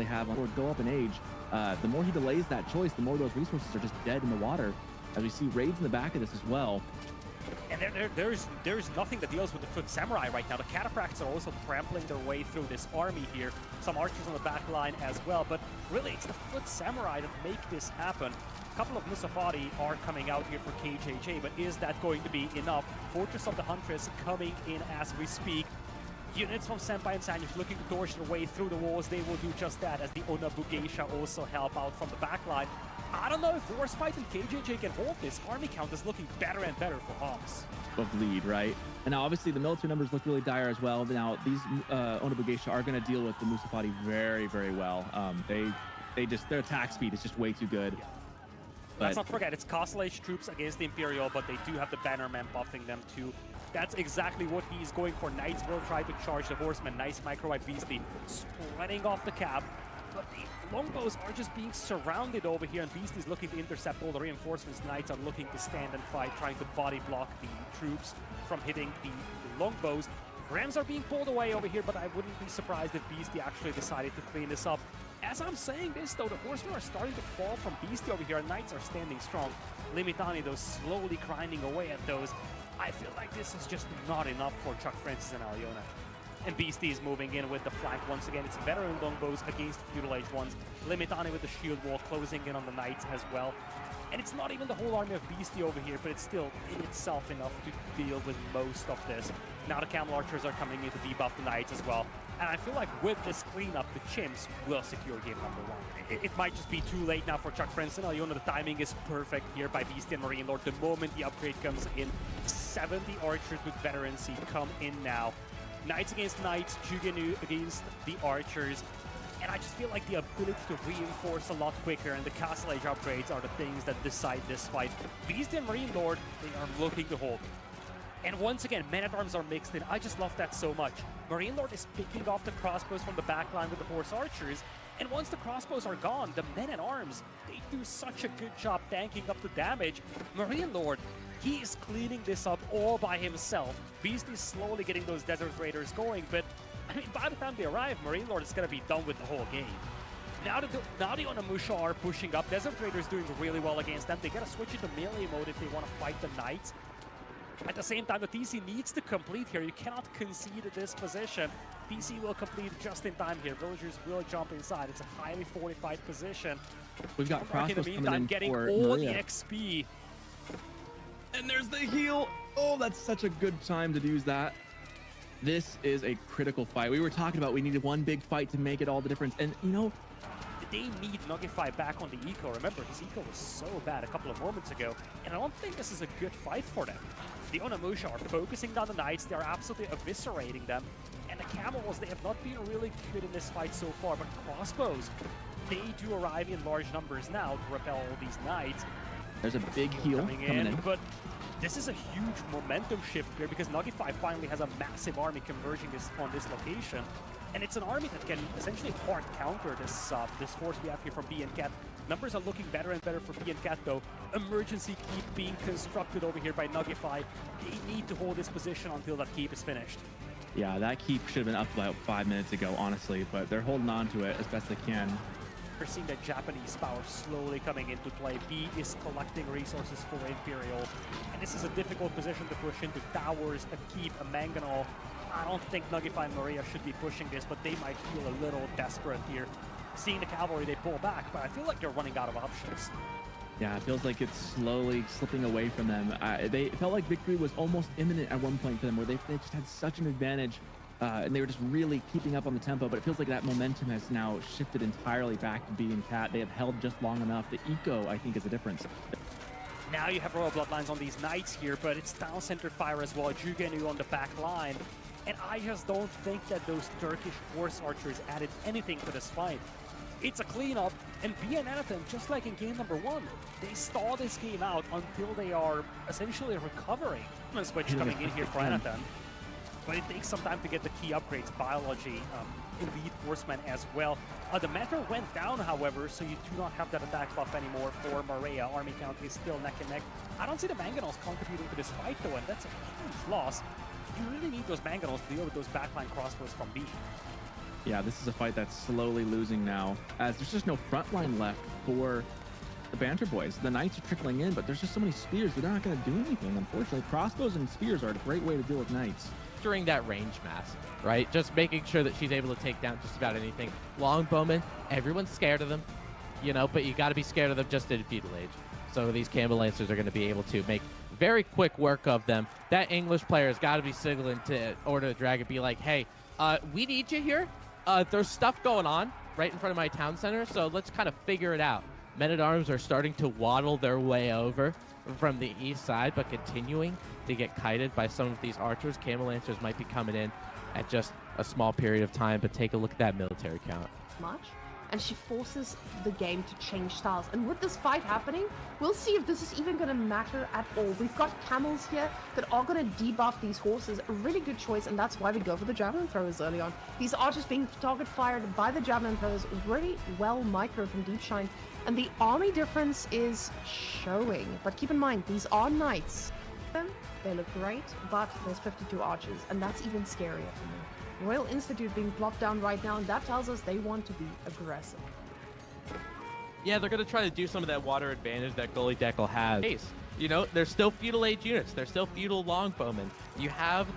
have or go up in age, the more he delays that choice, the more those resources are just dead in the water. As we see raids in the back of this as well. And there's nothing that deals with the Foot Samurai right now. The Cataphracts are also trampling their way through this army here. Some archers on the back line as well, but really it's the Foot Samurai that make this happen. A couple of Musafati are coming out here for KJJ, but is that going to be enough? Fortress of the Huntress coming in as we speak. Units from Senpai and Sanyush looking to torch their way through the walls. They will do just that as the Onabugeisha also help out from the back line. I don't know if Warspite and KJJ can hold this. Army count is looking better and better for Homs. Of lead, right? And now obviously the military numbers look really dire as well. Now these Onabugeisha are going to deal with the Musafati very, very well. Their attack speed is just way too good. Yeah. Let's not forget, it's Castle Age troops against the Imperial, but they do have the Bannerman buffing them too. That's exactly what he's going for. Knights will try to charge the Horsemen. Nice microwave Beastie spreading off the cap. But the longbows are just being surrounded over here, and Beastie's looking to intercept all the reinforcements. Knights are looking to stand and fight, trying to body block the troops from hitting the longbows. Rams are being pulled away over here, but I wouldn't be surprised if Beastie actually decided to clean this up. As I'm saying this, though, the Horsemen are starting to fall from Beastie over here, and Knights are standing strong. Limitani, though, slowly grinding away at those. I feel like this is just not enough for Chuck Francis and Aliona. And Beastie is moving in with the flank once again. It's veteran longbows against feudal age ones. Limitani with the shield wall closing in on the Knights as well. And it's not even the whole army of Beastie over here, but it's still in itself enough to deal with most of this. Now the Camel Archers are coming in to debuff the Knights as well. And I feel like with this cleanup, the Chimps will secure game number one. It might just be too late now for Chuck Francis and Aliona. The timing is perfect here by Beastie and Marine Lord. The moment the upgrade comes in, 70 archers with veterancy come in now. Knights against Knights, Jugenu against the Archers. And I just feel like the ability to reinforce a lot quicker and the Castle Age upgrades are the things that decide this fight. Beast and Marine Lord, they are looking to hold. And once again, men-at-arms are mixed in. I just love that so much. Marine Lord is picking off the crossbows from the back line with the Horse Archers. And once the crossbows are gone, the men-at-arms, they do such a good job tanking up the damage. Marine Lord, he is cleaning this up all by himself. Beast is slowly getting those Desert Raiders going, but I mean, by the time they arrive, Marine Lord is going to be done with the whole game. Now the Onimusha are pushing up. Desert Raiders doing really well against them. They got to switch into melee mode if they want to fight the Knights. At the same time, the TC needs to complete here. You cannot concede this position. TC will complete just in time here. Villagers will jump inside. It's a highly fortified position. We've got crossbows in the meantime, getting all the XP. And there's the heal. Oh, that's such a good time to use that. This is a critical fight. We were talking about we needed one big fight to make it all the difference. And, you know, they need Nugify back on the eco. Remember, his eco was so bad a couple of moments ago, and I don't think this is a good fight for them. The Onimusha are focusing on the Knights. They're absolutely eviscerating them. And the Camels, they have not been really good in this fight so far, but crossbows, they do arrive in large numbers now to repel all these Knights. There's a big heal coming in. But this is a huge momentum shift here because Nugify finally has a massive army converging on this location. And it's an army that can essentially hard counter this this force we have here from B and Cat. Numbers are looking better and better for B and Cat though. Emergency keep being constructed over here by Nugify. They need to hold this position until that keep is finished. Yeah, that keep should have been up about 5 minutes ago, honestly, but they're holding on to it as best they can. We're seeing the Japanese power slowly coming into play. B is collecting resources for Imperial. And this is a difficult position to push into. Towers, a keep, a Mangonel. I don't think Nugify and Maria should be pushing this, but they might feel a little desperate here. Seeing the cavalry, they pull back, but I feel like they're running out of options. Yeah, it feels like it's slowly slipping away from them. They felt like victory was almost imminent at one point for them, where they just had such an advantage. And they were just really keeping up on the tempo, but it feels like that momentum has now shifted entirely back to B and Cat. They have held just long enough. The eco, I think, is the difference. Now you have Royal Bloodlines on these Knights here, but it's town center fire as well. Jugenu on the back line. And I just don't think that those Turkish Horse Archers added anything to this fight. It's a cleanup, and B and Anathem, just like in game number 1, they stall this game out until they are essentially recovering. Switch coming in here for Anathem. But it takes some time to get the key upgrades, biology, elite horsemen as well. The Metro went down, however, so you do not have that attack buff anymore for Maria. Army count is still neck and neck. I don't see the Mangonels contributing to this fight, though, and that's a huge loss. You really need those Mangonels to deal with those backline crossbows from B. Yeah, this is a fight that's slowly losing now, as there's just no front line left for the Banter Boys. The Knights are trickling in, but there's just so many spears, they're not going to do anything, unfortunately. Crossbows and spears are a great way to deal with Knights. During that range mass, right? Just making sure that she's able to take down just about anything. Longbowmen, everyone's scared of them, you know, but you got to be scared of them just in feudal age. So these Campbell Lancers are going to be able to make very quick work of them. That English player has got to be signaling to Order of the Dragon, be like, hey, we need you here. There's stuff going on right in front of my town center, so let's kind of figure it out. Men-at-Arms are starting to waddle their way over from the east side, but continuing to get kited by some of these archers. Campbell Lancers might be coming in at just a small period of time, but take a look at that military count. Much, and she forces the game to change styles. And with this fight happening, we'll see if this is even going to matter at all. We've got camels here that are going to debuff these horses. A really good choice, and that's why we go for the javelin throwers early on. These archers being target fired by the javelin throwers, really well micro from Deepshine. And the army difference is showing. But keep in mind, these are knights. They look great, but there's 52 archers, and that's even scarier for me. Royal Institute being plopped down right now, and that tells us they want to be aggressive. Yeah, they're going to try to do some of that water advantage that Gully Deckle has. You know, they're still feudal age units. They're still feudal longbowmen. You have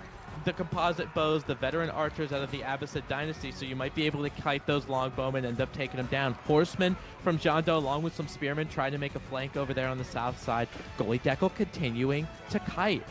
the composite bows, the veteran archers out of the Abbasid dynasty, so you might be able to kite those longbowmen and end up taking them down. Horsemen from John Doe, along with some spearmen, trying to make a flank over there on the south side. Gully Deckle continuing to kite.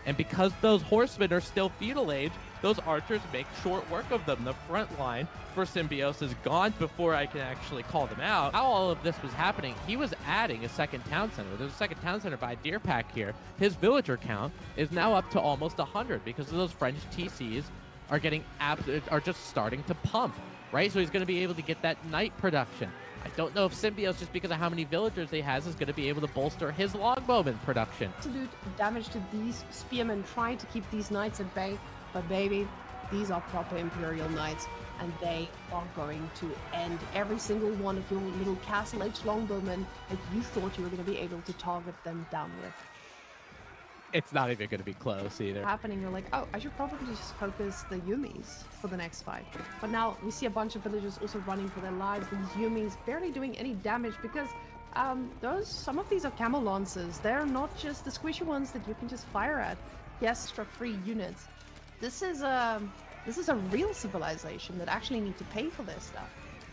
And because those horsemen are still feudal age, those archers make short work of them. The front line for Symbios is gone before I can actually call them out. How all of this was happening, he was adding a second town center. There's a second town center by Deer Pack here. His villager count is now up to almost 100 because of those French TCs are getting are just starting to pump, right? So he's going to be able to get that knight production. I don't know if Symbios, just because of how many villagers he has, is going to be able to bolster his longbowman production. Absolute damage to these spearmen trying to keep these knights at bay, but baby, these are proper Imperial Knights, and they are going to end every single one of your little Castle Age longbowmen that you thought you were going to be able to target them down with. It's not even going to be close either. Happening, you're like, oh, I should probably just focus the Yumis for the next fight. But now we see a bunch of villagers also running for their lives. These Yumis barely doing any damage because some of these are camel lancers. They're not just the squishy ones that you can just fire at. Yes, extra free units. This is a real civilization that actually need to pay for their stuff.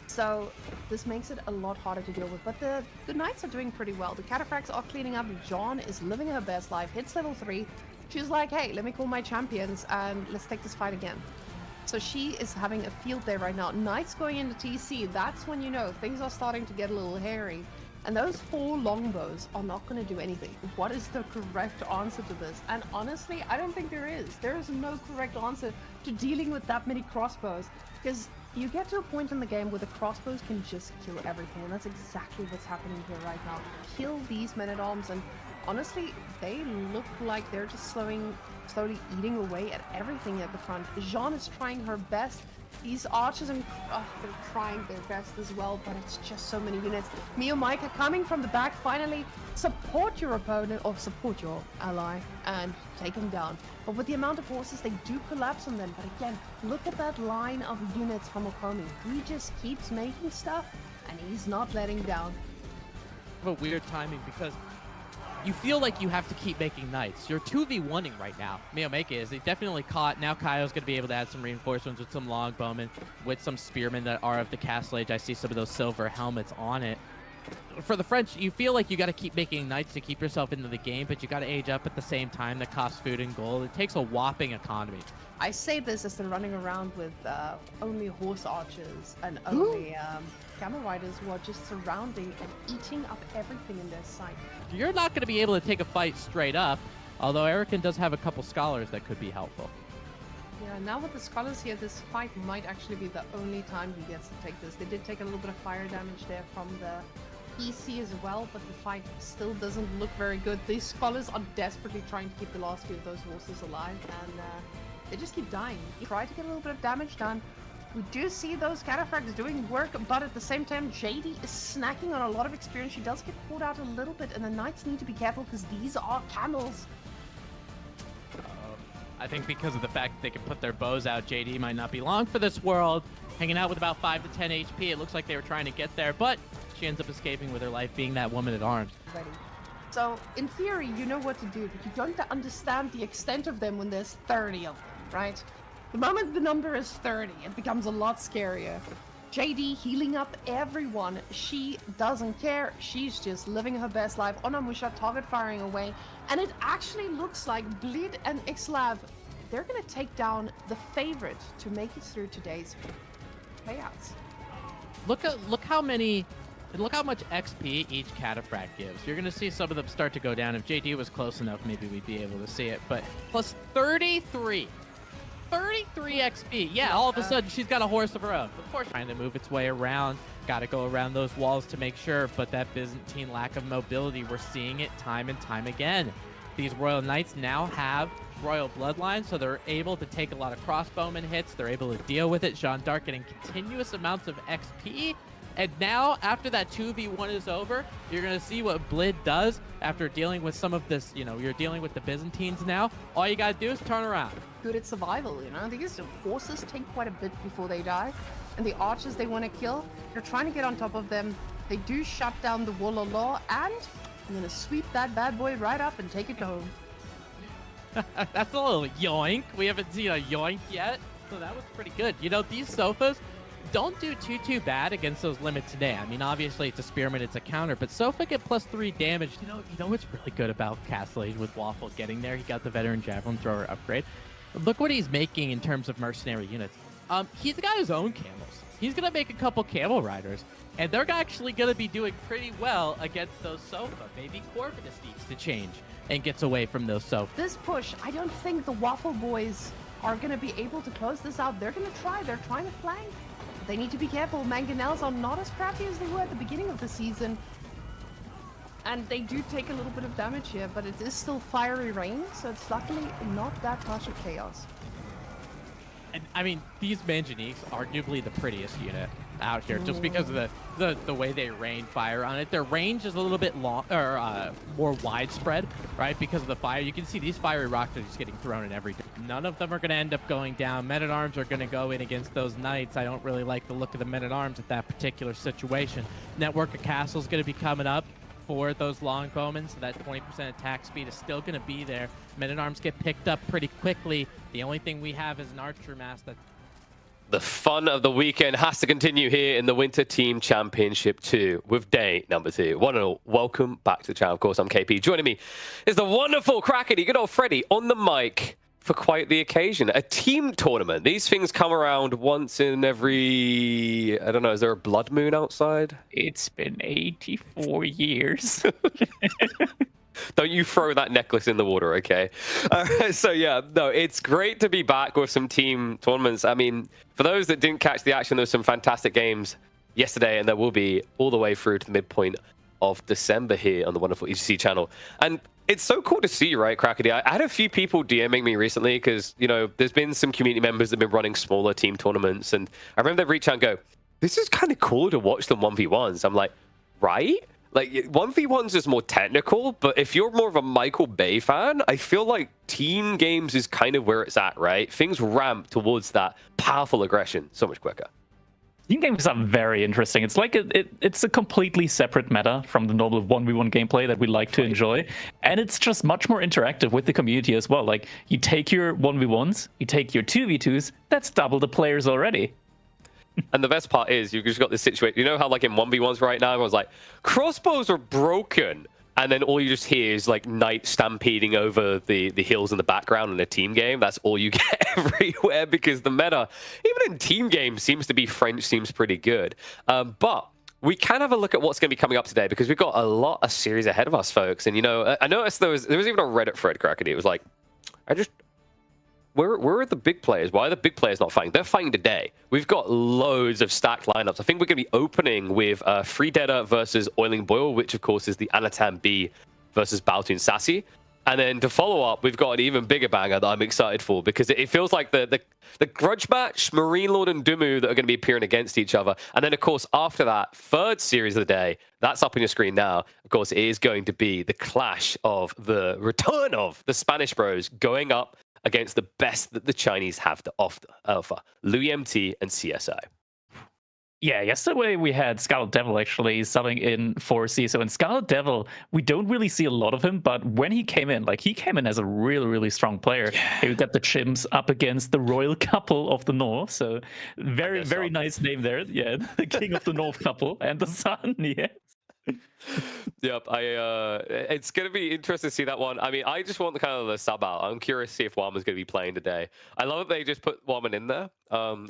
So this makes it a lot harder to deal with, but the knights are doing pretty well. The cataphracts are cleaning up. Jean is living her best life, hits level 3. She's like, hey, let me call my champions and let's take this fight again. So she is having a field day right now. Knights going into TC, that's when you know things are starting to get a little hairy. And those 4 longbows are not going to do anything. What is the correct answer to this? And honestly, I don't think there is. There is no correct answer to dealing with that many crossbows, because you get to a point in the game where the crossbows can just kill everything, and that's exactly what's happening here right now. Kill these men-at-arms, and honestly, they look like they're just slowly eating away at everything at the front. Jean is trying her best. These archers are they're trying their best as well, but it's just so many units. Mio Micah coming from the back, finally support your opponent, or support your ally, and take him down. But with the amount of horses, they do collapse on them. But again, look at that line of units from Okomi. He just keeps making stuff, and he's not letting down. A weird timing because you feel like you have to keep making knights. You're 2v1ing right now. Miyomeke is. They definitely caught. Now Kaio's going to be able to add some reinforcements with some longbowmen, with some spearmen that are of the Castle Age. I see some of those silver helmets on it. For the French, you feel like you got to keep making knights to keep yourself into the game, but you got to age up at the same time. That costs food and gold. It takes a whopping economy. I say this as they're running around with only horse archers and only camel riders who are just surrounding and eating up everything in their sight. You're not going to be able to take a fight straight up, although Erican does have a couple scholars that could be helpful. Yeah, now with the scholars here, this fight might actually be the only time he gets to take this. They did take a little bit of fire damage there from the EC as well, but the fight still doesn't look very good. These scholars are desperately trying to keep the last few of those horses alive, and they just keep dying. Try to get a little bit of damage done. We do see those cataphracts doing work, but at the same time, JD is snacking on a lot of experience. She does get pulled out a little bit, and the knights need to be careful because these are camels. I think because of the fact that they can put their bows out, JD might not be long for this world. hanging out with about 5 to 10 HP. It looks like they were trying to get there, but she ends up escaping with her life, being that woman at arms. Ready. So, in theory, you know what to do, but you don't understand the extent of them when there's 30 of them, right? The moment the number is 30, it becomes a lot scarier. JD healing up everyone. She doesn't care. She's just living her best life. Onamusha target firing away. And it actually looks like Blid and Ixlav, they're going to take down the favorite to make it through today's payouts. Look how much XP each Cataphract gives. You're going to see some of them start to go down. If JD was close enough, maybe we'd be able to see it. But plus 33 XP. Yeah, all of a sudden she's got a horse of her own. Of course, trying to move its way around. Got to go around those walls to make sure. But that Byzantine lack of mobility, we're seeing it time and time again. These Royal Knights now have Royal Bloodline, so they're able to take a lot of crossbowman hits. They're able to deal with it. Jeanne d'Arc getting continuous amounts of XP. And now, after that 2v1 is over, you're going to see what Blid does after dealing with some of this. You know, you're dealing with the Byzantines now. All you got to do is turn around. Good at survival, you know? These horses take quite a bit before they die. And the archers they want to kill, they're trying to get on top of them. They do shut down the Wall of Law, and I'm going to sweep that bad boy right up and take it home. That's a little yoink. We haven't seen a yoink yet, so that was pretty good. You know, these Sofas don't do too bad against those limits today. I mean, obviously it's a spearman, it's a counter, but Sofa get +3 damage. You know what's really good about Castle Age with Waffle getting there? He got the veteran javelin thrower upgrade. Look what he's making in terms of mercenary units. He's got his own camels. He's gonna make a couple camel riders, and they're actually gonna be doing pretty well against those Sofa. Maybe Corvinus needs to change and gets away from those Sofa. This push, I don't think the Waffle Boys are going to be able to close this out. They're going to try. They're trying to flank. They need to be careful. Mangonels are not as crafty as they were at the beginning of the season. And they do take a little bit of damage here, but it is still fiery rain, so it's luckily not that much of chaos. And I mean, these Manganiques, arguably the prettiest unit out here, just because of the way they rain fire on it. Their range is a little bit long, or more widespread, right? Because of the fire. You can see these fiery rocks are just getting thrown in every. None of them are going to end up going down. Men-at-Arms are going to go in against those Knights. I don't really like the look of the Men-at-Arms at that particular situation. Network of Castles going to be coming up for those longbowmen, so that 20% attack speed is still going to be there. Men-at-Arms get picked up pretty quickly. The only thing we have is an archer mass that. The fun of the weekend has to continue here in the Winter Team Championship 2 with day number 2. One and all, welcome back to the channel. Of course, I'm KP. Joining me is the wonderful Crackety, good old Freddy, on the mic for quite the occasion. A team tournament. These things come around once in every, I don't know, is there a blood moon outside? It's been 84 years. Don't you throw that necklace in the water, okay? So yeah, no, it's great to be back with some team tournaments. I mean, for those that didn't catch the action, there were some fantastic games yesterday, and there will be all the way through to the midpoint of December here on the wonderful EGC channel. And it's so cool to see, right, Crackety? I had a few people DMing me recently because, you know, there's been some community members that have been running smaller team tournaments, and I remember they reach out and go, this is kind of cool to watch them 1v1s. I'm like, right? Like, 1v1s is more technical, but if you're more of a Michael Bay fan, I feel like team games is kind of where it's at, right? Things ramp towards that powerful aggression so much quicker. Team games are very interesting. It's like it's a completely separate meta from the normal 1v1 gameplay that we like to enjoy. And it's just much more interactive with the community as well. Like, you take your 1v1s, you take your 2v2s, that's double the players already. And the best part is you've just got this situation. You know how, like, in 1v1s right now, everyone's like, crossbows are broken. And then all you just hear is, like, Knight stampeding over the hills in the background in a team game. That's all you get everywhere because the meta, even in team games, seems to be French, seems pretty good. But we can have a look at what's going to be coming up today because we've got a series ahead of us, folks. And, you know, I noticed there was even a Reddit thread, Crackety. It was like, where are the big players? Why are the big players not fighting? They're fighting today. We've got loads of stacked lineups. I think we're going to be opening with Freedeader versus Oiling Boil, which, of course, is the Anatan B versus Baltoon Sassy. And then to follow up, we've got an even bigger banger that I'm excited for because it feels like the grudge match, Marine Lord and Dumu that are going to be appearing against each other. And then, of course, after that, third series of the day, that's up on your screen now. Of course, it is going to be the clash of the return of the Spanish Bros going up against the best that the Chinese have to offer, Louis MT and CSI. Yeah, yesterday we had Scarlet Devil actually subbing in for CSO. And Scarlet Devil, we don't really see a lot of him, but when he came in, like he came in as a really, really strong player. Yeah. We got the Chimps up against the Royal Couple of the North. So very, very nice name there. Yeah, the King of the North Couple and the Sun, yeah. Yep, it's gonna be interesting to see that one. I mean, I just want the kind of the sub out. I'm curious to see if Wama's gonna be playing today. I love that they just put Wama in there.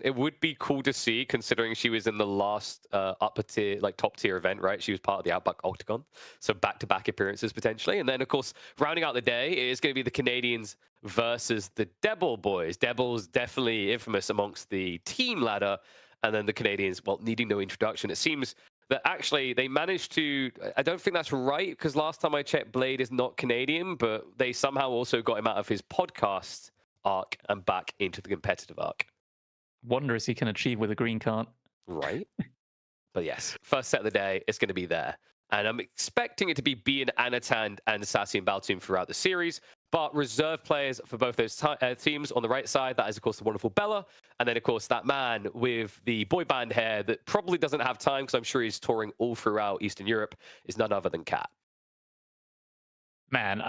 It would be cool to see, considering she was in the last upper tier, like top tier event, right? She was part of the Outback Octagon, so back-to-back appearances potentially. And then of course, rounding out the day is going to be the Canadians versus the Devil boys. Devil's definitely infamous amongst the team ladder, and then the Canadians, well, needing no introduction. It seems that actually they managed to, I don't think that's right, because last time I checked, Blade is not Canadian, but they somehow also got him out of his podcast arc and back into the competitive arc. Wonders he can achieve with a green card. Right? But yes, first set of the day, it's going to be there. And I'm expecting it to be Bian, Anatan, and Sassy and Baltoon throughout the series. But reserve players for both those teams on the right side, that is, of course, the wonderful Bella. And then, of course, that man with the boy band hair that probably doesn't have time, because I'm sure he's touring all throughout Eastern Europe, is none other than Cat. Man,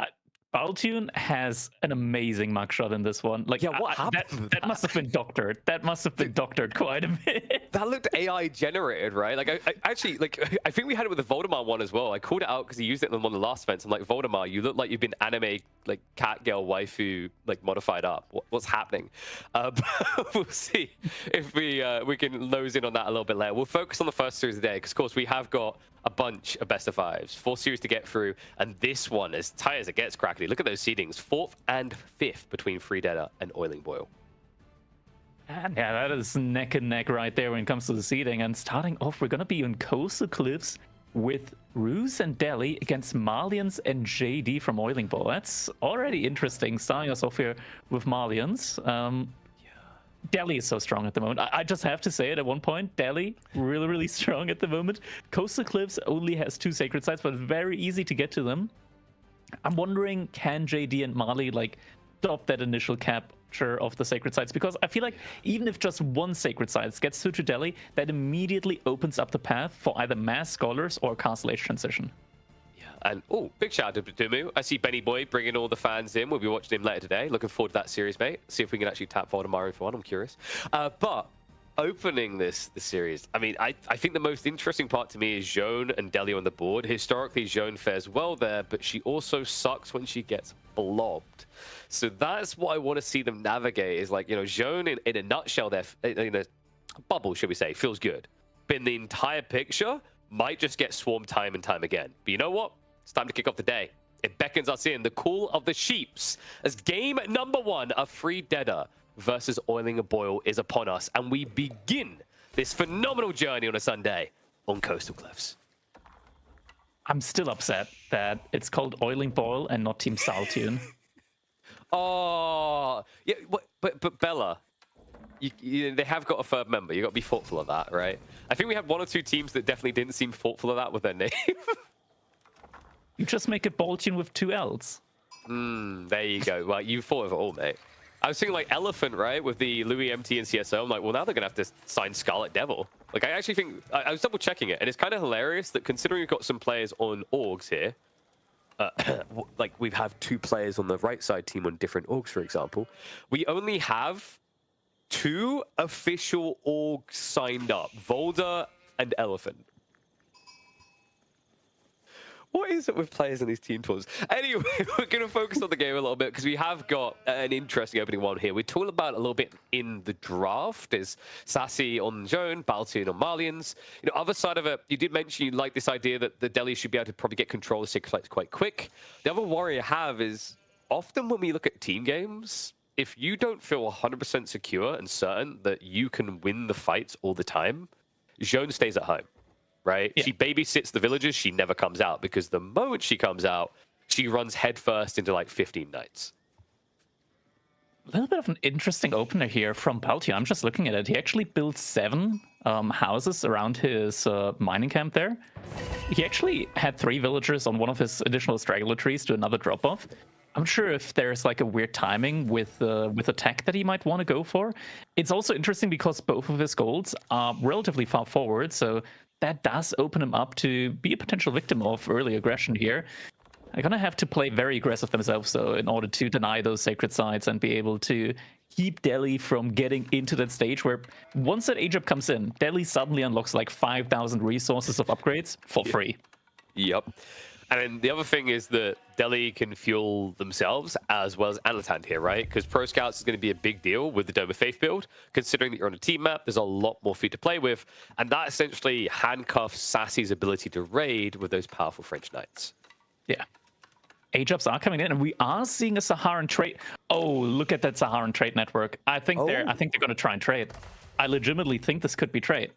Baltoon has an amazing mugshot in this one. Like, yeah, what happened? That must have been doctored. That must have been doctored quite a bit. That looked AI generated, right? Like, I actually, like, I think we had it with the Voldemar one as well. I called it out because he used it in one of the last events. I'm like, Voldemar, you look like you've been anime, like, cat girl waifu, like, modified up. What's happening? We'll see if we can nose in on that a little bit later. We'll focus on the first series of the day because, of course, we have got a bunch of best of fives, 4 series to get through, and this one, as tight as it gets, crackly. Look at those seedings, 4th and 5th between Freedetta and Oiling Boil. And yeah, that is neck and neck right there when it comes to the seeding. And starting off, we're gonna be on Coastal Cliffs with Ruse and Delhi against Marlians and JD from Oiling Boil. That's already interesting, starting us off here with Marlians. Delhi is so strong at the moment. I just have to say it at one point. Delhi, really, really strong at the moment. Coastal Cliffs only has 2 sacred sites, but very easy to get to them. I'm wondering, can JD and Marley, like, stop that initial capture of the sacred sites? Because I feel like even if just 1 sacred site gets through to Delhi, that immediately opens up the path for either Mass Scholars or Castle Age Transition. And, oh, big shout out to Dumu. I see Benny Boy bringing all the fans in. We'll be watching him later today. Looking forward to that series, mate. See if we can actually tap Voldemar for one. I'm curious. But opening this series, I mean, I think the most interesting part to me is Joan and Delhi on the board. Historically, Joan fares well there, but she also sucks when she gets blobbed. So that's what I want to see them navigate, is like, you know, Joan in a nutshell there, in a bubble, should we say, feels good. But in the entire picture, might just get swarmed time and time again. But you know what? It's time to kick off the day. It beckons us in, the call of the sheeps, as game number 1 of Freedetta versus Oiling Boil is upon us, and we begin this phenomenal journey on a Sunday on Coastal Cliffs. I'm still upset that it's called Oiling Boil and not Team Saltune. Oh, yeah, but Bella, they have got a third member. You got to be thoughtful of that, right? I think we had 1 or 2 teams that definitely didn't seem thoughtful of that with their name. You just make a Baltoon with 2 L's. There you go. Well, you thought of it all, mate. I was thinking like Elephant, right? With the Louis MT and CSO. I'm like, well, now they're going to have to sign Scarlet Devil. Like, I actually think, I was double checking it, and it's kind of hilarious that considering we've got some players on orgs here, like we have 2 players on the right side team on different orgs, for example, we only have 2 official orgs signed up, Volder and Elephant. What is it with players in these team tours? Anyway, we're going to focus on the game a little bit because we have got an interesting opening one here. We talked about it a little bit in the draft. Is Sassy on Joan, Baltoon on Marlians. You know, other side of it, you did mention you like this idea that the Delhi should be able to probably get control of Sacred Sites quite quick. The other worry I have is often when we look at team games, if you don't feel 100% secure and certain that you can win the fights all the time, Joan stays at home. Right? Yeah. She babysits the villagers. She never comes out because the moment she comes out, she runs headfirst into like 15 knights. A little bit of an interesting opener here from Baltoon. I'm just looking at it. He actually built 7 houses around his mining camp there. He actually had 3 villagers on one of his additional straggler trees to another drop-off. I'm sure if there's like a weird timing with a tech that he might want to go for. It's also interesting because both of his golds are relatively far forward, so that does open him up to be a potential victim of early aggression here. They're gonna have to play very aggressive themselves, though, in order to deny those sacred sites and be able to keep Delhi from getting into that stage where once that age up comes in, Delhi suddenly unlocks like 5,000 resources of upgrades for free. Yep. And then the other thing is that Delhi can fuel themselves as well as Anatan here, right? Because Pro Scouts is going to be a big deal with the Dome of Faith build, considering that you're on a team map, there's a lot more for you to play with, and that essentially handcuffs Sassy's ability to raid with those powerful French Knights. Yeah. Age-ups are coming in, and we are seeing a Saharan trade. Oh, look at that Saharan trade network. I think they're going to try and trade. I legitimately think this could be trade.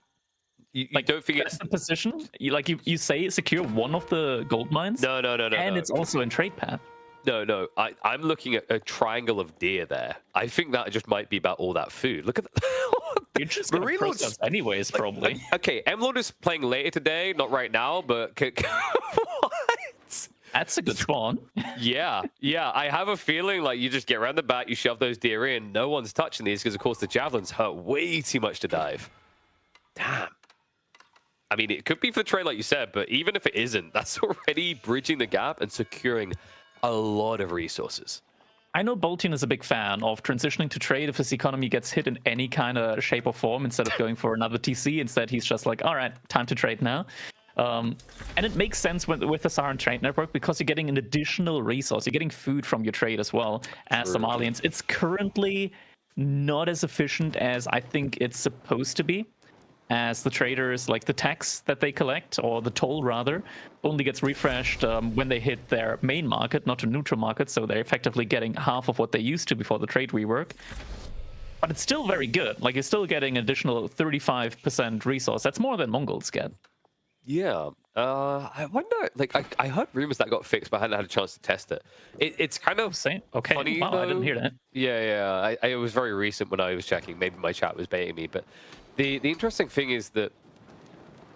You like, don't think that's the position? You say secure one of the gold mines? No. And it's also in trade path. No. I'm looking at a triangle of deer there. I think that just might be about all that food. Look at that. You're just going to process anyways, probably. Okay, M-Lord is playing later today, not right now, but... What? That's a good spawn. Yeah. I have a feeling like you just get around the back, you shove those deer in, no one's touching these because, of course, the javelins hurt way too much to dive. Damn. I mean, it could be for trade, like you said, but even if it isn't, that's already bridging the gap and securing a lot of resources. I know Boltyn is a big fan of transitioning to trade if his economy gets hit in any kind of shape or form instead of going for another TC. Instead, he's just like, all right, time to trade now. And it makes sense with the Saharan trade network because you're getting an additional resource. You're getting food from your trade as well as Somalians. It's currently not as efficient as I think it's supposed to be, as the traders, like the tax that they collect, or the toll rather, only gets refreshed when they hit their main market, not a neutral market, so they're effectively getting half of what they used to before the trade rework. But it's still very good. Like, you're still getting an additional 35% resource. That's more than Mongols get. Yeah. I wonder, like, I heard rumors that got fixed, but I hadn't had a chance to test it. It's kind of okay. funny, wow, though. I didn't hear that. Yeah. It was very recent when I was checking. Maybe my chat was baiting me, but the interesting thing is that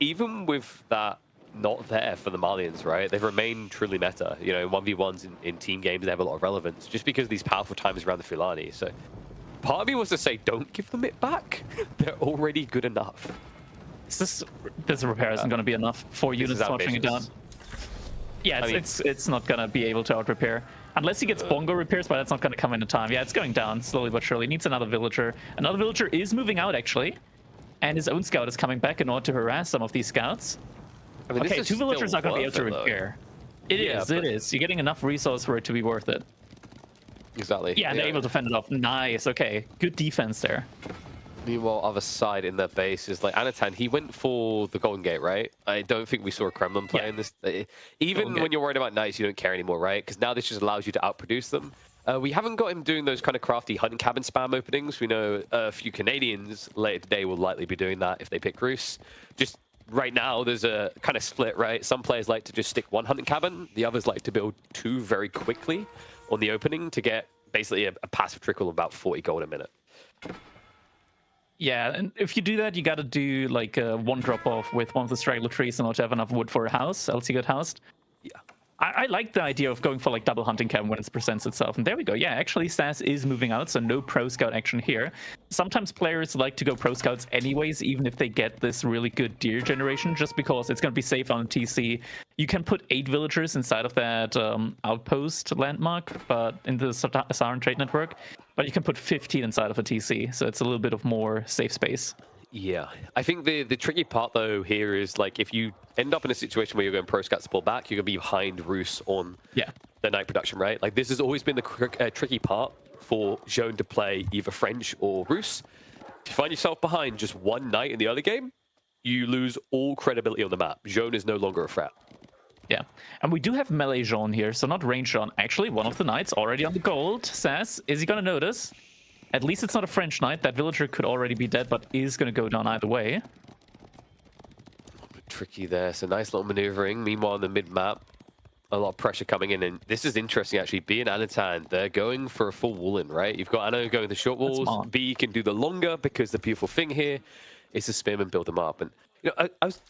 even with that not there for the Malians, right, they've remained truly meta. You know, in 1v1s in team games, they have a lot of relevance just because of these powerful times around the Fulani. So part of me was to say, don't give them it back. They're already good enough. This repair isn't going to be enough for units watching it down. Yeah, it's not going to be able to out-repair. Unless he gets bongo repairs, but that's not going to come into time. Yeah, it's going down slowly but surely. Needs another villager. Another villager is moving out, actually. And his own scout is coming back in order to harass some of these scouts. I mean, okay, 2 villagers are going to be able to repair. It is. You're getting enough resource for it to be worth it. Exactly. Yeah, and they're able to fend it off. Nice. Okay, good defense there. Meanwhile, other side in their base is like Anatan. He went for the Golden Gate, right? I don't think we saw a Kremlin play in this. Even when you're worried about Knights, you don't care anymore, right? Because now this just allows you to outproduce them. We haven't got him doing those kind of crafty hunting cabin spam openings. We know a few Canadians later today will likely be doing that if they pick Roos. Just right now, there's a kind of split, right? Some players like to just stick one hunting cabin. The others like to build 2 very quickly on the opening to get basically a passive trickle of about 40 gold a minute. Yeah, and if you do that, you got to do like one drop off with one of the straggler trees in order to have enough wood for a house, else you get housed. Yeah. I like the idea of going for like double hunting cabin when it presents itself. And there we go. Yeah, actually SAS is moving out, so no pro scout action here. Sometimes players like to go pro scouts anyways, even if they get this really good deer generation, just because it's going to be safe on a TC. You can put 8 villagers inside of that outpost landmark, but in the Saharan trade network, but you can put 15 inside of a TC, so it's a little bit of more safe space. Yeah, I think the tricky part though here is like if you end up in a situation where you're going pro scouts to pull back, you're gonna be behind Roos on the night production, right? Like this has always been the tricky part for Jaune to play either French or Roos. If you find yourself behind just one night in the early game, you lose all credibility on the map. Jaune is no longer a threat. Yeah, and we do have melee Jaune here, so not range Jaune. Actually, one of the knights already on the gold. SAS, is he gonna notice? At least it's not a French knight. That villager could already be dead, but is going to go down either way. A bit tricky there. So nice little maneuvering. Meanwhile, on the mid-map, a lot of pressure coming in. And this is interesting, actually. B and Anatan, they're going for a full wall in, right? You've got Anno going the short walls. B can do the longer because the beautiful thing here is to spam and build them up. And, you know, I was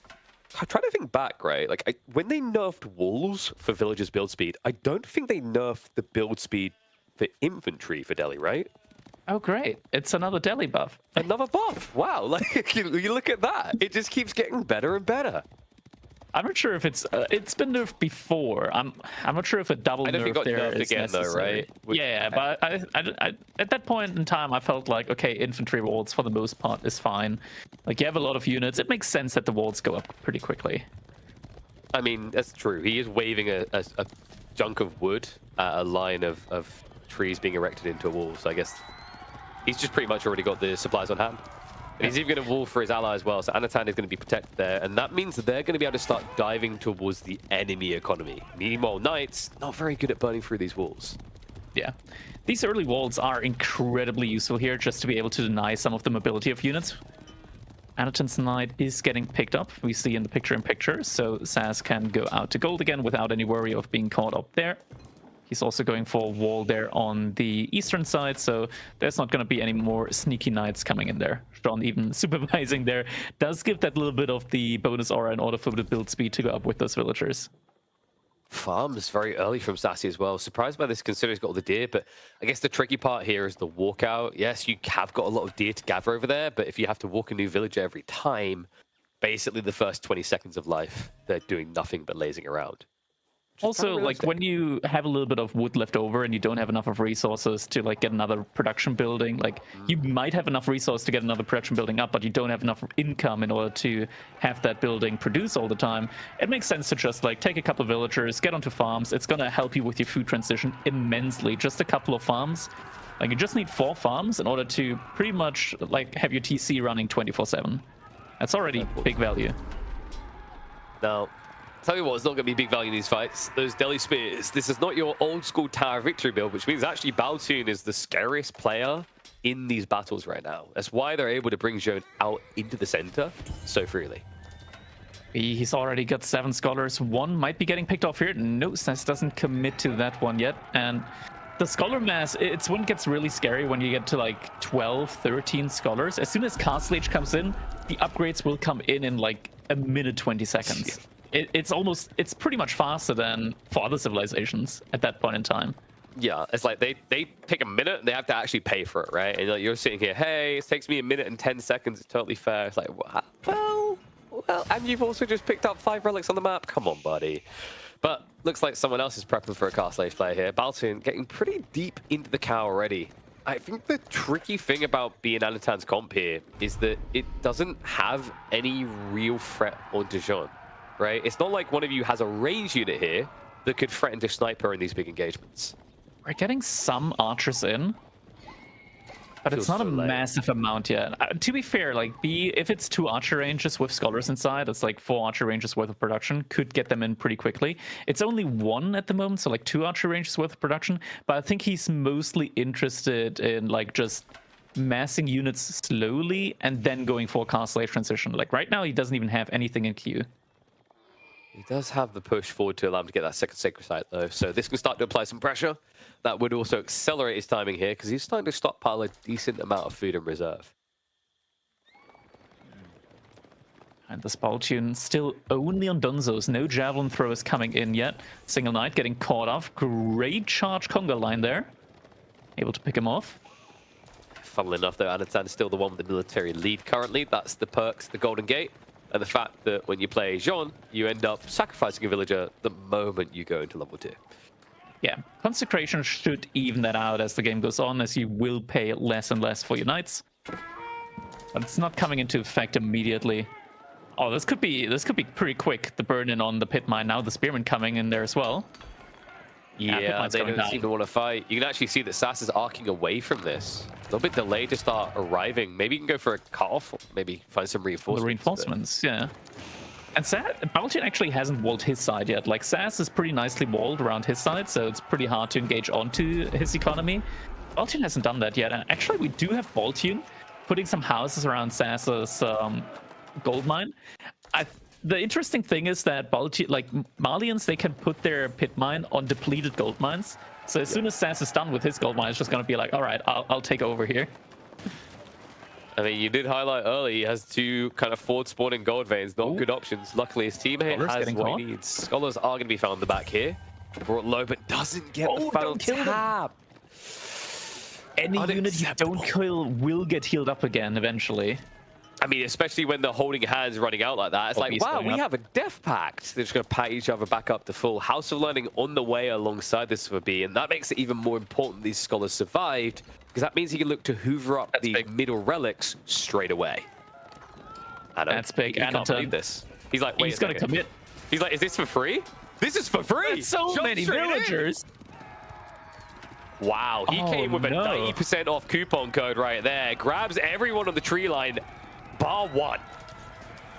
I'm trying to think back, right? Like, when they nerfed walls for villagers' build speed, I don't think they nerfed the build speed for infantry for Delhi, right? Oh, great. It's another Delhi buff. Another buff. Wow. Like, you look at that. It just keeps getting better and better. I'm not sure if it's been nerfed before. I'm not sure if a double nerf there is again, necessary. though, right? Yeah, but I at that point in time, I felt like, okay, infantry walls for the most part is fine. Like, you have a lot of units. It makes sense that the walls go up pretty quickly. I mean, that's true. He is waving a chunk of wood at a line of trees being erected into a wall. So I guess he's just pretty much already got the supplies on hand. And he's even going to wall for his ally as well, so Anatan is going to be protected there, and that means that they're going to be able to start diving towards the enemy economy. Meanwhile, Knights, not very good at burning through these walls. Yeah. These early walls are incredibly useful here, just to be able to deny some of the mobility of units. Anatan's Knight is getting picked up, we see in the picture-in-picture, so Saz can go out to gold again without any worry of being caught up there. He's also going for a wall there on the eastern side, so there's not going to be any more sneaky knights coming in there. Sean even supervising there does give that little bit of the bonus aura in order for the build speed to go up with those villagers. Farms very early from Sassy as well. Surprised by this considering he's got all the deer, but I guess the tricky part here is the walkout. Yes, you have got a lot of deer to gather over there, but if you have to walk a new villager every time, basically the first 20 seconds of life, they're doing nothing but lazing around. Also, like, when you have a little bit of wood left over and you don't have enough of resources to, like, get another production building, like, you might have enough resource to get another production building up, but you don't have enough income in order to have that building produce all the time. It makes sense to just, like, take a couple of villagers, get onto farms. It's going to help you with your food transition immensely. Just a couple of farms. Like, you just need 4 farms in order to pretty much, like, have your TC running 24/7. That's already big value. Now, tell you what, it's not going to be big value in these fights. Those Delhi Spears. This is not your old school Tower Victory build, which means actually Baltoon is the scariest player in these battles right now. That's why they're able to bring Zhone out into the center so freely. He's already got 7 scholars. 1 might be getting picked off here. No, Saz doesn't commit to that one yet. And the scholar mass, it's when it gets really scary when you get to like 12, 13 scholars. As soon as Castle Age comes in, the upgrades will come in like a minute, 20 seconds. It's pretty much faster than for other civilizations at that point in time. Yeah, it's like they take a minute and they have to actually pay for it, right? And like, you're sitting here, hey, it takes me a minute and 10 seconds. It's totally fair. It's like, well, and you've also just picked up 5 relics on the map. Come on, buddy. But looks like someone else is prepping for a Castle Age player here. Baltoon getting pretty deep into the cow already. I think the tricky thing about being Anatan's comp here is that it doesn't have any real threat on Dijon. Right? It's not like one of you has a range unit here that could threaten to sniper in these big engagements. We're getting some archers in, but it's not a massive amount yet. To be fair, like if it's 2 archer ranges with scholars inside, it's like 4 archer ranges worth of production, could get them in pretty quickly. It's only 1 at the moment, so like 2 archer ranges worth of production, but I think he's mostly interested in like just massing units slowly and then going for a Castle Age transition. Like right now, he doesn't even have anything in queue. He does have the push forward to allow him to get that second sacred site, though. So this can start to apply some pressure. That would also accelerate his timing here, because he's starting to stockpile a decent amount of food in reserve. And this Baltoon still only on Dunzos. No javelin throwers coming in yet. Single Knight getting caught off. Great charge conga line there. Able to pick him off. Funnily enough, though, Anatan is still the one with the military lead currently. That's the perks, the Golden Gate. And the fact that when you play Jean, you end up sacrificing a villager the moment you go into level 2. Yeah, Consecration should even that out as the game goes on, as you will pay less and less for your knights. But it's not coming into effect immediately. Oh, this could be pretty quick, the burn-in on the pit mine. Now the spearman coming in there as well. Yeah, they don't seem to want to fight. You can actually see that Sass is arcing away from this. A little bit delayed to start arriving. Maybe you can go for a cutoff, or maybe find some reinforcements. The reinforcements, yeah. And Baltoon actually hasn't walled his side yet. Like, Sass is pretty nicely walled around his side, so it's pretty hard to engage onto his economy. Baltoon hasn't done that yet. And actually, we do have Baltoon putting some houses around Sass's gold mine. The interesting thing is that Malians, they can put their pit mine on depleted gold mines. So as soon as Sass is done with his gold mine, it's just going to be like, all right, I'll take over here. I mean, you did highlight early, he has 2 kind of forward spawning gold veins, not good options. Luckily, his teammate Scholar's has getting what caught. he needs. Scholars are going to be found in the back here. Brought low, but doesn't get the final don't kill them. tap. Any unit you don't kill will get healed up again eventually. I mean, especially when they're holding hands running out like that. It's like, Beast wow, going we up. have a death pact. They're just going to pat each other back up to full. House of Learning on the way alongside this for B, and that makes it even more important these Scholars survived, because that means he can look to hoover up That's the big. middle relics straight away. That's big. He can't Anaton. believe this. He's like, wait He's a gonna second. commit. He's like, is this for free? This is for free! That's so Jump many straight in. villagers. Wow, he Oh, came with a no. 90% off coupon code right there. Grabs everyone on the tree line, bar 1.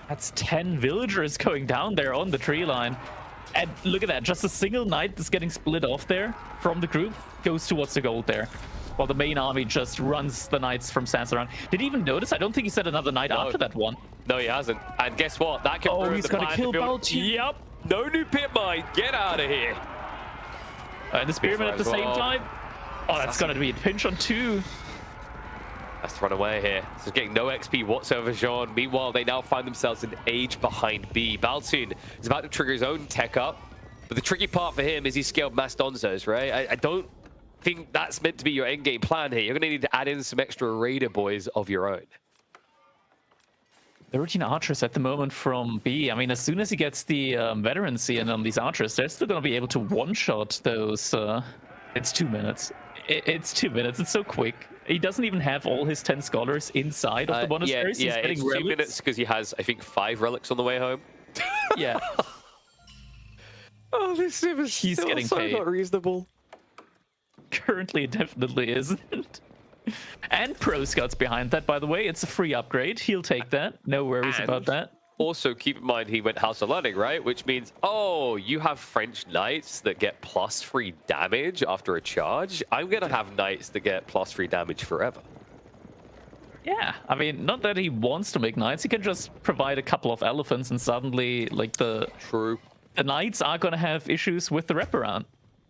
That's 10 villagers going down there on the tree line. And look at that, just a single knight that's getting split off there from the group goes towards the gold there. While the main army just runs the knights from Sans around. Did he even notice? I don't think he said another knight after that one. No, he hasn't. And guess what? That can Oh, ruin he's the gonna plan kill to build. Balti. Yep. No new pit mine. Get out of here. And the spearman at the as same well. time. Oh, that's gonna be a pinch on 2. Let's run away here. So getting no XP whatsoever, Jean. Meanwhile, they now find themselves an age behind B. Baltoon is about to trigger his own tech up. But the tricky part for him is he scaled Mass Donzos, right? I don't think that's meant to be your end game plan here. You're going to need to add in some extra Raider boys of your own. 13 archers at the moment from B. I mean, as soon as he gets the veterancy in on these archers, they're still going to be able to one-shot those. It's 2 minutes. It's 2 minutes. It's so quick. He doesn't even have all his 10 scholars inside of the monasteries. Yeah, He's getting it's 2 relics. minutes because he has, I think, 5 relics on the way home. Yeah. Oh, this sim is He's still getting so paid. not reasonable. Currently, it definitely isn't. And Pro Scout's behind that, by the way. It's a free upgrade. He'll take that. No worries And about that. Also, keep in mind he went House of Learning, right? Which means, oh, you have French knights that get +3 damage after a charge. I'm going to have knights that get +3 damage forever. Yeah, I mean, not that he wants to make knights. He can just provide a couple of elephants, and suddenly, like, the True. knights are going to have issues with the wraparound.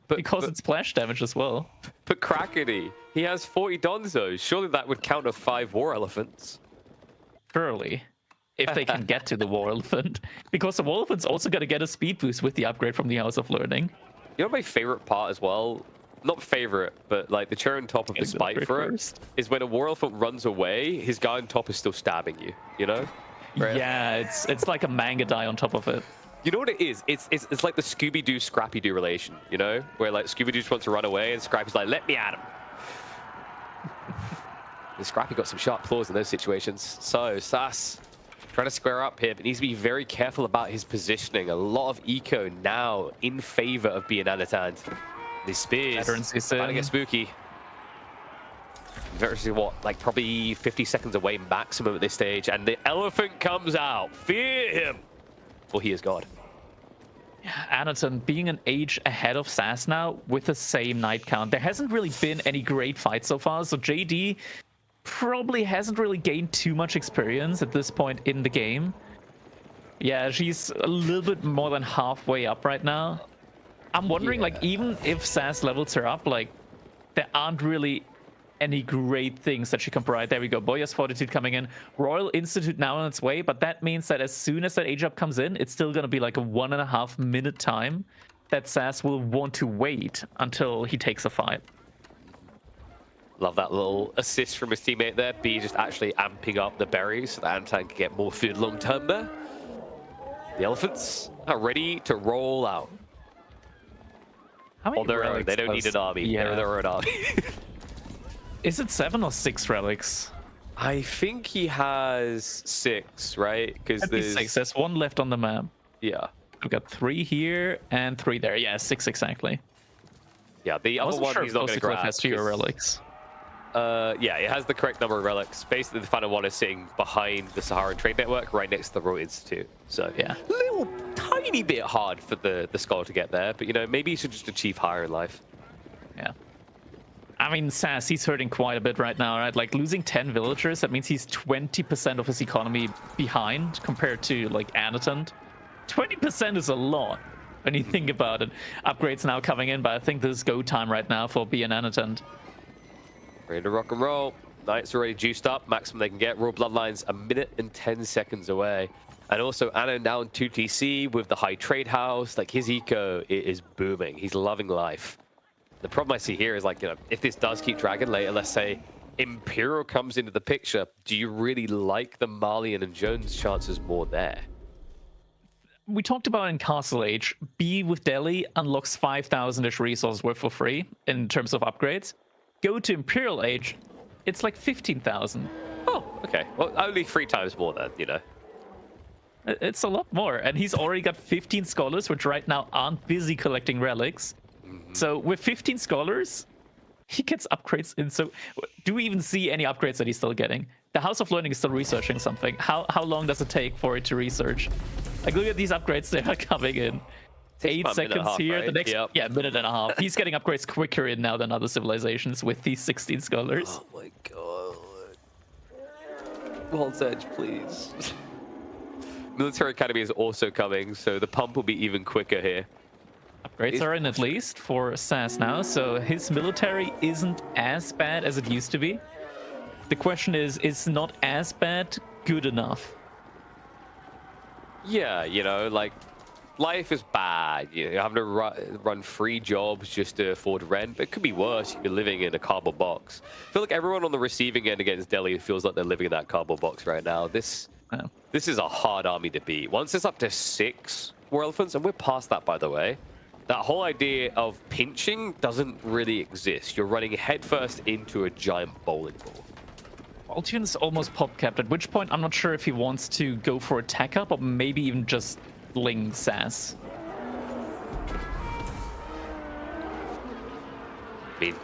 Because it's splash damage as well. But Krakeny, he has 40 Donzos. Surely that would counter 5 War Elephants. Surely. If they can get to the War Elephant. Because the War Elephant's also going to get a speed boost with the upgrade from the House of Learning. You know my favorite part as well? Not favorite, but like the cherry on top of the Get the spite upgrade for it first. is when a War Elephant runs away, his guy on top is still stabbing you, you know? Right? Yeah, it's like a manga die on top of it. You know what it is? It's like the Scooby-Doo, Scrappy-Doo relation, you know? Where like Scooby-Doo just wants to run away and Scrappy's like, let me at him. And Scrappy got some sharp claws in those situations. So Sass trying to square up here, but needs to be very careful about his positioning. A lot of eco now in favor of being Anatan. These spears Veterancy starting to sim. get spooky. Versus what, like probably 50 seconds away maximum at this stage, and the elephant comes out. Fear him. Well, he is God. Anaton being an age ahead of Sass now with the same knight count. There hasn't really been any great fights so far, so JD probably hasn't really gained too much experience at this point in the game. Yeah, she's a little bit more than halfway up right now. I'm wondering, like, even if Sass levels her up, like, there aren't really any great things that she can provide. There we go. Boya's Fortitude coming in. Royal Institute now on its way, but that means that as soon as that age up comes in, it's still going to be like a 1.5 minute time that Sass will want to wait until he takes a fight. Love that little assist from his teammate there. B just actually amping up the berries so that Antan can get more food long term there. The elephants are ready to roll out. How many On their own. relics They don't need does- an army. Yeah. They're their own army. Is it 7 or 6 relics? I think he has 6, right? Because That'd be there's 6. There's 1 left on the map. yeah, We've got 3 here and 3 there. Yeah, 6 exactly. yeah. The I other wasn't one sure he's if not going to Ghostly Cliff grab. has 2 'cause, relics. yeah, it has the correct number of relics. Basically, the final one is sitting behind the Saharan Trade Network, right next to the Royal Institute. So Yeah. little tiny bit hard for the scholar to get there, but you know maybe he should just achieve higher in life. Yeah. I mean, Sass, he's hurting quite a bit right now, right? Like, losing 10 villagers, that means he's 20% of his economy behind compared to, like, Anatant. 20% is a lot when you think about it. Upgrades now coming in, but I think this is go time right now for B and Anatant. Ready to rock and roll. Knights already juiced up, maximum they can get. Royal Bloodlines 1 minute and 10 seconds away. And also Anno now in 2TC with the high trade house. Like, his eco is booming. He's loving life. The problem I see here is, like, you know, if this does keep dragging later, let's say Imperial comes into the picture, do you really like the Marlian and Jones chances more there? We talked about in Castle Age, B with Delhi unlocks 5,000-ish resources worth for free in terms of upgrades. Go to Imperial Age, it's like 15,000. Oh, okay. Well, only 3 times more then, you know. It's a lot more, and he's already got 15 scholars, which right now aren't busy collecting relics. So with 15 scholars, he gets upgrades in. So do we even see any upgrades that he's still getting? The House of Learning is still researching something. How long does it take for it to research? Like, look at these upgrades that are coming in. 8 seconds here. Right? The next, yeah, minute and a half. He's getting upgrades quicker in now than other civilizations with these 16 scholars. Oh my god. World's Edge, please. Military Academy is also coming, so the pump will be even quicker here. Upgrades are in at least for SAS now, so his military isn't as bad as it used to be. The question is not as bad good enough? Yeah, you know, like, life is bad. You're having to run 3 jobs just to afford rent, but it could be worse. You're living in a cardboard box. I feel like everyone on the receiving end against Delhi feels like they're living in that cardboard box right now. This is a hard army to beat. Once it's up to 6 War Elephants, and we're past that, by the way, that whole idea of pinching doesn't really exist. You're running headfirst into a giant bowling ball. Baltion's almost pop capped, at which point I'm not sure if he wants to go for attack up or maybe even just ling SAS. I mean,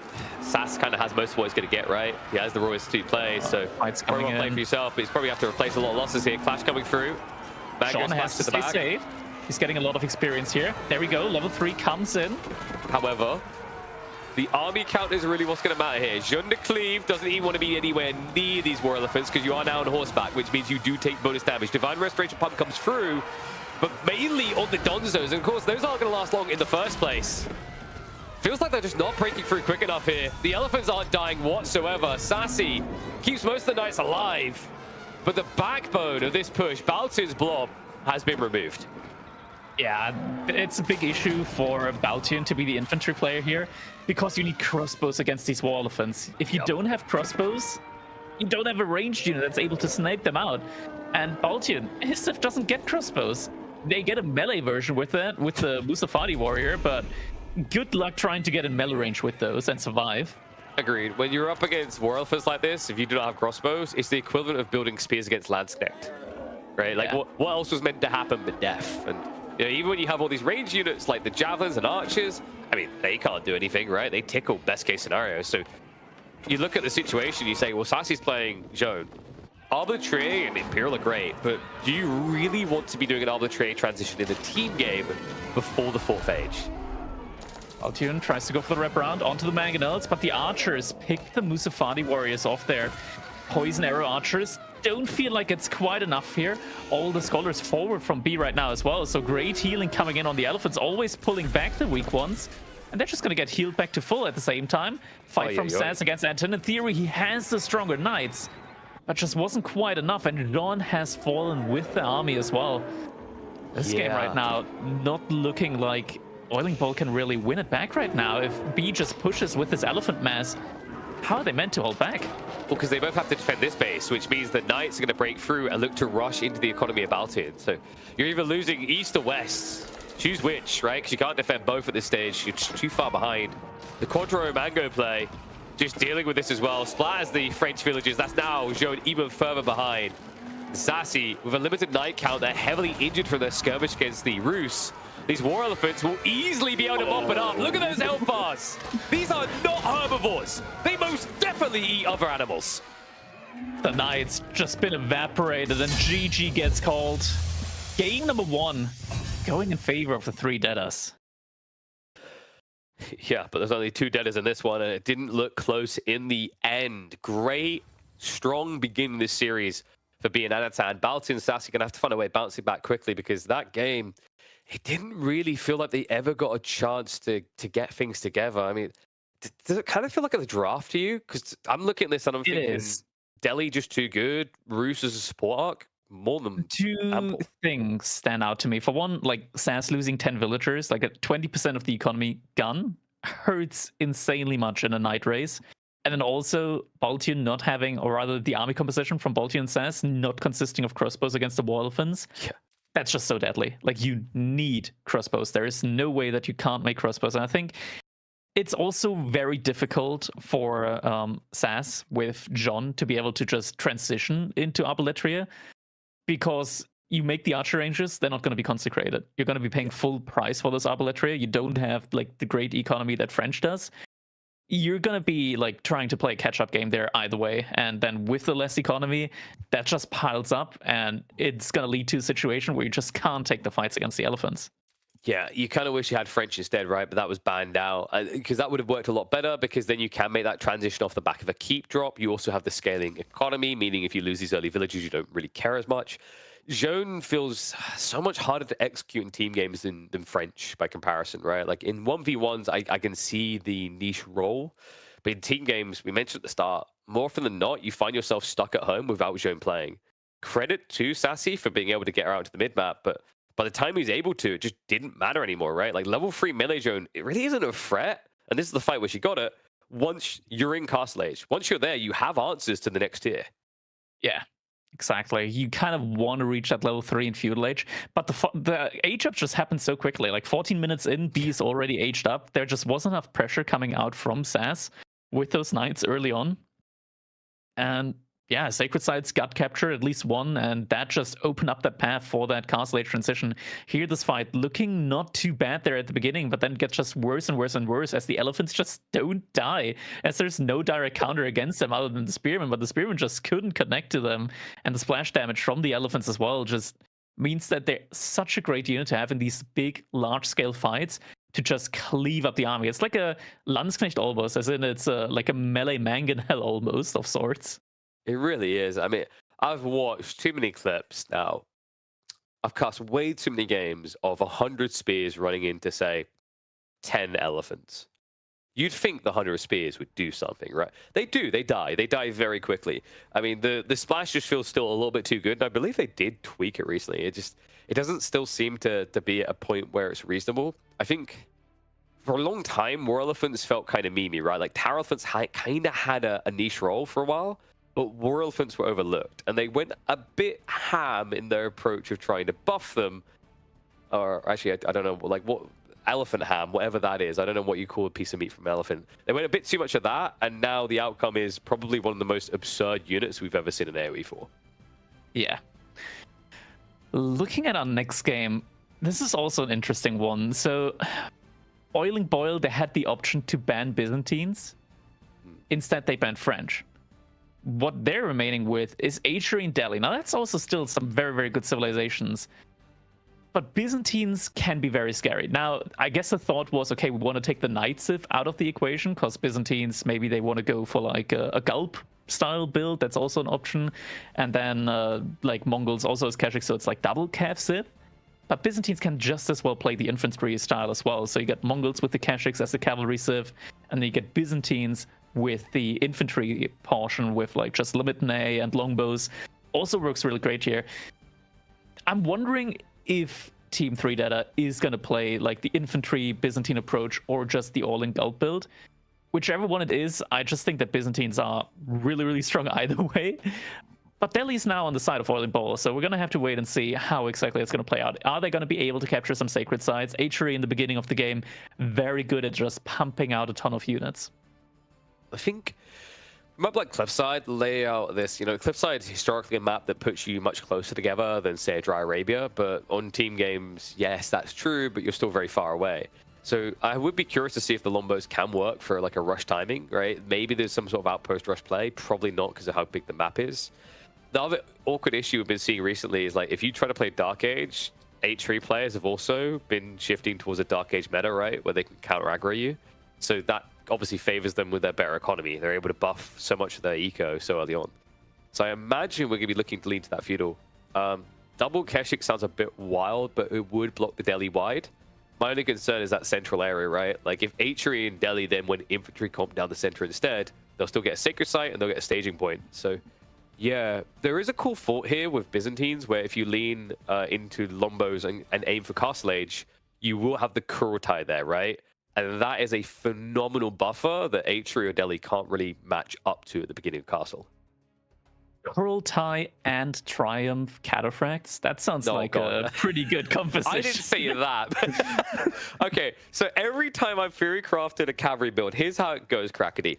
SAS kind of has most of what he's going to get, right? He has the Royals to play, so Fight's coming play in. for yourself, but he's probably have to replace a lot of losses here. Clash coming through. Sean has to stay safe. He's getting a lot of experience here. There we go. Level 3 comes in. However, the army count is really what's going to matter here. Jean de Cleve doesn't even want to be anywhere near these War Elephants because you are now on horseback, which means you do take bonus damage. Divine Restoration Pump comes through, but mainly on the Donzos. And of course, those aren't going to last long in the first place. Feels like they're just not breaking through quick enough here. The Elephants aren't dying whatsoever. Sassy keeps most of the Knights alive, but the backbone of this push, Baltin's blob, has been removed. Yeah, it's a big issue for Baltion to be the infantry player here because you need crossbows against these War Elephants. If you don't have crossbows, you don't have a ranged unit that's able to snipe them out. And Baltion, his stuff doesn't get crossbows. They get a melee version with that, with the Musafadi warrior, but good luck trying to get in melee range with those and survive. Agreed. When you're up against War Elephants like this, if you do not have crossbows, it's the equivalent of building spears against Landsknecht. Right? Like, what else was meant to happen but death? And you know, even when you have all these range units like the Javelins and Archers, I mean, they can't do anything, right? They tickle best case scenario. So you look at the situation, you say, well, Sassy's playing Joan. Arbitrary and Imperial are great, but do you really want to be doing an arbitrary transition in the team game before the 4th age? Baltion tries to go for the wraparound onto the Mangonels, but the Archers pick the Musafadi warriors off there. Poison Arrow Archers don't feel like it's quite enough here. All the scholars forward from B right now as well, so great healing coming in on the Elephants, always pulling back the weak ones. And they're just going to get healed back to full at the same time. Fight from SAS against Anton. In theory, he has the stronger Knights, but just wasn't quite enough, and Ron has fallen with the army as well. This game right now, not looking like Oiling Bolt can really win it back right now. If B just pushes with this Elephant Mass, how are they meant to hold back? Well, because they both have to defend this base, which means the Knights are going to break through and look to rush into the economy of Baltin. So you're either losing east or west. Choose which, right? Because you can't defend both at this stage. You're too far behind. The Quadro Mango play, just dealing with this as well. Splatters the French villages. That's now shown even further behind. Sassy, with a limited Knight count, they're heavily injured from their skirmish against the Rus. These War Elephants will easily be able to mop it up. Look at those health bars. These are not herbivores. They most definitely eat other animals. The Knight's just been evaporated and GG gets called. Game number 1 going in favor of the 3 Deaders. Yeah, but there's only 2 Deaders in this one, and it didn't look close in the end. Great, strong beginning this series for being Anatan. Baltin and Sassy going to have to find a way bouncing back quickly because that game, it didn't really feel like they ever got a chance to get things together. I mean, Does it kind of feel like a draft to you? Because I'm looking at this and I'm It thinking, is. Delhi just too good. Roos as a support arc, more than Two ample. things stand out to me. For one, like SAS losing 10 villagers, like a 20% of the economy gone, hurts insanely much in a night race. And then also Baltian not having, or rather the army composition from Baltian and SAS not consisting of crossbows against the war elephants. Yeah. That's just so deadly. Like, you need crossbows. There is no way that you can't make crossbows. And I think it's also very difficult for SAS with John to be able to just transition into Arbaletria, because you make the archer ranges, they're not going to be consecrated. You're going to be paying full price for this Arbaletria. You don't have like the great economy that French does. You're going to be like trying to play a catch-up game there either way. And then with the less economy, that just piles up, and it's going to lead to a situation where you just can't take the fights against the elephants. Yeah, you kind of wish you had French instead, right? But that was banned out because that would have worked a lot better, because then you can make that transition off the back of a keep drop. You also have the scaling economy, meaning if you lose these early villages, you don't really care as much. Jaune feels so much harder to execute in team games than French by comparison, right? Like in 1v1s, I can see the niche role. But in team games, we mentioned at the start, more often than not, you find yourself stuck at home without Jaune playing. Credit to Sassy for being able to get her out to the mid-map, but by the time he's able to, it just didn't matter anymore, right? Like level 3 melee Jaune, it really isn't a threat. And this is the fight where she got it. Once you're in Castle Age, once you're there, you have answers to the next tier. Yeah, exactly. You kind of want to reach that level 3 in Feudal Age, but the age up just happened so quickly. Like 14 minutes in, B is already aged up. There just wasn't enough pressure coming out from SAS with those knights early on. And yeah, Sacred Sites got captured, at least one, and that just opened up that path for that Castle Age transition. Here, this fight looking not too bad there at the beginning, but then gets just worse and worse and worse as the elephants just don't die, as there's no direct counter against them other than the spearmen, but the spearmen just couldn't connect to them, and the splash damage from the elephants as well just means that they're such a great unit to have in these big, large-scale fights to just cleave up the army. It's like a Landsknecht almost, as in it's like a melee mangonel almost of sorts. It really is. I mean, I've watched too many clips now. I've cast way too many games of 100 spears running into, say, 10 elephants. You'd think the 100 spears would do something, right? They do. They die. They die very quickly. I mean, the splash just feels still a little bit too good, and I believe they did tweak it recently. It doesn't still seem to be at a point where it's reasonable. I think for a long time, war elephants felt kind of memey, right? Like tower elephants kind of had a niche role for a while. But war elephants were overlooked, and they went a bit ham in their approach of trying to buff them. Or actually, I don't know, like what elephant ham, whatever that is. I don't know what you call a piece of meat from an elephant. They went a bit too much of that, and now the outcome is probably one of the most absurd units we've ever seen in AoE 4. Yeah. Looking at our next game, this is also an interesting one. So, Boiling Boil, they had the option to ban Byzantines. Instead, they banned French. What they're remaining with is Achery and Delhi. Now, that's also still some very, very good civilizations. But Byzantines can be very scary. Now, I guess the thought was, okay, we want to take the Knight Civ out of the equation, because Byzantines, maybe they want to go for like a Gulp style build. That's also an option. And then like Mongols also has Kashik, so it's like double Cav Civ. But Byzantines can just as well play the infantry style as well. So you get Mongols with the Kashyyyks as the cavalry civ, and then you get Byzantines with the infantry portion with like just Limitanei and longbows. Also works really great here. I'm wondering if Team 3 Data is going to play like the infantry Byzantine approach or just the all-in Gulp build. Whichever one it is, I just think that Byzantines are really, really strong either way. But Delhi's now on the side of Boiling Boil, so we're going to have to wait and see how exactly it's going to play out. Are they going to be able to capture some sacred sites? Achery in the beginning of the game, very good at just pumping out a ton of units. I think map like Cliffside layout this, Cliffside is historically a map that puts you much closer together than, say, a Dry Arabia, but on team games, yes, that's true, but you're still very far away. So I would be curious to see if the Longbows can work for like a rush timing, right? Maybe there's some sort of outpost rush play, probably not because of how big the map is. The other awkward issue we've been seeing recently is like if you try to play Dark Age, H3 players have also been shifting towards a Dark Age meta, right? Where they can counter aggro you. So that obviously favors them with their better economy. They're able to buff so much of their eco so early on. So I imagine we're going to be looking to lean to that feudal. Double Keshik sounds a bit wild, but it would block the Delhi wide. My only concern is that central area, right? Like if Atri and Delhi then went infantry comp down the center instead, they'll still get a sacred site and they'll get a staging point. So yeah, there is a cool fort here with Byzantines where if you lean into Lombos and aim for Castle Age, you will have the Kurotai there, right? And that is a phenomenal buffer that Atri or Delhi can't really match up to at the beginning of Castle. Kurultai and Triumph Cataphracts. That sounds like a pretty good composition. I didn't say that. Okay, so every time I've theory crafted a cavalry build, here's how it goes, Crackety.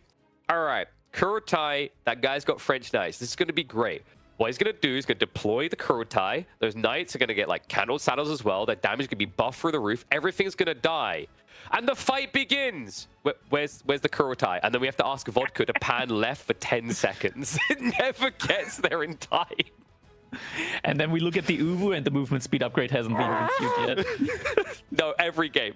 All right, Kurotai, that guy's got French knights. This is going to be great. What he's going to do is going to deploy the Kurotai. Those knights are going to get like candle saddles as well. Their damage is going to be buffed through the roof. Everything's going to die. And the fight begins. Where's the Kurotai? And then we have to ask Vodka to pan left for 10 seconds. It never gets there in time. And then we look at the Uvu and the movement speed upgrade hasn't been reviewed yet. No, every game.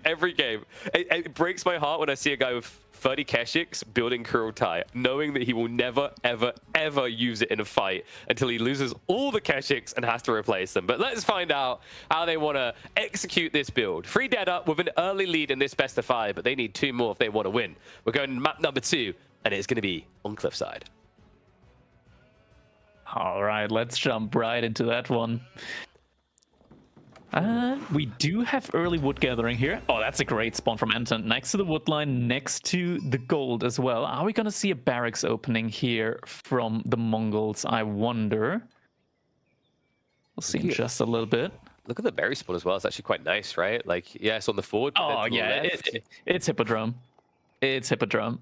It breaks my heart when I see a guy with 30 Keshiks building Kurotai, knowing that he will never, ever, ever use it in a fight until he loses all the Keshiks and has to replace them. But let's find out how they want to execute this build. Free Dead up with an early lead in this best of 5, but they need 2 more if they want to win. We're going to map number 2, and it's going to be on Cliffside. All right, let's jump right into that one. We do have early wood gathering here. Oh, that's a great spawn from Anton. Next to the wood line, next to the gold as well. Are we going to see a barracks opening here from the Mongols? I wonder. We'll see in just a little bit. Look at the berry spawn as well. It's actually quite nice, right? Like, yeah, it's on the forward. Oh, yeah, it's Hippodrome. It's Hippodrome.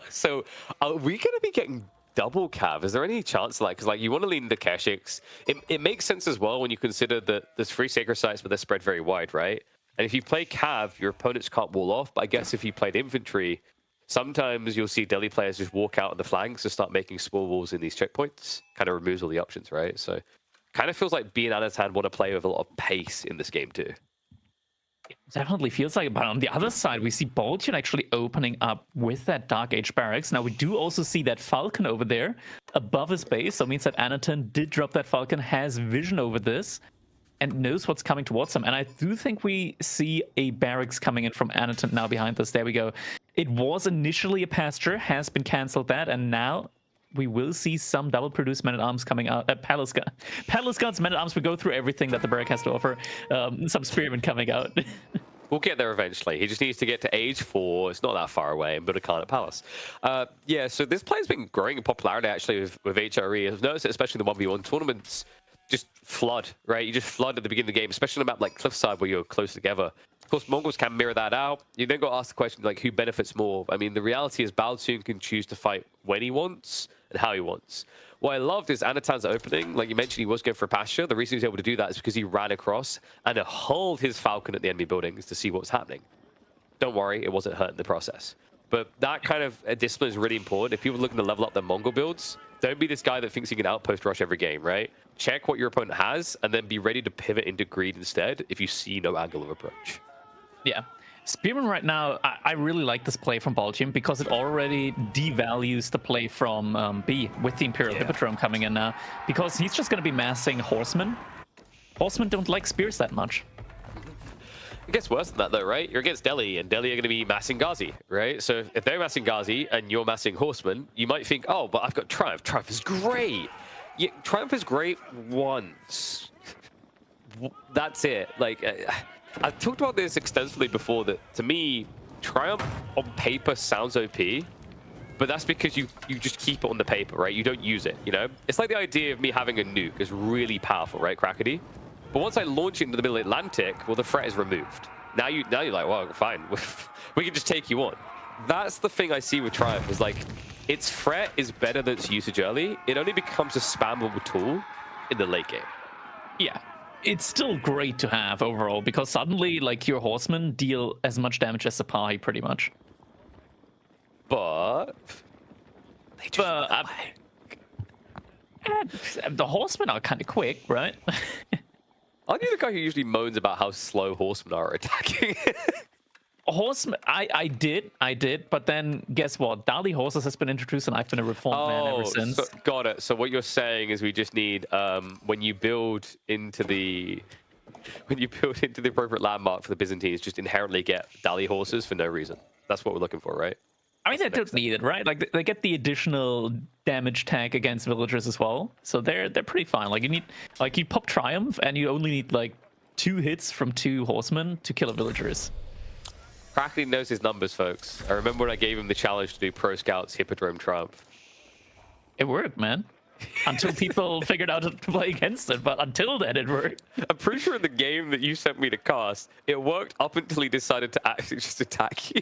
So, are we going to be getting double cav? Is there any chance like, because like you want to lean the Keshiks, it makes sense as well when you consider that there's 3 sacred sites but they're spread very wide, right? And if you play cav, your opponents can't wall off. But I guess if you played infantry, sometimes you'll see Delhi players just walk out on the flanks and start making small walls in these checkpoints. Kind of removes all the options, right? So kind of feels like B and Anatan want to play with a lot of pace in this game too. Definitely feels like it, but on the other side, we see Boltian actually opening up with that Dark Age barracks. Now, we do also see that Falcon over there above his base, so it means that Anatan did drop that Falcon, has vision over this, and knows what's coming towards him. And I do think we see a barracks coming in from Anatan now behind us. There we go. It was initially a pasture, has been cancelled that, and now we will see some double-produced men-at-arms coming out. Palace Guards, men-at-arms, we go through everything that the barrack has to offer. Some spearmen coming out. We'll get there eventually. He just needs to get to age 4. It's not that far away, and build a Khanate Palace. Yeah, so this play's been growing in popularity, actually, with HRE. I've noticed it, especially in the 1v1 tournaments, just flood, right? You just flood at the beginning of the game, especially on a map like Cliffside where you're close together. Of course, Mongols can mirror that out. You then got to ask the question, like, who benefits more? I mean, the reality is Baltune can choose to fight when he wants and how he wants. What I loved is Anatan's opening. Like you mentioned, he was going for a pasture. The reason he was able to do that is because he ran across and hulled his Falcon at the enemy buildings to see what's happening. Don't worry, it wasn't hurt in the process. But that kind of discipline is really important. If people are looking to level up their Mongol builds, don't be this guy that thinks he can outpost rush every game, right? Check what your opponent has and then be ready to pivot into greed instead if you see no angle of approach. Yeah. Spearman right now, I really like this play from Baltium because it already devalues the play from B with the Imperial Hippodrome coming in now, because he's just going to be massing horsemen. Horsemen don't like spears that much. It gets worse than that though, right? You're against Delhi, and Delhi are going to be massing Ghazi, right? So if they're massing Ghazi and you're massing horsemen, you might think, oh, but I've got Triumph. Triumph is great. Yeah, Triumph is great once. That's it. Like, I've talked about this extensively before, that to me, Triumph on paper sounds OP, but that's because you just keep it on the paper, right? You don't use it, you know? It's like the idea of me having a nuke is really powerful, right, Crackety? But once I launch it into the middle Atlantic, well, the threat is removed. Now you're like, well, fine, we can just take you on. That's the thing I see with Triumph, is like, its threat is better than its usage early. It only becomes a spammable tool in the late game. Yeah. It's still great to have overall, because suddenly, like, your horsemen deal as much damage as Sipahi, pretty much. But they just the horsemen are kind of quick, right? Aren't you the guy who usually moans about how slow horsemen are attacking? Horsemen, I did, but then guess what? Dali horses has been introduced, and I've been a reformed man ever since. So, got it. So what you're saying is we just need, when you build into the when you build into the appropriate landmark for the Byzantines, just inherently get Dali horses for no reason. That's what we're looking for, right? I mean, they don't need it, right? Like they get the additional damage tag against villagers as well, so they're pretty fine. Like you pop Triumph, and you only need like 2 hits from 2 horsemen to kill a villagers. Crackling knows his numbers, folks. I remember when I gave him the challenge to do Pro Scouts Hippodrome Triumph. It worked, man. Until people figured out how to play against it, but until then, it worked. I'm pretty sure in the game that you sent me to cast, it worked up until he decided to actually just attack you.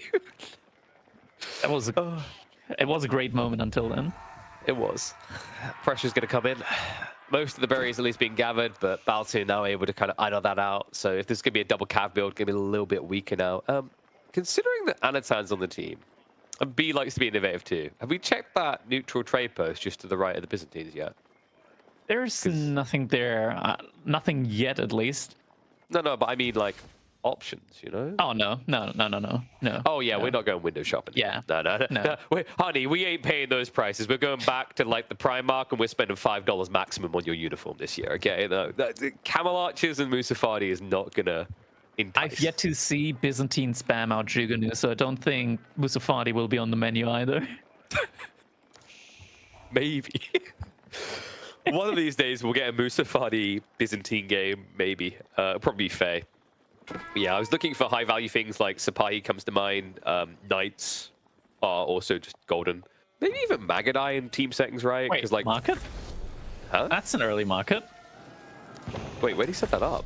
It was a great moment until then. It was. Pressure's going to come in. Most of the berries at least being gathered, but Baltu now able to kind of idle that out. So if this is going to be a double cav build, going to be a little bit weaker now. Considering that Anatan's on the team, and B likes to be innovative too, have we checked that neutral trade post just to the right of the Byzantines yet? There's nothing there. Nothing yet, at least. No, but I mean like options, you know? Oh, no. Oh, yeah, no. we're not going window shopping. Yeah. No. Wait, honey, we ain't paying those prices. We're going back to like the Primark and we're spending $5 maximum on your uniform this year, okay? No, Camel Archers and Musafadi is not going to entice. I've yet to see Byzantine spam out Jugunu, so I don't think Musafadi will be on the menu either. Maybe. One of these days we'll get a Musafadi Byzantine game, maybe. Probably Faye. Yeah, I was looking for high value things like Sipahi comes to mind. Knights are also just golden. Maybe even Magadai in team settings, right? Wait, like market? Huh? That's an early market. Wait, where did he set that up?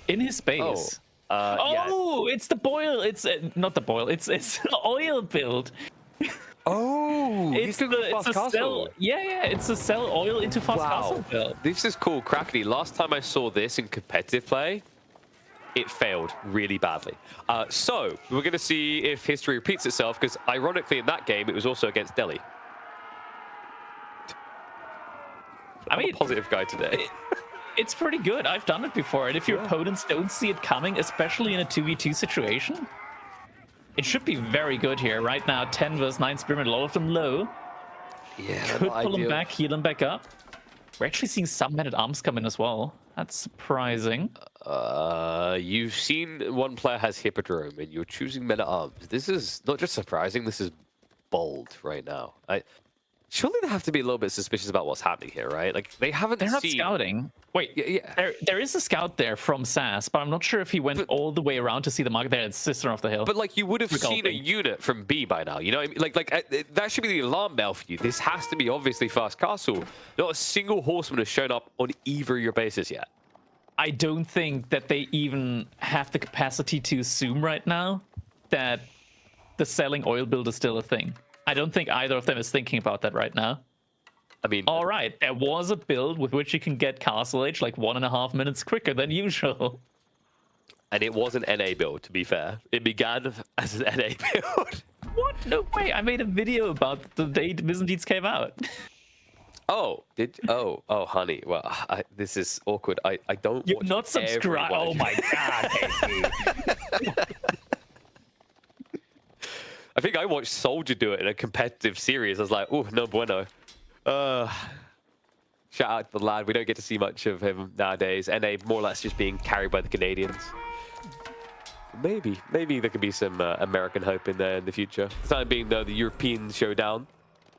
In his base. Yeah. It's the boil. It's not the boil. It's the oil build. Oh, It's a sell. Yeah, it's a sell oil into fast castle build. This is cool, Crackney. Last time I saw this in competitive play, it failed really badly. So we're going to see if history repeats itself, because ironically in that game, it was also against Delhi. I'm a positive guy today. It's pretty good. I've done it before. And if your opponents don't see it coming, especially in a 2v2 situation, it should be very good here. Right now, 10 versus 9 Spearmen, a lot of them low. Yeah, Could pull them back, heal them back up. We're actually seeing some men-at-arms come in as well. That's surprising. You've seen one player has Hippodrome, and you're choosing men-at-arms. This is not just surprising, this is bold right now. Surely they have to be a little bit suspicious about what's happening here, right? Like, they're not scouting. Wait, yeah. There is a scout there from SAS, but I'm not sure if he went all the way around to see the market there. It's Sister of the Hill. But, like, you would have seen a unit from B by now, you know what I mean? Like that should be the alarm bell for you. This has to be obviously fast castle. Not a single horseman has shown up on either of your bases yet. I don't think that they even have the capacity to assume right now that the selling oil build is still a thing. I don't think either of them is thinking about that right now. I mean, all right, there was a build with which you can get Castle Age like 1.5 minutes quicker than usual. And it was an NA build, to be fair. It began as an NA build. What? No way. I made a video about the day the Byzantines came out. Oh, oh, honey. Well, this is awkward. I don't. You're not subscribed. Oh my god. I think I watched Soldier do it in a competitive series. I was like, oh, no bueno. Shout out to the lad. We don't get to see much of him nowadays. NA more or less just being carried by the Canadians. Maybe there could be some American hope in there in the future. For the time being, though, the European showdown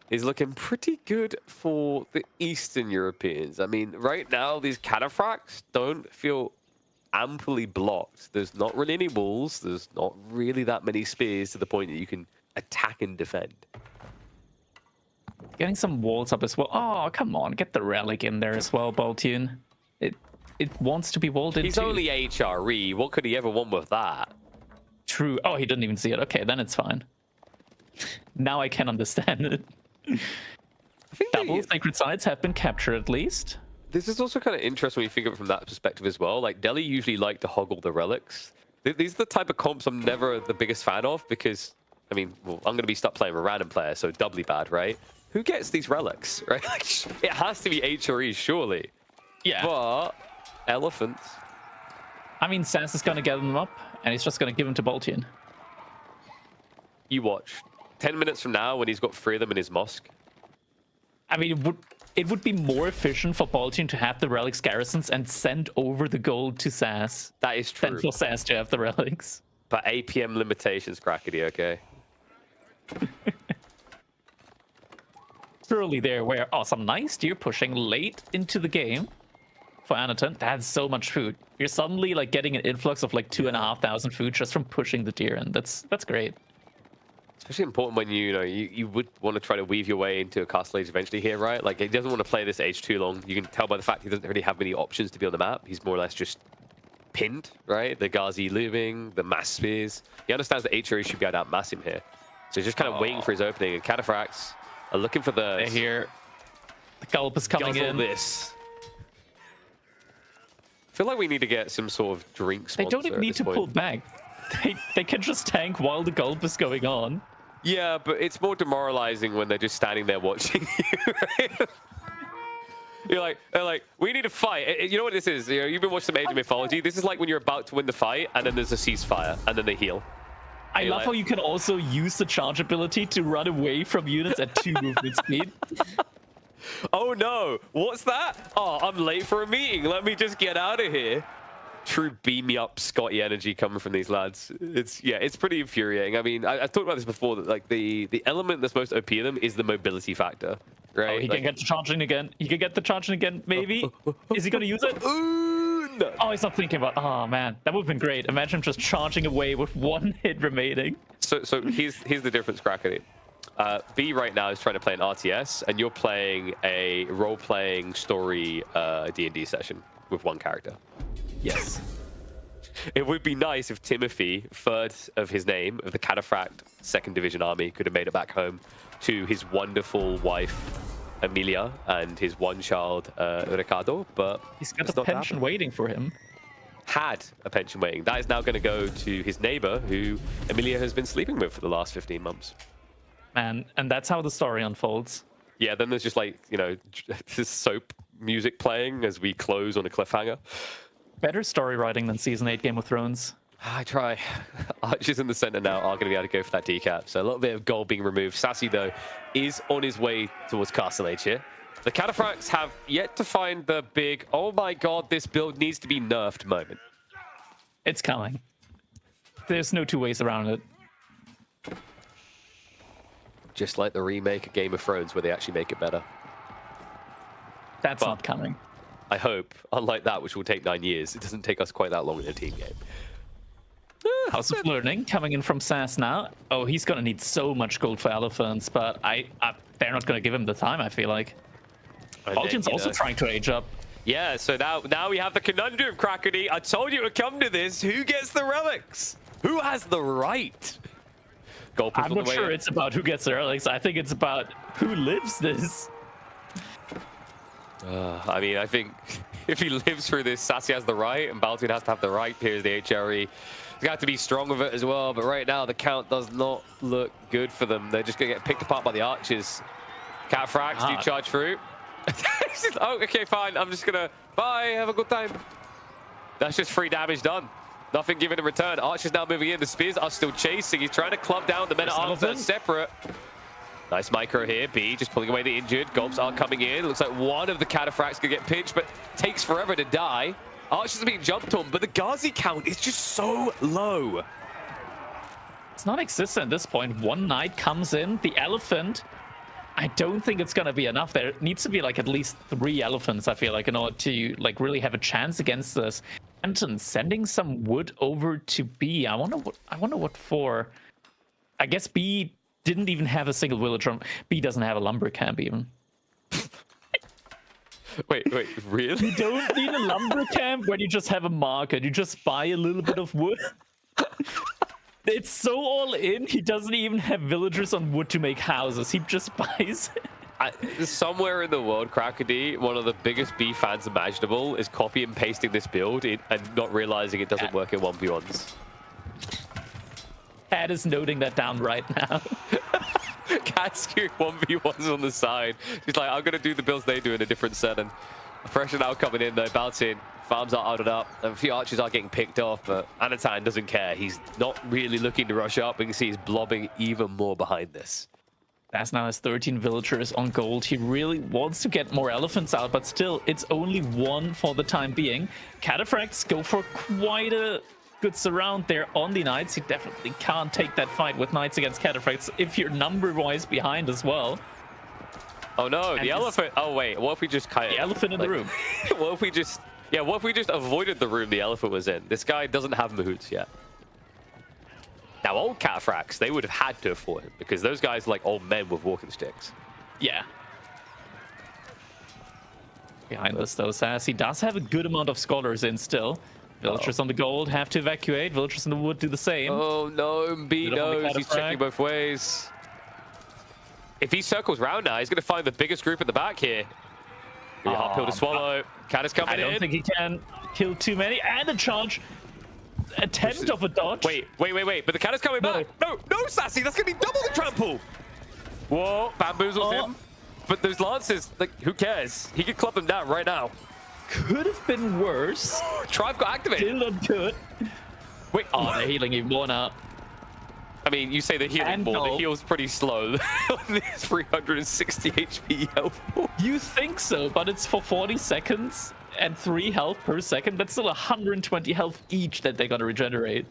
is looking pretty good for the Eastern Europeans. I mean, right now, these cataphracts don't feel amply blocked. There's not really any walls. There's not really that many spears to the point that you can attack and defend. Getting some walls up as well. Oh, come on. Get the relic in there as well, Baltune. It wants to be walled into. He's only HRE. What could he ever want with that? True. Oh, he didn't even see it. Okay, then it's fine. Now I can understand it. I think double sacred sites have been captured at least. This is also kind of interesting when you think of it from that perspective as well. Like, Delhi usually like to hoggle the relics. These are the type of comps I'm never the biggest fan of because, I mean, well, I'm going to be stuck playing with a random player, so doubly bad, right? Who gets these relics, right? Like, it has to be HRE, surely. Yeah. But elephants. I mean, SAS is going to gather them up, and he's just going to give them to Baltune. You watch. 10 minutes from now, when he's got 3 of them in his mosque. I mean, it would be more efficient for Baltian to have the relics garrisons and send over the gold to SAS That is than true. for SAS to have the relics. But APM limitations, Crackety, okay? Surely they're aware. Oh, some nice deer pushing late into the game for Anaton. That's so much food. You're suddenly like getting an influx of like 2,500 food just from pushing the deer, and that's great. Especially important when you would want to try to weave your way into a Castle Age eventually here, right? Like, he doesn't want to play this age too long. You can tell by the fact he doesn't really have many options to be on the map. He's more or less just pinned, right? The Ghazi looming, the mass spears. He understands that HRE should be able to outmass him here. So he's just kind of waiting for his opening, and Cataphracts are looking for the... They hear the gulp is coming guzzle in. this. I feel like we need to get some sort of drink They sponsor don't even at need this to point. pull back. They can just tank while the gulp is going on. Yeah, but it's more demoralizing when they're just standing there watching you, right? They're like, we need to fight. You know what this is? You've been watching some Age of Mythology. This is like when you're about to win the fight, and then there's a ceasefire, and then they heal. I love how you can also use the charge ability to run away from units at 2 movement speed. Oh no, what's that? Oh, I'm late for a meeting. Let me just get out of here. True beam me up Scotty energy coming from these lads. It's pretty infuriating. I mean, I've talked about this before, that like the element that's most OP in them is the mobility factor, right? Oh, he can get the charging again. He can get the charging again, maybe. Is he going to use it? No. Oh, he's not thinking about. Oh man, that would have been great. Imagine him just charging away with 1 hit remaining. So here's the difference, Crackety. B right now is trying to play an RTS, and you're playing a role-playing story D&D session with 1 character. Yes. It would be nice if Timothy, third of his name, of the Cataphract 2nd Division Army, could have made it back home to his wonderful wife, Emilia, and his 1 child, Ricardo, but He's got it's a not pension happening. waiting for him. Had a pension waiting. That is now going to go to his neighbor, who Emilia has been sleeping with for the last 15 months. Man, and that's how the story unfolds. Yeah, then there's just like, this soap music playing as we close on a cliffhanger. Better story writing than Season 8 Game of Thrones. I try. Archers in the center now are going to be able to go for that decap. So a little bit of gold being removed. Sassy, though, is on his way towards Castle Age here. The Cataphracts have yet to find the big, oh my god, this build needs to be nerfed moment. It's coming. There's no 2 ways around it. Just like the remake of Game of Thrones, where they actually make it better. That's not coming. I hope, unlike that, which will take 9 years, it doesn't take us quite that long in a team game. House of Learning coming in from SAS now. Oh, he's gonna need so much gold for elephants, but they're not gonna give him the time, I feel like. Baltian's also trying to age up. Yeah, so now we have the conundrum, Crackety. I told you it would come to this. Who gets the relics? Who has the right? I'm not sure it's about who gets the relics. I think it's about who lives this. I mean, I think if he lives through this, Sassy has the right, and Baltian has to have the right. Here's the HRE. He's got to be strong with it as well, but right now the count does not look good for them. They're just going to get picked apart by the archers. Cataphracts do charge through. Oh, okay, fine. I'm just going to... Bye, have a good time. That's just 3 damage done. Nothing given in return. Archers now moving in. The spears are still chasing. He's trying to club down the men at arms that are separate. Nice micro here. B just pulling away the injured. Gulps are coming in. Looks like one of the Cataphracts could get pinched, but takes forever to die. Archers are being jumped on, but the Ghazi count is just so low. It's not existent at this point. 1 knight comes in. The elephant. I don't think it's gonna be enough. There needs to be like at least 3 elephants, I feel like, in order to like really have a chance against this. Anton sending some wood over to B. I wonder what for. I guess B didn't even have a single villager. B doesn't have a lumber camp even. Wait, really? You don't need a lumber camp when you just have a market. You just buy a little bit of wood. It's so all in. He doesn't even have villagers on wood to make houses. He just buys it. Somewhere in the world, Crackety, one of the biggest B fans imaginable, is copy and pasting this build and not realizing it doesn't work in 1v1s. Cat is noting that down right now. Cat's doing 1v1s on the side. He's like, I'm going to do the builds they do in a different setting. Pressure now coming in though. Baltian, farms are outed up. A few archers are getting picked off, but Anatan doesn't care. He's not really looking to rush up. We can see he's blobbing even more behind this. That's now has 13 villagers on gold. He really wants to get more elephants out, but still, it's only one for the time being. Cataphracts go for quite a good surround there on the Knights. He definitely can't take that fight with Knights against Cataphracts if you're number-wise behind as well. Oh no, the elephant. Oh wait, what if we just kind of... The elephant in the room. What if we just... Yeah, what if we just avoided the room the elephant was in? This guy doesn't have Mahouts yet. Now, old Cataphracts, they would have had to have fought him because those guys are like old men with walking sticks. Yeah. Behind us, though, Sass, he does have a good amount of scholars in still. Villagers on the gold have to evacuate. Villagers in the wood do the same. Oh no, B knows. He's checking Cataphract. both ways. If he circles round now, he's going to find the biggest group at the back here. Really hard pill to swallow. Cat is coming I don't in. think he can kill too many. And a charge. Attempt of a dodge. Wait. But the cat is coming back. No, Sassy. That's going to be double the trample. Whoa, bamboozles him. But those lances, like, who cares? He could club them down right now. Could have been worse. Tribe got activated. Still not good. Wait, Oh, they're healing even more now. I mean, you say the healing And ball. The no. heal's pretty slow. This 360 HP health ball. You think so, but it's for 40 seconds and 3 health per second. That's still 120 health each that they're going to regenerate.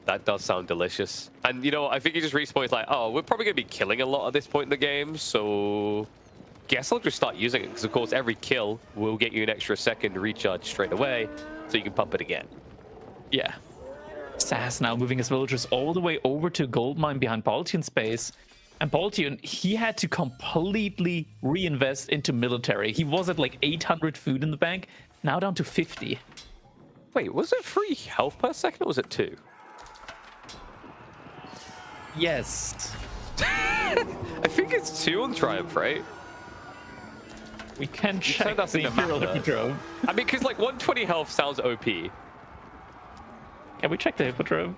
That does sound delicious. And, you know, I think he just reached point like, oh, we're probably going to be killing a lot at this point in the game, so guess I'll just start using it, because, of course, every kill will get you an extra second to recharge straight away, so you can pump it again. Yeah. Sass now moving his villagers all the way over to Goldmine behind Baltion's base. And Baltion, he had to completely reinvest into military. He was at like 800 food in the bank, now down to 50. Wait, was it 3 health per second, or was it 2? Yes. I think it's 2 on Triumph, right? We can check that's in the the map, Imperial though. Hippodrome. I mean, because like 120 health sounds OP. Can we check the Hippodrome?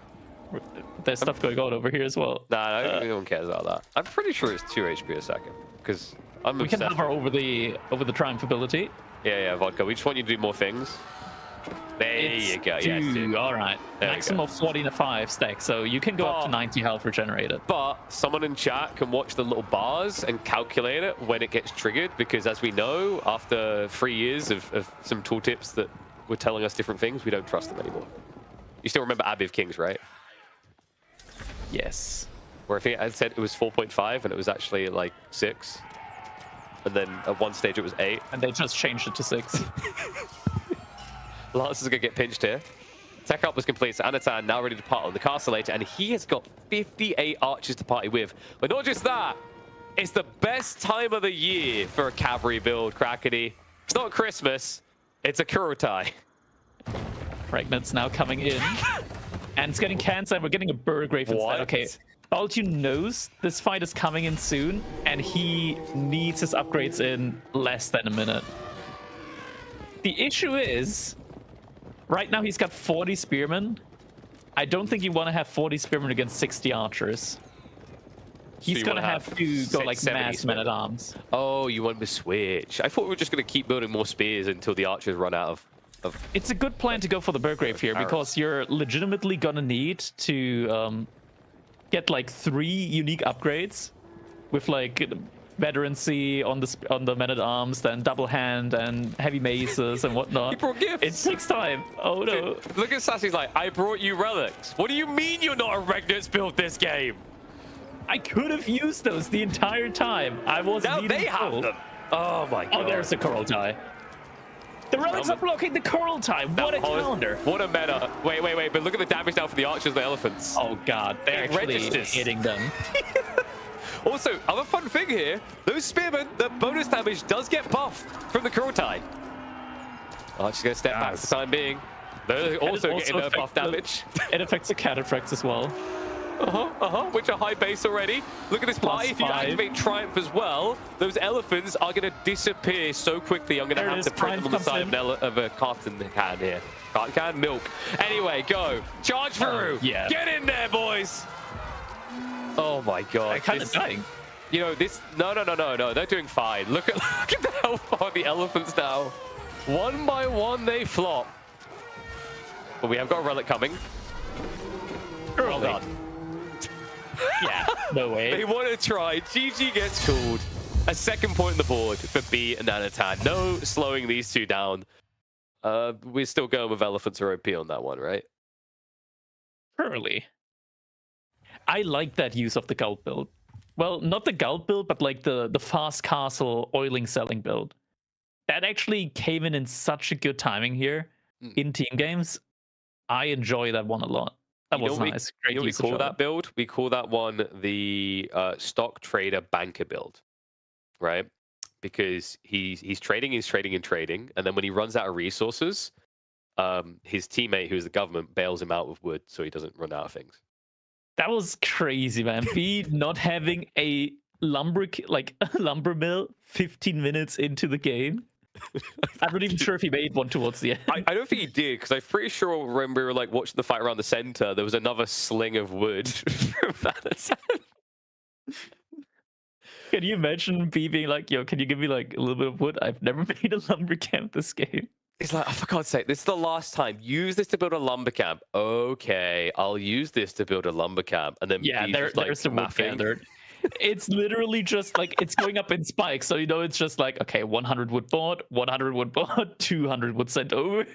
There's stuff going on over here as well. Nah, no one cares about that. I'm pretty sure it's 2 HP a second, because I'm We can obsessed hover with- over the Triumph ability. Yeah, Vodka. We just want you to do more things. There It's you go. 2. Yes, dude. All right. There we Maximum go. of 45 stack, so you can go up to But- 90 health regenerated. But someone in chat can watch the little bars and calculate it when it gets triggered, because as we know, after 3 years of some tooltips that were telling us different things, we don't trust them anymore. You still remember Abbey of Kings, right? Yes. Where I think I said it was 4.5 and it was actually like 6. And then at one stage it was 8. And they just changed it to 6. Lance is going to get pinched here. Tech up was complete, so Anatan now ready to part on the Castellator, and he has got 58 archers to party with. But not just that, it's the best time of the year for a cavalry build, Krakeny. It's not Christmas, it's a Kurotai. Pregnant's now coming in. And it's getting cancer. We're getting a Burgrave instead. What? Okay. Baltu knows this fight is coming in soon, and he needs his upgrades in less than a minute. The issue is, right now he's got 40 spearmen. I don't think you want to have 40 spearmen against 60 archers. He's you going to wanna have have to go like 70 mass men-at-arms. Oh, you want to switch. I thought we were just going to keep building more spears until the archers run out of It's a good plan to go for the Burgrave here, because you're legitimately going to need to get like 3 unique upgrades with like veterancy on the men-at-arms, then double hand and heavy maces and whatnot. He brought gifts. It takes time. Oh no. Dude, look at Sassy's like, I brought you relics. What do you mean you're not a Regnitz build this game? I could have used those the entire time. I was Now needing they have gold. them. Oh my god. Oh, there's the coral tie. The relics are blocking the coral tie. What a calendar. What a meta. Wait, but look at the damage now for the archers and the elephants. Oh god, they're It actually registers. hitting them. Also, other fun thing here, those spearmen, the bonus damage does get buffed from the Kurotai. Archer's going to step back for the time being. They're also getting their buff damage. It affects the cataphracts as well. Which are high base already. Look at this party. If you +5. activate Triumph as well, those elephants are going to disappear so quickly. I'm going to There it have is, to print them on the Triumph side comes of a carton can here. Carton can, milk. Anyway, go. Charge through. yeah. Get in there, boys. Oh my god. They're kind of This- dying. You know, this... No. They're doing fine. Look at the health bar of the elephants now. One by one, they flop. But we have got a relic coming. Well done. Yeah, no way. They want to try. GG gets called. A second point on the board for B and Anatan. No slowing these two down. We're still going with Elephants or OP on that one, right? Surely. I like that use of the Gulp build. Well, not the Gulp build, but like the fast castle oiling selling build. That actually came in such a good timing here in team games. I enjoy that one a lot. That was nice. Great we use of call Shovel. that build? We call that one the stock trader banker build, right? Because he's trading, and then when he runs out of resources, his teammate, who's the government, bails him out with wood so he doesn't run out of things. That was crazy, man. B not having a lumber mill 15 minutes into the game. I'm not even sure if he made one towards the end. I don't think he did, because I'm pretty sure when we were like watching the fight around the center, there was another sling of wood from Anatan. Can you imagine B being like, yo, can you give me like a little bit of wood? I've never made a lumber camp this game. It's like, oh, for God's sake, this is the last time. Use this to build a lumber camp. Okay, I'll use this to build a lumber camp. And then Yeah, there's the wood gathered. It's literally just like, it's going up in spikes. So, you know, it's just like, okay, 100 wood bought, 100 wood bought, 200 wood sent over.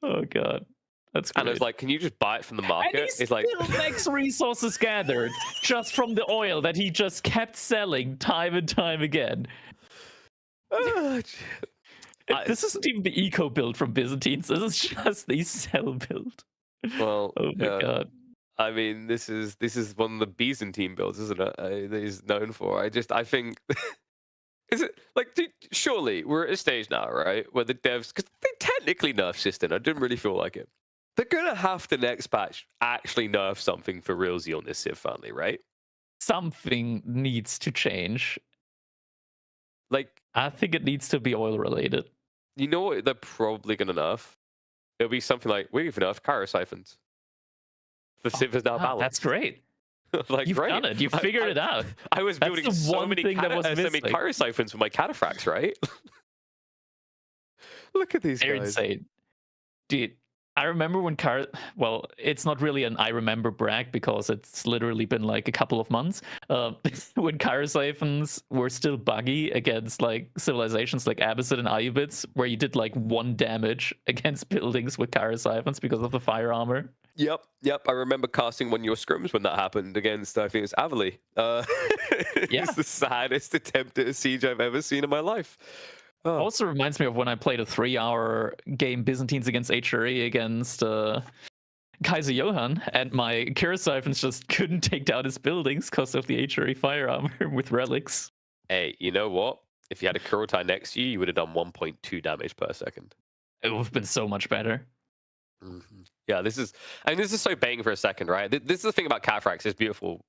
Oh, God. That's great. And I was like, can you just buy it from the market? And he It's like, still makes resources gathered just from the oil that he just kept selling time and time again. This isn't even the eco build from Byzantines. This is just the sell build. well, Oh my God. I mean, this is one of the Byzantine builds, isn't it? That he's known for. I think, is it like, surely we're at a stage now, right, where the devs, because they technically nerfed Sistine. I didn't really feel like it. They're gonna have to next patch actually nerf something for realsy on this Civ family, right? Something needs to change. Like, I think it needs to be oil related. you know what they're probably gonna nerf? It'll be something like, we've nerfed Kyro siphons. The Civ is now balanced. That's great. Like, You've great. done it. You've figured it out. I was That's building the so one many thing that was missing. Kyro siphons for my cataphracts, right? Look at these They're guys. insane. Dude, I remember when well, it's not really an I remember brag because it's literally been like a couple of months. When Kyro siphons were still buggy against like civilizations like Abbasid and Ayyubids, where you did like 1 damage against buildings with Kyro siphons because of the fire armor. Yep. I remember casting one of your scrims when that happened against, I think it was Avali. Yeah. It's the saddest attempt at a siege I've ever seen in my life. Oh. Also reminds me of when I played a 3-hour game Byzantines against HRE against Kaiser Johann, and my Kyro siphons just couldn't take down his buildings because of the HRE fire armor with relics. Hey, you know what? If you had a Kurotai next to you, you would have done 1.2 damage per second. It would have been so much better. Mm-hmm. Yeah, this is so bang for a second, right? This is the thing about Cataphracts, it's beautiful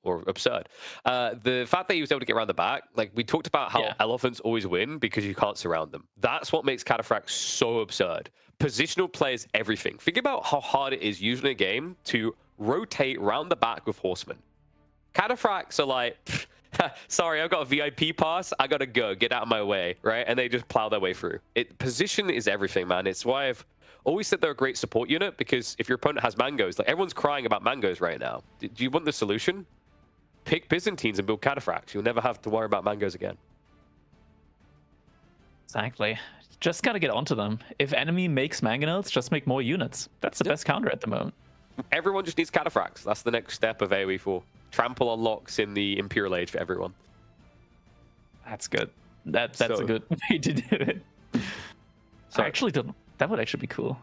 or absurd. The fact that he was able to get around the back, like we talked about how elephants always win because you can't surround them. That's what makes Cataphracts so absurd. Positional play is everything. Think about how hard it is usually in a game to rotate round the back with horsemen. Cataphracts are like, sorry, I've got a VIP pass, I gotta go, get out of my way, right? And they just plow their way through. Position is everything, man. It's why I've always said they're a great support unit, because if your opponent has mangoes, like everyone's crying about mangoes right now. Do you want the solution? Pick Byzantines and build Cataphracts. You'll never have to worry about mangoes again. Exactly. Just gotta get onto them. If enemy makes mangonels, just make more units. That's the best counter at the moment. Everyone just needs Cataphracts. That's the next step of AoE 4. Trample unlocks in the Imperial Age for everyone. That's good. That's a good way to do it. Sorry. I actually don't. That would actually be cool.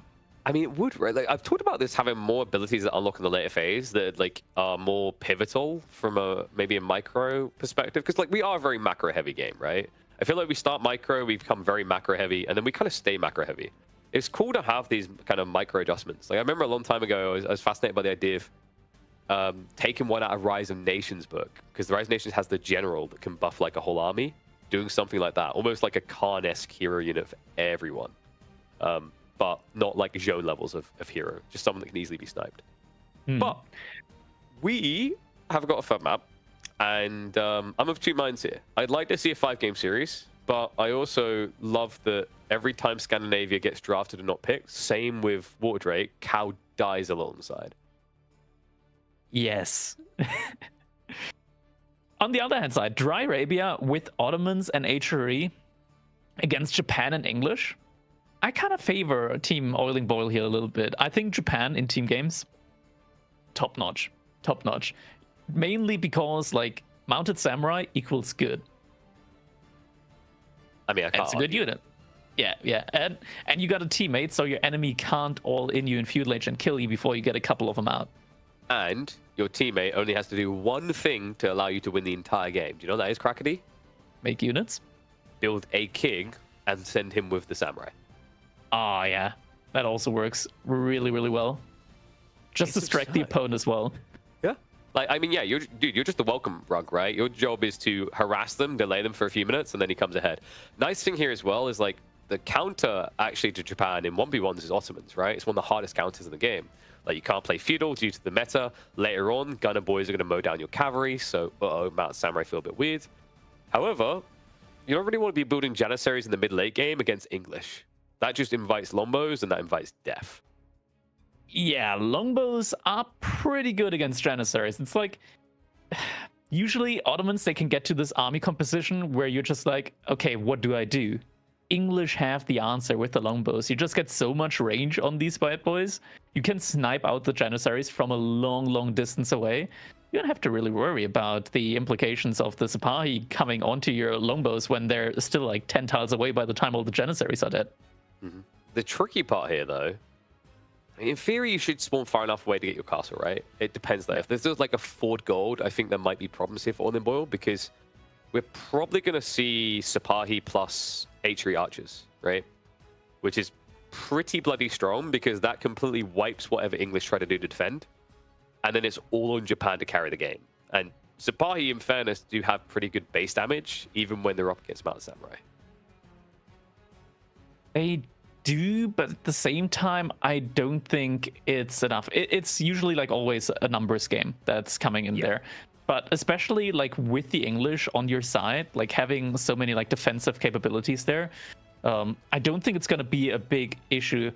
I mean, it would, right? Like, I've talked about this having more abilities that unlock in the later phase that like are more pivotal from maybe a micro perspective, because like we are a very macro heavy game, right? I feel like we start micro, we become very macro heavy, and then we kind of stay macro heavy. It's cool to have these kind of micro adjustments. Like I remember a long time ago, I was fascinated by the idea of taking one out of Rise of Nations book, because the Rise of Nations has the general that can buff like a whole army, doing something like that, almost like a Khan-esque hero unit for everyone. But not like zone levels of hero, just someone that can easily be sniped. But we have got a FUD map, and I'm of two minds here. I'd like to see a 5-game series, but I also love that every time Scandinavia gets drafted and not picked, same with Water Drake, Cow dies alongside. Yes. On the other hand side, Dry Arabia with Ottomans and HRE against Japan and English. I kind of favor Team Oiling Boil here a little bit. I think Japan in team games, top notch. Top notch. Mainly because, like, Mounted Samurai equals good. I mean, I can't It's a good argue. unit. Yeah. And you got a teammate, so your enemy can't all in you in feudal age and kill you before you get a couple of them out. And your teammate only has to do one thing to allow you to win the entire game. Do you know what that is, Crackety? Make units. Build a king and send him with the samurai. Oh, yeah. That also works really, really well. Just It's distract the absurd. opponent as well. Yeah. Like, I mean, yeah, you're just a welcome rug, right? Your job is to harass them, delay them for a few minutes, and then he comes ahead. Nice thing here as well is, like, the counter actually to Japan in 1v1s is Ottomans, right? It's one of the hardest counters in the game. Like, you can't play feudal due to the meta. Later on, gunner boys are going to mow down your cavalry, so Mount Samurai feel a bit weird. However, you don't really want to be building Janissaries in the mid-late game against English. That just invites Lombos, and that invites death. Yeah, longbows are pretty good against Janissaries. It's like, usually Ottomans, they can get to this army composition where you're just like, okay, what do I do? English have the answer with the longbows. You just get so much range on these bad boys. You can snipe out the Janissaries from a long, long distance away. You don't have to really worry about the implications of the Sipahi coming onto your longbows when they're still like 10 tiles away by the time all the Janissaries are dead. Mm-hmm. The tricky part here, though, in theory, you should spawn far enough away to get your castle, right? It depends, though. If there's just like a Ford Gold, I think there might be problems here for Oiling Boil, because we're probably going to see Sipahi plus HRE archers, right? Which is pretty bloody strong, because that completely wipes whatever English try to do to defend. And then it's all on Japan to carry the game. And Sipahi, in fairness, do have pretty good base damage, even when they're up against Mount Samurai. They do, but at the same time, I don't think it's enough. It's usually like always a numbers game that's coming in there. But especially like with the English on your side, like having so many like defensive capabilities there, I don't think it's going to be a big issue.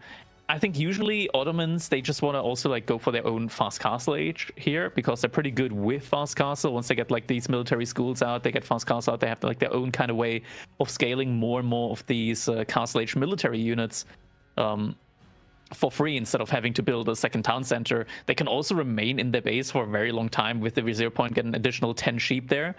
I think usually Ottomans, they just want to also like go for their own fast castle age here, because they're pretty good with fast castle. Once they get like these military schools out, they get fast castle out, they have like their own kind of way of scaling more and more of these castle age military units for free instead of having to build a second town center. They can also remain in their base for a very long time with the Vizier Point, get an additional 10 sheep there.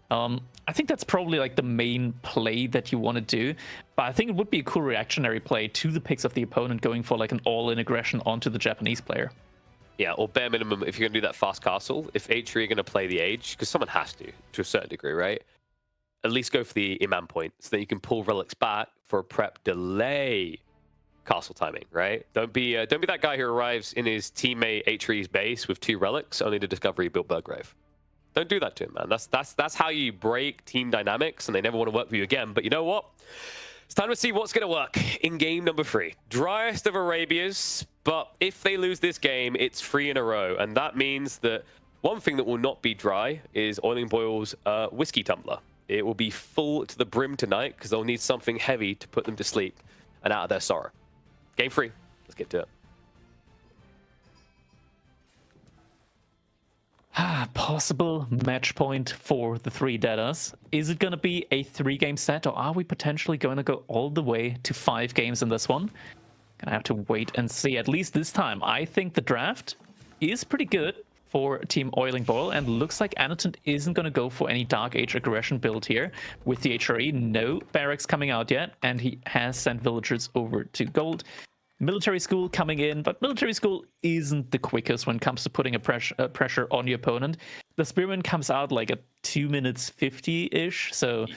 I think that's probably like the main play that you want to do, but I think it would be a cool reactionary play to the picks of the opponent, going for like an all-in aggression onto the Japanese player. Yeah, or bare minimum, if you're going to do that fast castle, if HRE are going to play the age, because someone has to a certain degree, right? At least go for the Imam point, so that you can pull relics back for a prep delay castle timing, right? Don't be that guy who arrives in his teammate HRE's base with 2 relics, only to discover he built Burgrave. Don't do that to him, man. That's how you break team dynamics, and they never want to work with you again. But you know what? It's time to see what's going to work in game number 3. Driest of Arabias, but if they lose this game, it's 3 in a row. And that means that one thing that will not be dry is Oiling Boil's whiskey tumbler. It will be full to the brim tonight, because they'll need something heavy to put them to sleep and out of their sorrow. Game 3. Let's get to it. Possible match point for the 3 Deaders. Is it going to be a 3-game set, or are we potentially going to go all the way to 5 games in this one? Gonna have to wait and see. At least this time, I think the draft is pretty good for Team Oiling Boil, and looks like Annotant isn't going to go for any Dark Age aggression build here with the HRE. No barracks coming out yet, and he has sent villagers over to gold. Military school coming in, but military school isn't the quickest when it comes to putting a pressure on your opponent. The Spearman comes out like at 2 minutes 50-ish, so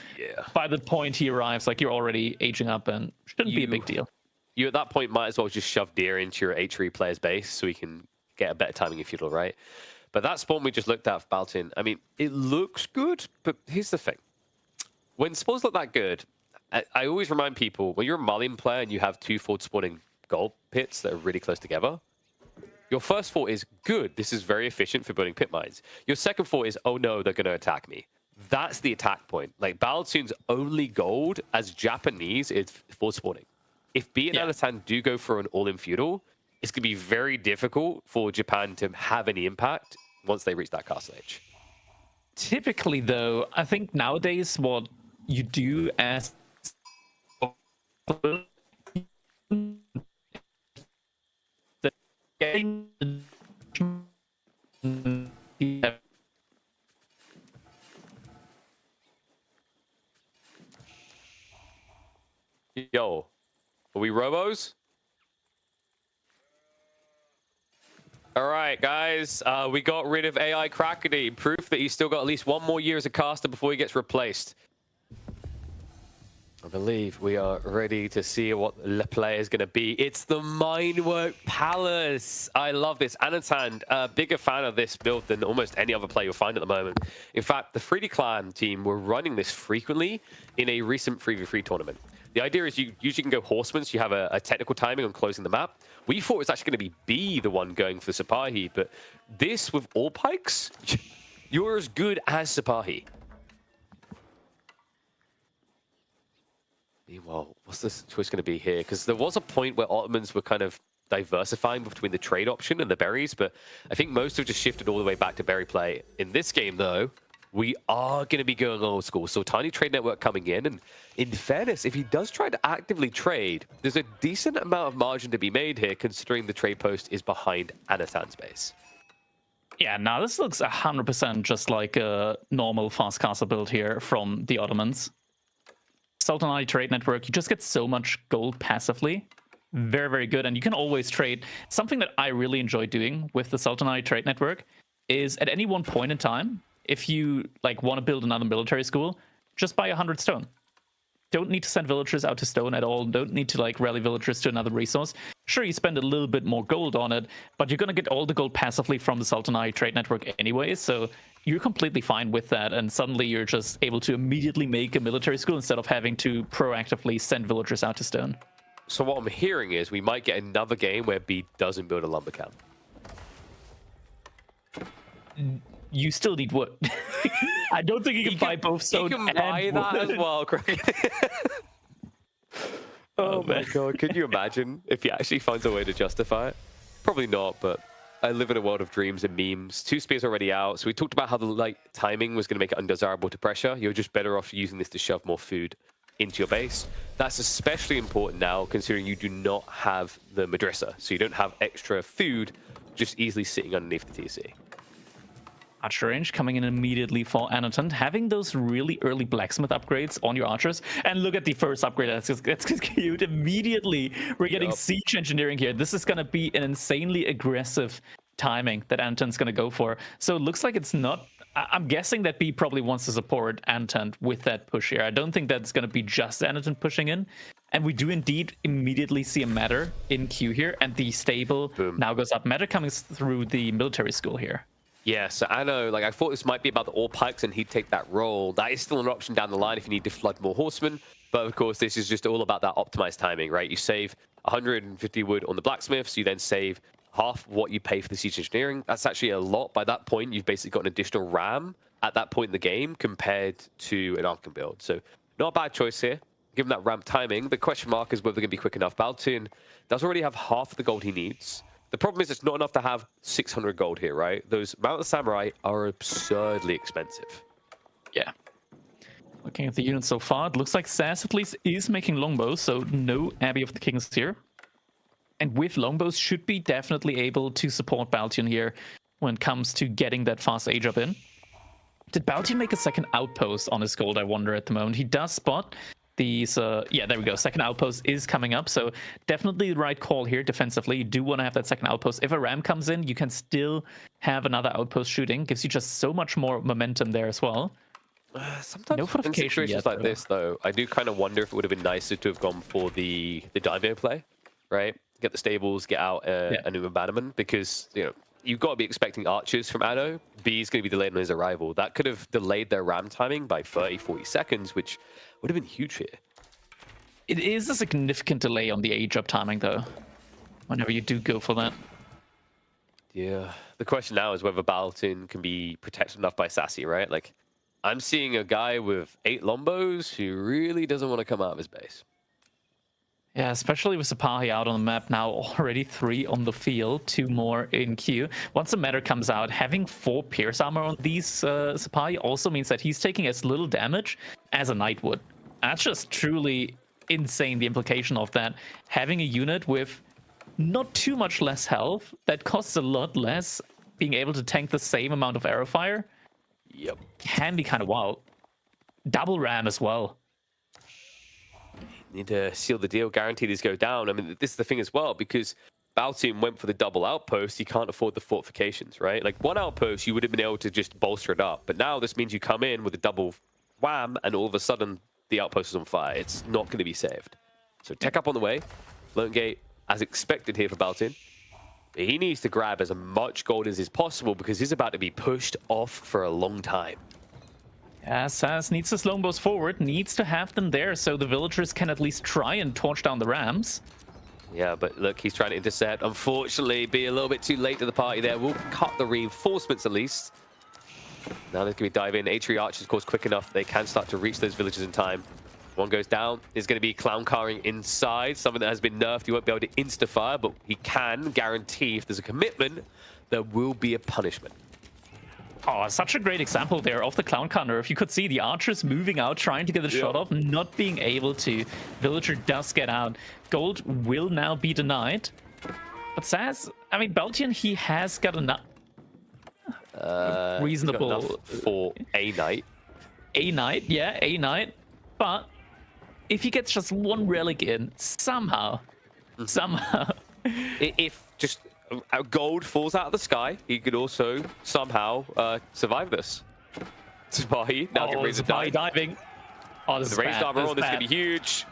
by the point he arrives, like you're already aging up, and shouldn't be a big deal. You at that point might as well just shove Deer into your HRE player's base so he can get a better timing in feudal, right? But that spawn we just looked at for Baltin, I mean, it looks good, but here's the thing. When spawns look that good, I always remind people, when you're a Malian player and you have 2 forward spawning gold pits that are really close together, your first thought is, good, this is very efficient for building pit mines. Your second thought is, oh no, they're going to attack me. That's the attack point. Like, Baltun's only gold as Japanese is forward spawning. If B and Anatan do go for an all-in feudal, it's going to be very difficult for Japan to have any impact once they reach that castle age. Typically, though, I think nowadays what you do as getting Yo, are we robos? All right, guys, we got rid of AI Crackety. Proof that he's still got at least 1 more year as a caster before he gets replaced. I believe we are ready to see what the play is going to be. It's the Minework Palace. I love this. Anatan, a bigger fan of this build than almost any other play you'll find at the moment. In fact, the 3D Clan team were running this frequently in a recent 3v3 tournament. The idea is you usually can go Horseman, so you have a technical timing on closing the map. We thought it was actually going to be B, the one going for Sipahi, but this with all pikes, you're as good as Sipahi. Meanwhile, what's this choice going to be here? Because there was a point where Ottomans were kind of diversifying between the trade option and the berries, but I think most have just shifted all the way back to berry play. In this game, though, we are going to be going old school. So Tiny Trade Network coming in, and in fairness, if he does try to actively trade, there's a decent amount of margin to be made here, considering the trade post is behind Anatan's base. Yeah, now this looks 100% just like a normal fast castle build here from the Ottomans. Sultanati Trade Network, you just get so much gold passively. Very, very good. And you can always trade. Something that I really enjoy doing with the Sultanati Trade Network is at any one point in time, if you want to build another military school, just buy 100 stone. Don't need to send villagers out to stone at all. Don't need to rally villagers to another resource. Sure, you spend a little bit more gold on it, but you're going to get all the gold passively from the Sultanati Trade Network anyway, so you're completely fine with that, and suddenly you're just able to immediately make a military school instead of having to proactively send villagers out to stone. So what I'm hearing is we might get another game where B doesn't build a lumber camp. You still need wood. I don't think you can buy both stone and You can buy that wood. as well, Craig. Oh my god, can you imagine if he actually finds a way to justify it? Probably not, but I live in a world of dreams and memes. 2 spears already out, so we talked about how the timing was going to make it undesirable to pressure. You're just better off using this to shove more food into your base. That's especially important now, considering you do not have the Madrasa, so you don't have extra food just easily sitting underneath the TC. Archer range coming in immediately for Anatan, having those really early blacksmith upgrades on your archers. And look at the first upgrade, that's cute. Immediately, we're getting siege engineering here. This is going to be an insanely aggressive timing that Anatan's going to go for. So it looks like it's not... I'm guessing that B probably wants to support Anatan with that push here. I don't think that's going to be just Anatan pushing in. And we do indeed immediately see a Matter in queue here, and the stable now goes up. Matter coming through the military school here. Yeah, so I know, I thought this might be about the all pikes and he'd take that role. That is still an option down the line if you need to flood more horsemen. But of course, this is just all about that optimized timing, right? You save 150 wood on the blacksmiths, you then save half what you pay for the siege engineering. That's actually a lot. By that point, you've basically got an additional ram at that point in the game compared to an Arkham build. So not a bad choice here. Given that ramp timing, the question mark is whether they're going to be quick enough. Baltun does already have half the gold he needs. The problem is it's not enough to have 600 gold here, right? Those Mount of the Samurai are absurdly expensive. Yeah. Looking at the units so far, it looks like Sass at least is making longbows, so no Abbey of the Kings here. And with longbows, should be definitely able to support Baltun here when it comes to getting that fast age up in. Did Baltun make a second outpost on his gold, I wonder, at the moment? He does spot these... yeah, there we go. Second outpost is coming up, so definitely the right call here defensively. You do want to have that second outpost. If a ram comes in, you can still have another outpost shooting. Gives you just so much more momentum there as well. Sometimes no in situations like this, though, I do kind of wonder if it would have been nicer to have gone for the Daimyo play, right? Get the stables, get out a new abandonment, because, you know, you've got to be expecting archers from Anno. B is going to be delayed on his arrival. That could have delayed their ram timing by 30, 40 seconds, which would have been huge here. It is a significant delay on the age up timing, though, whenever you do go for that. Yeah. The question now is whether Baltun can be protected enough by Sassy, right? Like, I'm seeing a guy with 8 lombos who really doesn't want to come out of his base. Yeah, especially with Sipahi out on the map now, already 3 on the field, 2 more in queue. Once the meta comes out, having 4 Pierce armor on these Sipahi also means that he's taking as little damage as a Knight would. That's just truly insane, the implication of that. Having a unit with not too much less health, that costs a lot less, being able to tank the same amount of arrow fire, Yep. can be kind of wild. Double ram as well. Need to seal the deal, guarantee these go down. I mean, this is the thing as well, because Baltium went for the double outpost, you can't afford the fortifications, right? Like, one outpost, you would have been able to just bolster it up. But now this means you come in with a double wham, and all of a sudden, the outpost is on fire. It's not going to be saved. So tech up on the way. Floating Gate, as expected here for Baltium. He needs to grab as much gold as is possible, because he's about to be pushed off for a long time. Yeah, Saz needs his longbows forward, needs to have them there so the villagers can at least try and torch down the rams. Yeah, but look, he's trying to intercept. Unfortunately, be a little bit too late to the party there. We'll cut the reinforcements at least. Now there's going to be dive in. Atri archers, of course, quick enough. They can start to reach those villages in time. One goes down. There's going to be clown carring inside. Something that has been nerfed. He won't be able to insta-fire, but he can guarantee if there's a commitment, there will be a punishment. Oh, such a great example there of the clown counter. If you could see the archers moving out, trying to get the shot off, not being able to. Villager does get out. Gold will now be denied. But Saz, I mean, Baltian, he has got enough. Reasonable. Enough for a Knight. A Knight, yeah, a Knight. But if he gets just one relic in, somehow, If just gold falls out of the sky, he could also somehow survive this. Sipahi now can raise a dive. diving. Oh, this The is raised bad. armor This on, is this is going to bad. be huge.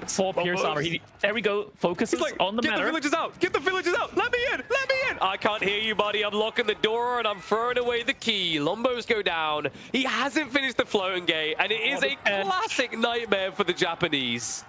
4 Pierce armor. There we go. Focuses He's like, on the get matter. the villagers out! Get the villagers out! Let me in! Let me in! I can't hear you, buddy. I'm locking the door and I'm throwing away the key. Lombos go down. He hasn't finished the floating gate, and it is a classic nightmare for the Japanese.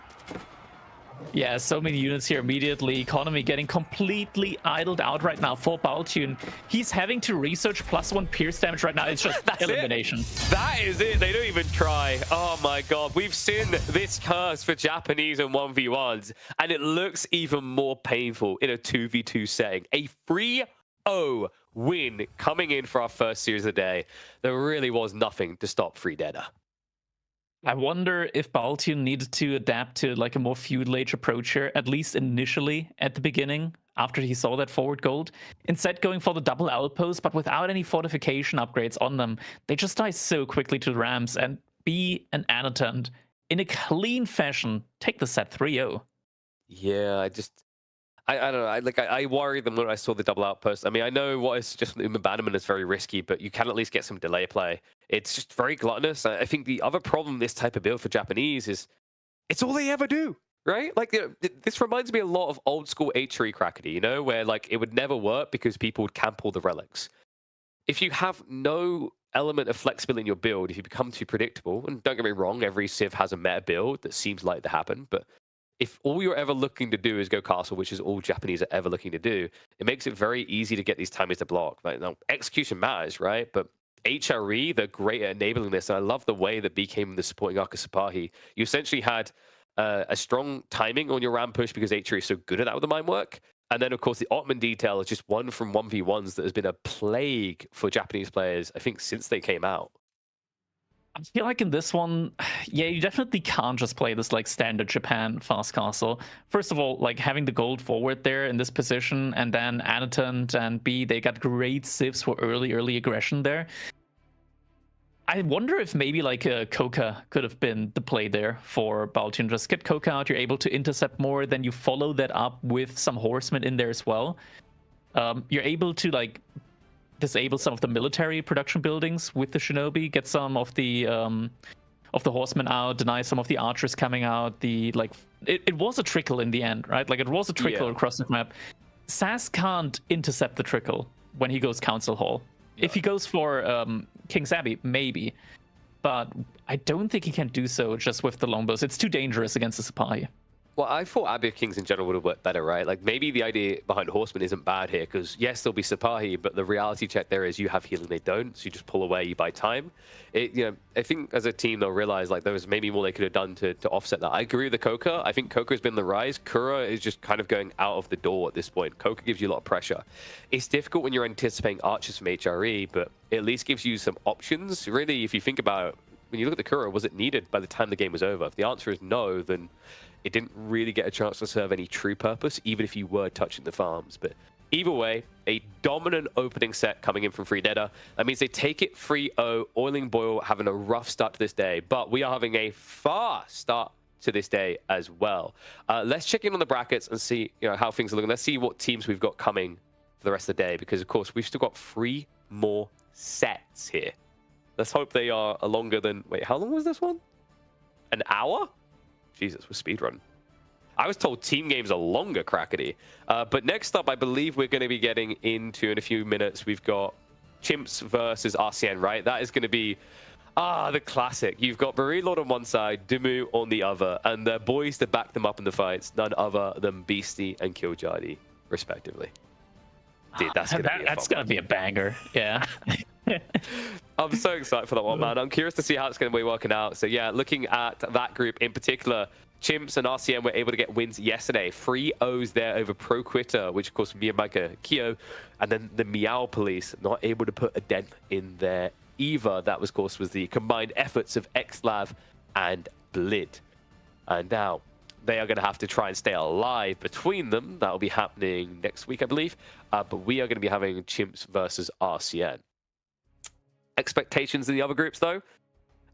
Yeah, so many units here immediately. Economy getting completely idled out right now for Baltune. He's having to research +1 Pierce damage right now. It's just elimination. That is it. They don't even try. Oh my god. We've seen this curse for Japanese in 1v1s, and it looks even more painful in a 2v2 setting. A 3-0 win coming in for our first series of the day. There really was nothing to stop Freedetta. I wonder if Baltune needed to adapt to like a more feudal age approach here, at least initially at the beginning, after he saw that forward gold. Instead going for the double outpost, but without any fortification upgrades on them. They just die so quickly to the Rams, and be an Annotant in a clean fashion take the set 3-0. Yeah, I don't know. I worried them when I saw the double outpost. I mean, I know what is just abandonment is very risky, but you can at least get some delay play. It's just very gluttonous. I think the other problem this type of build for Japanese is it's all they ever do, right? Like, this reminds me a lot of old school H3 Crackety, you know, where like it would never work because people would camp all the relics. If you have no element of flexibility in your build, if you become too predictable, and don't get me wrong, every Civ has a meta build that seems like to happen, but if all you're ever looking to do is go castle, which is all Japanese are ever looking to do, it makes it very easy to get these timings to block. Like, now, execution matters, right? But HRE, they're great at enabling this. And I love the way that became the supporting arc of Sipahi. You essentially had a strong timing on your ram push because HRE is so good at that with the mine work. And then, of course, the Ottoman detail is just one from 1v1s that has been a plague for Japanese players, I think, since they came out. I feel like in this one, yeah, you definitely can't just play this like standard Japan fast castle. First of all, like having the gold forward there in this position, and then Annotant and B, they got great civs for early aggression there. I wonder if maybe like Koka could have been the play there for Baltune. Just get Koka out, you're able to intercept more, then you follow that up with some horsemen in there as well. You're able to like disable some of the military production buildings with the shinobi, get some of the horsemen out, deny some of the archers coming out. It was a trickle in the end, right? Like it was a trickle across the map. Saz can't intercept the trickle when he goes Council Hall. Yeah. If he goes for King's Abbey, maybe, but I don't think he can do so just with the longbows. It's too dangerous against the Sipahi. Well, I thought Abbey of Kings in general would have worked better, right? Like, maybe the idea behind Horseman isn't bad here, because yes, there'll be Sipahi, but the reality check there is you have healing, they don't, so you just pull away, you buy time. I think as a team, they'll realize, like, there was maybe more they could have done to offset that. I agree with the Koka. I think Koka's been the rise. Kura is just kind of going out of the door at this point. Koka gives you a lot of pressure. It's difficult when you're anticipating archers from HRE, but it at least gives you some options. Really, if you think about it, when you look at the Kura, was it needed by the time the game was over? If the answer is no, then it didn't really get a chance to serve any true purpose, even if you were touching the farms. But either way, a dominant opening set coming in from Freeneta. That means they take it 3-0. Oiling Boil having a rough start to this day, but we are having a fast start to this day as well. Let's check in on the brackets and see how things are looking. Let's see what teams we've got coming for the rest of the day, because of course we've still got 3 more sets here. Let's hope they are longer than... Wait, how long was this one? An hour? Jesus, we're speedrun. I was told team games are longer, Crackety. But next up, I believe we're going to be getting into, in a few minutes, we've got Chimps versus RCN, right? That is going to be, the classic. You've got Marine Lord on one side, Dimu on the other, and the boys that back them up in the fights, none other than Beastie and Killjadi, respectively. Dude, that's gonna be a banger. Yeah. I'm so excited for that one, man. I'm curious to see how it's going to be working out. So yeah, looking at that group in particular, Chimps and RCN were able to get wins yesterday. 3-0s there over Pro Quitter, which of course Miyamaka Kyo, and then the Meow Police not able to put a dent in there either. That was, of course, was the combined efforts of XLav and Blid. And now they are going to have to try and stay alive between them. That will be happening next week, I believe. But we are going to be having Chimps versus RCN. Expectations in the other groups, though.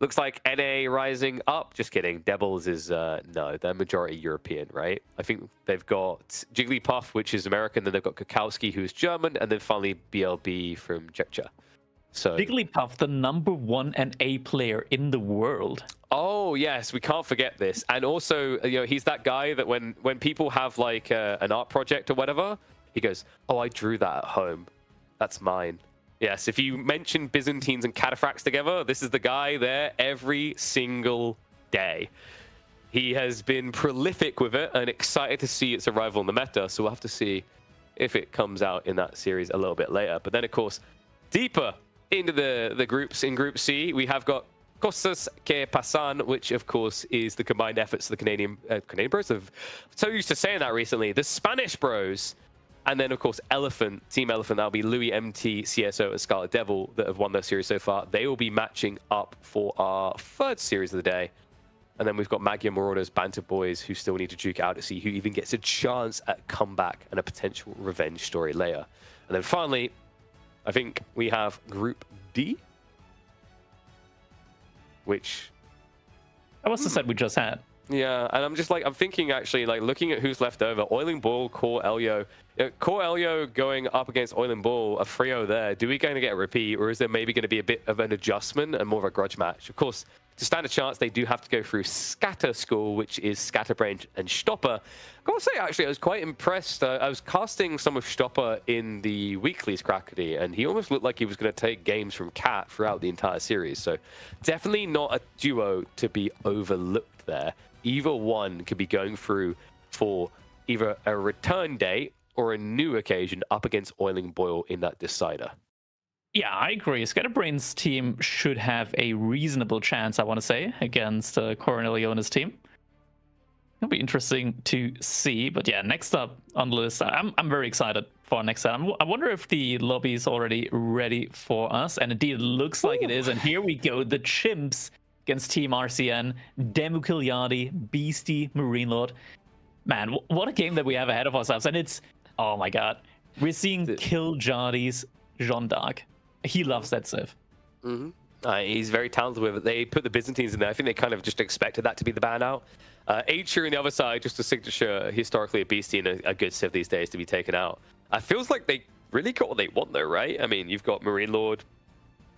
Looks like NA rising up. Just kidding. Devils is, no, they're majority European, right? I think they've got Jigglypuff, which is American. Then they've got Kakowski, who's German. And then finally BLB from Czechia. So Jigglypuff, the #1 NA player in the world. Oh, yes. We can't forget this. And also, he's that guy that when people have like an art project or whatever, he goes, oh, I drew that at home. That's mine. Yes, if you mention Byzantines and Cataphracts together, this is the guy there every single day. He has been prolific with it and excited to see its arrival in the meta, so we'll have to see if it comes out in that series a little bit later. But then, of course, deeper into the groups in Group C, we have got Cosas que Pasan, which, of course, is the combined efforts of the Canadian Bros. I'm so used to saying that recently. The Spanish Bros. And then, of course, Elephant, Team Elephant, that'll be Louis, MT, CSO, and Scarlet Devil that have won their series so far. They will be matching up for our 3rd series of the day. And then we've got Magyar Marauders, Banter Boys, who still need to duke it out to see who even gets a chance at comeback and a potential revenge story later. And then finally, I think we have Group D, which... That was the set we just had. Yeah, and I'm just like, I'm thinking actually, like, looking at who's left over, Oiling Bull, Core Elio. Core Elio going up against Oiling Bull, a 3-0 there. Do we going to get a repeat, or is there maybe going to be a bit of an adjustment and more of a grudge match? Of course, to stand a chance, they do have to go through Scatter School, which is Scatterbrain and Stopper. I've got to say, actually, I was quite impressed. I was casting some of Stopper in the weeklies, Crackety, and he almost looked like he was going to take games from Cat throughout the entire series. So definitely not a duo to be overlooked there. Either one could be going through for either a return date or a new occasion up against Oiling Boil in that decider. Yeah, I agree. Scatterbrain's team should have a reasonable chance, I want to say, against Corneliona's team. It'll be interesting to see. But yeah, next up on the list, I'm very excited for our next set. I wonder if the lobby is already ready for us. And indeed, it looks like it is. And here we go. The Chimps against Team RCN, Demu Killjadi, Beastie, Marine Lord. Man, what a game that we have ahead of ourselves. And it's, oh my god, we're seeing Killjadi's Jeanne d'Arc. He loves that Civ. He's very talented with it. They put the Byzantines in there. I think they kind of just expected that to be the ban out. H on the other side, just a signature, historically a Beastie and a good Civ these days to be taken out. It feels like they really got what they want though, right? I mean, you've got Marine Lord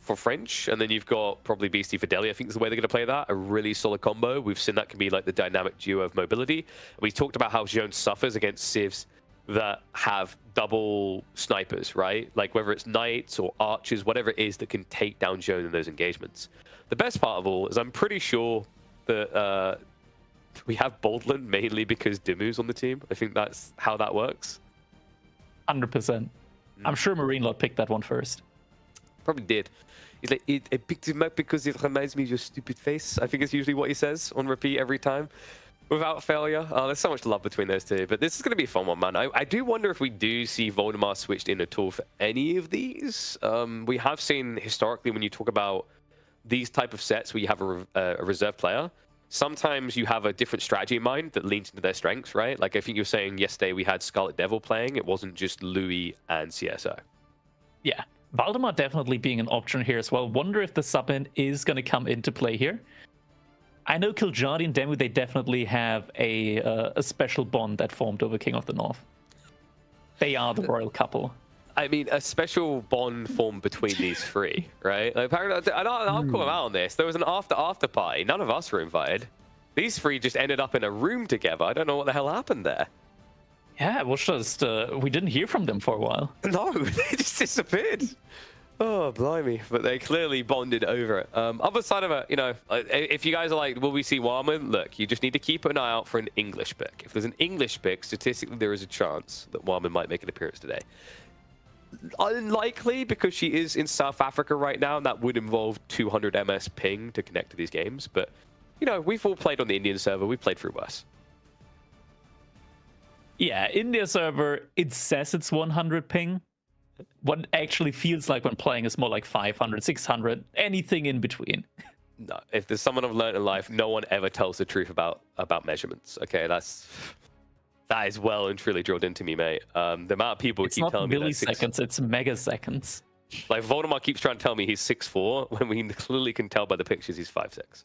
for French, and then you've got probably Beastie for Delhi. I think is the way they're going to play that. A really solid combo. We've seen that can be like the dynamic duo of mobility. We talked about how Jeanne suffers against Civs that have double snipers, right? Like whether it's knights or archers, whatever it is that can take down Jeanne in those engagements. The best part of all is I'm pretty sure that we have Baldlin mainly because Dimu's on the team. I think that's how that works. 100%. I'm sure Marine Lord picked that one first. Probably did. He's like, I picked him up because it reminds me of your stupid face. I think it's usually what he says on repeat every time. Without failure. Oh, there's so much love between those two. But this is going to be a fun one, man. I do wonder if we do see Voldemort switched in at all for any of these. We have seen historically when you talk about these type of sets where you have a reserve player, sometimes you have a different strategy in mind that leans into their strengths, right? Like I think you were saying yesterday we had Scarlet Devil playing. It wasn't just Louis and CSO. Yeah. Valdemar definitely being an option here as well. Wonder if the sub-in is going to come into play here. I know Kiljardi and Demu, they definitely have a special bond that formed over King of the North. They are the royal couple. I mean, a special bond formed between these three, right? Like, I'll call them out on this. There was an after party. None of us were invited. These three just ended up in a room together. I don't know what the hell happened there. Yeah, it was just, we didn't hear from them for a while. No, they just disappeared. Oh, blimey. But they clearly bonded over it. Other side of it, you know, if you guys are like, will we see Warman? Look, you just need to keep an eye out for an English pick. If there's an English pick, statistically, there is a chance that Warman might make an appearance today. Unlikely, because she is in South Africa right now, and that would involve 200 MS ping to connect to these games. But, you know, we've all played on the Indian server. We've played through worse. Yeah, India server, it says it's 100 ping. What actually feels like when playing is more like 500, 600, anything in between. No, if there's someone I've learned in life, no one ever tells the truth about measurements. Okay, that is well and truly drilled into me, mate. The amount of people It's keep not telling me milliseconds, it's megaseconds. Like Voldemort keeps trying to tell me he's 6'4", when we clearly can tell by the pictures he's 5'6".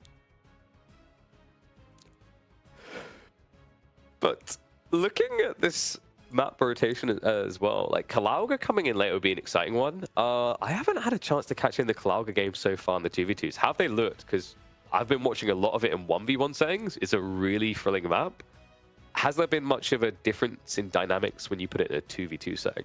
But looking at this map rotation as well, like Kalauga coming in late would be an exciting one. I haven't had a chance to catch in the Kalauga game so far in the 2v2s. How have they looked? Because I've been watching a lot of it in 1v1 settings. It's a really thrilling map. Has there been much of a difference in dynamics when you put it in a 2v2 setting?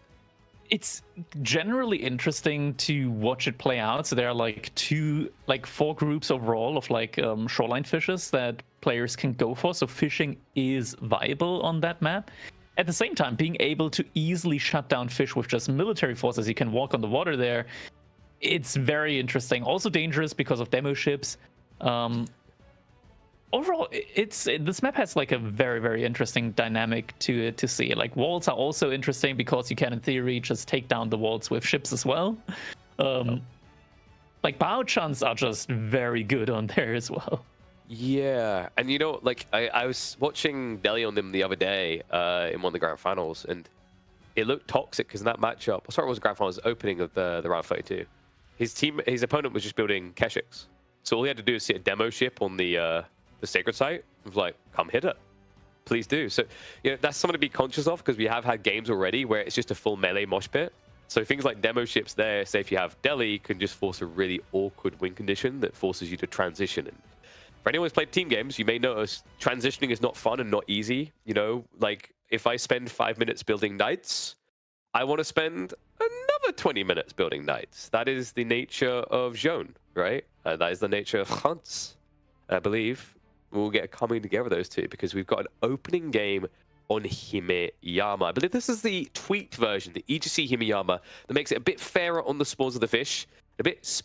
It's generally interesting to watch it play out. So there are like four groups overall of like shoreline fishes that players can go for. So fishing is viable on that map. At the same time, being able to easily shut down fish with just military forces, you can walk on the water there. It's very interesting. Also dangerous because of demo ships. Overall, this map has like a very, very interesting dynamic to it to see. Like walls are also interesting because you can, in theory, just take down the walls with ships as well. Like Bao Chans are just very good on there as well. Yeah, and you know, like I was watching Delhi on them the other day in one of the grand finals, and it looked toxic because in that matchup, sorry, it was the grand finals opening of the round 32. His opponent was just building Keshiks, so all he had to do is see a demo ship on the sacred site. It was like, come hit it, please do. So you know, that's something to be conscious of because we have had games already where it's just a full melee mosh pit. So things like demo ships there, say if you have Delhi, can just force a really awkward win condition that forces you to transition. And for anyone who's played team games, you may notice transitioning is not fun and not easy. You know, like if I spend 5 minutes building knights, I want to spend another 20 minutes building knights. That is the nature of Zhone, right? That is the nature of Hans, I believe. We'll get coming together those two because we've got an opening game on Himeyama. I believe this is the tweaked version, the EGC Himeyama, that makes it a bit fairer on the spawns of the fish, a bit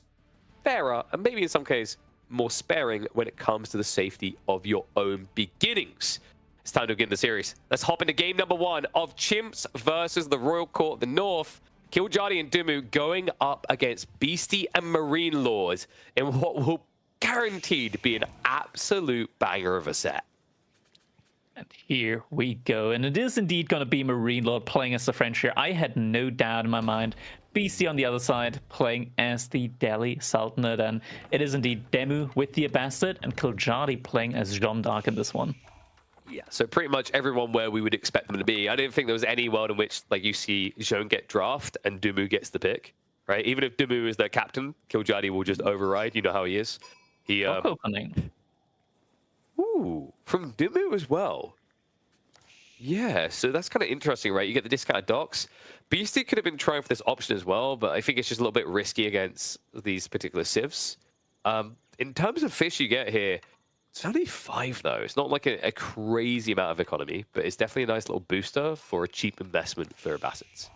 fairer, and maybe in some case more sparing when it comes to the safety of your own beginnings. It's time to begin the series. Let's hop into game number 1 of Chimps versus the Royal Court of the North. Kiljardi and Dimu going up against Beastie and Marine Lord in what will guaranteed be an absolute banger of a set. And here we go. And it is indeed going to be Marine Lord playing as the French here. I had no doubt in my mind. BC on the other side playing as the Delhi Sultanate. And it is indeed Demu with the Abbasid and Kiljardi playing as Jeanne d'Arc in this one. Yeah, so pretty much everyone where we would expect them to be. I didn't think there was any world in which like you see Jeanne get draft and Dimu gets the pick, right? Even if Dimu is their captain, Kiljardi will just override. You know how he is. He opening. Ooh, from Dimu as well. Yeah, so that's kind of interesting, right? You get the discounted docks. Beastie could have been trying for this option as well, but I think it's just a little bit risky against these particular civs. In terms of fish you get here, It's only 5 though. It's not like a crazy amount of economy, but it's definitely a nice little booster for a cheap investment for Abassets.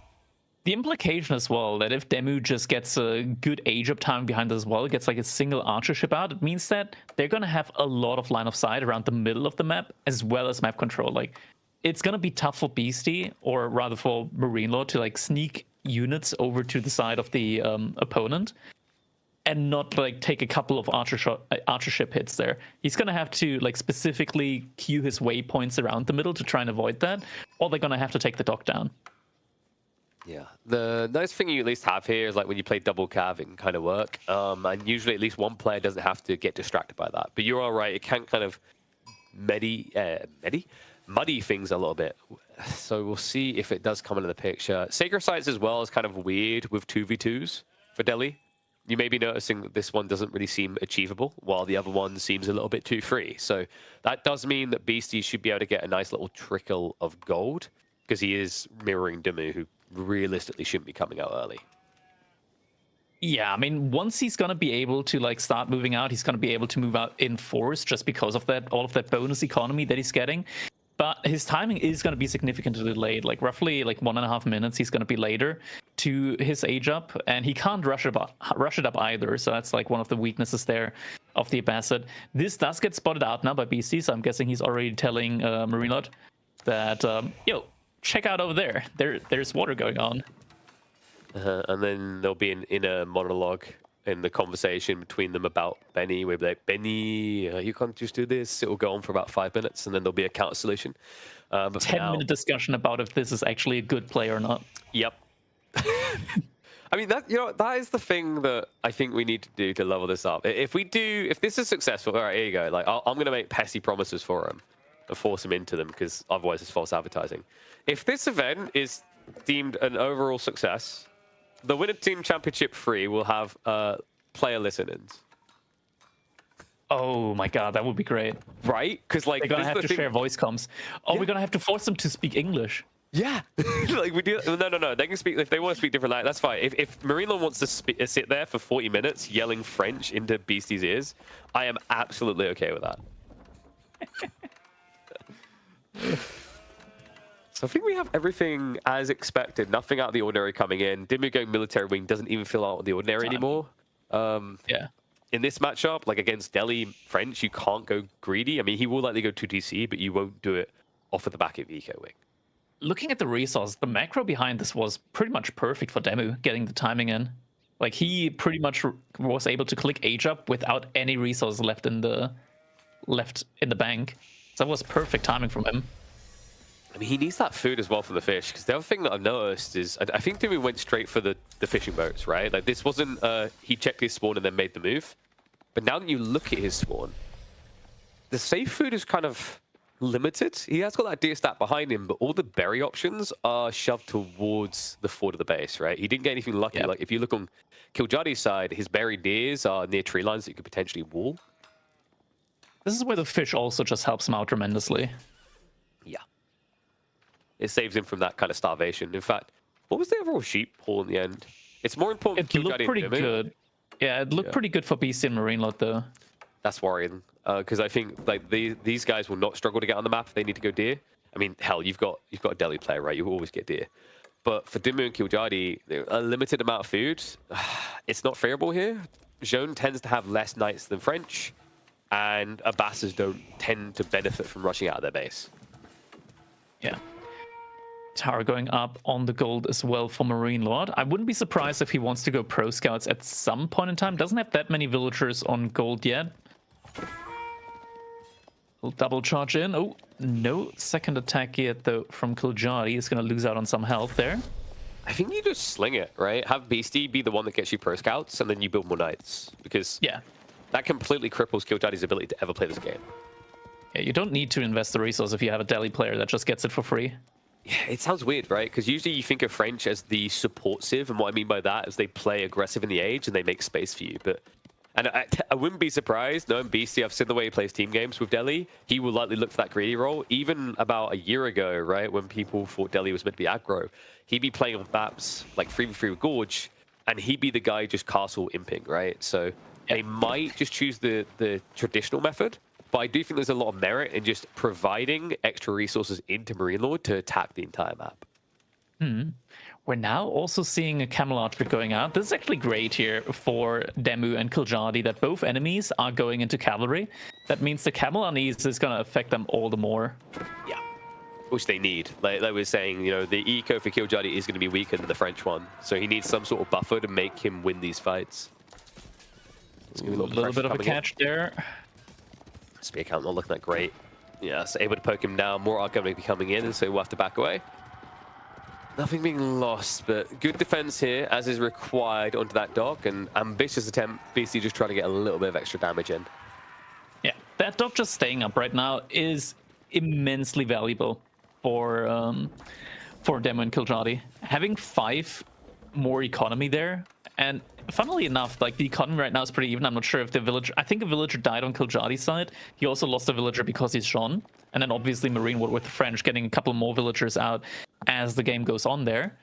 The implication as well that if Demu just gets a good age up time behind as well, gets like a single archer ship out, it means that they're gonna have a lot of line of sight around the middle of the map as well as map control. Like, it's gonna be tough for Beastie, or rather for Marine Lord, to like sneak units over to the side of the opponent and not like take a couple of archer ship hits there. He's gonna have to like specifically cue his waypoints around the middle to try and avoid that, or they're gonna have to take the dock down. Yeah, the nice thing you at least have here is like when you play double cav, it can kind of work. And usually at least one player doesn't have to get distracted by that. But you're all right, it can kind of muddy things a little bit. So we'll see if it does come into the picture. Sacred Sites as well is kind of weird with 2v2s for Delhi. You may be noticing that this one doesn't really seem achievable, while the other one seems a little bit too free. So that does mean that Beastie should be able to get a nice little trickle of gold, because he is mirroring Demu, who realistically shouldn't be coming out early. Yeah, I mean, once he's gonna be able to like start moving out, he's gonna be able to move out in force just because of that, all of that bonus economy that he's getting. But his timing is gonna be significantly delayed, like roughly like 1.5 minutes. He's gonna be later to his age up, and he can't rush it up either. So that's like one of the weaknesses there of the Abbasid. This does get spotted out now by BC, so I'm guessing he's already telling Marine Lord that yo, check out over there. There's water going on. And then there'll be an inner monologue in the conversation between them about Benny. We'll be like, Benny, you can't just do this. It will go on for about 5 minutes, and then there'll be a counter solution. But 10-minute discussion about if this is actually a good play or not. Yep. I mean, that is the thing that I think we need to do to level this up. If this is successful, all right, here you go. Like, I'm going to make pesky promises for him and force him into them, because otherwise it's false advertising. If this event is deemed an overall success, the Winner Team Championship 3 will have player listen-ins. Oh my god, that would be great. Right? Because like they're gonna have to share voice comms. Oh, Yeah. we're gonna have to force them to speak English. Yeah, like we do. No. They can speak if they want to speak different language. That's fine. If Marine Lord wants to sit there for 40 minutes yelling French into Beastie's ears, I am absolutely okay with that. So I think we have everything as expected. Nothing out of the ordinary coming in. Demu going military wing doesn't even feel out of the ordinary anymore. Yeah. In this matchup, like against Delhi French, you can't go greedy. I mean, he will likely go 2TC, but you won't do it off of the back of Eco Wing. Looking at the resource, the macro behind this was pretty much perfect for Demu, getting the timing in. Like, he pretty much was able to click age up without any resources left in the bank. So that was perfect timing from him. I mean, he needs that food as well for the fish, because the other thing that I've noticed is I think Demu went straight for the fishing boats, right? Like, this wasn't he checked his spawn and then made the move. But now that you look at his spawn, the safe food is kind of limited. He has got that deer stat behind him, but all the berry options are shoved towards the fort of the base, right? He didn't get anything lucky. Yep. Like, if you look on Kiljadi's side, his buried deers are near tree lines that you could potentially wall. This is where the fish also just helps him out tremendously. Yeah. It saves him from that kind of starvation. In fact, what was the overall sheep haul in the end? It's more important It looked pretty good. Yeah, it looked pretty good for BC and Marine Lord, though. That's worrying, because I think like these guys will not struggle to get on the map if they need to go deer. I mean, hell, you've got a Delhi player, right? You always get deer. But for Demu and Kiljadi, a limited amount of food, it's not favorable here. Jaune tends to have less knights than French, and Abbasids don't tend to benefit from rushing out of their base. Yeah. Tower going up on the gold as well for Marine Lord. I wouldn't be surprised if he wants to go pro scouts at some point in time. Doesn't have that many villagers on gold yet. We'll double charge in. Oh, no second attack yet though from Kiljadi. He's going to lose out on some health there. I think you just sling it, right? Have Beastie be the one that gets you pro scouts, and then you build more knights, because Yeah. that completely cripples Kiljadi's ability to ever play this game. Yeah, you don't need to invest the resource if you have a Delhi player that just gets it for free. Yeah, it sounds weird, right? Because usually you think of French as the support civ, and what I mean by that is they play aggressive in the age and they make space for you. And I wouldn't be surprised, knowing Beastie, I've seen the way he plays team games with Delhi, he will likely look for that greedy role. Even about a year ago, right, when people thought Delhi was meant to be aggro, he'd be playing on maps like 3v3 with Gorge, and he'd be the guy just castle imping, right? So they might just choose the traditional method, but I do think there's a lot of merit in just providing extra resources into Marine Lord to attack the entire map. We're now also seeing a Camel Archer going out. This is actually great here for Demu and Kiljardi, that both enemies are going into cavalry. That means the Camel unease is going to affect them all the more. Yeah, which they need. Like we were saying, you know, the eco for Kiljardi is going to be weaker than the French one, so he needs some sort of buffer to make him win these fights. A little bit of a catch there. Spear count not looking that great. Yeah, so able to poke him down. More are going to be coming in, and so we'll have to back away. Nothing being lost, but good defense here, as is required onto that dock, and ambitious attempt, BC just trying to get a little bit of extra damage in. Yeah, that dock just staying up right now is immensely valuable for Demo and Kiljardi. Having 5 more economy there, and funnily enough, like the economy right now is pretty even. I'm not sure if the villager, I think a villager died on Kiljardi's side. He also lost a villager because he's Jean. And then obviously Marine Lord with the French getting a couple more villagers out as the game goes on there.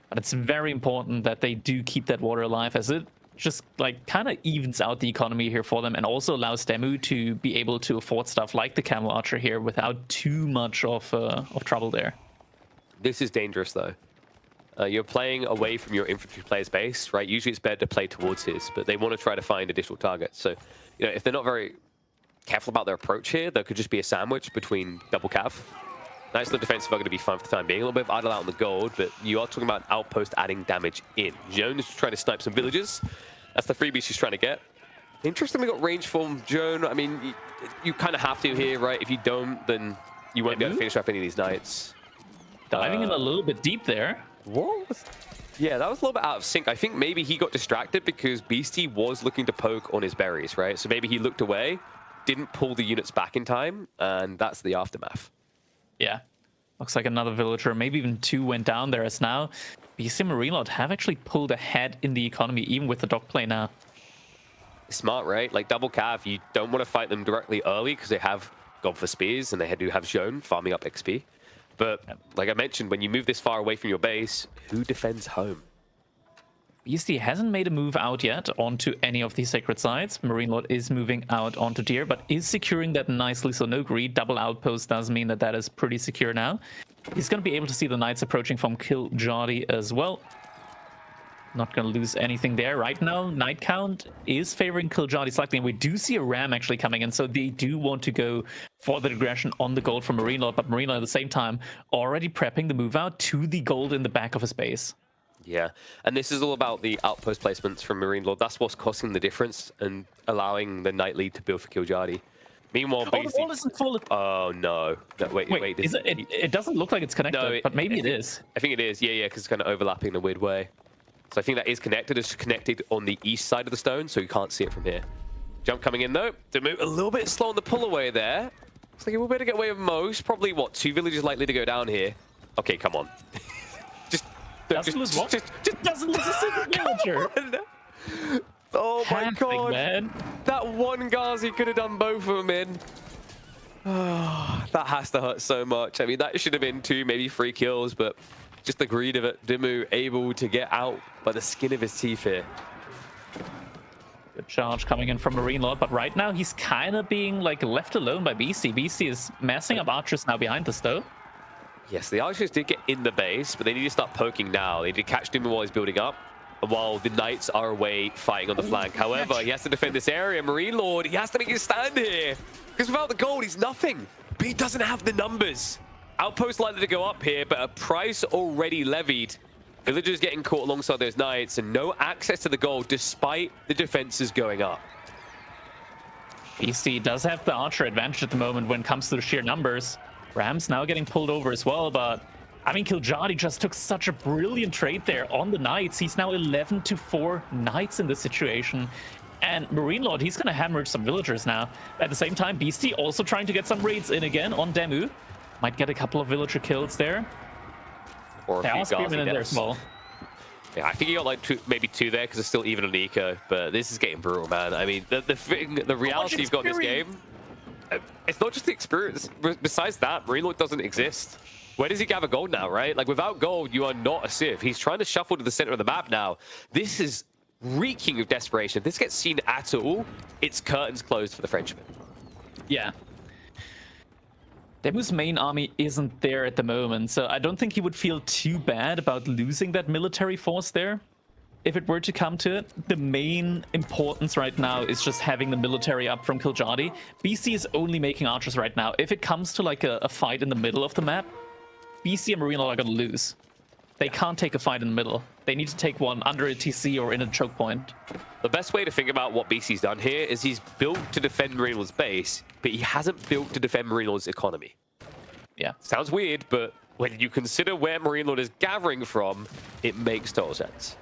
But it's very important that they do keep that water alive, as it just like kind of evens out the economy here for them, and also allows Demu to be able to afford stuff like the Camel Archer here without too much of trouble there. This is dangerous though. You're playing away from your infantry player's base, right? Usually it's better to play towards his, but they want to try to find additional targets. So, you know, if they're not very careful about their approach here, there could just be a sandwich between double cav. Knights of the defensive are going to be fine for the time being. A little bit of idle out on the gold, but you are talking about outpost adding damage in. Joan is trying to snipe some villages. That's the freebie she's trying to get. Interestingly, got range from Joan. I mean, you kind of have to here, right? If you don't, then you won't be able to finish off any of these knights. Diving in a little bit deep there. What? Yeah, that was a little bit out of sync. I think maybe he got distracted because Beastie was looking to poke on his berries, right? So maybe he looked away, didn't pull the units back in time, and that's the aftermath. Yeah. Looks like another villager, maybe even 2 went down there, as now BC Marine Lord have actually pulled ahead in the economy, even with the dock play now. Smart, right? Like double cav, you don't want to fight them directly early because they have God for Spears and they do have Joan farming up XP. But like I mentioned, when you move this far away from your base, who defends home? BSD hasn't made a move out yet onto any of these sacred sites. Marine Lord is moving out onto Deer, but is securing that nicely, so no greed. Double outpost does mean that that is pretty secure now. He's going to be able to see the knights approaching from Kiljardi as well. Not going to lose anything there. Right now, knight count is favoring Kiljardi slightly, and we do see a ram actually coming in, so they do want to go for the aggression on the gold from Marine Lord, but Marine Lord at the same time already prepping the move out to the gold in the back of his base. Yeah, and this is all about the outpost placements from Marine Lord. That's what's costing the difference and allowing the knight lead to build for Kiljardi. Meanwhile, the wall isn't full. Oh no! Wait. Is it doesn't look like it's connected, no, but maybe it is. I think it is. Yeah, because it's kind of overlapping in a weird way. So I think that is connected. It's connected on the east side of the stone, so you can't see it from here. Jump coming in though. To move a little bit slow on the pull away there. Looks like we'll be able to get away with most. Probably what, 2 villages likely to go down here. Okay, come on. Doesn't lose what? Just doesn't lose a single villager. Oh my god. Man. That one Ghazi could have done both of them in. Oh, that has to hurt so much. I mean, that should have been 2, maybe 3 kills, but just the greed of it. Demu able to get out by the skin of his teeth here. Good charge coming in from Marine Lord, but right now he's kind of being like left alone by BC. BC is massing up archers now behind this though. Yes, the archers did get in the base, but they need to start poking now. They did catch Demu while he's building up, while the knights are away fighting on the flank. However, he has to defend this area. Marine Lord, he has to make his stand here, because without the gold, he's nothing. But he doesn't have the numbers. Outpost likely to go up here, but a price already levied. Villagers getting caught alongside those knights, and no access to the gold despite the defenses going up. BC does have the archer advantage at the moment when it comes to the sheer numbers. Rams now getting pulled over as well, but I mean, Kiljardi just took such a brilliant trade there on the knights. He's now 11-4 knights in this situation. And Marine Lord, he's going to hemorrhage some villagers now. At the same time, Beastie also trying to get some raids in again on Demu. Might get a couple of villager kills there. Or a few Spearmen in there as well. Yeah, I think he got like maybe 2 there because it's still even on eco, but this is getting brutal, man. I mean, the reality you've got in this game, it's not just the experience. Besides that, Marine Lord doesn't exist. Where does he gather gold now, right? Like, without gold, you are not a Civ. He's trying to shuffle to the center of the map now. This is reeking of desperation. If this gets seen at all, it's curtains closed for the Frenchman. Yeah. Demu's main army isn't there at the moment, so I don't think he would feel too bad about losing that military force there. If it were to come to it, the main importance right now is just having the military up from Kiljardi. BC is only making archers right now. If it comes to like a fight in the middle of the map, BC and Marine are going to lose. They can't take a fight in the middle. They need to take one under a TC or in a choke point. The best way to think about what BC's done here is he's built to defend Marine Lord's base, but he hasn't built to defend Marine Lord's economy. Yeah. Sounds weird, but when you consider where Marine Lord is gathering from, it makes total sense.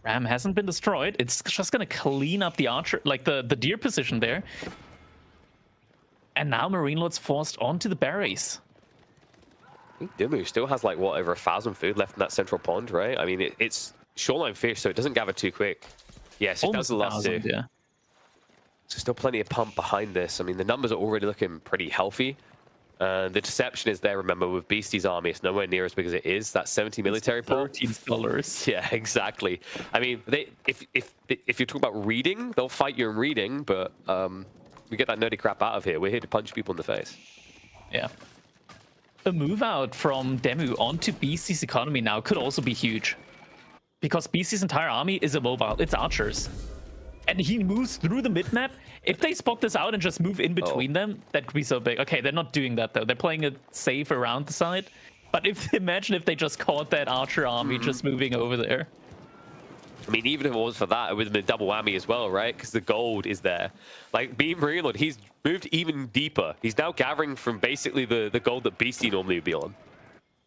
Ram hasn't been destroyed. It's just going to clean up the archer, like the deer position there. And now Marine Lord's forced onto the berries. I think Dimmu still has like, what, over 1,000 food left in that central pond, right? I mean, it's shoreline fish, so it doesn't gather too quick. Yes, it does the last two. Yeah. So still plenty of pump behind this. I mean, the numbers are already looking pretty healthy. The deception is there, remember, with Beastie's army. It's nowhere near as big as it is. That 70 military pool. $13. Yeah, exactly. I mean, if you're talking about reading, they'll fight you in reading, but we get that nerdy crap out of here. We're here to punch people in the face. Yeah. A move out from Demu onto BC's economy now could also be huge. Because BC's entire army is immobile. It's archers. And he moves through the mid-map. If they spot this out and just move in between them, that could be so big. Okay, they're not doing that, though. They're playing it safe around the side. But imagine if they just caught that archer army just moving over there. I mean, even if it was for that, it would have been a double whammy as well, right? Because the gold is there. Like, being Marine Lord, he's moved even deeper. He's now gathering from basically the gold that Beastie normally would be on.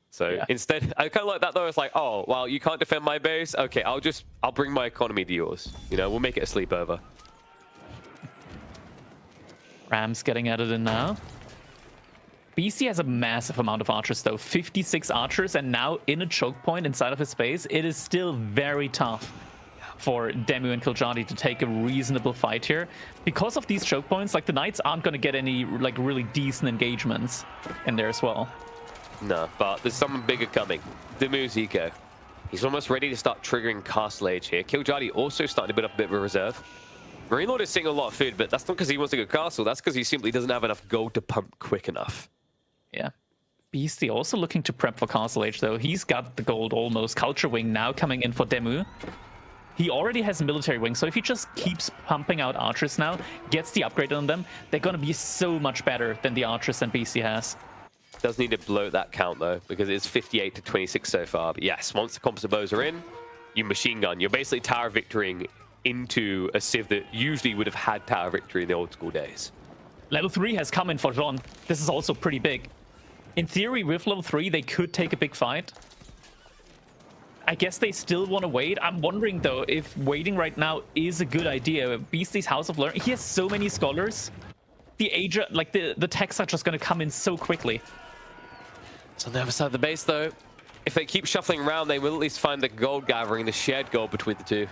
So yeah. Instead, I kind of like that though. It's like, oh, well, you can't defend my base. Okay, I'll bring my economy to yours. You know, we'll make it a sleepover. Ram's getting at it in now. BC has a massive amount of archers though, 56 archers, and now in a choke point inside of his base, it is still very tough for Demu and Kiljardi to take a reasonable fight here. Because of these choke points, like the Knights aren't going to get any like really decent engagements in there as well. No, but there's someone bigger coming. Demu's eco. He's almost ready to start triggering Castle Age here. Kiljardi also starting to build up a bit of a reserve. Marine Lord is seeing a lot of food, but that's not because he wants to go castle. That's because he simply doesn't have enough gold to pump quick enough. Yeah. Beastie also looking to prep for Castle Age, though. He's got the gold almost. Culture Wing now coming in for Demu. He already has a military wing, so if he just keeps pumping out archers now, gets the upgrade on them, they're going to be so much better than the archers that Beastie has. Does need to bloat that count, though, because it's 58 to 26 so far. But yes, once the composite bows are in, you machine gun. You're basically tower victorying into a civ that usually would have had tower victory in the old school days. Level 3 has come in for Jean. This is also pretty big. In theory, with level 3, they could take a big fight. I guess they still want to wait. I'm wondering, though, if waiting right now is a good idea. Beastie's House of Learning, he has so many scholars. The age, like the techs are just going to come in so quickly. It's on the other side of the base, though. If they keep shuffling around, they will at least find the gold gathering, the shared gold between the two.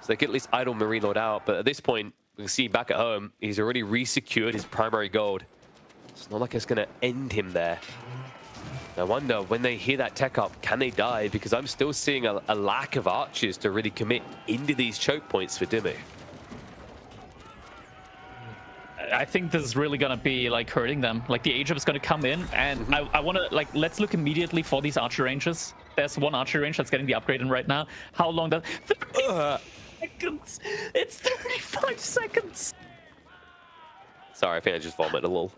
So they could at least idle Marine Lord out. But at this point, we can see back at home, he's already re-secured his primary gold. It's not like it's going to end him there. I wonder, when they hear that tech up, can they die? Because I'm still seeing a lack of archers to really commit into these choke points for Demu. I think this is really gonna be like hurting them. Like the Age of is gonna come in, and I want to like let's look immediately for these archer ranges. There's one archer range that's getting the upgrade in right now. How long does 35 seconds? It's 35 seconds. Sorry, I think I just vomited a little.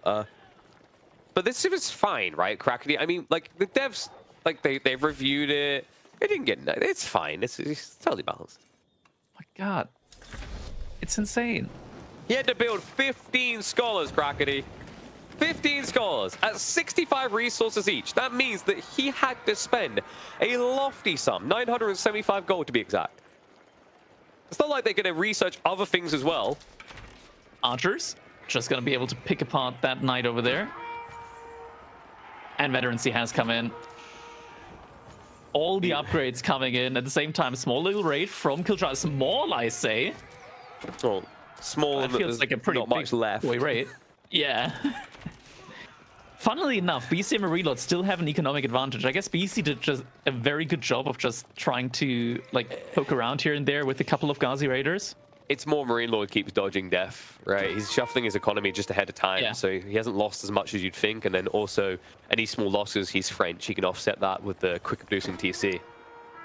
But this is fine, right, Crackety? I mean, like the devs, like they've reviewed it. They didn't get it's fine. It's totally balanced. Oh my God, it's insane. He had to build 15 scholars, Crackety. 15 scholars at 65 resources each. That means that he had to spend a lofty sum, 975 gold to be exact. It's not like they're going to research other things as well. Archers, just going to be able to pick apart that knight over there. And Veterancy has come in. All the upgrades coming in at the same time. Small little raid from Kiljardi. Small, I say. Well, small, it feels like a pretty not much left. Boy, right? Yeah. Funnily enough, BC and Marilot still have an economic advantage. I guess BC did just a very good job of just trying to like poke around here and there with a couple of Ghazi Raiders. It's more Marine Lord keeps dodging death, right? He's shuffling his economy just ahead of time, Yeah. so he hasn't lost as much as you'd think. And then also, any small losses, he's French. He can offset that with the quick producing TC.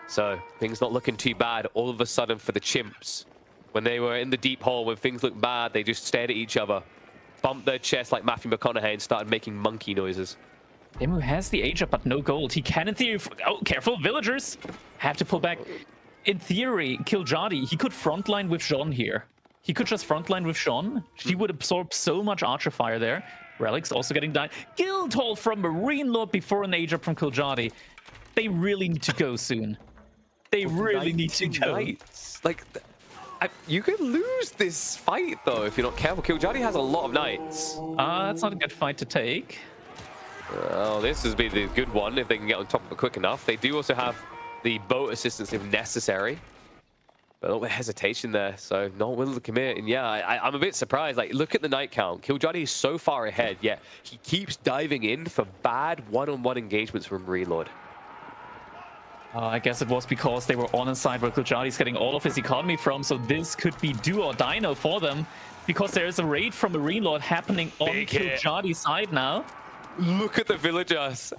So things not looking too bad. All of a sudden for the Chimps, when they were in the deep hole, when things looked bad, they just stared at each other, bumped their chest like Matthew McConaughey and started making monkey noises. Demu has the age up, but no gold. He can, in theory... Oh, careful, villagers! Have to pull back. In theory, Killjadi, he could frontline with Jean here. He could just frontline with Jean. She would absorb so much archer fire there. Relics also getting died. Guildhall from Marine Lord before an age up from Killjadi. They really need to go soon. They really need to go. Knights. Like, you could lose this fight, though, if you're not careful. Killjadi has a lot of knights. That's not a good fight to take. Oh, this has been the good one if they can get on top of it quick enough. They do also have the boat assistance if necessary. But a little bit of hesitation there, so not willing to commit. And yeah, I'm a bit surprised. Like, look at the night count. Killjadi is so far ahead, yet he keeps diving in for bad one-on-one engagements from Marine Lord. I guess it was because they were on a side where Killjadi's getting all of his economy from, so this could be do or die now for them. Because there is a raid from Marine Lord happening on Killjadi's side now. Look at the villagers.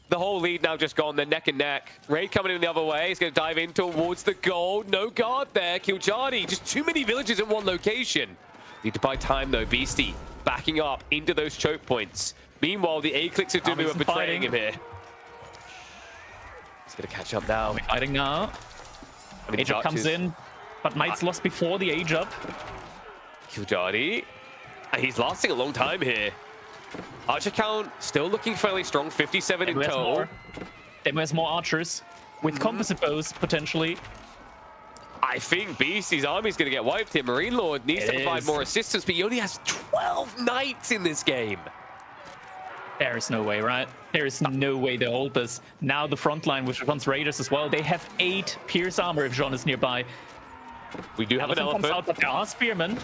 The whole lead now just gone. They're neck and neck. Raid coming in the other way. He's going to dive in towards the gold. No guard there. Killjadi. Just too many villages in one location. Need to buy time, though. Beastie backing up into those choke points. Meanwhile, the A-Clicks of Demu are betraying him here. He's going to catch up now. Fighting now. Age up comes in, but Knight's lost before the age up. Killjadi. He's lasting a long time here. Archer count still looking fairly strong, 57 in total. Demu has more archers with composite bows potentially. I think Beastie's army is going to get wiped here. Marine Lord needs to provide more assistance, but he only has 12 knights in this game. There is no way, right? There is no way they hold this. Now the front line, which runs Raiders as well, they have 8 Pierce armor if Jean is nearby. We do have an elephant. Comes out, but there are spearmen.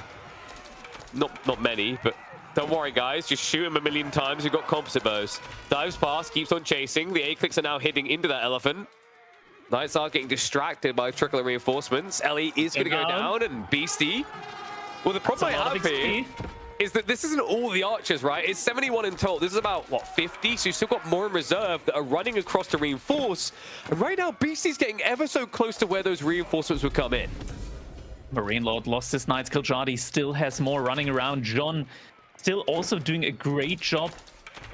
Not many, but don't worry, guys. Just shoot him a million times. We've got composite bows. Dives past, keeps on chasing. The A-Clicks are now hitting into that elephant. Knights are getting distracted by trickle of reinforcements. Ellie is going to go down, and Beastie. Well, the problem I have here is that this isn't all the archers, right? It's 71 in total. This is about, what, 50? So you've still got more in reserve that are running across to reinforce. And right now, Beastie's getting ever so close to where those reinforcements would come in. Marine Lord lost his knights. Killjadi still has more running around. John still also doing a great job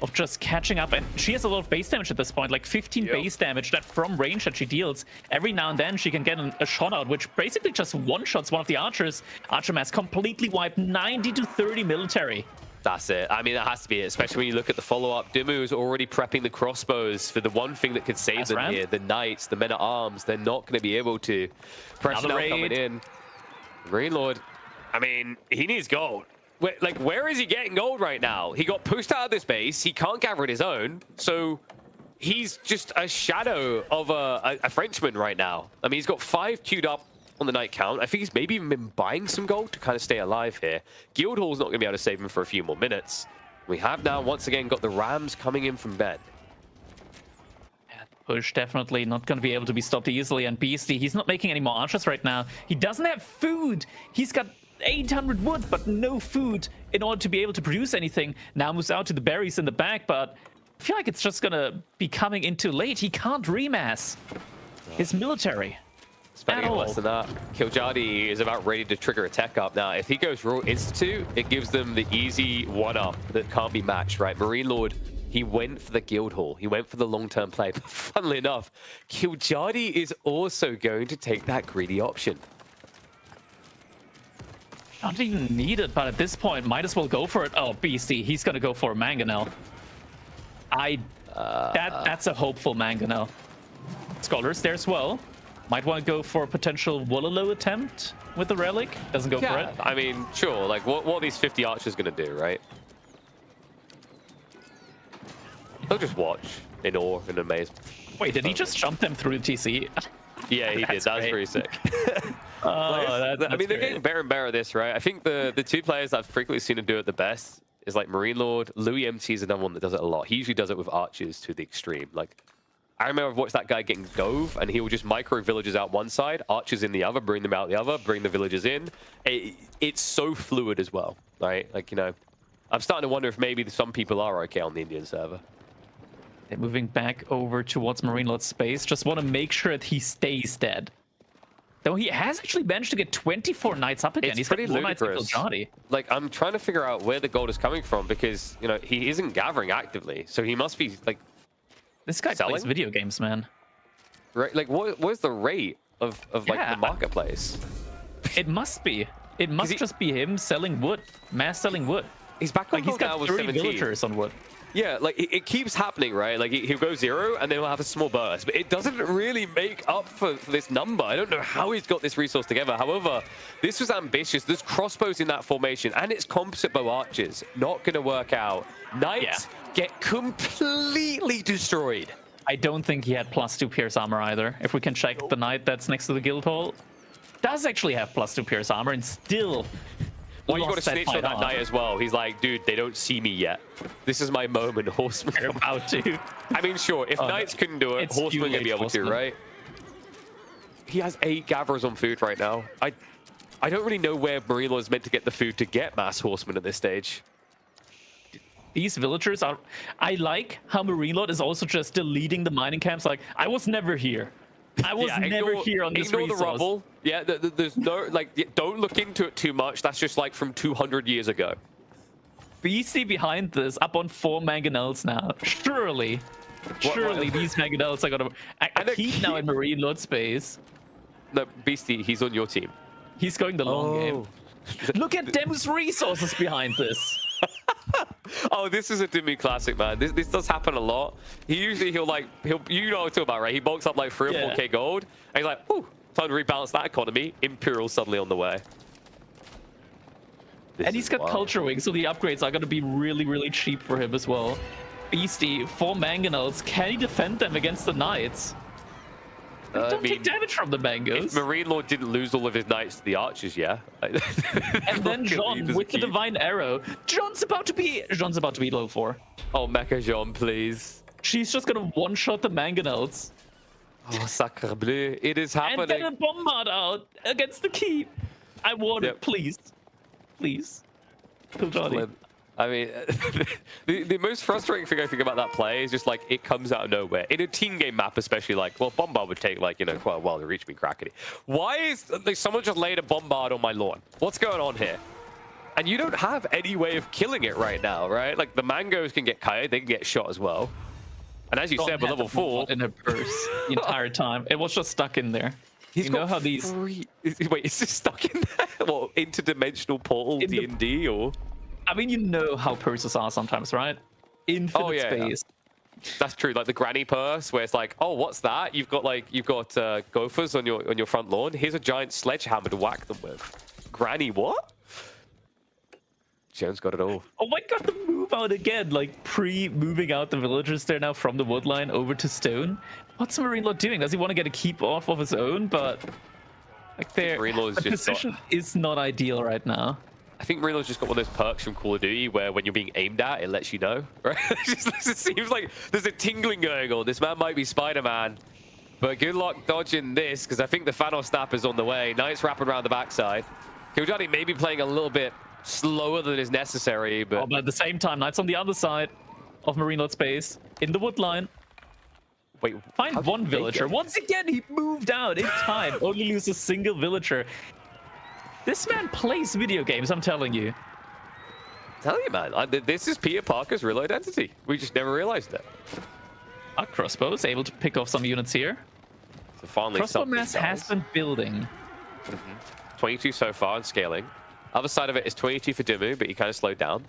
of just catching up, and she has a lot of base damage at this point, like 15 base damage that from range that she deals. Every now and then she can get a shot out, which basically just one-shots one of the archers. Archer mass completely wiped, 90 to 30 military. That's it. I mean, that has to be it, especially when you look at the follow-up. Demu is already prepping the crossbows for the one thing that could save them here. The knights, the men-at-arms, they're not going to be able to. Pressure now coming in. Marine Lord, I mean, he needs gold. Where is he getting gold right now? He got pushed out of this base. He can't gather it his own. So he's just a shadow of a Frenchman right now. I mean, he's got 5 queued up on the night count. I think he's maybe even been buying some gold to kind of stay alive here. Guildhall's not going to be able to save him for a few more minutes. We have now once again got the Rams coming in from bed. Push definitely not going to be able to be stopped easily. And Beastie, he's not making any more archers right now. He doesn't have food. He's got 800 wood, but no food in order to be able to produce anything. Now moves out to the berries in the back, but I feel like it's just going to be coming in too late. He can't remass his military. Spending less than that. Killjadi is about ready to trigger a tech up. Now, if he goes Royal Institute, it gives them the easy one-up that can't be matched, right? Marine Lord, he went for the Guildhall. He went for the long-term play. But funnily enough, Killjadi is also going to take that greedy option. Not even needed, but at this point, might as well go for it. Oh, BC, he's going to go for a Mangonel. That's a hopeful Mangonel. Scholars there as well. Might want to go for a potential Wololo attempt with the relic. Doesn't go for it. I mean, sure. Like, what are these 50 archers going to do, right? They'll just watch in awe and amazement. Wait, did he just jump them through the TC? Yeah, he did. That was pretty sick. I mean, they're getting better and better at this, right? I think the 2 players I've frequently seen him do it the best is like Marine Lord. Louis MT is another one that does it a lot. He usually does it with archers to the extreme. Like, I remember I've watched that guy getting Gove, and he will just micro villages out one side, archers in the other, bring them out the other, bring the villagers in. It's so fluid as well, right? Like, you know, I'm starting to wonder if maybe some people are okay on the Indian server. They're moving back over towards Marine Lord's space. Just want to make sure that he stays dead. Though he has actually managed to get 24 knights up again. It's He's pretty got 4 knights to ludicrous. Kiljardi. Like, I'm trying to figure out where the gold is coming from because, you know, he isn't gathering actively. So he must be, like, This guy plays Selling? video games, man. right? Like, what's the rate of like, Yeah. the marketplace? It must be. It must he- just be him selling wood. Mass selling wood. He's back on Like, he's gold now got with 30 17. villagers on wood. Yeah, like it keeps happening, right? Like he'll go 0 and then he'll have a small burst, but it doesn't really make up for this number. I don't know how he's got this resource together. However, this was ambitious. There's crossbows in that formation, and it's composite bow archers. Not gonna work out. Knights get completely destroyed. I don't think he had +2 pierce armor either. If we can check the knight that's next to the guild hall, does actually have +2 pierce armor and still. Well, you got to lost that snitch on fight that on. knight as well. He's like, dude, they don't see me yet. This is my moment, horseman. They're about to. I mean, sure, if Oh, knights couldn't do it, it's horsemen gonna be able to, Horseman. right? He has 8 gatherers on food right now. I don't really know where Marine Lord is meant to get the food to get mass horsemen at this stage. These villagers are. I like how Marine Lord is also just deleting the mining camps. Like, I was never here. I was never here on this ignore resource. the rubble. Yeah, there's no, like, don't look into it too much. That's just like from 200 years ago. BC behind this, up on 4 mangonels now. Surely these mangonels are gonna. And they're Keep now in Marine Lord space. No, Beastie, he's on your team. He's going the long game. Oh. Look at Demu's resources behind this. Oh, this is a Dimmy classic, man. This does happen a lot. He'll you know what I'm talking about, right? He bulks up like 3 or Yeah. 4k gold, and he's like, whew, time to rebalance that economy. Imperial suddenly on the way. This And he's is got wild. Culture Wing, so the upgrades are going to be really, really cheap for him as well. Beastie, 4 mangonels. Can he defend them against the Knights? Don't take damage from the mangoes. If Marine Lord didn't lose all of his knights to the archers, yeah. And then John with the Divine Arrow. John's about to be low 4. Oh, Mecha Jean, please. She's just going to one-shot the mangonels. Oh, sacre bleu. It is And get happening. a bombard out against the keep. I want Yep. it, please. Please. Kiljardi. I mean, the most frustrating thing I think about that play is just like it comes out of nowhere. In a team game map, especially, like, well, Bombard would take like, you know, quite a while to reach me, Crackety. Why is like someone just laid a Bombard on my lawn? What's going on here? And you don't have any way of killing it right now, right? Like the mangoes can get kited, they can get shot as well. And as you John said, with had level the 4, bombard in her purse the entire time. It was just stuck in there. he's you got know how these 3... Wait, is this stuck in there? What, interdimensional portal In the- D&D or? I mean, you know how purses are sometimes, right? Infinite yeah. space. That's true. Like the granny purse, where it's like, oh, what's that? You've got gophers on your front lawn. Here's a giant sledgehammer to whack them with. Granny, what? Jones got it all. Oh my god, the move out again. Like, pre-moving out the villagers there now from the wood line over to stone. What's Marine Lord doing? Does he want to get a keep off of his own? But, like, the Marine Lord's just position is not ideal right now. I think Marilo's just got one of those perks from Call of Duty where when you're being aimed at, it lets you know, right? It seems like there's a tingling going on. This man might be Spider-Man, but good luck dodging this because I think the Thanos snap is on the way. Knight's wrapping around the backside. Kiljardi may be playing a little bit slower than is necessary, but... Oh, but at the same time, Knight's on the other side of Marine Lord space, in the wood line. Wait, Find how did one they villager. get- Once again, he moved out in time. Only lose a single villager. This man plays video games, I'm telling you. Tell you, man, this is Peter Parker's real identity. We just never realized it. Our crossbow is able to pick off some units here. So finally, Crossbow something mass has does. been building. 22 so far and scaling. Other side of it is 22 for Dimmu, but he kind of slowed down.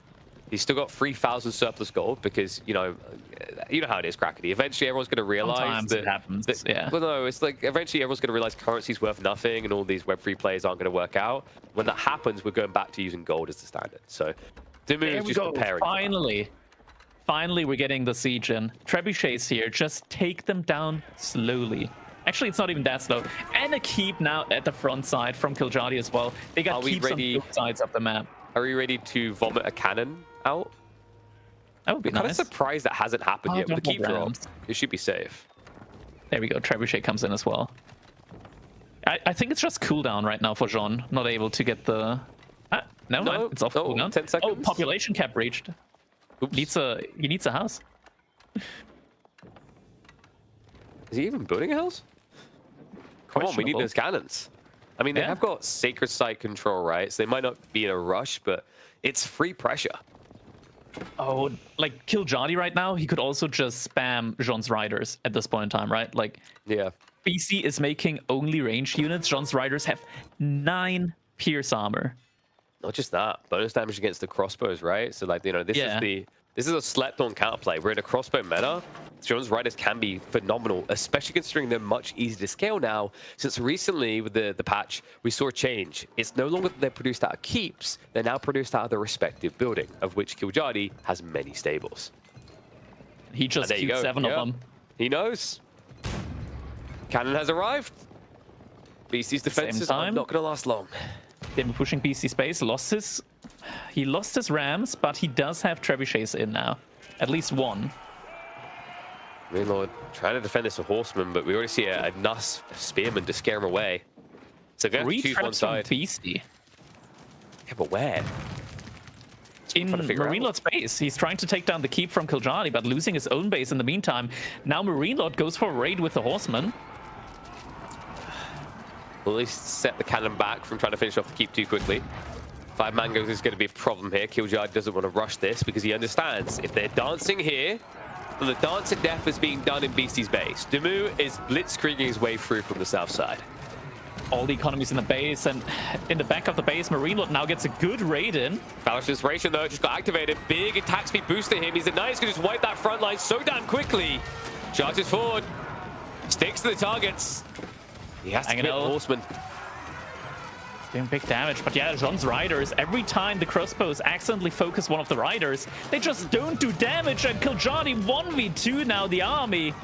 He's still got 3,000 surplus gold because, you know how it is, Crackety. Eventually, everyone's going to realize Sometimes that... it happens, that- yeah. Well, no, it's like eventually everyone's going to realize currency's worth nothing and all these Web3 players aren't going to work out. When that happens, we're going back to using gold as the standard. So Dimmu There is we just go. preparing. for that. Finally, we're getting the siege in. Trebuchets here. Just take them down slowly. Actually, it's not even that slow. And a keep now at the front side from Kiljardi as well. They Are got we keeps on ready? both sides of the map. Are we ready to vomit a cannon out. That would be I'm kind of nice. surprised that hasn't happened Oh, yet. With the double keep drop, Rams. it should be safe. There we go. Trebuchet comes in as well. I think it's just cooldown right now for Jean. Not able to get the... no, No, it's off no, cooldown. 10 seconds. Oh, population cap reached. Oops. He needs a house. Is he even building a house? Come on, we need Questionable. those cannons. I mean, they Yeah. have got Sacred Site control, right? So they might not be in a rush, but it's free pressure. Oh, like Killjadi right now, he could also just spam Jean's riders at this point in time, right? Like, Yeah. BC is making only ranged units. Jean's riders have 9 pierce armor. Not just that, bonus damage against the crossbows, right? So like, you know, this is a slept on counterplay. We're in a crossbow meta. Jones riders can be phenomenal, especially considering they're much easier to scale now. Since recently with the patch, we saw a change. It's no longer that they're produced out of keeps, they're now produced out of the respective building, of which Killjadi has many stables. He just There you queued go. 7 of Yeah. them. He knows. Cannon has arrived. BC's defenses are time. not going to last long. They've been pushing BC space, he lost his rams, but he does have trebuchets in now. At least one. Lord trying to defend this with horseman, but we already see enough spearmen to scare him away. So they're going to 3 choose one traps from side. Beastie. Yeah, but where? In trying to figure Marine out. Lord's base, he's trying to take down the keep from Killjadi, but losing his own base in the meantime. Now Marine Lord goes for a raid with the horseman. Will at least set the cannon back from trying to finish off the keep too quickly. 5 mangoes is going to be a problem here. Killjadi doesn't want to rush this because he understands if they're dancing here, then the dance of death is being done in Beastie's base. Demu is blitzkrieging his way through from the south side. All the economies in the base, and in the back of the base, Marine Lord now gets a good raid in. Phallus Inspiration though just got activated. Big attack speed boost to him. He's a nice going to just wipe that front line so damn quickly. Charges forward. Sticks to the targets. He has to Hanging commit the out. horseman. Doing big damage, but yeah, Jean's riders, every time the crossbows accidentally focus one of the riders, they just don't do damage, and Killjadi 1v2 now the army.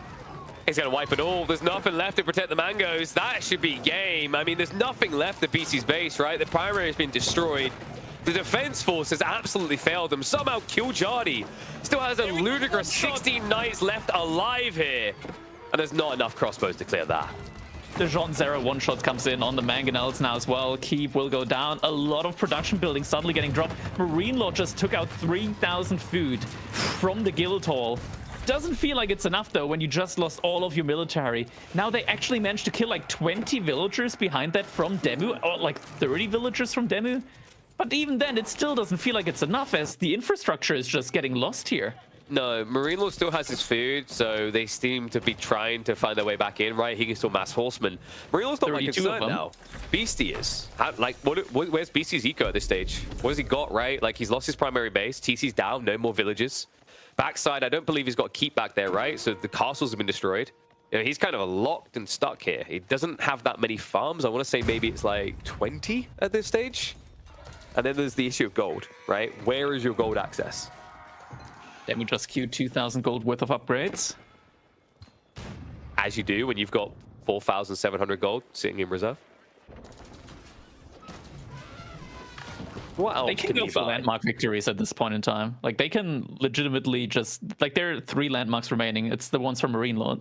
He's going to wipe it all. There's nothing left to protect the mangoes. That should be game. I mean, there's nothing left of BC's base, right? The primary has been destroyed. The defense force has absolutely failed them. Somehow Killjadi still has a ludicrous 16 knights left alive here. And there's not enough crossbows to clear that. The Jean Zero one-shot comes in on the mangonels now as well. Keep will go down. A lot of production buildings suddenly getting dropped. Marine Lord just took out 3,000 food from the guild hall. Doesn't feel like it's enough though when you just lost all of your military. Now they actually managed to kill like 20 villagers behind that from Demu, or like 30 villagers from Demu. But even then, it still doesn't feel like it's enough as the infrastructure is just getting lost here. No, Marine Lord still has his food, so they seem to be trying to find their way back in, right? He can still mass horseman. Marine Lord's not my 32 of concern them. now. Beastie is. Where's Beastie's eco at this stage? What has he got, right? Like, he's lost his primary base. TC's down, no more villages. Backside, I don't believe he's got keep back there, right? So the castles have been destroyed. You know, he's kind of locked and stuck here. He doesn't have that many farms. I want to say maybe it's like 20 at this stage. And then there's the issue of gold, right? Where is your gold access? Then we just queued 2,000 gold worth of upgrades. As you do when you've got 4,700 gold sitting in reserve. What else They can go he for buy? landmark victories at this point in time. Like, they can legitimately just... Like, there are 3 landmarks remaining. It's the ones from Marine Lord.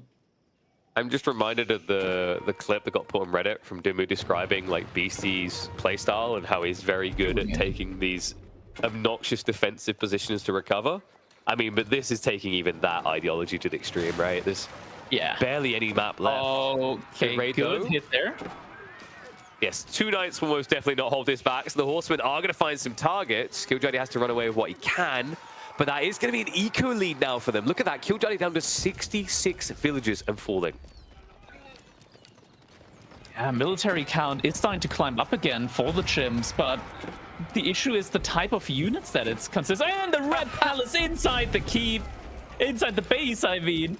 I'm just reminded of the clip that got put on Reddit from Demu describing like Beastie's playstyle and how he's very good at taking these obnoxious defensive positions to recover. I mean, but this is taking even that ideology to the extreme, right? There's Yeah. barely any map left. Okay, raid good though? hit there. Yes, 2 knights will most definitely not hold this back, so the horsemen are going to find some targets. Killjadi has to run away with what he can, but that is going to be an eco lead now for them. Look at that, Killjadi down to 66 villages and falling. Yeah, military count is starting to climb up again for the chimps, but the issue is the type of units that it's consists. And the Red Palace inside the keep, inside the base, I mean.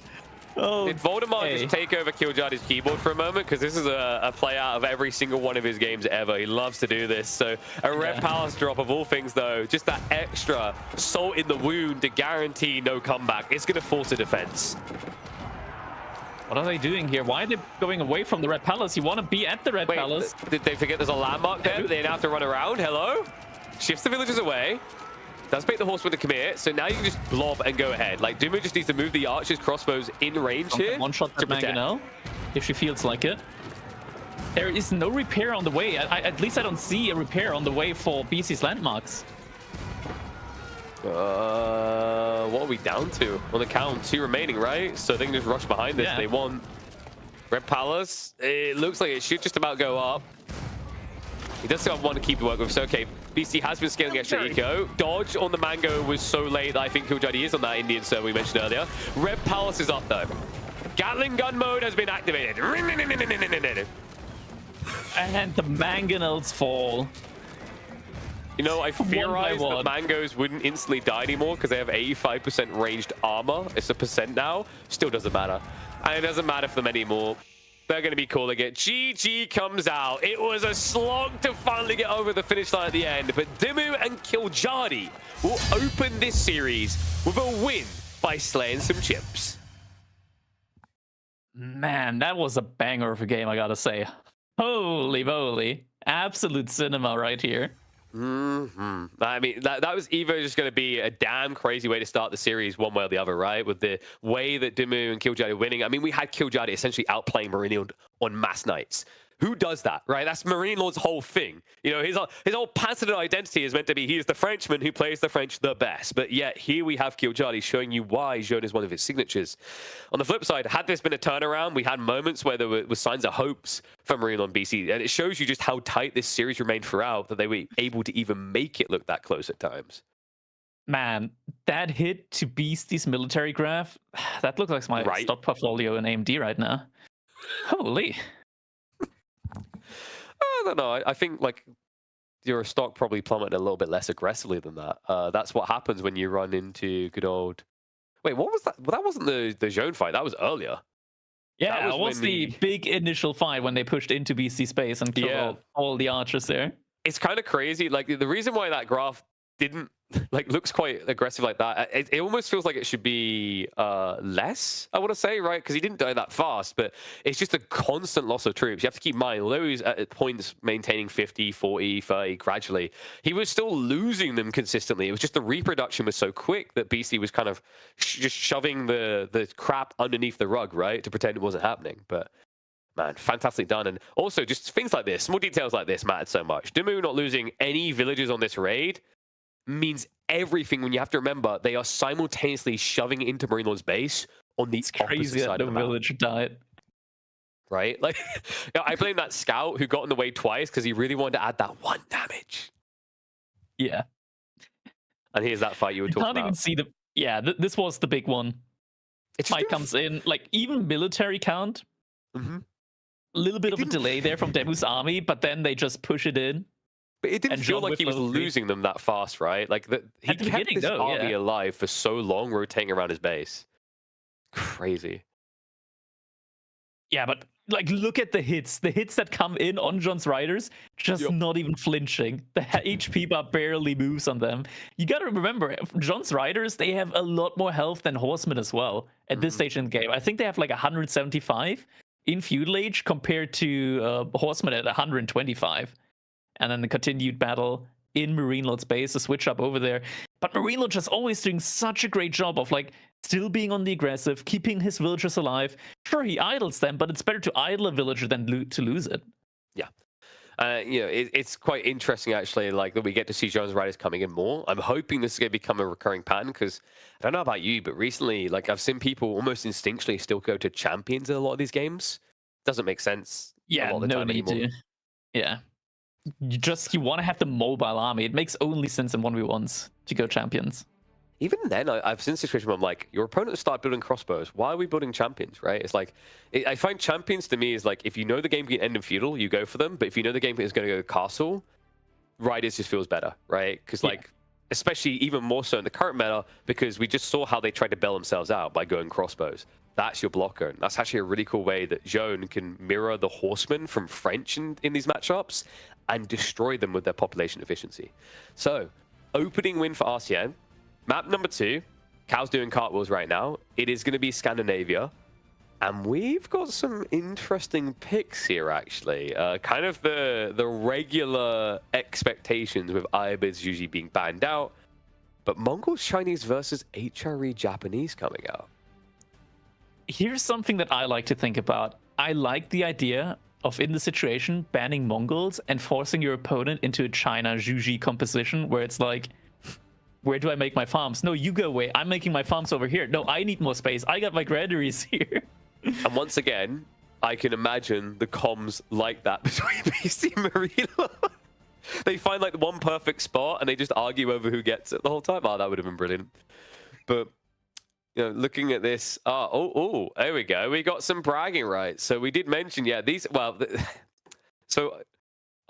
Oh, Did Voldemort hey. just take over Killjadi's keyboard for a moment? Because this is a play out of every single one of his games ever. He loves to do this. So a Red Palace drop of all things, though, just that extra salt in the wound to guarantee no comeback. It's going to force a defense. What are they doing here? Why are they going away from the Red Palace? You want to be at the Red Wait, Palace. did they forget there's a landmark there that they'd have to run around? Hello? Shifts the villagers away. Does bait the horseman to commit, so now you can just blob and go ahead. Like, Dumu just needs to move the archers, crossbows in range here. One shot to that protect. Mangonel, if she feels like it. There is no repair on the way. At least I don't see a repair on the way for BC's landmarks. What are we down to on the count? 2 remaining, right? So they can just rush behind this if they want. Red Palace, it looks like it should just about go up. He does still have 1 to keep the work with, so okay. BC has been scaling extra eco. Dodge on the Mango was so late that I think Killjoy is on that Indian server we mentioned earlier. Red Palace is up though. Gatling gun mode has been activated. And the Mangonels fall. You know, I theorized that Mangoes wouldn't instantly die anymore because they have 85% ranged armor. It's a percent now. Still doesn't matter. And it doesn't matter for them anymore. They're going to be calling it. GG comes out. It was a slog to finally get over the finish line at the end, but Dimmu and Killjadi will open this series with a win by slaying some chimps. Man, that was a banger of a game, I gotta say. Holy moly. Absolute cinema right here. I mean, that was either just going to be a damn crazy way to start the series one way or the other, right? With the way that Dimmu and Killjadi are winning. I mean, we had Killjadi essentially outplaying Marine on mass nights. Who does that, right? That's Marine Lord's whole thing. You know, his whole pattern identity is meant to be he is the Frenchman who plays the French the best. But yet here we have Killjadi showing you why Jaune is one of his signatures. On the flip side, had this been a turnaround, we had moments where there were signs of hopes for Marine on BC. And it shows you just how tight this series remained throughout, that they were able to even make it look that close at times. Man, that hit to Beastie's military graph, that looks like my stock portfolio in AMD right now. Holy. I don't know. I think like your stock probably plummeted a little bit less aggressively than that. That's what happens when you run into good old. Wait, what was that? Well, that wasn't the Jaune fight. That was earlier. Yeah, that was the big initial fight when they pushed into BC space and killed all the archers there. It's kind of crazy. Like the reason why that graph didn't looks quite aggressive like that. It almost feels like it should be less, I want to say, right? Because he didn't die that fast, but it's just a constant loss of troops. You have to keep in mind, although he's at points maintaining 50, 40, 30 gradually, he was still losing them consistently. It was just the reproduction was so quick that BC was kind of just shoving the crap underneath the rug, right? To pretend it wasn't happening. But man, fantastic done. And also just things like this, small details like this mattered so much. Dimmu not losing any villagers on this raid means everything when you have to remember they are simultaneously shoving it into Marine Lord's base on the opposite side of the village died. Right? Like, I blame that scout who got in the way twice because he really wanted to add that 1 damage. Yeah. And here's that fight you were talking about. I can't even see the... Yeah, this was the big one. Fight comes in, like, even military count. A little bit of a delay there from Demu's army, but then they just push it in. But it didn't feel like he was losing them that fast, right? Like he kept this army alive for so long, rotating around his base. Crazy. Yeah, but like, look at the hits. The hits that come in on John's riders, just not even flinching. The HP bar barely moves on them. You got to remember, John's riders, they have a lot more health than Horsemen as well at this stage in the game. I think they have like 175 in Feudal Age compared to Horsemen at 125. And then the continued battle in Marine Lord's base, the switch up over there. But Marine Lord just always doing such a great job of like still being on the aggressive, keeping his villagers alive. Sure, he idles them, but it's better to idle a villager than to lose it. Yeah. You know, it's quite interesting actually, like that we get to see Jones Riders coming in more. I'm hoping this is going to become a recurring pattern because I don't know about you, but recently, like I've seen people almost instinctually still go to champions in a lot of these games. Doesn't make sense. Yeah, a lot of the time need anymore. to. Yeah. You want to have the mobile army. It makes only sense in 1v1s to go champions. Even then, I've seen a situation where I'm like, your opponent start building crossbows. Why are we building champions, right? It's like, I find champions to me is like, if you know the game can end in feudal, you go for them. But if you know the game is going to go castle, riders just feels better, right? Because like, especially even more so in the current meta, because we just saw how they tried to bail themselves out by going crossbows. That's your blocker. And that's actually a really cool way that Jaune can mirror the horsemen from French in these matchups and destroy them with their population efficiency. So, opening win for RCN. Map number 2. Cal's doing cartwheels right now. It is going to be Scandinavia. And we've got some interesting picks here, actually. Kind of the regular expectations with Ibex usually being banned out. but Mongols Chinese versus HRE Japanese coming out. Here's something that I like to think about. I like the idea of, in the situation, banning Mongols and forcing your opponent into a China Juji composition where it's like, where do I make my farms? No, you go away. I'm making my farms over here. No, I need more space. I got my granaries here. And once again, I can imagine the comms like that between BC and Marino. They find like one perfect spot and they just argue over who gets it the whole time. Oh, that would have been brilliant. But you know, looking at this, there we go. We got some bragging rights. So we did mention, yeah, these. Well, so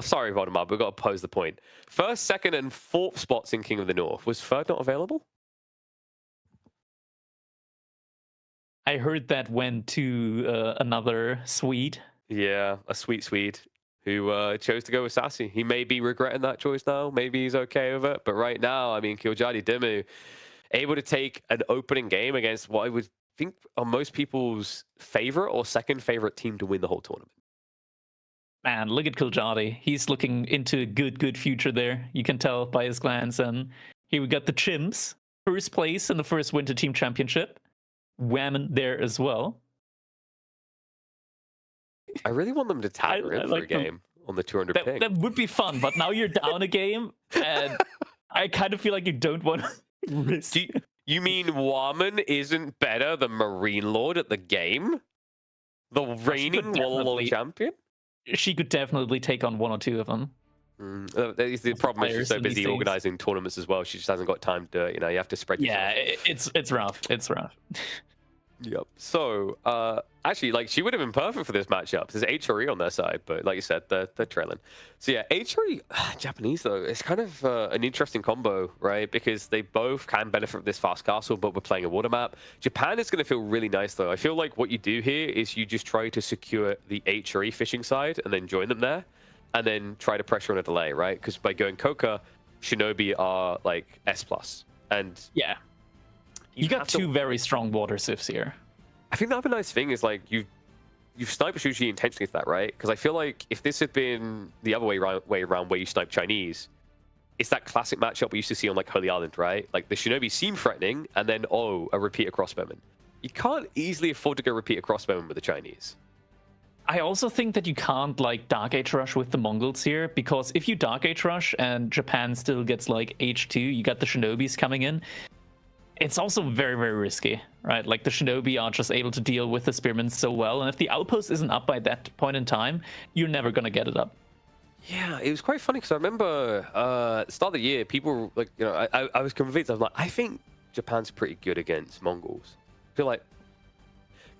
sorry, Vodemar, but we've got to pose the point. First, second, and fourth spots in King of the North. Was third not available? I heard that went to another Swede. Yeah, a sweet Swede who chose to go with Sassy. He may be regretting that choice now. Maybe he's okay with it. But right now, I mean, Killjadi Dimmu able to take an opening game against what I would think are most people's favorite or second favorite team to win the whole tournament. Man, look at Killjadi. He's looking into a good future there. You can tell by his glance. And here we got the Chimps. First place in the first Winter Team Championship. Whammon there as well. I really want them to tag her in for a game on the 200 ping. That would be fun, but now you're down a game, and I kind of feel like you don't want to risk. You mean Whammon isn't better than Marine Lord at the game? The reigning Wall champion? She could definitely take on one or two of them. The problem is she's so busy organizing tournaments as well. She just hasn't got time to do it. You know, you have to spread yourself. Yeah, it's rough. It's rough. Yep. So, actually, like, she would have been perfect for this matchup. There's HRE on their side, but like you said, they're trailing. So, yeah, HRE Japanese, though, it's kind of an interesting combo, right? Because they both can benefit from this fast castle, but we're playing a water map. Japan is going to feel really nice, though. I feel like what you do here is you just try to secure the HRE fishing side and then join them there, and then try to pressure on a delay, right? Because by going Koka, Shinobi are, like, S+. And yeah. You got two very strong water sieves here. I think the other nice thing is, like, you've sniped Shuji intentionally for that, right? Because I feel like if this had been the other way around where you snipe Chinese, it's that classic matchup we used to see on, like, Holy Island, right? Like, the Shinobi seem threatening, and then, a repeater crossbowman. You can't easily afford to go repeater crossbowman with the Chinese. I also think that you can't, like, Dark Age Rush with the Mongols here, because if you Dark Age Rush and Japan still gets, like, H2, you got the Shinobis coming in. It's also very, very risky, right? Like, the Shinobi are just able to deal with the Spearmen so well, and if the outpost isn't up by that point in time, you're never going to get it up. Yeah, it was quite funny, because I remember at the start of the year, people were, like, you know, I was convinced. I was like, I think Japan's pretty good against Mongols. I feel like,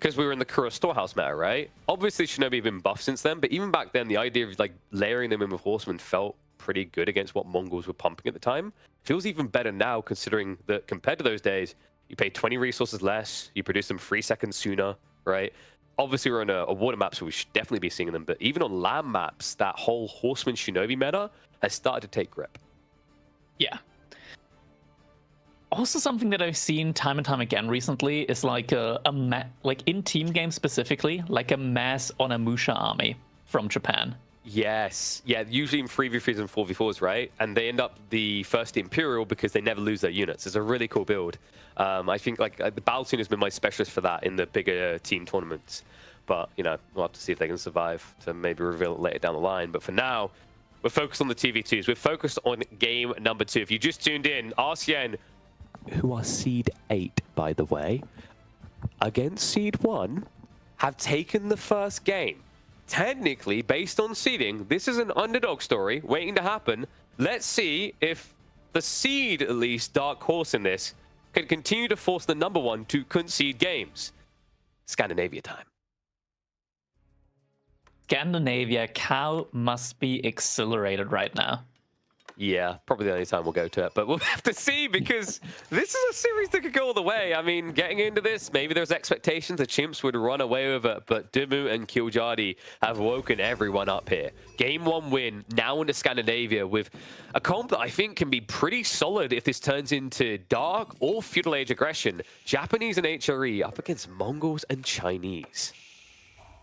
because we were in the Kura Storehouse meta, right? Obviously, Shinobi have been buffed since then, but even back then, the idea of, like, layering them in with Horsemen felt pretty good against what Mongols were pumping at the time. Feels even better now, considering that compared to those days, you pay 20 resources less, you produce them 3 seconds sooner, right? Obviously, we're on a water map, so we should definitely be seeing them, but even on land maps, that whole Horseman Shinobi meta has started to take grip. Yeah. Also, something that I've seen time and time again recently is like like in team games specifically, like a mass Onimusha army from Japan. Yes. Yeah, usually in 3v3s and 4v4s, right? And they end up the first Imperial because they never lose their units. It's a really cool build. I think, like, the Battle Tune has been my specialist for that in the bigger team tournaments. But, you know, we'll have to see if they can survive to maybe reveal it later down the line. But for now, we're focused on the TV2s. We're focused on game number 2. If you just tuned in, RCN, who are Seed 8, by the way, against Seed 1, have taken the first game. Technically, based on seeding, this is an underdog story waiting to happen. Let's see if the seed, at least, Dark Horse in this, can continue to force the number 1 to concede games. Scandinavia time. Scandinavia, Cal must be exhilarated right now. Yeah, probably the only time we'll go to it, but we'll have to see, because this is a series that could go all the way. I mean, getting into this, maybe there's expectations the Chimps would run away with it, but Dimmu and Killjadi have woken everyone up here. Game 1 win, now into Scandinavia with a comp that I think can be pretty solid if this turns into Dark or Feudal Age aggression. Japanese and HRE up against Mongols and Chinese.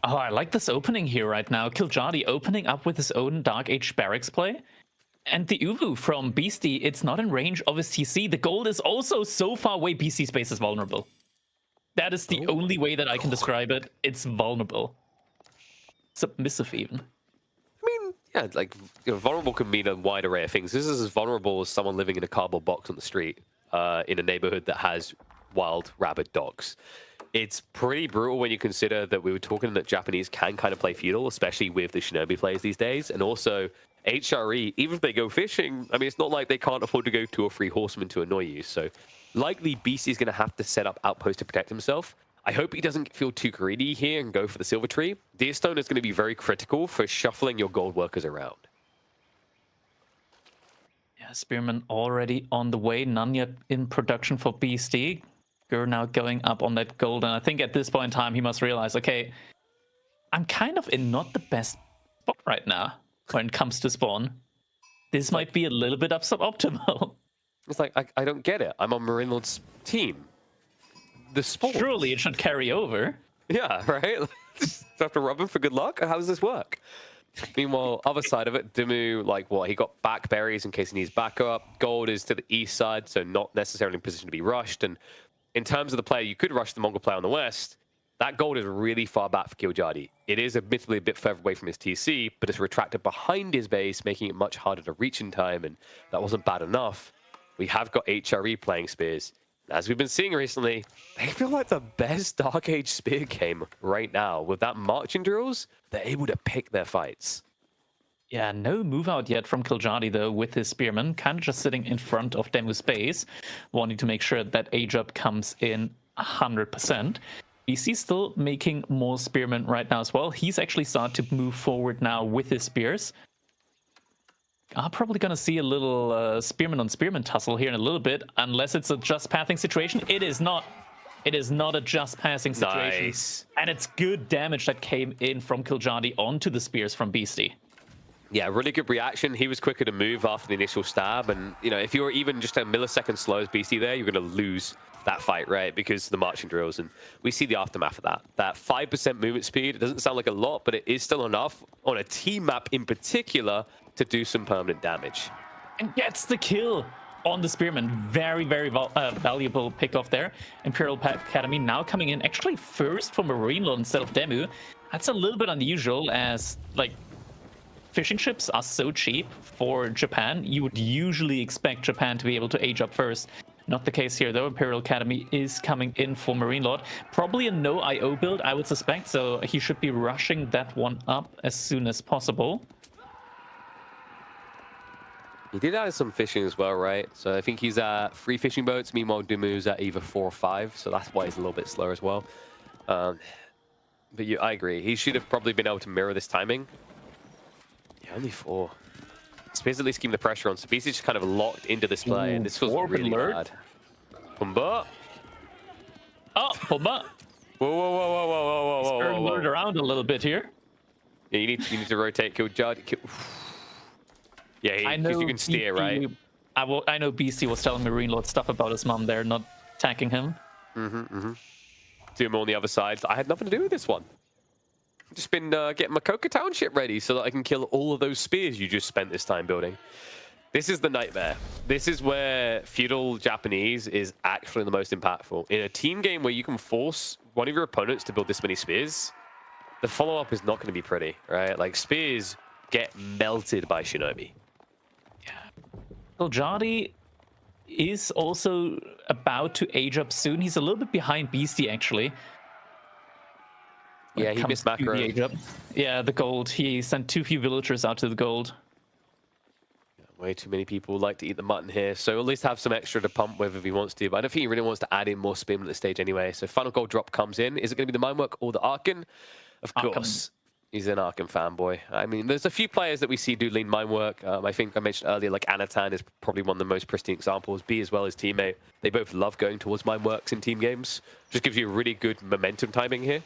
Oh, I like this opening here right now. Killjadi opening up with his own Dark Age barracks play. And the Uvu from Beastie, it's not in range of his TC. The gold is also so far away, Beastie space is vulnerable. That is the only way that I can describe it. It's vulnerable. Submissive even. I mean, yeah, like, you know, vulnerable can mean a wide array of things. This is as vulnerable as someone living in a cardboard box on the street in a neighborhood that has wild, rabid dogs. It's pretty brutal when you consider that we were talking that Japanese can kind of play feudal, especially with the Shinobi players these days. And also, HRE, even if they go fishing, I mean, it's not like they can't afford to go 2 or 3 horsemen to annoy you. So likely Beastie's going to have to set up outposts to protect himself. I hope he doesn't feel too greedy here and go for the Silver Tree. Deerstone is going to be very critical for shuffling your gold workers around. Yeah, Spearman already on the way. None yet in production for Beastie. You're now going up on that gold. And I think at this point in time, he must realize, okay, I'm kind of in not the best spot right now when it comes to spawn. This might be a little bit suboptimal. It's like, I don't get it. I'm on Marine Lord's team. The sport. Surely it should carry over. Yeah, right? Just have to rub him for good luck? How does this work? Meanwhile, other side of it, Dimu, like what? He got back berries in case he needs backup. Gold is to the east side, so not necessarily in position to be rushed. And in terms of the player, you could rush the Mongol player on the west. That gold is really far back for Killjoy. It is admittedly a bit further away from his TC, but it's retracted behind his base, making it much harder to reach in time, and that wasn't bad enough. We have got HRE playing spears. As we've been seeing recently, they feel like the best Dark Age spear game right now. With that marching drills, they're able to pick their fights. Yeah, no move out yet from Killjoy, though, with his spearman. Kind of just sitting in front of Demu's base, wanting to make sure that Age-Up comes in 100%. BC still making more spearmen right now as well. He's actually started to move forward now with his spears. I'm probably going to see a little spearman on spearman tussle here in a little bit, unless it's a just passing situation. It is not. It is not a just passing situation. Nice. And it's good damage that came in from Killjoy onto the spears from Beastie. Yeah, really good reaction. He was quicker to move after the initial stab. And, you know, if you're even just a millisecond slow as Beastie there, you're going to lose that fight, right? Because of the marching drills. And we see the aftermath of that. That 5% movement speed, it doesn't sound like a lot, but it is still enough on a team map in particular to do some permanent damage. And gets the kill on the spearman. Very, very valuable pick off there. Imperial Academy now coming in actually first for Marine Lord instead of Demu. That's a little bit unusual, as like fishing ships are so cheap for Japan. You would usually expect Japan to be able to age up first. Not the case here, though. Imperial Academy is coming in for Marine Lord. Probably a no IO build, I would suspect, so he should be rushing that one up as soon as possible. He did add some fishing as well, right? So I think he's at 3 fishing boats. Meanwhile, Dumu's at either 4 or 5, so that's why he's a little bit slower as well. But I agree. He should have probably been able to mirror this timing. Yeah, only 4. Spears at least keeping the pressure on. So BC just kind of locked into this play, and this was really bad. Pumba. Oh, Pumba. Whoa, whoa, whoa, whoa, whoa, whoa, whoa, whoa. Around a little bit here. Yeah, you need to rotate, Killjoy. Yeah, because you can steer, right? I know BC was telling Marine Lord stuff about his mom there, not attacking him. Doom on the other side. I had nothing to do with this one. Just been getting my Coca Township ready so that I can kill all of those spears you just spent this time building. This is the nightmare. This is where feudal Japanese is actually the most impactful. In a team game where you can force one of your opponents to build this many spears, the follow-up is not going to be pretty, right? Like, spears get melted by Shinobi. Killjoy is also about to age up soon. He's a little bit behind Beastie, actually. Yeah, he missed macro. Yeah, the gold. He sent too few villagers out to the gold. Way too many people like to eat the mutton here, so at least have some extra to pump with if he wants to. But I don't think he really wants to add in more spearmen at this stage anyway. So final gold drop comes in. Is it going to be the Minework or the Arkan? Of course. He's an Arkan fanboy. I mean, there's a few players that we see do lean Minework. I think I mentioned earlier, like Anatan is probably one of the most pristine examples. B as well as teammate. They both love going towards Mineworks in team games. Just gives you a really good momentum timing here.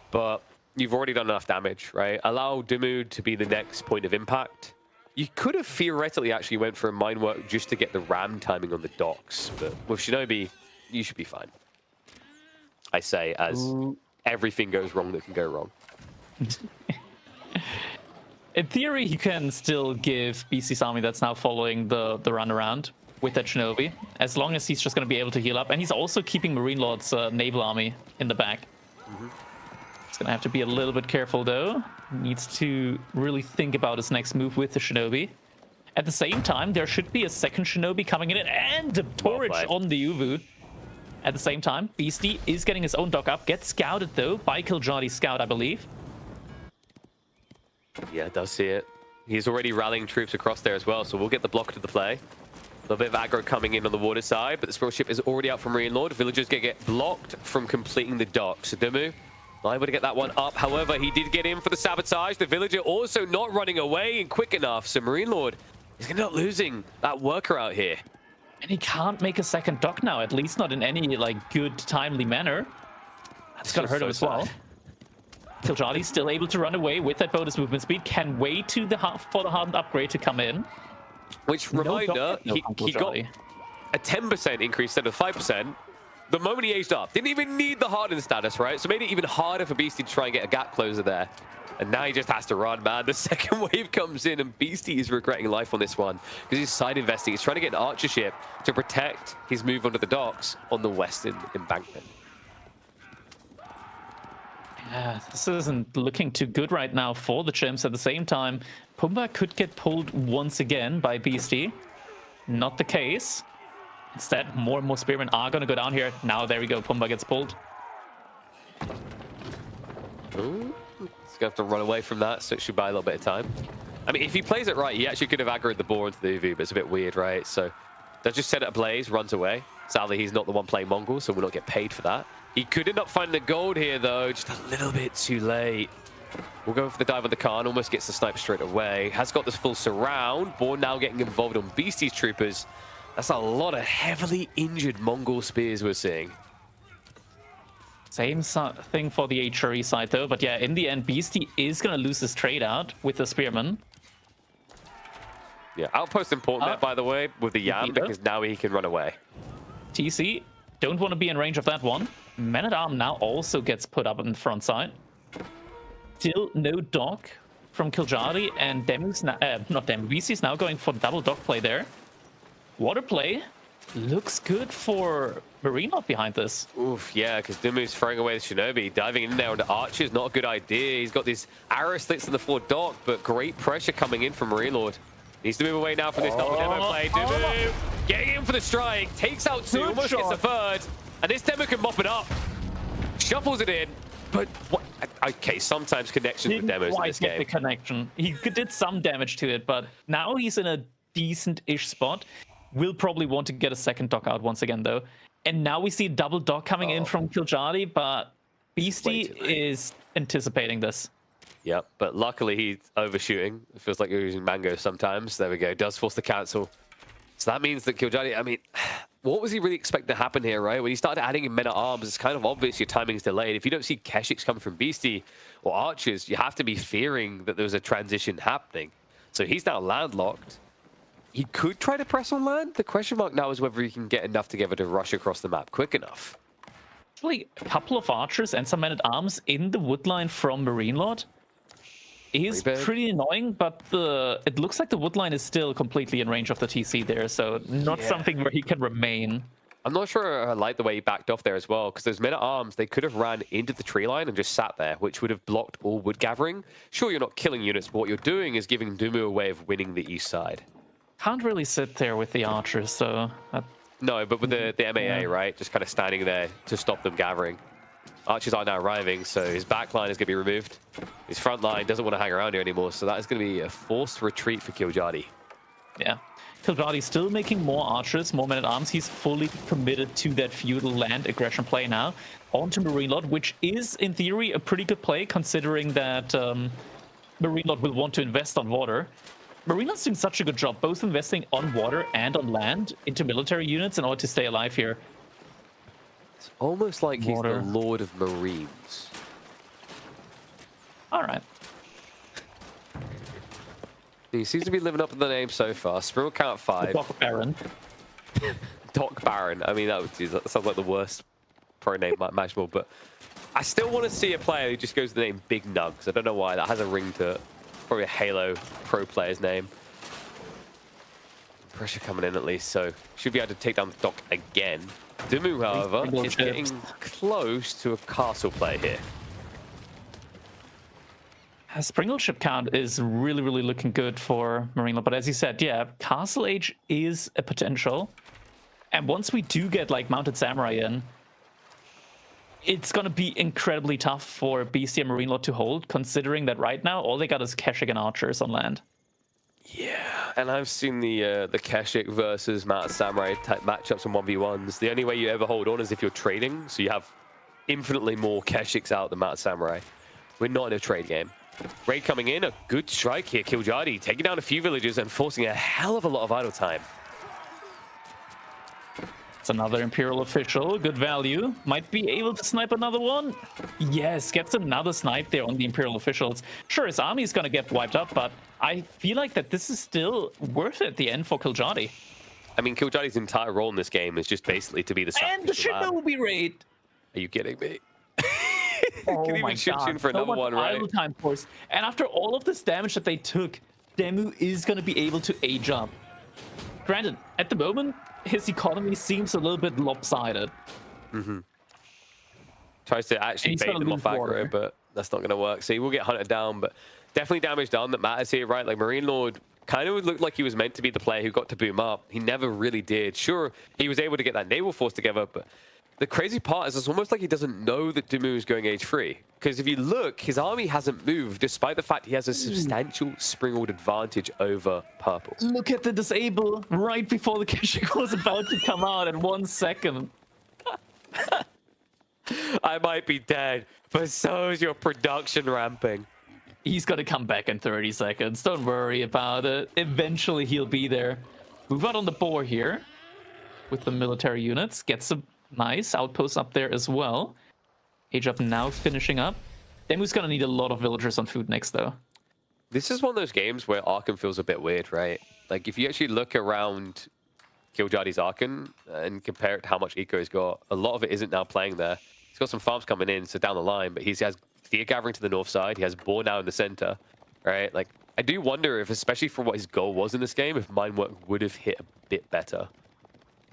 But you've already done enough damage, right? Allow Dimu to be the next point of impact. You could have theoretically actually went for a Minework just to get the ram timing on the docks. But with Shinobi, you should be fine. I say as everything goes wrong that can go wrong. In theory, you can still give BC's army that's now following the runaround with that Shinobi, as long as he's just going to be able to heal up. And he's also keeping Marine Lord's naval army in the back. He's going to have to be a little bit careful, though. Needs to really think about his next move with the Shinobi. At the same time, there should be a second Shinobi coming in and a Torich on the Uvu. At the same time, Beastie is getting his own dock up. Gets scouted, though, by Kiljardi's scout, I believe. Yeah, does see it. He's already rallying troops across there as well, so we'll get the block to the play. A little bit of aggro coming in on the water side, but the Spiral Ship is already out from Marine Lord. Villagers get blocked from completing the dock. So Dumu not able to get that one up. However, he did get in for the sabotage. The Villager also not running away and quick enough. So Marine Lord is not losing that worker out here. And he can't make a second dock now, at least not in any like good, timely manner. That's gonna hurt him as well. Kiljardi still able to run away with that bonus movement speed. Can wait to for the hardened upgrade to come in. Which reminder, he got a 10% increase instead of 5%. The moment he aged up, didn't even need the hardened status, right? So made it even harder for Beastie to try and get a gap closer there. And now he just has to run, man. The second wave comes in and Beastie is regretting life on this one because he's side investing. He's trying to get an archer ship to protect his move onto the docks on the western embankment. Yeah, this isn't looking too good right now for the Chimps. At the same time, Pumbaa could get pulled once again by Beastie. Not the case. Instead, more and more Spearmen are going to go down here. Now, there we go. Pumbaa gets pulled. Ooh, he's going to have to run away from that, so it should buy a little bit of time. I mean, if he plays it right, he actually could have aggroed the boar into the UV, but it's a bit weird, right? So they'll just set it ablaze, runs away. Sadly, he's not the one playing Mongol, so we'll not get paid for that. He could end up finding the gold here, though, just a little bit too late. We'll go for the dive on the Khan, almost gets the snipe straight away. Has got this full surround. Boar now getting involved on Beastie's troopers. That's a lot of heavily injured Mongol spears we're seeing. Same thing for the HRE side, though. But yeah, in the end, Beastie is going to lose his trade out with the Spearman. Yeah, outpost important there, by the way, with the Yam, because now he can run away. TC, don't want to be in range of that one. Man-at-Arm now also gets put up on the front side. Still no dock from Kiljardi, and Demu's not Demu, Beastie's now going for double dock play there. Water play looks good for Marine Lord behind this. Oof, yeah, because Demu's throwing away the Shinobi. Diving in there onto Archer is not a good idea. He's got these arrow slits in the forward dock, but great pressure coming in from Marine Lord. Needs to move away now from this double demo play. Demu getting in for the strike, takes out two, almost gets a third, and this demo can mop it up. Shuffles it in, but what? Okay, sometimes connections with demos in this game. The connection. He did some damage to it, but now he's in a decent-ish spot. Will probably want to get a second dock out once again, though. And now we see double dock coming in from Kiljardi, but Beastie is anticipating this. Yep, but luckily he's overshooting. It feels like you're using Mango sometimes. There we go. Does force the cancel. So that means that Kiljardi, I mean, what was he really expecting to happen here, right? When he started adding in men-at-arms, it's kind of obvious your timing's delayed. If you don't see Keshiks coming from Beastie or Archers, you have to be fearing that there's a transition happening. So he's now landlocked. He could try to press on land. The question mark now is whether he can get enough together to rush across the map quick enough. Actually, a couple of Archers and some men-at-arms in the wood line from Marine Lord is pretty annoying, but it looks like the wood line is still completely in range of the TC there, so not something where he can remain. I'm not sure I like the way he backed off there as well, because those men-at-arms, they could have ran into the tree line and just sat there, which would have blocked all wood gathering. Sure, you're not killing units, but what you're doing is giving Dumu a way of winning the east side. Can't really sit there with the Archers, so... No, but with the MAA, right? Just kind of standing there to stop them gathering. Archers are now arriving, so his back line is going to be removed. His front line doesn't want to hang around here anymore, so that is going to be a forced retreat for Kiljardi. Yeah. Kiljardi still making more Archers, more men-at-arms. He's fully committed to that feudal land aggression play now. Onto Marine Lord, which is, in theory, a pretty good play, considering that Marine Lord will want to invest on water. Marine Lord's doing such a good job, both investing on water and on land into military units in order to stay alive here. It's almost like he's the Lord of Marines. All right. He seems to be living up to the name so far. Spiral count 5. Doc Baron. Doc Baron. I mean, that sounds like the worst pro name imaginable, but I still want to see a player who just goes with the name Big Nugs. I don't know why. That has a ring to it. Probably a Halo pro player's name. Pressure coming in at least, so should be able to take down the Doc again. Dumu, however, is getting close to a castle play here. Springle ship count is really, really looking good for Marine Lord. But as you said, yeah, Castle Age is a potential. And once we do get like Mounted Samurai in, it's going to be incredibly tough for Beastie and Marine Lord to hold, considering that right now all they got is Keshik and Archers on land. Yeah, and I've seen the Keshik versus Mounted Samurai type matchups in 1v1s. The only way you ever hold on is if you're trading, so you have infinitely more Keshiks out than Mounted Samurai. We're not in a trade game. Raid coming in, a good strike here. Killjadi taking down a few villagers and forcing a hell of a lot of idle time. It's another Imperial official, good value. Might be able to snipe another one. Yes, gets another snipe there on the Imperial officials. Sure, his army is going to get wiped up, but I feel like that this is still worth it at the end for Killjadi. I mean, Killjadi's entire role in this game is just basically to be the And the sacrificial lamb. Shinobi raid. Are you kidding me? Oh Can my even chip god, in for so another much one, right? idle time force. And after all of this damage that they took, Demu is going to be able to age up. Granted, at the moment, his economy seems a little bit lopsided. Tries to actually he's bait gonna them off lose water. aggro, but that's not going to work. So he will get hunted down, but definitely damage done that matters here, right? Like Marine Lord kind of looked like he was meant to be the player who got to boom up. He never really did. Sure, he was able to get that naval force together, but the crazy part is it's almost like he doesn't know that Dumu is going age 3. Because if you look, his army hasn't moved, despite the fact he has a substantial springled advantage over purple. Look at the disable right before the Keshik was about to come out in 1 second. I might be dead, but so is your production ramping. He's going to come back in 30 seconds. Don't worry about it. Eventually, he'll be there. Move out on the board here with the military units. Gets a nice outpost up there as well. Age up now, finishing up. Demu's going to need a lot of villagers on food next, though. This is one of those games where Archon feels a bit weird, right? Like, if you actually look around Killjadi's Archon and compare it to how much eco he's got, a lot of it isn't now playing there. He's got some farms coming in, so down the line, but he has Deer Gathering to the north side. He has Boar now in the center, right? Like, I do wonder if, especially for what his goal was in this game, if Mind Work would have hit a bit better.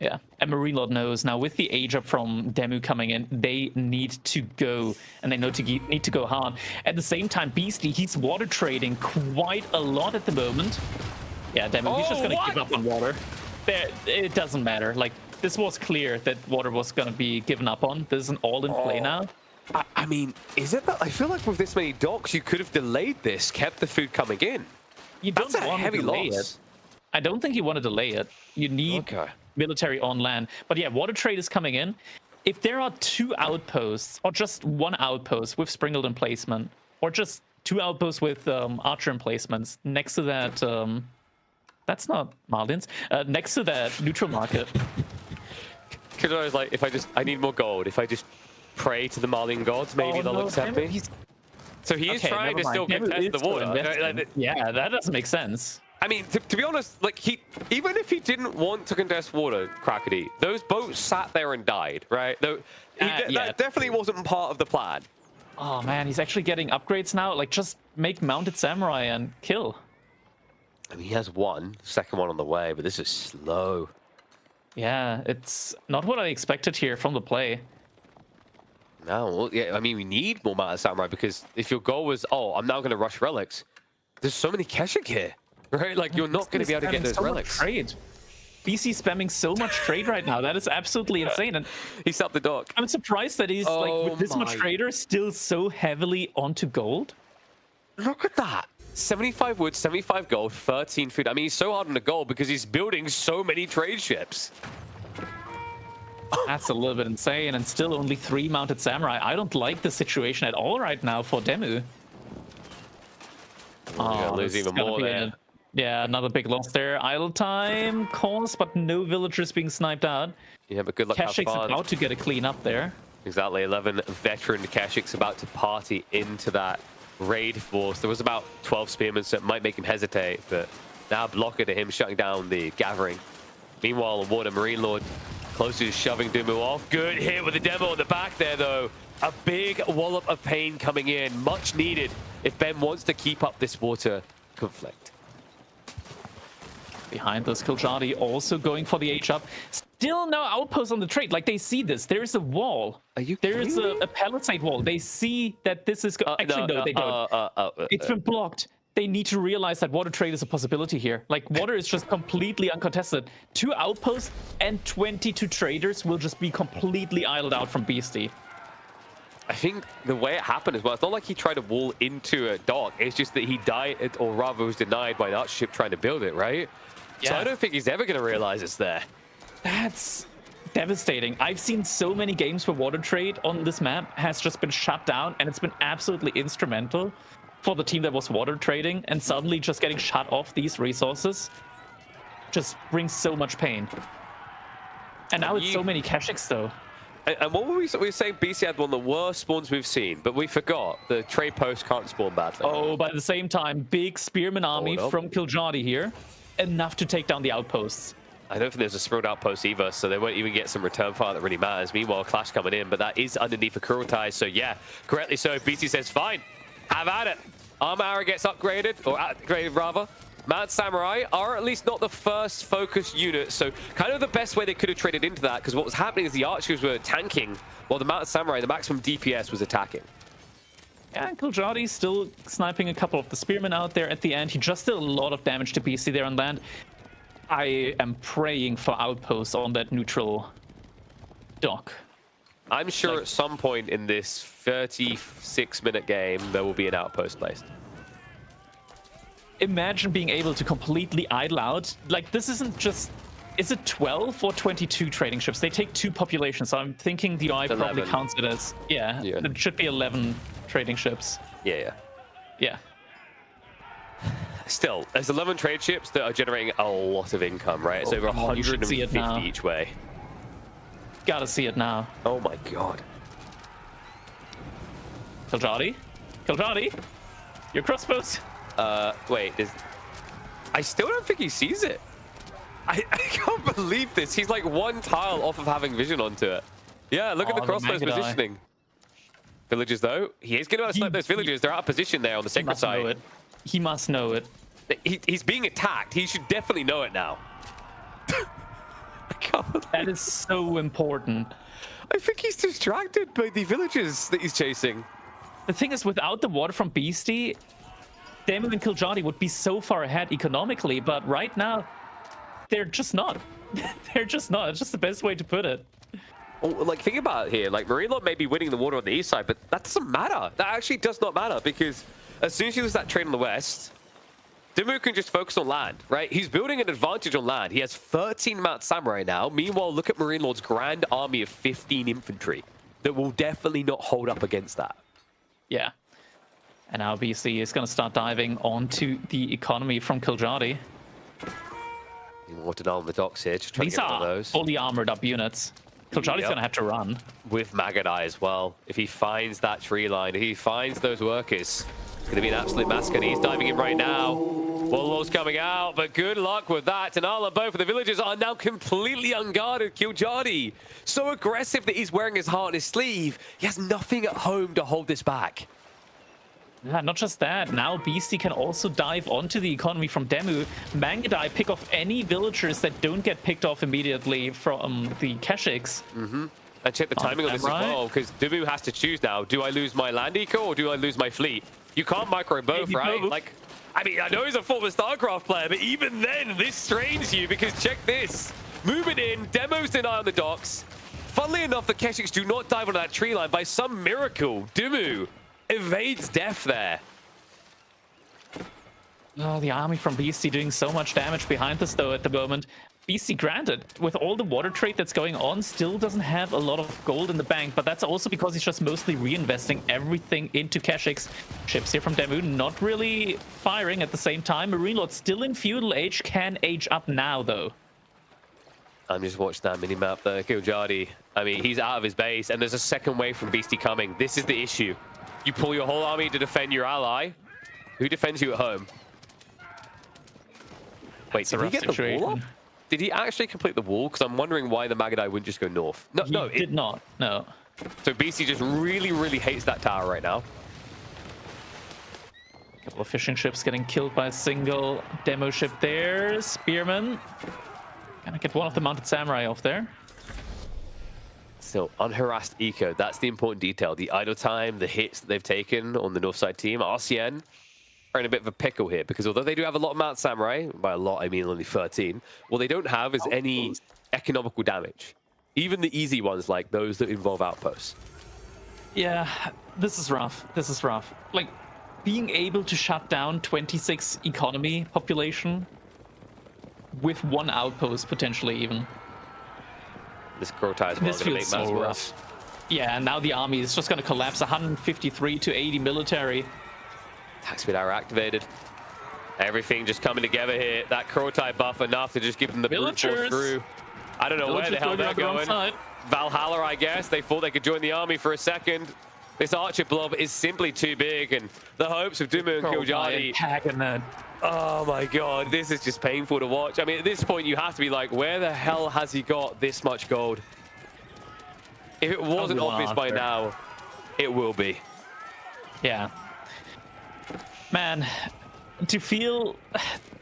Yeah, and Marine Lord knows now with the age up from Demu coming in, they need to go, and they need to go hard. At the same time, Beastie, he's water trading quite a lot at the moment. Yeah, Demu, he's just going to give up on water. It doesn't matter. Like, this was clear that water was going to be given up on. This is an all-in play now. I mean, is it that? I feel like with this many docks, you could have delayed this, kept the food coming in. You don't That's a want to heavy delay loss. it. I don't think you want to delay it. You need military on land. But yeah, water trade is coming in. If there are 2 outposts, or just 1 outpost with Springled emplacement, or just 2 outposts with Archer emplacements, next to that, that's not Marlins, next to that neutral market. Because I was like, I need more gold. If I just pray to the Marlin gods, maybe they'll accept me. So he is trying to still contest the water. Yeah, that doesn't make sense. I mean, to be honest, like even if he didn't want to contest water, Crackety, those boats sat there and died, right? That definitely wasn't part of the plan. Oh man, he's actually getting upgrades now. Like, just make Mounted Samurai and kill. I mean, he has one, second one on the way, but this is slow. Yeah, it's not what I expected here from the play. No, well, yeah, I mean, we need more Mounted Samurai because if your goal was, oh, I'm now going to rush relics, there's so many Keshik here. Right, like you're not going to be able to get those relics. Trade. BC spamming so much trade right now. That is absolutely insane. And he's up the dock. I'm surprised that he's like with this much trader still so heavily onto gold. Look at that. 75 wood, 75 gold, 13 food. I mean, he's so hard on the gold because he's building so many trade ships. That's a little bit insane. And still only 3 Mounted Samurai. I don't like the situation at all right now for Demu. We're going to lose even more there. Yeah, another big loss there. Idle time, course, but no villagers being sniped out. Yeah, but good luck. Keshik's about to get a clean up there. Exactly, 11 veteran Keshik's about to party into that raid force. There was about 12 spearmen, so it might make him hesitate, but now blocker to him shutting down the gathering. Meanwhile, on water, Marine Lord closer to shoving Dumu off. Good hit with the demo on the back there, though. A big wallop of pain coming in, much needed if Ben wants to keep up this water conflict. Behind this, Killjadi also going for the H-up. Still no outpost on the trade. Like, they see this. There's a wall. Are you There's kidding me? a palisade wall. They see that this is... Actually, no, they don't. It's been blocked. They need to realize that water trade is a possibility here. Like, water is just completely uncontested. 2 outposts and 22 traders will just be completely idled out from Beastie. I think the way it happened as well, it's not like he tried to wall into a dock. It's just that he died, or rather was denied by an archer trying to build it, right? Yeah. So I don't think he's ever going to realize it's there. That's devastating. I've seen so many games where water trade on this map has just been shut down, and it's been absolutely instrumental for the team that was water trading, and suddenly just getting shut off these resources just brings so much pain. And now it's so many Kashyyyks though. And what were we saying? BC had one of the worst spawns we've seen, but we forgot the trade post can't spawn badly. Oh, but at the same time, big spearman army from Killjadi here, enough to take down the outposts. I don't think there's a sprawled outpost either, so they won't even get some return fire that really matters. Meanwhile, Clash coming in, but that is underneath a Kurultai, so yeah, correctly so. BC says, fine, have at it. Armor Arrow gets upgraded, or upgraded rather. Mad Samurai are at least not the first focused unit, so kind of the best way they could have traded into that, because what was happening is the archers were tanking, while the Mad Samurai, the maximum DPS, was attacking. Yeah, Killjadi still sniping a couple of the spearmen out there at the end. He just did a lot of damage to BC there on land. I am praying for outposts on that neutral dock. I'm sure at some point in this 36-minute game, there will be an outpost placed. Imagine being able to completely idle out. Like, this isn't just... Is it 12 or 22 trading ships? They take 2 populations, so I'm thinking the UI probably counts it as... Yeah, it should be 11 trading ships. Yeah. Yeah. Still, there's 11 trade ships that are generating a lot of income, right? It's over 150 each way. Gotta see it now. Oh my god. Killjadi? Killjadi? Your crossbows? Wait, I still don't think he sees it. I can't believe this. He's like 1 tile off of having vision onto it. Yeah, look at the crossbows positioning. Villagers, though, he is going to snipe those villagers. They're out of position there on the sacred side. He must know it. He's being attacked. He should definitely know it now. I can't believe that is so important. I think he's distracted by the villagers that he's chasing. The thing is, without the water from Beastie, Demo and Killjadi would be so far ahead economically, but right now, they're just not. They're just not. It's just the best way to put it. Well, like, think about it here. Like, Marinelord may be winning the water on the east side, but that doesn't matter. That actually does not matter, because as soon as you lose that trade on the west, Dimu can just focus on land, right? He's building an advantage on land. He has 13 Mount Samurai now. Meanwhile, look at Marinelord's grand army of 15 infantry that will definitely not hold up against that. Yeah. And now BC is going to start diving onto the economy from Killjadi. Water down on the docks here, just trying to get one of those. Fully armored up units. Killjadi's going to have to run. With Magadai as well. If he finds that tree line, if he finds those workers, it's going to be an absolute massacre. And he's diving in right now. Wallow's coming out, but good luck with that. And both of the villagers are now completely unguarded. Killjadi, so aggressive that he's wearing his heart on his sleeve. He has nothing at home to hold this back. Yeah, not just that. Now Beastie can also dive onto the economy from Demu. Mangadai pick off any villagers that don't get picked off immediately from the Kashyyyks. And check the timing on this as well, because Demu has to choose now. Do I lose my land eco or do I lose my fleet? You can't micro both, right? Both. Like, I mean, I know he's a former StarCraft player, but even then, this strains you, because check this. Moving in, Demo's deny on the docks. Funnily enough, the Kashyyyks do not dive onto that tree line. By some miracle, Demu evades death there. Oh, the army from Beastie doing so much damage behind us, though, at the moment. Beastie, granted, with all the water trade that's going on, still doesn't have a lot of gold in the bank, but that's also because he's just mostly reinvesting everything into Kashyyyks. Ships here from Demu not really firing at the same time. Marinelord still in feudal age, can age up now, though. I'm just watching that minimap there. Killjadi, I mean, he's out of his base, and there's a second wave from Beastie coming. This is the issue. You pull your whole army to defend your ally. Who defends you at home? Wait, did he get the wall up? Did he actually complete the wall? Because I'm wondering why the Magadai wouldn't just go north. No, he did not. No. So BC just really, really hates that tower right now. Couple of fishing ships getting killed by a single demo ship there. Spearman. Gonna get one of the mounted samurai off there. So unharassed eco, that's the important detail. The idle time, the hits that they've taken on the north side team. RCN are in a bit of a pickle here because although they do have a lot of mounted samurai, by a lot I mean only 13, what they don't have is any economical damage. Even the easy ones like those that involve outposts. Yeah, this is rough. This is rough. Like, being able to shut down 26 economy population with one outpost, potentially even. This Crotai as well This going to feels make matters so worse. rough. Yeah, and now the army is just going to collapse. 153 to 80 military. Attack speed hour activated. Everything just coming together here. That Crotai buff enough to just give them the brute force Villagers. through. I don't know where the hell they're going. Valhalla, I guess. They thought they could join the army for a second. This Archer blob is simply too big, and the hopes of Dumu and Killjoy. Oh my god, this is just painful to watch. I mean, at this point, you have to be like, where the hell has he got this much gold? If it wasn't obvious by now, it will be. Yeah. Man, to feel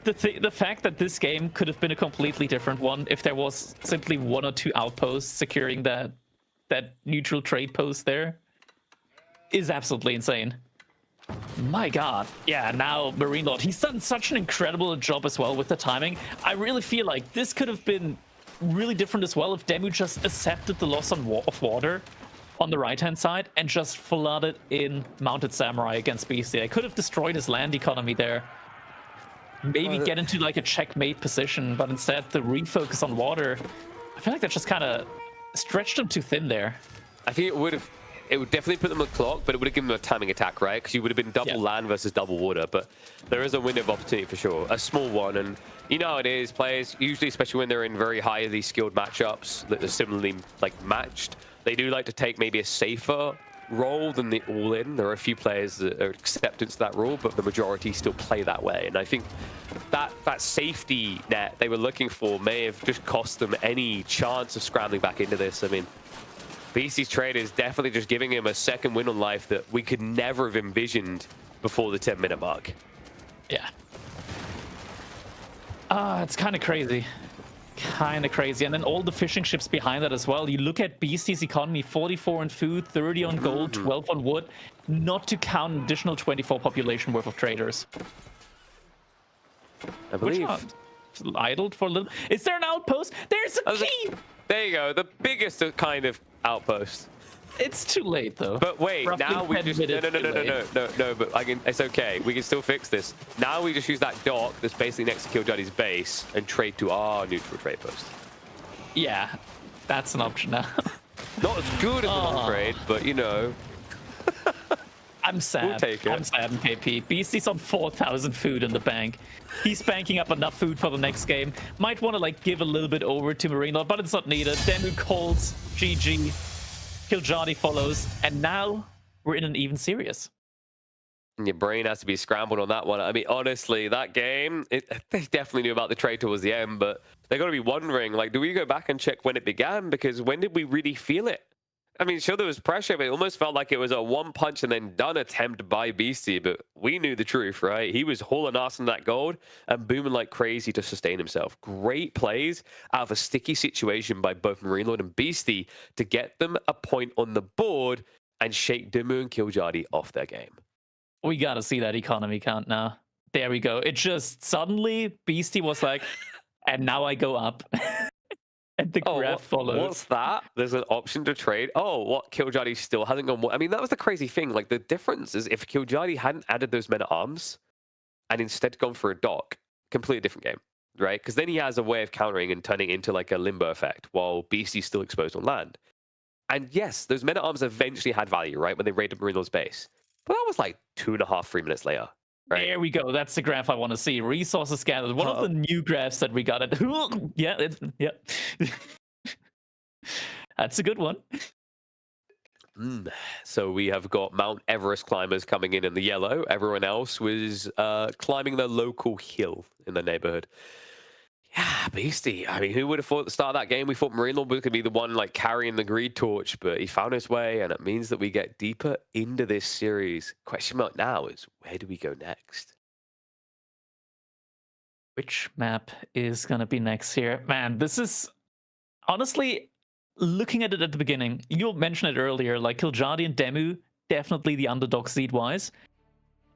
the fact that this game could have been a completely different one if there was simply one or two outposts securing that neutral trade post there is absolutely insane. My god. Yeah, now Marine Lord, he's done such an incredible job as well with the timing. I really feel like this could have been really different as well if Demu just accepted the loss of water on the right-hand side and just flooded in Mounted Samurai against Beastie. I could have destroyed his land economy there. Maybe get into like a checkmate position, but instead the refocus on water, I feel like that just kind of stretched him too thin there. I think it would definitely put them on the clock, but it would have given them a timing attack, right? Because you would have been double land versus double water, but there is a window of opportunity for sure, a small one. And you know how it is, players, usually, especially when they're in very highly skilled matchups that are similarly like matched, they do like to take maybe a safer role than the all-in. There are a few players that are acceptance to that rule, but the majority still play that way. And I think that safety net they were looking for may have just cost them any chance of scrambling back into this. I mean, BC's trade is definitely just giving him a second win on life that we could never have envisioned before the 10-minute mark. Yeah. It's kind of crazy. Kind of crazy. And then all the fishing ships behind that as well. You look at BC's economy, 44 on food, 30 on gold, 12 on wood, not to count an additional 24 population worth of traders. I believe. Idled for a little. Is there an outpost? There's a key! There you go. The biggest kind of outpost. It's too late though. But wait, Roughly now we just no. But it's okay. We can still fix this. Now we just use that dock that's basically next to Killjadi's base and trade to our neutral trade post. Yeah, that's an option now. Not as good as an trade, but you know. I'm sad. We'll take it. I'm sad, KP. Beastie's on 4,000 food in the bank. He's banking up enough food for the next game. Might want to like give a little bit over to Marine Lord, but it's not needed. Demu calls, GG. Killjadi follows, and now we're in an even series. Your brain has to be scrambled on that one. I mean, honestly, that game, they definitely knew about the trade towards the end, but they got to be wondering, like, do we go back and check when it began? Because when did we really feel it? I mean, sure, there was pressure, but it almost felt like it was a one punch and then done attempt by Beastie, but we knew the truth, right? He was hauling ass on that gold and booming like crazy to sustain himself. Great plays out of a sticky situation by both Marine Lord and Beastie to get them a point on the board and shake Demu and Killjadi off their game. We got to see that economy count now. There we go. It just suddenly, Beastie was like, and now I go up. And the graph followed. What's that? There's an option to trade. Oh, what? Killjadi still hasn't gone. I mean, that was the crazy thing. Like, the difference is if Killjadi hadn't added those men-at-arms and instead gone for a dock, completely different game, right? Because then he has a way of countering and turning into like a limbo effect while Beastie's still exposed on land. And yes, those men-at-arms eventually had value, right? When they raided Marine Lord's base. But that was like 2.5, 3 minutes later. Right. There we go. That's the graph I want to see. Resources gathered. One of the new graphs that we got. Yeah. That's a good one. So we have got Mount Everest climbers coming in the yellow. Everyone else was climbing the local hill in the neighborhood. Yeah, Beastie. I mean, who would have thought at the start of that game we thought Marine Lord was going to be the one like carrying the greed torch, but he found his way, and it means that we get deeper into this series. Question mark now is, where do we go next? Which map is gonna be next here? Man, this is honestly, looking at it at the beginning, you mentioned it earlier, like Killjadi and Demu, definitely the underdog seed-wise.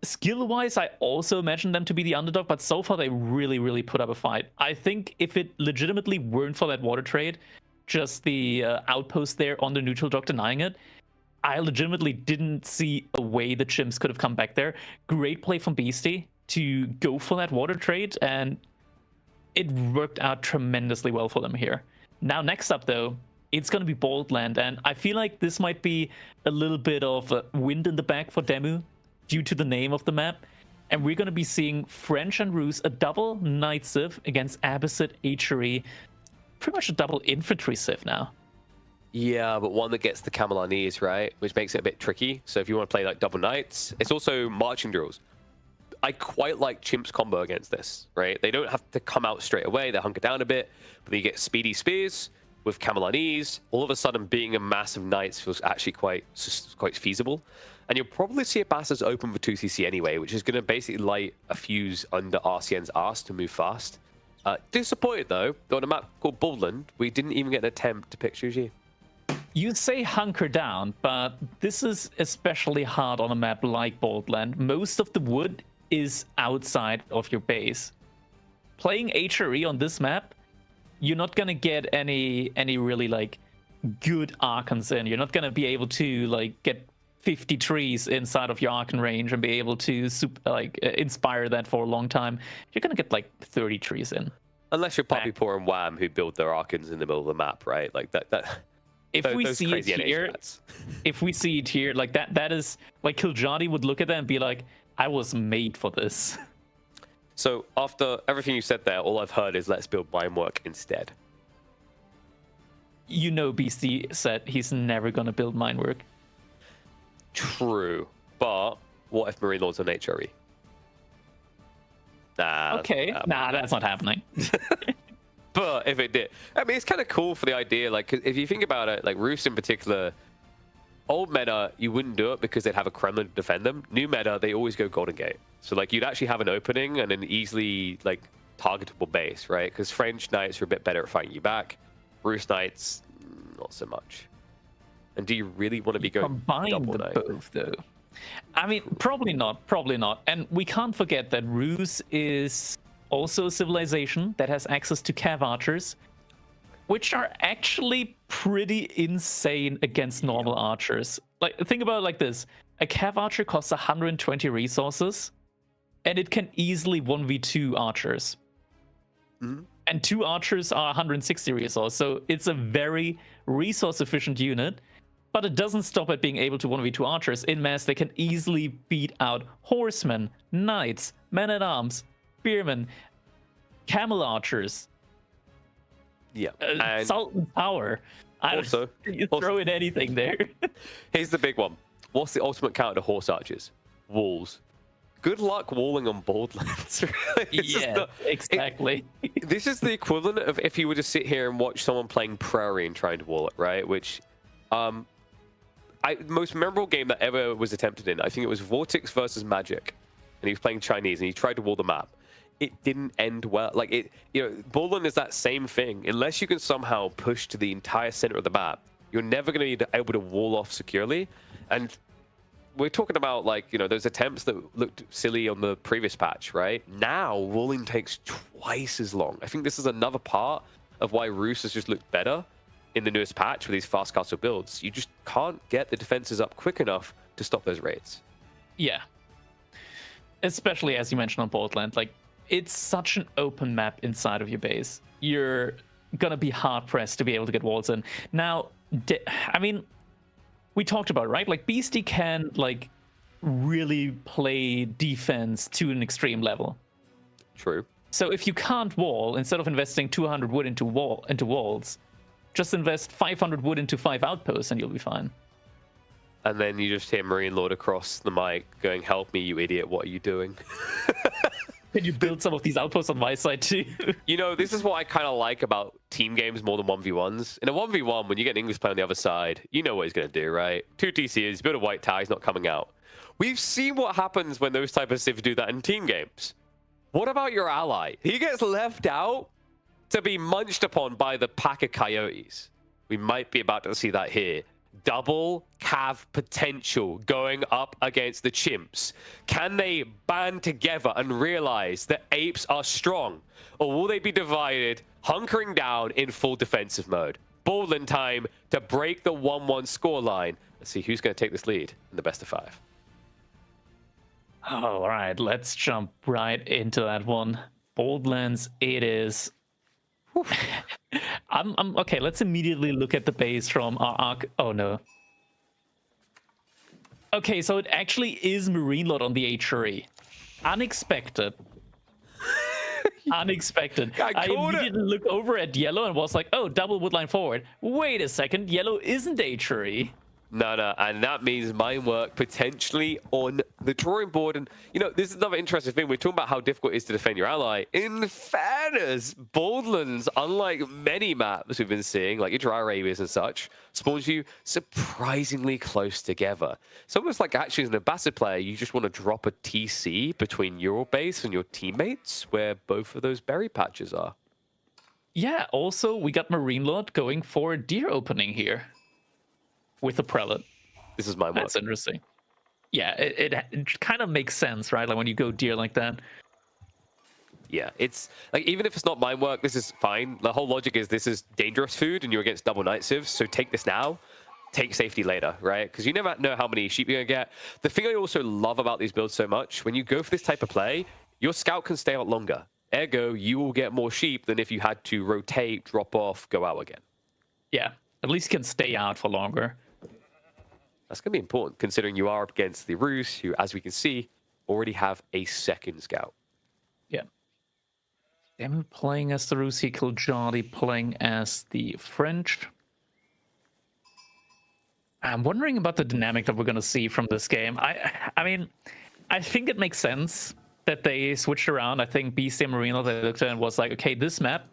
Skill-wise, I also imagine them to be the underdog, but so far they really, really put up a fight. I think if it legitimately weren't for that water trade, just the outpost there on the neutral dock denying it, I legitimately didn't see a way the chimps could have come back there. Great play from Beastie to go for that water trade, and it worked out tremendously well for them here. Now, next up, though, it's going to be Boldland, and I feel like this might be a little bit of wind in the back for Demu due to the name of the map. And we're going to be seeing French and Roos, a double Knight Civ against Abbasid HRE. Pretty much a double infantry Civ now. Yeah, but one that gets the Camelanese, right? Which makes it a bit tricky. So if you want to play like double Knights, it's also marching drills. I quite like Chimp's combo against this, right? They don't have to come out straight away. They hunker down a bit, but you get speedy spears with Camelanese. All of a sudden, being a massive Knights feels actually quite feasible. And you'll probably see a Bastards open for 2cc anyway, which is going to basically light a fuse under RCN's arse to move fast. Disappointed, though, on a map called Boldland, we didn't even get an attempt to pick Shuji. You say hunker down, but this is especially hard on a map like Boldland. Most of the wood is outside of your base. Playing HRE on this map, you're not going to get any really, like, good Archons in. You're not going to be able to, like, get 50 trees inside of your Archon range and be able to inspire that for a long time. You're gonna get like 30 trees in. Unless you're Puppy Poor and Wham, who build their Archons in the middle of the map, right? Like that. If we see it here, like that is like Killjadi would look at that and be like, I was made for this. So after everything you said there, all I've heard is let's build Minework instead. You know, Beastie said he's never gonna build Minework. True, but what if Marine Lord's on HRE? Nah. Okay, that's not happening. But if it did, I mean, it's kind of cool for the idea. Like, if you think about it, like Roos in particular, old meta, you wouldn't do it because they'd have a Kremlin to defend them. New meta, they always go Golden Gate. So, like, you'd actually have an opening and an easily, like, targetable base, right? Because French Knights are a bit better at fighting you back. Roos Knights, not so much. And do you really want to be going combine the both, though? I mean, probably not. And we can't forget that Roos is also a civilization that has access to Cav archers, which are actually pretty insane against normal archers. Like, think about it like this. A Cav archer costs 120 resources, and it can easily 1v2 archers. Mm-hmm. And 2 archers are 160 resources, so it's a very resource-efficient unit. But it doesn't stop at being able to 1v2 archers. In mass, they can easily beat out horsemen, knights, men-at-arms, spearmen, camel archers. Yeah. Sultan Power. You throw in anything there. Here's the big one. What's the ultimate counter to horse archers? Walls. Good luck walling on Boldlands. Yeah, exactly. This is the equivalent of if you were to sit here and watch someone playing Prairie and trying to wall it, right? Which... most memorable game that ever was attempted in, I think it was Vortex versus Magic, and he was playing Chinese and he tried to wall the map. It didn't end well. Like, it, you know, Boldland is that same thing. Unless you can somehow push to the entire center of the map, you're never going to be able to wall off securely. And we're talking about, like, you know, those attempts that looked silly on the previous patch, right? Now walling takes twice as long. I think this is another part of why Roos has just looked better in the newest patch with these fast castle builds. You just can't get the defenses up quick enough to stop those raids. Yeah. Especially as you mentioned on Boldland, like, it's such an open map inside of your base. You're gonna be hard pressed to be able to get walls in. Now, I mean, we talked about it, right? Like, Beastie can, like, really play defense to an extreme level. True. So if you can't wall, instead of investing 200 wood into walls, just invest 500 wood into 5 outposts and you'll be fine. And then you just hear Marine Lord across the mic going, "Help me, you idiot, what are you doing?" Can you build some of these outposts on my side too? You know, this is what I kind of like about team games more than 1v1s. In a 1v1, when you get an English player on the other side, you know what he's going to do, right? 2 TCs, build a white tower, he's not coming out. We've seen what happens when those type of civs do that in team games. What about your ally? He gets left out to be munched upon by the pack of coyotes. We might be about to see that here. Double cav potential going up against the chimps. Can they band together and realize that apes are strong? Or will they be divided, hunkering down in full defensive mode? Baldlin time to break the 1-1 scoreline. Let's see who's going to take this lead in the best of 5. All right, let's jump right into that one. Boldlands, it is. I'm okay. Let's immediately look at the base from our arc. Oh no. Okay, so it actually is Marine Lord on the HRE. Unexpected. Unexpected. I immediately looked over at yellow and was like, oh, double woodline forward. Wait a second, yellow isn't HRE. No, and that means mine work potentially on the drawing board. And, you know, this is another interesting thing. We're talking about how difficult it is to defend your ally. In fairness, Baldlands, unlike many maps we've been seeing, like your dry rabies and such, spawns you surprisingly close together. It's almost like actually as an ambassador player, you just want to drop a TC between your base and your teammates where both of those berry patches are. Yeah, also, we got Marine Lord going for a deer opening here. With a prelate. This is my work. That's interesting. Yeah, it kind of makes sense, right? Like when you go deer like that. Yeah, it's like even if it's not mine work, this is fine. The whole logic is this is dangerous food and you're against double night civs, so take this now, take safety later, right? Because you never know how many sheep you're gonna get. The thing I also love about these builds so much, when you go for this type of play, your scout can stay out longer. Ergo, you will get more sheep than if you had to rotate, drop off, go out again. Yeah, at least can stay out for longer. That's going to be important, considering you are up against the Rus, who, as we can see, already have a second scout. Yeah. Demu playing as the Rus, Kiljardi playing as the French. I'm wondering about the dynamic that we're going to see from this game. I mean, I think it makes sense that they switched around. I think Beastie and Marino, they looked at it and was like, okay, this map,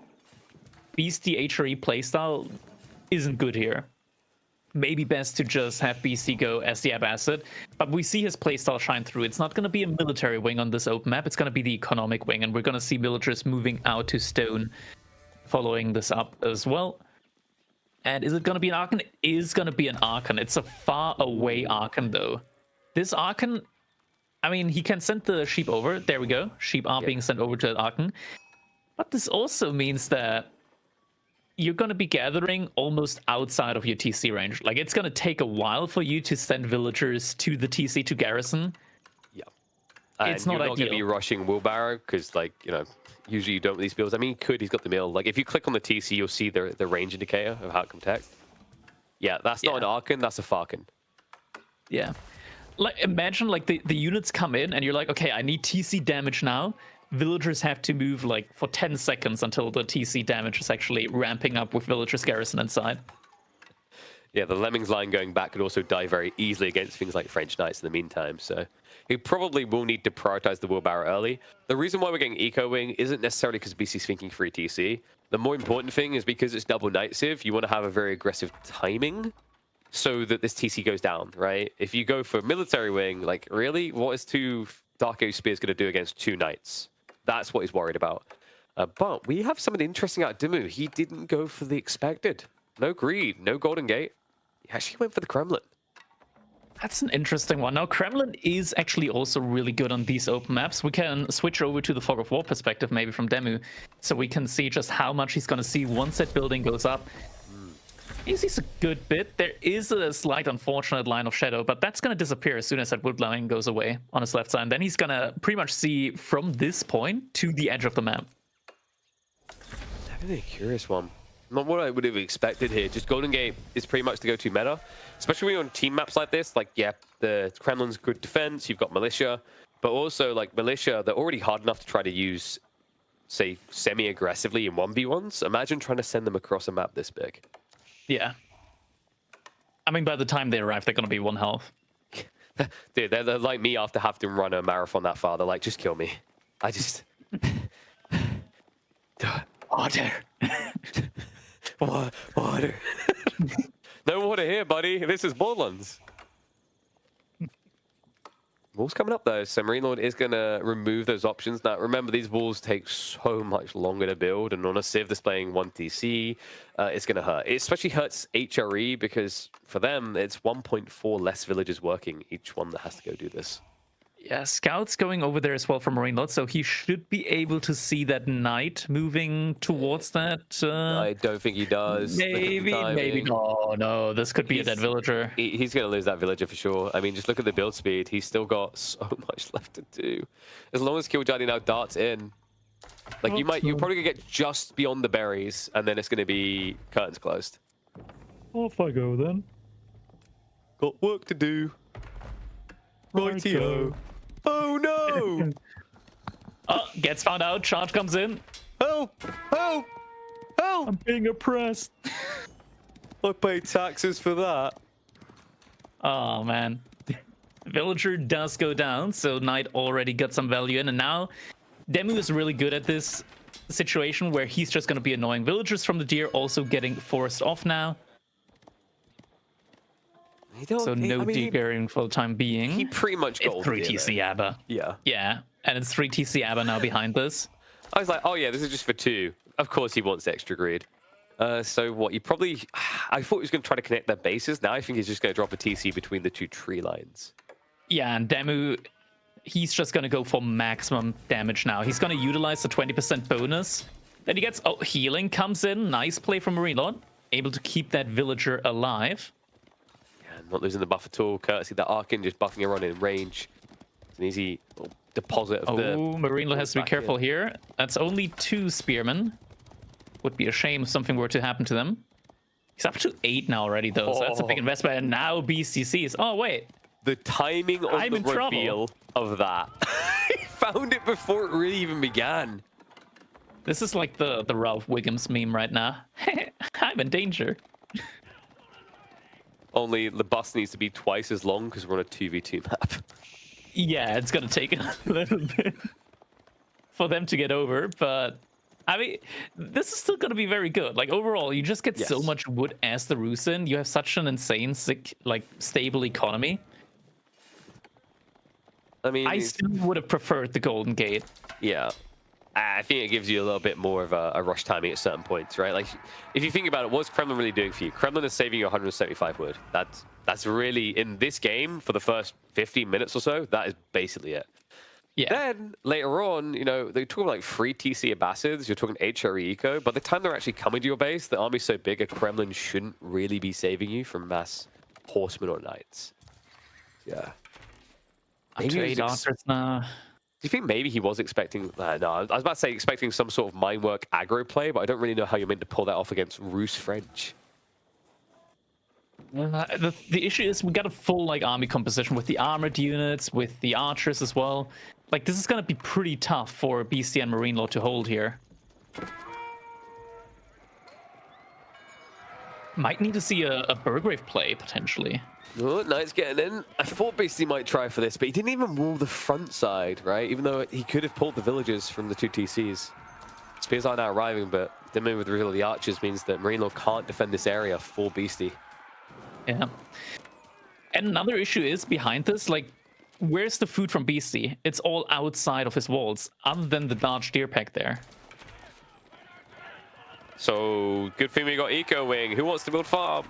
Beastie HRE playstyle isn't good here. Maybe best to just have BC go as the Abbasid, but we see his playstyle shine through. It's not going to be a military wing on this open map. It's going to be the economic wing, and we're going to see villagers moving out to stone following this up as well. And is it going to be an Archon? It is going to be an Archon. It's a far away Archon, though. This Archon, I mean, he can send the sheep over. There we go. Sheep are being sent over to the Archon. But this also means that you're going to be gathering almost outside of your TC range. Like, it's going to take a while for you to send villagers to the TC to garrison. Yeah. It's not you're not ideal. going to be rushing wheelbarrow, because, like, you know, usually you don't with these builds. I mean, he's got the mill. Like, if you click on the TC, you'll see the range indicator of how it can protect. Yeah, that's not an Archon, that's a Farkin. Yeah. Like, imagine, like, the units come in, and you're like, okay, I need TC damage now. Villagers have to move like for 10 seconds until the TC damage is actually ramping up with villagers garrison inside. Yeah, the Lemmings line going back could also die very easily against things like French Knights in the meantime, so he probably will need to prioritize the wheelbarrow early. The reason why we're getting Eco Wing isn't necessarily because BC's thinking free TC. The more important thing is because it's double Night Civ, you want to have a very aggressive timing so that this TC goes down, right? If you go for military wing, like, really? What is 2 Dark Age Spears going to do against 2 Knights? That's what he's worried about. But we have something interesting out of Demu. He didn't go for the expected. No greed, no Golden Gate. He actually went for the Kremlin. That's an interesting one. Now, Kremlin is actually also really good on these open maps. We can switch over to the Fog of War perspective, maybe from Demu, so we can see just how much he's going to see once that building goes up. He sees a good bit. There is a slight unfortunate line of shadow, but that's going to disappear as soon as that wood line goes away on his left side. And then he's going to pretty much see from this point to the edge of the map. Definitely a curious one. Not what I would have expected here. Just Golden Gate is pretty much the go-to meta, especially when you're on team maps like this. Like, yeah, the Kremlin's good defense. You've got Militia, but also, like, Militia, they're already hard enough to try to use, say, semi-aggressively in 1v1s. Imagine trying to send them across a map this big. Yeah. I mean, by the time they arrive, they're going to be 1 health. Dude, they're like me after having to run a marathon that far. They're like, just kill me. Water. Water. No water here, buddy. This is Borderlands. Walls coming up though, so Marine Lord is going to remove those options. Now remember, these walls take so much longer to build, and on a Civ displaying 1 TC, it's going to hurt. It especially hurts HRE because for them, it's 1.4 less villagers working, each one that has to go do this. Yeah, Scout's going over there as well for Marine Lord, so he should be able to see that knight moving towards that. I don't think he does. Maybe. No, this could be a dead villager. He's going to lose that villager for sure. I mean, just look at the build speed. He's still got so much left to do. As long as Killjoy now darts in, like you're probably going to get just beyond the berries, and then it's going to be curtains closed. Off I go then. Got work to do. Rightio. Oh no! Oh, gets found out. Charge comes in. Help! Help! Help! I'm being oppressed. I paid taxes for that. Oh man. Villager does go down, so Knight already got some value in, and now Demu is really good at this situation where he's just going to be annoying villagers from the deer, also getting forced off now. So no deer for the time being. He pretty much got it's 3 TC Abba. Yeah. Yeah, and it's 3 TC Abba now behind this. I was like, oh yeah, this is just for 2. Of course he wants extra greed. So what, I thought he was going to try to connect their bases. Now I think he's just going to drop a TC between the 2 tree lines. Yeah, and Demu, he's just going to go for maximum damage now. He's going to utilize the 20% bonus. Then he gets, healing comes in. Nice play from Marine Lord. Able to keep that villager alive. Not losing the buff at all, courtesy that Arkin just buffing everyone in range. It's an easy deposit of the... Oh, Marine Lord has to be careful here. That's only 2 spearmen. Would be a shame if something were to happen to them. He's up to 8 now already, though, so that's a big investment. And now BCCs. Oh, wait. The timing of the reveal of that. He found it before it really even began. This is like the Ralph Wiggums meme right now. I'm in danger. Only the bus needs to be twice as long because we're on a 2v2 map. Yeah, it's going to take a little bit for them to get over, but I mean, this is still going to be very good. Like, overall, you just get so much wood as the Rusin. You have such an insane, stable economy. I mean, I still would have preferred the Golden Gate. Yeah. I think it gives you a little bit more of a rush timing at certain points, right? Like, if you think about it, what's Kremlin really doing for you? Kremlin is saving you 175 wood. That's really, in this game, for the first 15 minutes or so, that is basically it. Yeah. Then, later on, you know, they're talking like 3 TC Abbasids, you're talking HRE Eco. By the time they're actually coming to your base, the army's so big, a Kremlin shouldn't really be saving you from mass horsemen or knights. Yeah. Up to 8 archers now. Do you think maybe he was expecting... no, I was about to say expecting some sort of mind work aggro play, but I don't really know how you're meant to pull that off against Roos French. The issue is we got a full army composition with the armored units, with the archers as well. Like, this is going to be pretty tough for BC and Marine Lord to hold here. Might need to see a Burgrave play, potentially. Oh, Knight's getting in. I thought Beastie might try for this, but he didn't even wall the front side, right? Even though he could have pulled the villagers from the 2 TCs. Spears are now arriving, but the move with the reveal of the archers means that Marine Lord can't defend this area for Beastie. Yeah. And another issue is behind this, where's the food from Beastie? It's all outside of his walls, other than the large deer pack there. So, good thing we got Eco Wing. Who wants to build farms?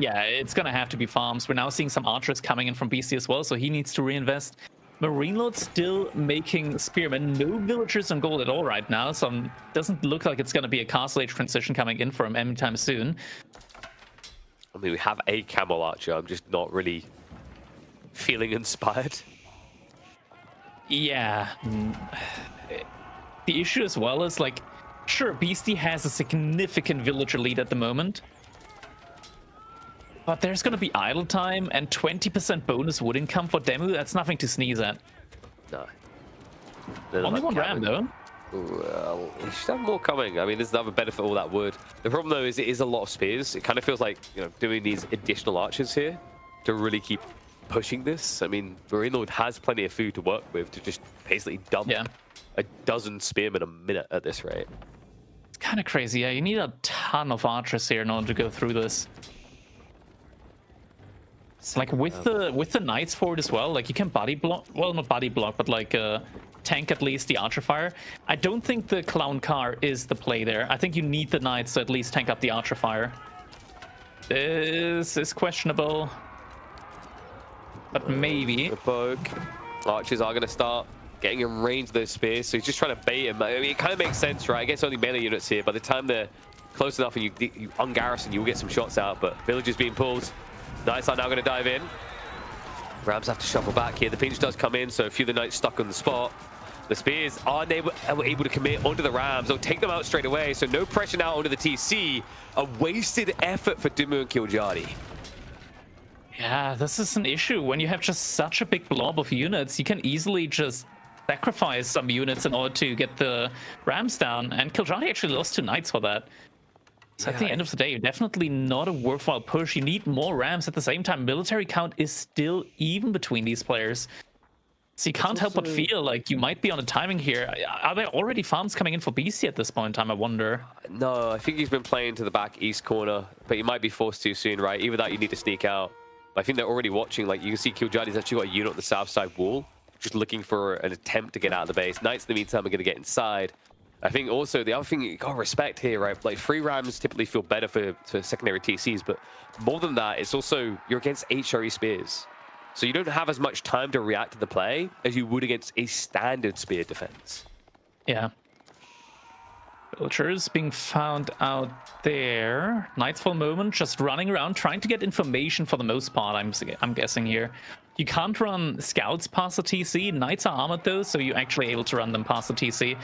Yeah, it's gonna have to be farms. We're now seeing some archers coming in from BC as well, so he needs to reinvest. Marine Lord still making spearmen. No villagers on gold at all right now, so doesn't look like it's gonna be a castle age transition coming in for him anytime soon. I mean, we have a camel archer. I'm just not really feeling inspired. Yeah. The issue as well is, sure, Beastie has a significant villager lead at the moment. But there's going to be idle time and 20% bonus wood income for Demu. That's nothing to sneeze at. No. Only one ram, though. Well, you should have more coming. I mean, there's another benefit of all that wood. The problem, though, is it is a lot of spears. It kind of feels like, doing these additional archers here to really keep pushing this. I mean, Marine Lord has plenty of food to work with to just basically dump a dozen spearmen a minute at this rate. It's kind of crazy. Yeah, you need a ton of archers here in order to go through this. Like with the knights forward as well, like you can body block, well, not body block, but like tank at least the archer fire. I don't think the clown car is the play there. I think you need the knights to at least tank up the archer fire. This is questionable, but maybe. The poke. Archers are going to start getting in range of those spears, so he's just trying to bait him. I mean, it kind of makes sense, right? I guess only melee units here. By the time they're close enough and you ungarrison, you'll get some shots out, but villagers being pulled. Knights are now going to dive in. Rams have to shuffle back here. The pinch does come in, so a few of the knights stuck on the spot. The spears are able to commit onto the Rams. They'll take them out straight away, so no pressure now onto the TC. A wasted effort for Dimmu and Killjadi. Yeah, this is an issue. When you have just such a big blob of units, you can easily just sacrifice some units in order to get the Rams down, and Killjadi actually lost 2 knights for that. So at the end of the day, definitely not a worthwhile push. You need more Rams. At the same time, military count is still even between these players. So you can't help but feel like you might be on a timing here. Are there already farms coming in for BC at this point in time, I wonder? No, I think he's been playing to the back east corner, but he might be forced too soon, right? Either that, you need to sneak out. But I think they're already watching. Like, you can see Killjadi's actually got a unit on the south side wall, just looking for an attempt to get out of the base. Knights, in the meantime, are going to get inside. I think also the other thing you got to respect here, right? Like, free Rams typically feel better for secondary TCs, but more than that, it's also you're against HRE spears. So you don't have as much time to react to the play as you would against a standard spear defense. Yeah. Villagers being found out there. Nightfall moment, just running around, trying to get information for the most part, I'm guessing here. You can't run scouts past the TC. Knights are armored though, so you're actually able to run them past the TC.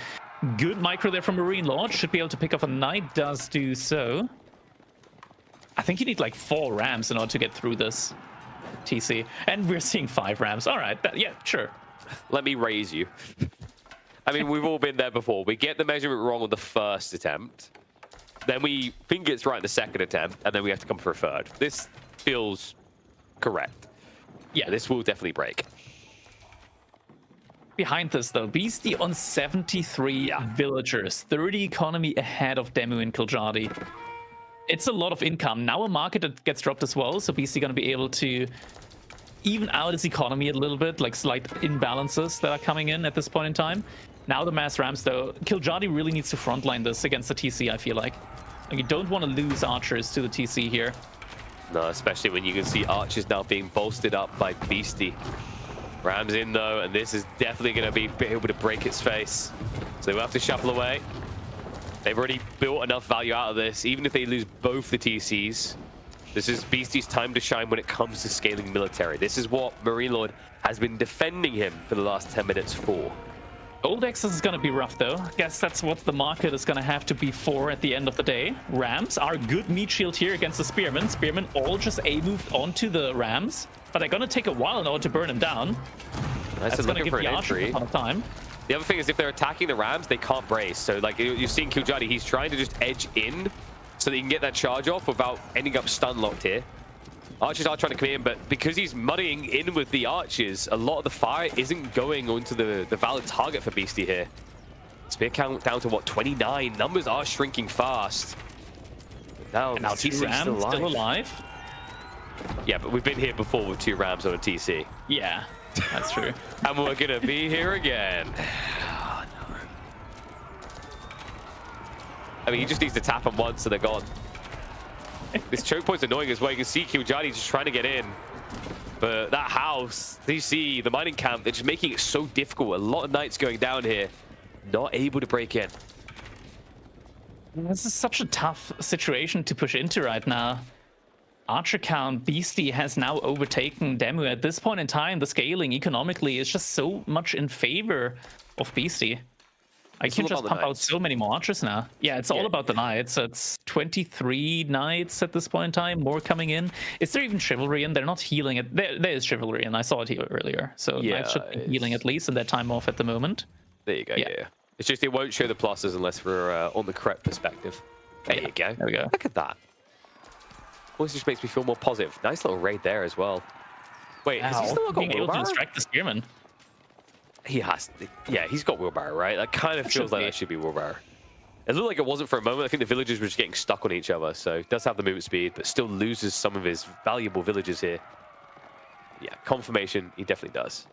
Good micro there from Marine Lord. Should be able to pick off a knight. Does do so. I think you need like 4 Rams in order to get through this TC. And we're seeing 5 Rams. All right. Yeah, sure. Let me raise you. I mean, we've all been there before. We get the measurement wrong on the first attempt. Then we think it's right in the second attempt. And then we have to come for a third. This feels correct. Yeah, this will definitely break. Behind this, though, Beastie on 73 villagers, 30 economy ahead of Dimmu and Killjadi. It's a lot of income. Now a market that gets dropped as well, so Beastie going to be able to even out his economy a little bit, like slight imbalances that are coming in at this point in time. Now the mass Rams, though, Killjadi really needs to frontline this against the TC, I feel like. You don't want to lose archers to the TC here. No, especially when you can see archers now being bolstered up by Beastie. Rams in though, and this is definitely going to be able to break its face. So they will have to shuffle away. They've already built enough value out of this. Even if they lose both the TCs, this is Beastie's time to shine when it comes to scaling military. This is what Marine Lord has been defending him for the last 10 minutes for. Old Exodus is going to be rough, though. I guess that's what the market is going to have to be for at the end of the day. Rams are a good meat shield here against the Spearmen. Spearmen all just A-moved onto the Rams, but they're going to take a while in order to burn them down. That's going to give the Archers a ton of time. The other thing is if they're attacking the Rams, they can't brace. So, like, you're seeing Killjadi, he's trying to just edge in so that he can get that charge off without ending up stun locked here. Archers are trying to come in, but because he's muddying in with the archers, a lot of the fire isn't going onto the valid target for Beastie here. Spear count down to, what, 29? Numbers are shrinking fast. Now TC's still alive. Yeah, but we've been here before with 2 Rams on a TC. Yeah, that's true. And we're going to be here again. I mean, he just needs to tap them once so they're gone. This choke point's annoying as well. You can see Killjadi just trying to get in. But that house, you see the mining camp, they're just making it so difficult. A lot of knights going down here, not able to break in. This is such a tough situation to push into right now. Archer count, Beastie has now overtaken Dimmu. At this point in time, the scaling economically is just so much in favor of Beastie. I can just pump out so many more archers now. Yeah, it's all about the knights. It's 23 knights at this point in time, more coming in. Is there even chivalry in? They're not healing it. There is chivalry, and I saw it here earlier. So knights should be healing at least in their time off at the moment. There you go, yeah. It's just it won't show the pluses unless we're on the correct perspective. There you go. There we go. Look at that. Always just makes me feel more positive. Nice little raid there as well. Wait, has he Wow, still got being able to wheelbarrow? distract the spearman. He has. Yeah, he's got wheelbarrow, right? That kind of That feels should like be. that should be wheelbarrow. It looked like it wasn't for a moment. I think the villagers were just getting stuck on each other, so he does have the movement speed, but still loses some of his valuable villagers here. Yeah, confirmation, he definitely does.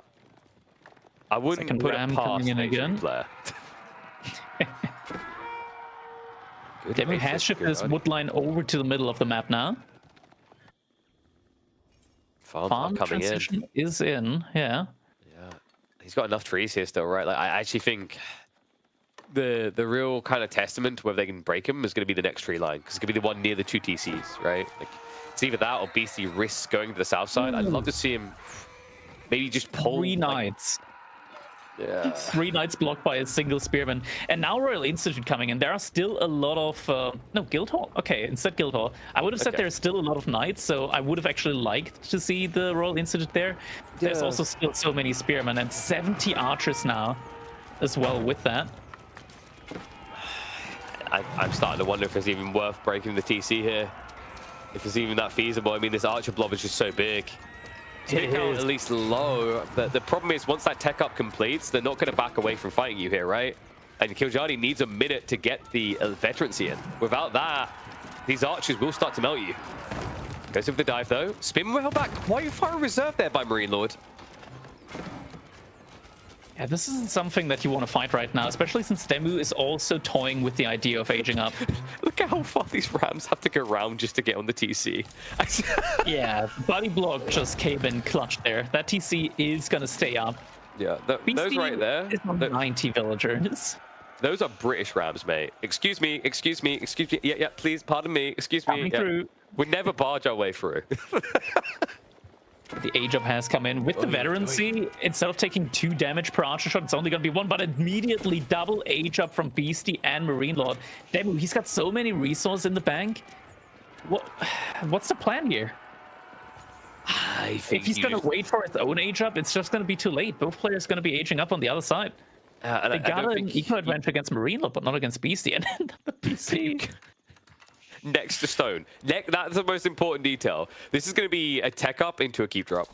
I wouldn't Second put ram it past coming in Major again. Player. Good Demu basic, has shifted good his idea. wood line over to the middle of the map now. Farm Farm coming in. transition is in, yeah. Yeah, he's got enough trees here still, right? Like I actually think the real kind of testament to whether they can break him is going to be the next tree line, because it's going to be the one near the 2 TCs, right? Like it's either that or Beastie risks going to the south side. I'd love to see him maybe just pull 3 like, knights. yeah. 3 knights blocked by a single spearman. And now Royal Institute coming in. There are still a lot of... no, Guildhall? Okay, instead Guildhall. I would have said Okay. there's still a lot of knights, so I would have actually liked to see the Royal Institute there. There's Yeah. also still so many spearmen and 70 archers now as well with that. I'm starting to wonder if it's even worth breaking the TC here. If it's even that feasible. I mean, this archer blob is just so big. Take out at least low, but the problem is once that tech up completes, they're not going to back away from fighting you here, right? And Kiljardi needs a minute to get the veterancy in. Without that, these archers will start to melt you. Goes in for the dive though. Spin well back quite far in reserve there by Marine Lord. Yeah, this isn't something that you want to fight right now, especially since Demu is also toying with the idea of aging up. Look at how far these rams have to go around just to get on the TC. Yeah, body block just came in clutch there. That TC is going to stay up. Yeah, those Beastie right there. is on 90 villagers. Those are British rams, mate. Excuse me, excuse me, excuse me. Yeah, please, pardon me. Excuse me. Coming Yeah. through. We never barge our way through. The age up has come in with the veterancy. Instead of taking 2 damage per archer shot, it's only going to be 1, but immediately double age up from Beastie and Marine Lord. Demu, he's got so many resources in the bank. What's the plan here? I think If he's going to wait for his own age up, it's just going to be too late. Both players going to be aging up on the other side. and They I got don't an think equal advantage against Marine Lord, but not against Beastie. And then the PC. next to stone. That's the most important detail. This is going to be a tech up into a keep drop.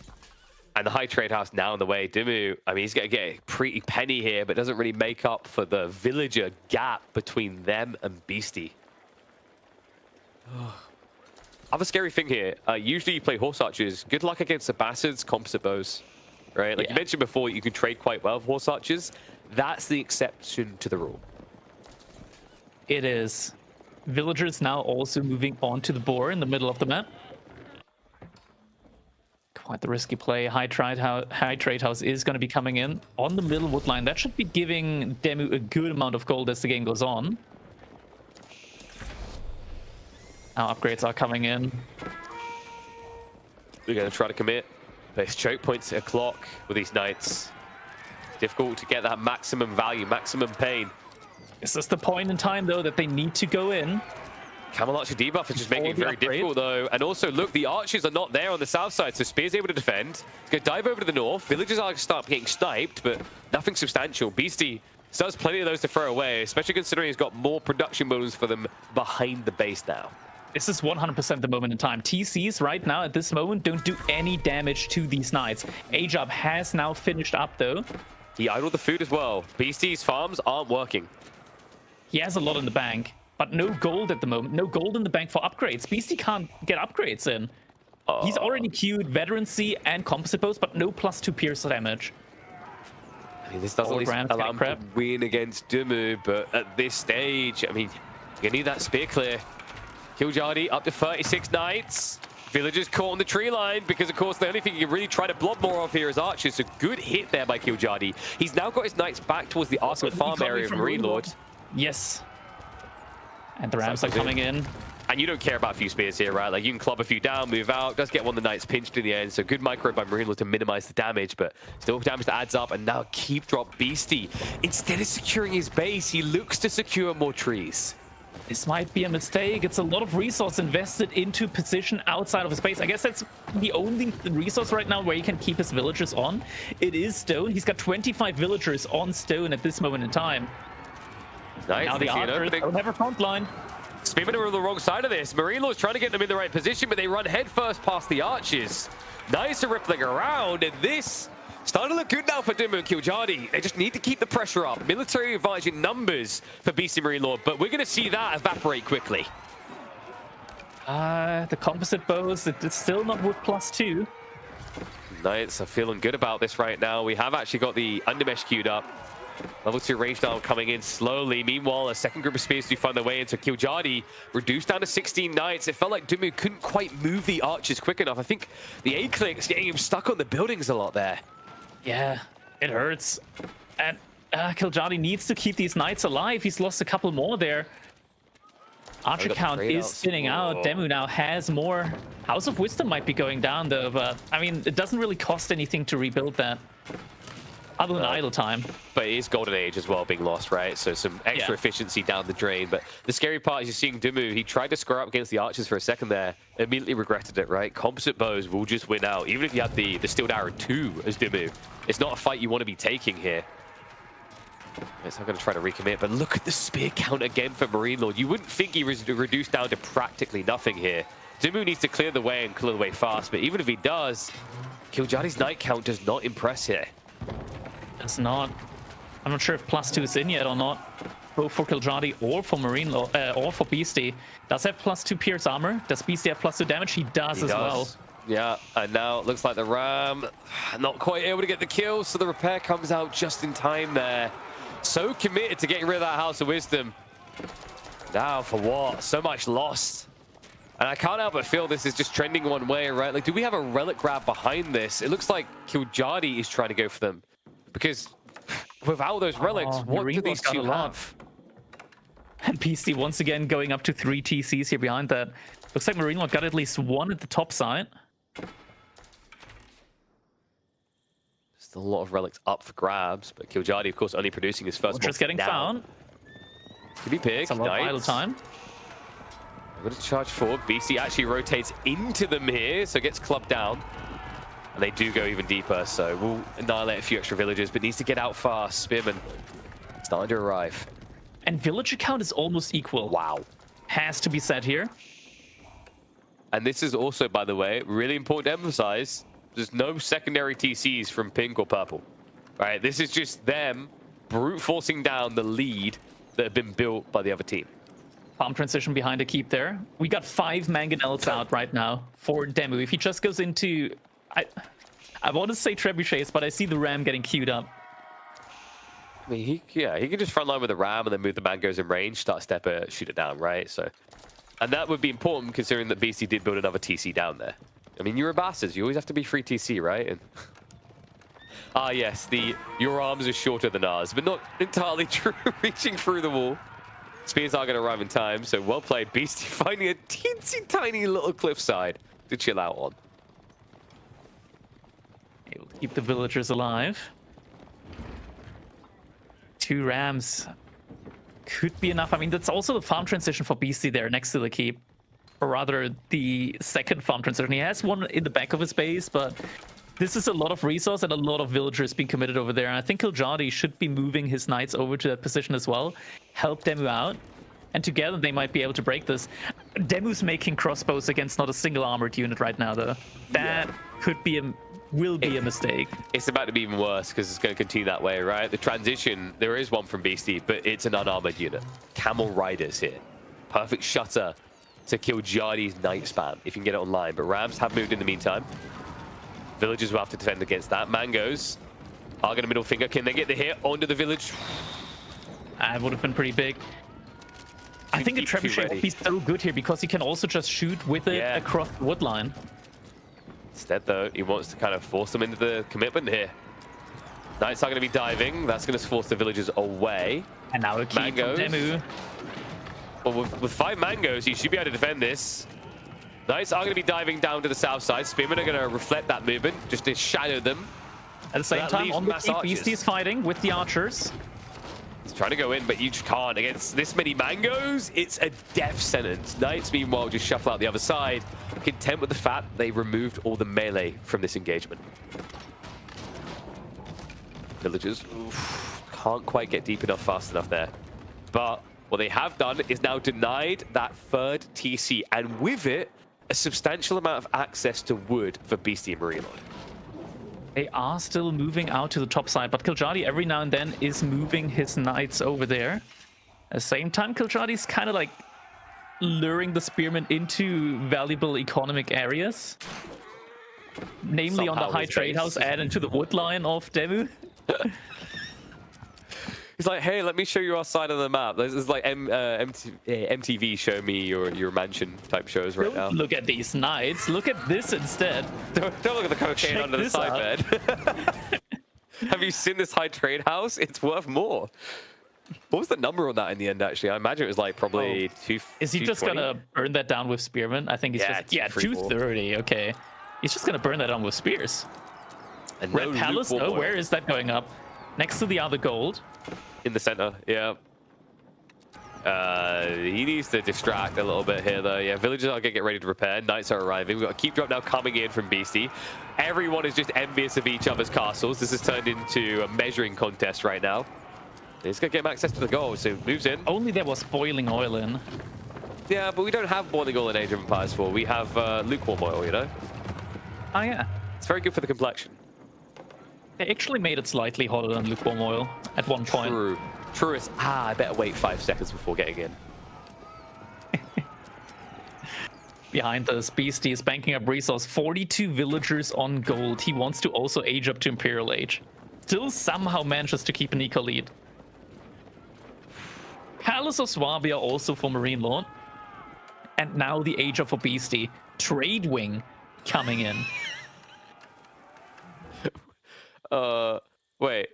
And the high trade house now in the way. Demu, I mean, he's going to get a pretty penny here, but doesn't really make up for the villager gap between them and Beastie. Other scary thing here, usually you play horse archers. Good luck against the bastards, composite bows. Right? Like you mentioned before, you can trade quite well with horse archers. That's the exception to the rule. It is. Villagers now also moving on to the boar in the middle of the map. Quite the risky play. High trade house is going to be coming in on the middle wood line. That should be giving Demu a good amount of gold as the game goes on. Now upgrades are coming in. We're going to try to commit. But it's choke points at a clock with these knights. Difficult to get that maximum value, maximum pain. Is this the point in time, though, that they need to go in? Camel Archer debuff is just making it Before very the upgrade. difficult, though. And also, look, the archers are not there on the south side, so Spear's able to defend. He's going to dive over to the north. Villagers are going to start getting sniped, but nothing substantial. Beastie still has plenty of those to throw away, especially considering he's got more production bonus for them behind the base now. This is 100% the moment in time. TCs right now at this moment don't do any damage to these knights. Ajab has now finished up, though. He idled the food as well. Beastie's farms aren't working. He has a lot in the bank, but no gold at the moment. No gold in the bank for upgrades. Beastie can't get upgrades in. He's already queued veterancy and composite bows, but no +2 pierce damage. I mean, this doesn't All at least Rams allow getting him to win against Demu, but at this stage, I mean, you need that spear clear. Kiljardi up to 36 knights. Villagers caught on the tree line because, of course, the only thing you can really try to blob more of here is archers. So good hit there by Kiljardi. He's now got his knights back towards the Arsenal farm area of Marine Lord. Yes. And the Rams are coming in. And you don't care about a few spears here, right? Like, you can club a few down, move out. Does get one of the knights pinched in the end. So good micro by Marine Lord to minimize the damage, but still damage that adds up. And now keep drop Beastie. Instead of securing his base, he looks to secure more trees. This might be a mistake. It's a lot of resource invested into position outside of his base. I guess that's the only resource right now where he can keep his villagers on. It is stone. He's got 25 villagers on stone at this moment in time. Nice. Now the archers don't have a front line. Spearmen are on the wrong side of this. Marine Lord's trying to get them in the right position, but they run headfirst past the archers. Knights are rippling around, and this starting to look good now for Dimmu and Killjadi. They just need to keep the pressure up. Military advantage in numbers for BC Marine Lord, but we're going to see that evaporate quickly. The composite bows, it's still not with +2. Knights are feeling good about this right now. We have actually got the undermesh queued up. Level 2 range down coming in slowly. Meanwhile, a second group of spears do find their way into Killjadi. Reduced down to 16 Knights. It felt like Dimmu couldn't quite move the archers quick enough. I think the A-click's getting him stuck on the buildings a lot there. Yeah, it hurts. And Killjadi needs to keep these Knights alive. He's lost a couple more there. Archer count is spinning out. Dimmu now has more. House of Wisdom might be going down though, but I mean, it doesn't really cost anything to rebuild that. Other than idle time. But it is Golden Age as well being lost, right? So some extra efficiency down the drain. But the scary part is you're seeing Dimmu. He tried to square up against the archers for a second there. Immediately regretted it, right? Composite bows will just win out. Even if you have the Steeled Arrow 2 as Dimmu. It's not a fight you want to be taking here. It's not going to try to recommit, but look at the spear count again for Marine Lord. You wouldn't think he was reduced down to practically nothing here. Dimmu needs to clear the way and clear the way fast, but even if he does, Killjadi's Knight count does not impress here. It's not. I'm not sure if +2 is in yet or not. Both for Killjadi or for Marine Lord, or for Beastie. Does have +2 pierce armor? Does Beastie have +2 damage? He does as well. Yeah, and now it looks like the Ram not quite able to get the kill, so the repair comes out just in time there. So committed to getting rid of that House of Wisdom. Now for what? So much lost. And I can't help but feel this is just trending one way, right? Like, do we have a relic grab behind this? It looks like Killjadi is trying to go for them. Because without those relics, what do these two have? And Beastie once again going up to 3 TCs here behind that. Looks like Marine Lord got at least one at the top side. Still a lot of relics up for grabs, but Killjadi, of course, only producing his first. Just getting found. Could be big. It's a lot of idle time. I'm going to charge forward. BC actually rotates into them here, so gets clubbed down. And they do go even deeper, so we'll annihilate a few extra villagers, but needs to get out fast. Spearman starting to arrive. And villager count is almost equal. Wow. Has to be said here. And this is also, by the way, really important to emphasize, there's no secondary TCs from pink or purple. Right? This is just them brute forcing down the lead that have been built by the other team. Farm transition behind a keep there. We got 5 Mangonels out right now for Dimmu. If he just goes into... I want to say trebuchets, but I see the Ram getting queued up. I mean, he can just frontline with the Ram and then move the Mangoes in range, start stepper, shoot it down, right? So, and that would be important considering that BC did build another TC down there. I mean, you're a bastard. You always have to be free TC, right? And yes, your arms are shorter than ours, but not entirely true. Reaching through the wall. Spears are going to arrive in time, so well played. Beastie finding a teensy tiny little cliffside to chill out on. Able to keep the villagers alive. 2 Rams could be enough. I mean, that's also the farm transition for Beastie there next to the keep. Or rather, the second farm transition. He has one in the back of his base, but this is a lot of resource and a lot of villagers being committed over there. And I think Killjadi should be moving his knights over to that position as well. Help Dimmu out. And together they might be able to break this. Demu's making crossbows against not a single armored unit right now, though. That will be a mistake. It's about to be even worse because it's going to continue that way, right? The transition, there is one from Beastie, but it's an unarmored unit. Camel Riders here. Perfect shutter to Killjadi's Knight spam if you can get it online. But Rams have moved in the meantime. Villagers will have to defend against that. Mangoes are going to middle finger. Can they get the hit onto the village? That would have been pretty big. I think a trebuchet would be so good here because he can also just shoot with it across the wood line. Instead, though, he wants to kind of force them into the commitment here. Knights are going to be diving. That's going to force the villagers away. And now a keep from Dimmu. Well, with 5 Mangoes, he should be able to defend this. Knights are going to be diving down to the south side. Spearmen are going to reflect that movement, just to shadow them. At the same time, on the keep, Beastie is fighting with the archers. He's trying to go in, but you just can't. Against this many Mangoes, it's a death sentence. Knights, meanwhile, just shuffle out the other side, content with the fact they removed all the melee from this engagement. Villagers can't quite get deep enough, fast enough there. But what they have done is now denied that third TC, and with it, a substantial amount of access to wood for Beastie and Marine Lord. They are still moving out to the top side, but Kiljardi every now and then is moving his knights over there. At the same time, Kiljardi's kind of like luring the spearmen into valuable economic areas. Namely on the high trade house and into the wood line of Demu. He's like, hey, let me show you our side of the map. This is like MTV show me your mansion type shows right now. Look at these knights. Look at this instead. Don't look at the cocaine Check under the this side bed. Have you seen this high trade house? It's worth more. What was the number on that in the end, actually? I imagine it was like probably 2. Is he just gonna burn that down with spearmen? I think he's just 230. Okay, he's just gonna burn that down with spears. And Red no Palace, though, lukewarm where oil. is that going up? Next to the other gold. In the center, yeah. He needs to distract a little bit here, though. Yeah, villagers are gonna get ready to repair. Knights are arriving. We've got a keep drop now coming in from Beastie. Everyone is just envious of each other's castles. This has turned into a measuring contest right now. He's gonna get him access to the gold, so moves in. Only there was boiling oil in. Yeah, but we don't have boiling oil in Age of Empires 4. We have lukewarm oil, you know? Oh yeah. It's very good for the complexion. They actually made it slightly hotter than lukewarm oil at one point. True. Truest. I better wait 5 seconds before getting in. Behind us, Beastie is banking up resource. 42 villagers on gold. He wants to also age up to Imperial Age. Still somehow manages to keep an eco lead. Palace of Swabia also for Marine Lord. And now the Age of for Beastie. Trade Wing coming in. Wait.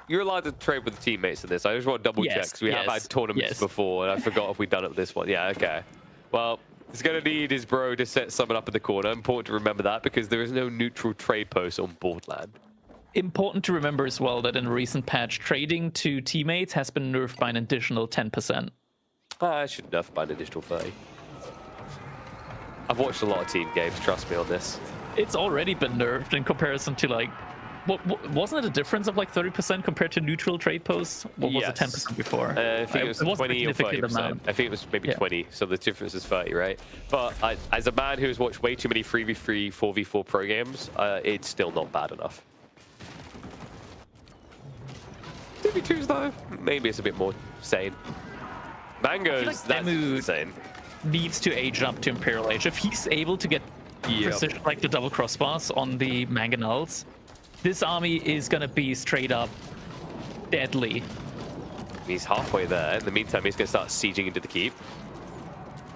You're allowed to trade with the teammates in this. I just want to double check because we have had tournaments before and I forgot if we've done it with this one. Yeah, okay. Well, he's going to need his bro to set someone up in the corner. Important to remember that because there is no neutral trade post on Boardland. Important to remember as well that in a recent patch, trading to teammates has been nerfed by an additional 10%. I should nerf by an additional 30. I've watched a lot of team games, trust me on this. It's already been nerfed in comparison to like, wasn't it a difference of like 30% compared to neutral trade posts? What was it 10% before? I think it was 20 or 30%. I think it was maybe 20, so the difference is 30, right? But as a man who has watched way too many 3v3, 4v4 pro games, it's still not bad enough. 2v2s though, maybe it's a bit more sane. Mangoes, like that's insane. Needs to age up to Imperial Age. If he's able to get precision like the double crossbars on the mangonels, this army is gonna be straight up deadly. He's halfway there. In the meantime, he's gonna start sieging into the keep.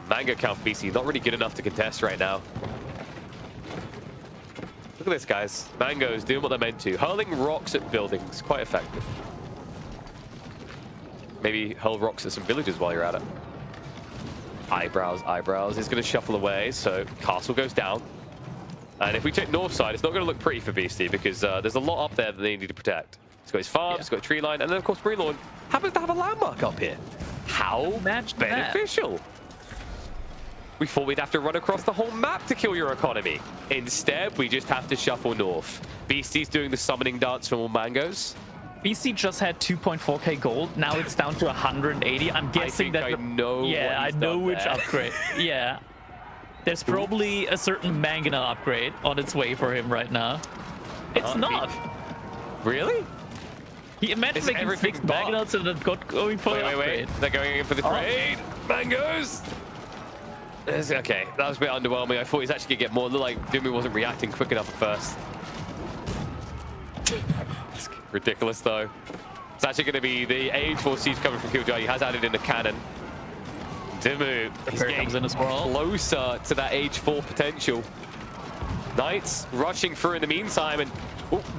Mango count for BC, not really good enough to contest right now. Look at this, guys. Mango's doing what they're meant to. Hurling rocks at buildings, quite effective. Maybe hurl rocks at some villages while you're at it. Eyebrows, eyebrows. He's going to shuffle away, so castle goes down. And if we check north side, it's not going to look pretty for Beastie because there's a lot up there that they need to protect. He's got his farm, he's got a tree line, and then of course Marine Lord happens to have a landmark up here. How beneficial! We thought we'd have to run across the whole map to kill your economy. Instead, we just have to shuffle north. Beastie's doing the summoning dance for more mangoes. BC just had 2.4k gold. Now it's down to 180. I'm guessing I know which upgrade. Yeah. There's probably a certain mangonel upgrade on its way for him right now. It's not. Really? He imagined making 6 mangonels and then got going for the upgrade. They're going in for the trade. Mangoes. Okay, that was a bit underwhelming. I thought he's actually going to get more. It looked like Demu wasn't reacting quick enough at first. It's ridiculous, though. It's actually going to be the Age 4 siege coming from Killjoy. He has added in a cannon. Demu is getting in as well. Closer to that Age 4 potential. Knights rushing through in the meantime. And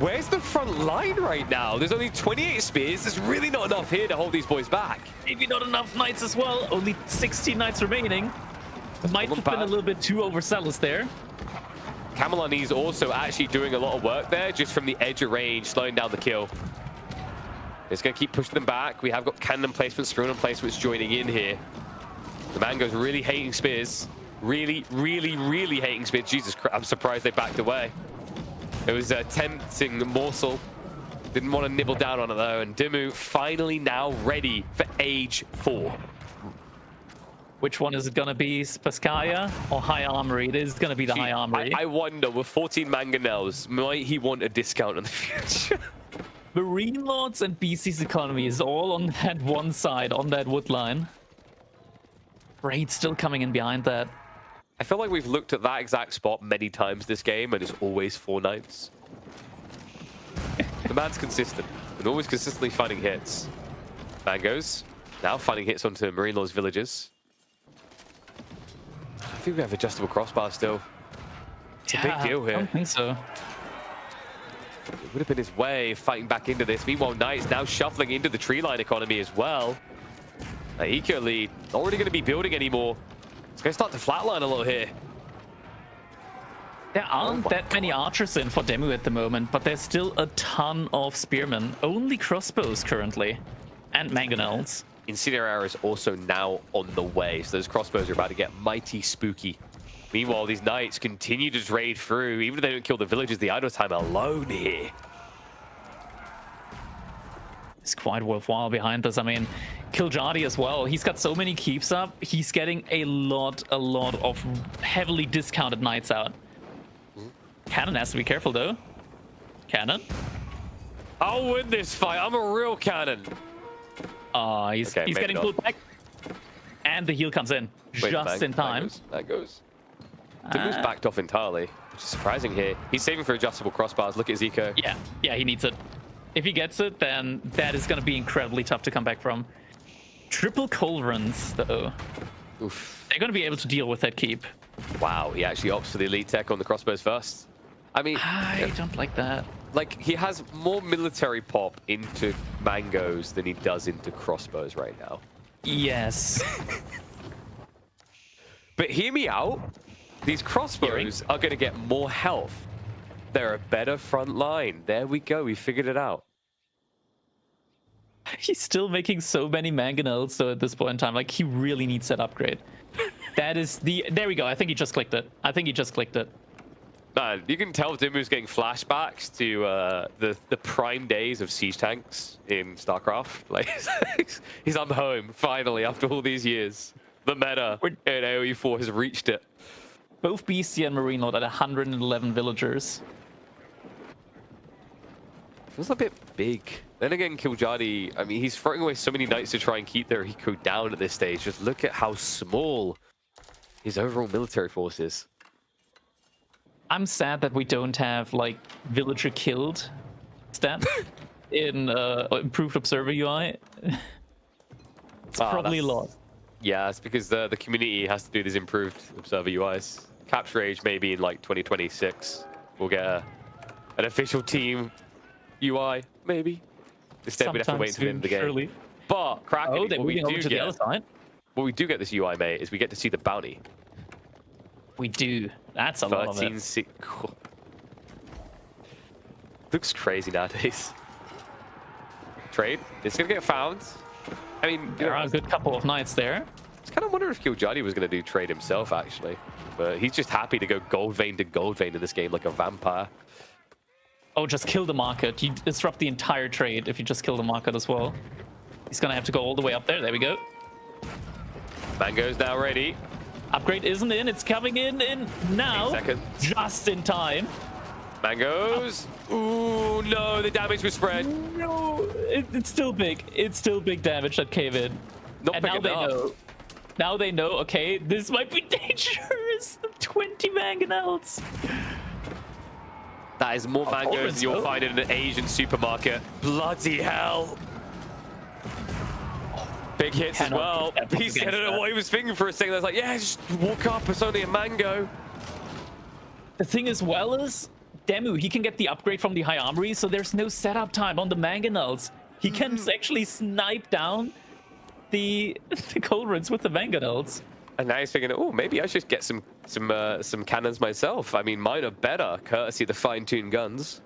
where's the front line right now? There's only 28 spears. There's really not enough here to hold these boys back. Maybe not enough knights as well. Only 16 knights remaining. Might have been a little bit too overzealous there. Camelani's also actually doing a lot of work there, just from the edge of range, slowing down the kill. It's going to keep pushing them back. We have got cannon placements, Spearman placements joining in here. The Mango's really hating spears. Really hating spears. Jesus Christ, I'm surprised they backed away. It was a tempting morsel. Didn't want to nibble down on it though, and Demu finally now ready for Age 4. Which one is it gonna be, Spasskaya or High Armory? It is gonna be the High Armory. I wonder, with 14 mangonels, might he want a discount in the future? Marine Lords and BC's economy is all on that one side, on that wood line. Raid still coming in behind that. I feel like we've looked at that exact spot many times this game, and it's always 4 knights. The man's consistent, and always consistently finding hits. Mangoes, now finding hits onto Marine Lords villages. I think we have adjustable crossbar still. It's a big deal I here. don't think so. It would have been his way of fighting back into this. Meanwhile, Knights now shuffling into the tree line economy as well. Equally, not really going to be building anymore. It's going to start to flatline a little here. There aren't that many archers in for Demu at the moment, but there's still a ton of spearmen. Only crossbows currently. And mangonels. Incinerar is also now on the way, so those crossbows are about to get mighty spooky. Meanwhile, these knights continue to trade through. Even if they don't kill the villagers, the idle time alone here. It's quite worthwhile behind this. I mean, Kiljardi as well. He's got so many keeps up. He's getting a lot of heavily discounted knights out. Cannon has to be careful though. Cannon. I'll win this fight. I'm a real cannon. He's getting pulled back. And the heal comes in just in time. That goes. Demu's backed off entirely, which is surprising here. He's saving for adjustable crossbars. Look at Zico. Yeah, he needs it. If he gets it, then that is going to be incredibly tough to come back from. Triple Cauldrons, though. Oof. They're going to be able to deal with that keep. Wow, he actually opts for the elite tech on the crossbows first. I mean, I don't like that. like, he has more military pop into mangoes than he does into crossbows right now. Yes. But hear me out. These crossbows are going to get more health. They're a better front line. There we go. We figured it out. He's still making so many mangonels, so at this point in time, like, he really needs that upgrade. That is the... There we go. I think he just clicked it. Man, you can tell Demu's getting flashbacks to the prime days of siege tanks in StarCraft. Like, he's I'm home, finally, after all these years. The meta in AoE 4 has reached it. Both BC and Marine Lord at 111 villagers. Feels a bit big. Then again, Kiljardi, I mean, he's throwing away so many knights to try and keep their eco down at this stage. Just look at how small his overall military force is. I'm sad that we don't have, like, villager killed stat in improved observer UI. It's probably a lot. Yeah, it's because the community has to do these improved observer UIs. Capture Age maybe in like 2026. We'll get an official team UI, maybe. Instead, we'd have to wait until the end of the game. Surely. But Kraken, they're moving over to the other side. What we do get this UI, mate, is we get to see the bounty. We do. That's a lot of it. 13 Looks crazy nowadays. Trade. It's gonna get found. I mean, there are a good couple of knights there. I was kind of wondering if Kiljardi was going to do trade himself, actually. But he's just happy to go gold vein to gold vein in this game like a vampire. Oh, just kill the market. You disrupt the entire trade if you just kill the market as well. He's going to have to go all the way up there. There we go. Mango's now ready. Upgrade isn't in. It's coming in now. 8 seconds. Just in time. Mangoes. Ooh, no, the damage was spread. No, it's still big. It's still big damage that came in. Not and big now they enough. know. Now they know, okay, this might be dangerous. 20 mangonels. That is more mangoes than you'll find in an Asian supermarket. Bloody hell. Big hits as well. He said, I don't know what he was thinking for a second. I was like, yeah, just walk up. It's only a mango. The thing as well is, Demu, he can get the upgrade from the High Armory, so there's no setup time on the mangonels. He can actually snipe down the Cauldrons with the mangonels. And now he's thinking, oh, maybe I should get some cannons myself. I mean, mine are better, courtesy of the fine-tuned guns.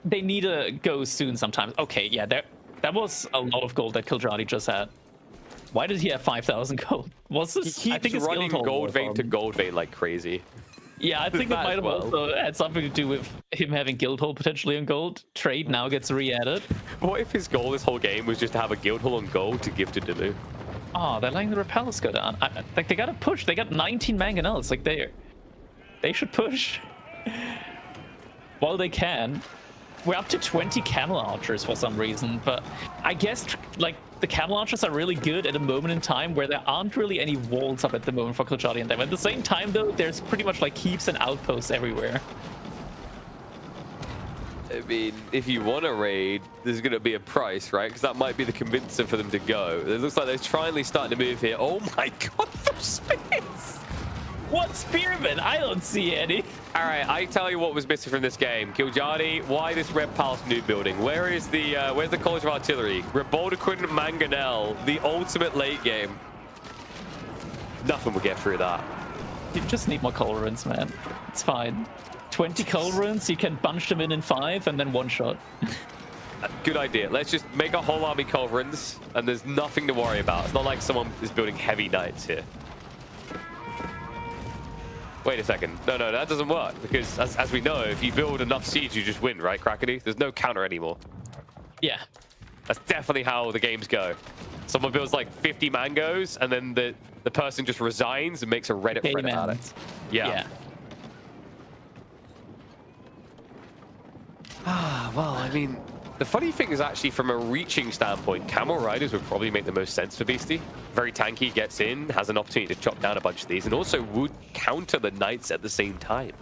They need to go soon sometimes. Okay, yeah, that was a lot of gold that Kiljardi just had. Why did he have 5,000 gold? Was this? He keeps running gold vein to gold vein like crazy. Yeah, I think it might have also had something to do with him having Guildhall potentially on gold. Trade now gets re-added. What if his goal this whole game was just to have a Guildhall on gold to give to Demu? Oh, they're letting the repellers go down. Like, they gotta push. They got 19 mangonels. Like, they should push while they can. We're up to 20 camel archers for some reason, but I guess, like, the camel archers are really good at a moment in time where there aren't really any walls up at the moment for Killjoy and them. At the same time, though, there's pretty much, like, heaps and outposts everywhere. I mean, if you want to raid, there's going to be a price, right? Because that might be the convincer for them to go. It looks like they're finally starting to move here. Oh my god, the spears! What spearmen? I don't see any. All right, I tell you what was missing from this game. Killjoy, why this Red Palace new building? Where's the College of Artillery? Reboldequin Mangonel, the ultimate late game. Nothing will get through that. You just need more Colorants, man. It's fine. 20 Colorants, you can bunch them in 5 and then one shot. Good idea. Let's just make a whole army Culverins, and there's nothing to worry about. It's not like someone is building heavy knights here. Wait a second. No, that doesn't work, because as we know, if you build enough siege, you just win, right, Crackety? There's no counter anymore. Yeah. That's definitely how the games go. Someone builds like 50 mangoes, and then the person just resigns and makes a Reddit thread about it. Yeah. Well, I mean, the funny thing is actually from a reaching standpoint, Camel Riders would probably make the most sense for Beastie. Very tanky, gets in, has an opportunity to chop down a bunch of these, and also would counter the Knights at the same time.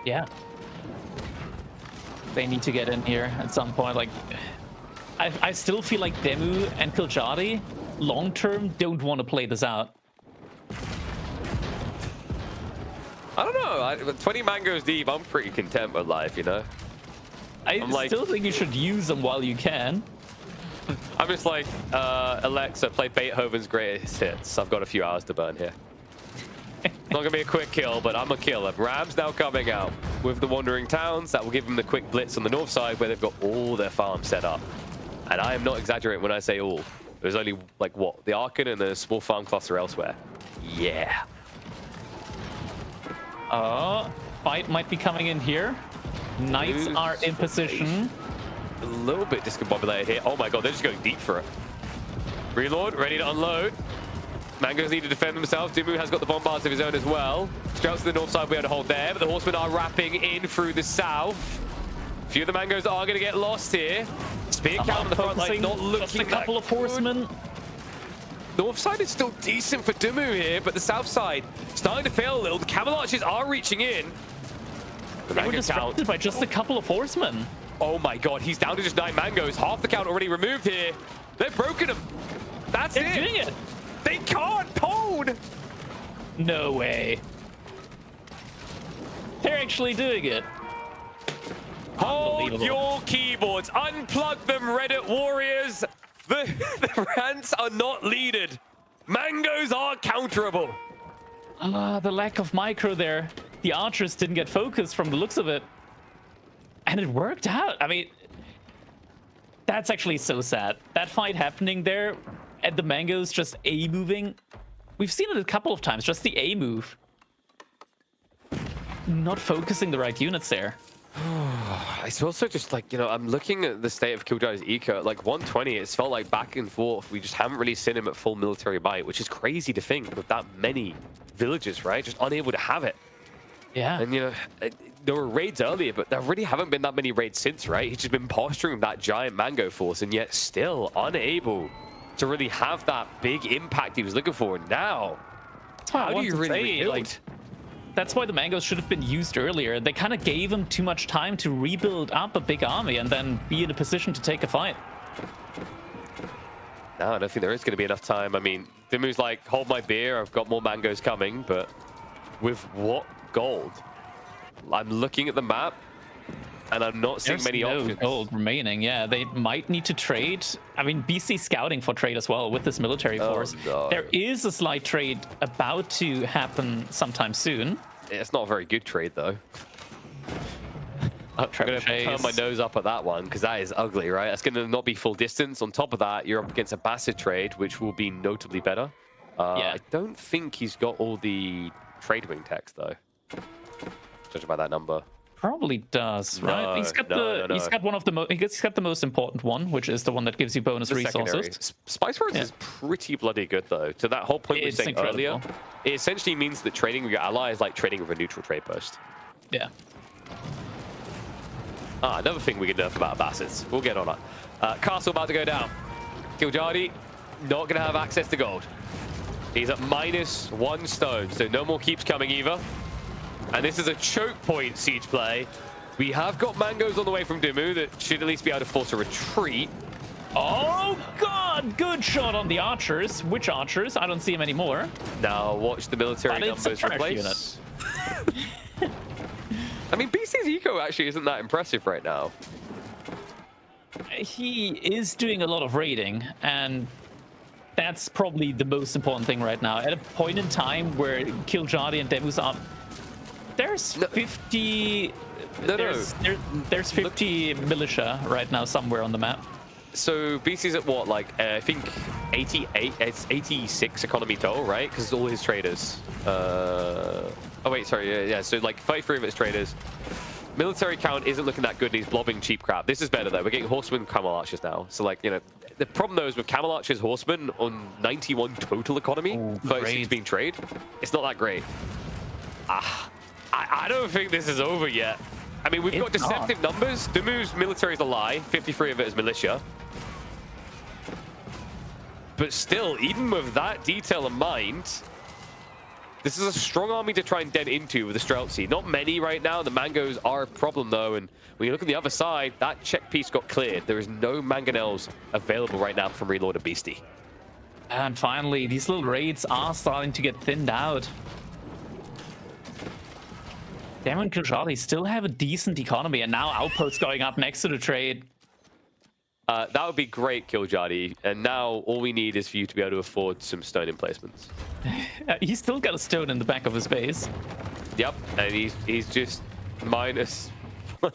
Yeah. They need to get in here at some point. Like, I still feel like Demu and Killjoy, long-term, don't want to play this out. I don't know. 20 mangoes deep, I'm pretty content with life, you know? I still think you should use them while you can. I'm just like, Alexa, play Beethoven's greatest hits. I've got a few hours to burn here. Not gonna be a quick kill, but I'm gonna kill them. Rams now coming out with the Wandering Towns. That will give them the quick blitz on the north side where they've got all their farms set up. And I am not exaggerating when I say all. There's only, like, what? The Archon and a small farm cluster elsewhere. Yeah. Fight might be coming in here. Knights are in position. A little bit discombobulated here. Oh my god, they're just going deep for it. Reload, ready to unload. Mangoes need to defend themselves. Demu has got the bombards of his own as well. Strauss to the north side, we had to hold there, but the horsemen are wrapping in through the south. A few of the mangoes are going to get lost here. Spear count on the front line, not looking just a couple of horsemen. North side is still decent for Demu here, but the south side starting to fail a little. The Camel Archers are reaching in. They were disrupted by just a couple of horsemen. Oh my god, he's down to just 9 mangoes. Half the count already removed here. They've broken him. That's it. They're doing it. They can't pwn. No way. They're actually doing it. Hold your keyboards. Unplug them, Reddit warriors. The rants are not leaded. Mangoes are counterable. The lack of micro there. The archers didn't get focused from the looks of it. And it worked out. I mean, that's actually so sad. That fight happening there and the mangoes just A moving. We've seen it a couple of times, just the A move. Not focusing the right units there. It's also just like, you know, I'm looking at the state of Killjoy's eco. Like 120, it's felt like back and forth. We just haven't really seen him at full military might, which is crazy to think with that many villages, right? Just unable to have it. Yeah. And, you know, there were raids earlier, but there really haven't been that many raids since, right? He's just been posturing that giant mango force and yet still unable to really have that big impact he was looking for. Now, how do you really rebuild? Like, that's why the mangoes should have been used earlier. They kind of gave him too much time to rebuild up a big army and then be in a position to take a fight. No, I don't think there is going to be enough time. I mean, Dimu's like, hold my beer, I've got more mangoes coming, but with what gold? I'm looking at the map and I'm not seeing many options. Gold remaining. Yeah, they might need to trade. I mean, BC scouting for trade as well with this military force. No. There is a slight trade about to happen sometime soon. It's not a very good trade though. I'm going to turn my nose up at that one because that is ugly, right? That's going to not be full distance. On top of that, you're up against a Basset trade, which will be notably better. Yeah. I don't think he's got all the trade wing text though, judging by that number. Probably does, right? He's got No. he's got one of the he's got the most important one, which is the one that gives you bonus The secondary. resources. Spice Force Yeah. is pretty bloody good though. To that whole point we were It's saying earlier, incredible. it essentially means that trading with your ally is like trading with a neutral trade post. Yeah. Another thing we can nerf about Bastards. We'll get on that. Castle about to go down. Kiljardi not going to have access to gold. He's at -1 stone, so no more keeps coming either. And this is a choke point siege play. We have got mangoes on the way from Dimu that should at least be able to force a retreat. Oh god, good shot on the archers. Which archers? I don't see him anymore. Now watch the military But it's a numbers trash replace. I mean, BC's eco actually isn't that impressive right now. He is doing a lot of raiding, and that's probably the most important thing right now. At a point in time where Kiljardi and Demus are, there's 50. There's 50 militia right now somewhere on the map. So BC's at what, like, I think 88, it's 86 economy total, right? Because it's all his traders. Oh wait, sorry, yeah, so like 33 of its traders. Military count isn't looking that good, and he's blobbing cheap crap. This is better though, we're getting horsemen, camel archers now. So like, you know, the problem though is with camel archers, horsemen on 91 total economy, 36 being trade, it's not that great. I don't think this is over yet. I mean, we've got deceptive numbers. Dimu's military is a lie. 53 of it is militia. But still, even with that detail in mind, this is a strong army to try and dent into with the Streltsy. Not many right now. The mangoes are a problem, though. And when you look at the other side, that check piece got cleared. There is no mangonels available right now from Relord of Beastie. And finally, these little raids are starting to get thinned out. Demo and Kiljardi still have a decent economy, and now Outposts going up next to the trade. That would be great, Kiljardi. And now all we need is for you to be able to afford some stone emplacements. He's still got a stone in the back of his base. Yep, and he's just -1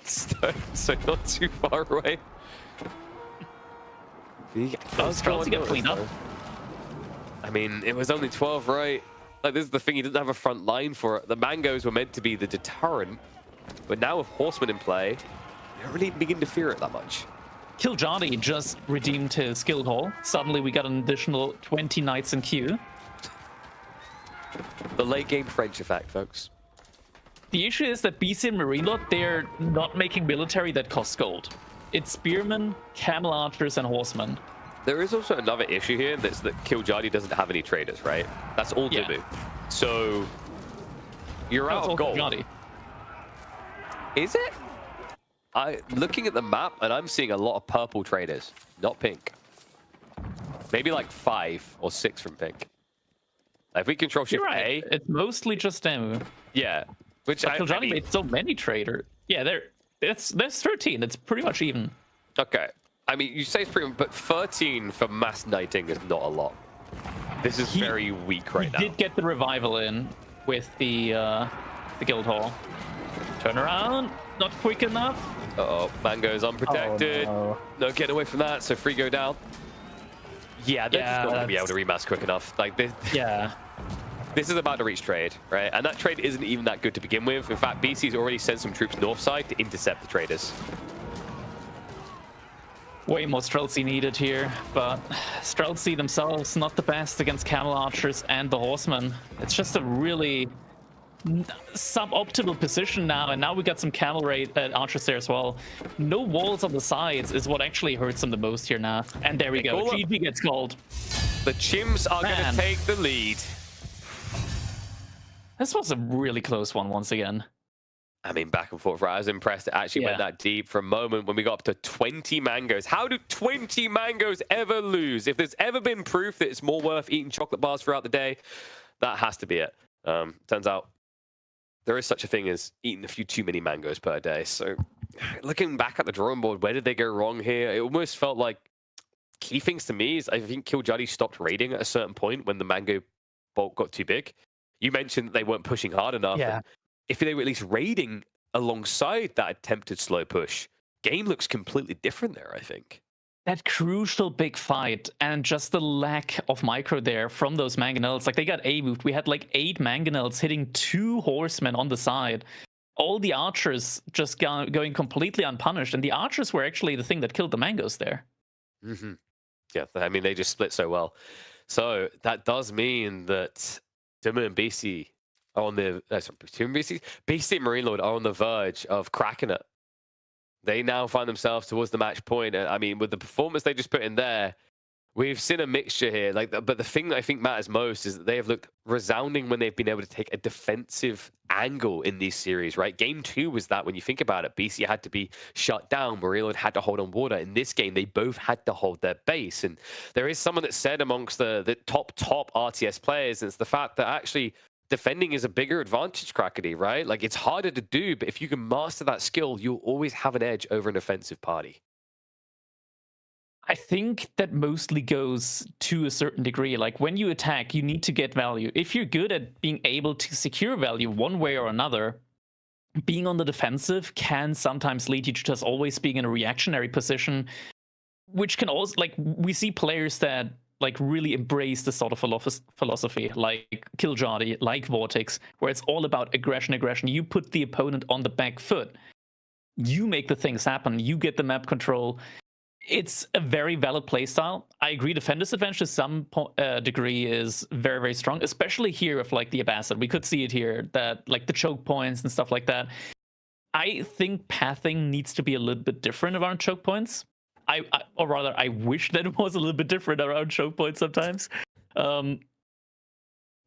stone, so not too far away. Streltsy got cleaned up. I mean, it was only 12, right? Like, this is the thing, he doesn't have a front line for it. The mangoes were meant to be the deterrent, but now with horsemen in play, they don't really begin to fear it that much. Kiljardi just redeemed his guild hall. Suddenly we got an additional 20 knights in queue. The late game French effect, folks. The issue is that BC and Marine Lord, they're not making military that costs gold. It's spearmen, camel archers, and horsemen. There is also another issue here, that's that Kiljardi doesn't have any traders, right? That's all Yeah. Dimu. So you're That's out all of gold. Kiljardi. Is it? Looking at the map, and I'm seeing a lot of purple traders, not pink. Maybe like 5 or 6 from pink. If we control Shift You're right. A, It's mostly just Demu. yeah. Which But I Kiljardi mean, made so many traders. Yeah, there's 13. It's pretty much even. okay. I mean, you say it's pretty, but 13 for mass knighting is not a lot. This is very weak right now. He did get the revival in with the guild hall. Turn around. Not quick enough. Uh-oh, Mango's unprotected. Oh, No getting away from that, so free go down. Yeah, they're just not going to be able to remass quick enough. Like, Yeah. this is about to reach trade, right? And that trade isn't even that good to begin with. In fact, BC's already sent some troops north side to intercept the traders. Way more Streltsy needed here, but Streltsy themselves not the best against camel archers and the horsemen. It's just a really suboptimal position now, and now we got some camel archers there as well. No walls on the sides is what actually hurts them the most here now. And there we go. GG gets called. The Chimps are going Man. to take the lead. This was a really close one once again. I mean, back and forth, right? I was impressed it actually went that deep for a moment when we got up to 20 mangoes. How do 20 mangoes ever lose? If there's ever been proof that it's more worth eating chocolate bars throughout the day, that has to be it. Turns out there is such a thing as eating a few too many mangoes per day. So looking back at the drawing board, where did they go wrong here? It almost felt like key things to me is I think Kiljardi stopped raiding at a certain point when the mango bulk got too big. You mentioned that they weren't pushing hard enough. Yeah. If they were at least raiding alongside that attempted slow push, game looks completely different there, I think. That crucial big fight and just the lack of micro there from those mangonels. Like, they got A moved. We had like 8 mangonels hitting 2 horsemen on the side. all the archers just going completely unpunished, and the archers were actually the thing that killed the mangoes there. Mm-hmm. Yeah, I mean, they just split so well. So that does mean that Duma and BC are on the BC and Marine Lord are on the verge of cracking it. They now find themselves towards the match point. And I mean, with the performance they just put in there, we've seen a mixture here. But the thing that I think matters most is that they have looked resounding when they've been able to take a defensive angle in these series, right? Game 2 was that when you think about it. BC had to be shut down. Marine Lord had to hold on water. In this game, they both had to hold their base. And there is someone that said amongst the top RTS players, and it's the fact that actually defending is a bigger advantage, Crackety, right? Like, it's harder to do, but if you can master that skill, you'll always have an edge over an offensive party. I think that mostly goes to a certain degree. Like, when you attack, you need to get value. If you're good at being able to secure value one way or another, being on the defensive can sometimes lead you to just always being in a reactionary position, which can also, like, we see players that like really embrace this sort of philosophy, like Killjadi, like Vortex, where it's all about aggression. You put the opponent on the back foot. You make the things happen. You get the map control. It's a very valid playstyle. I agree, defender's advantage to some degree is very, very strong, especially here with like the Abbasid. We could see it here, that like the choke points and stuff like that. I think pathing needs to be a little bit different around choke points. Or rather, I wish that it was a little bit different around choke points sometimes.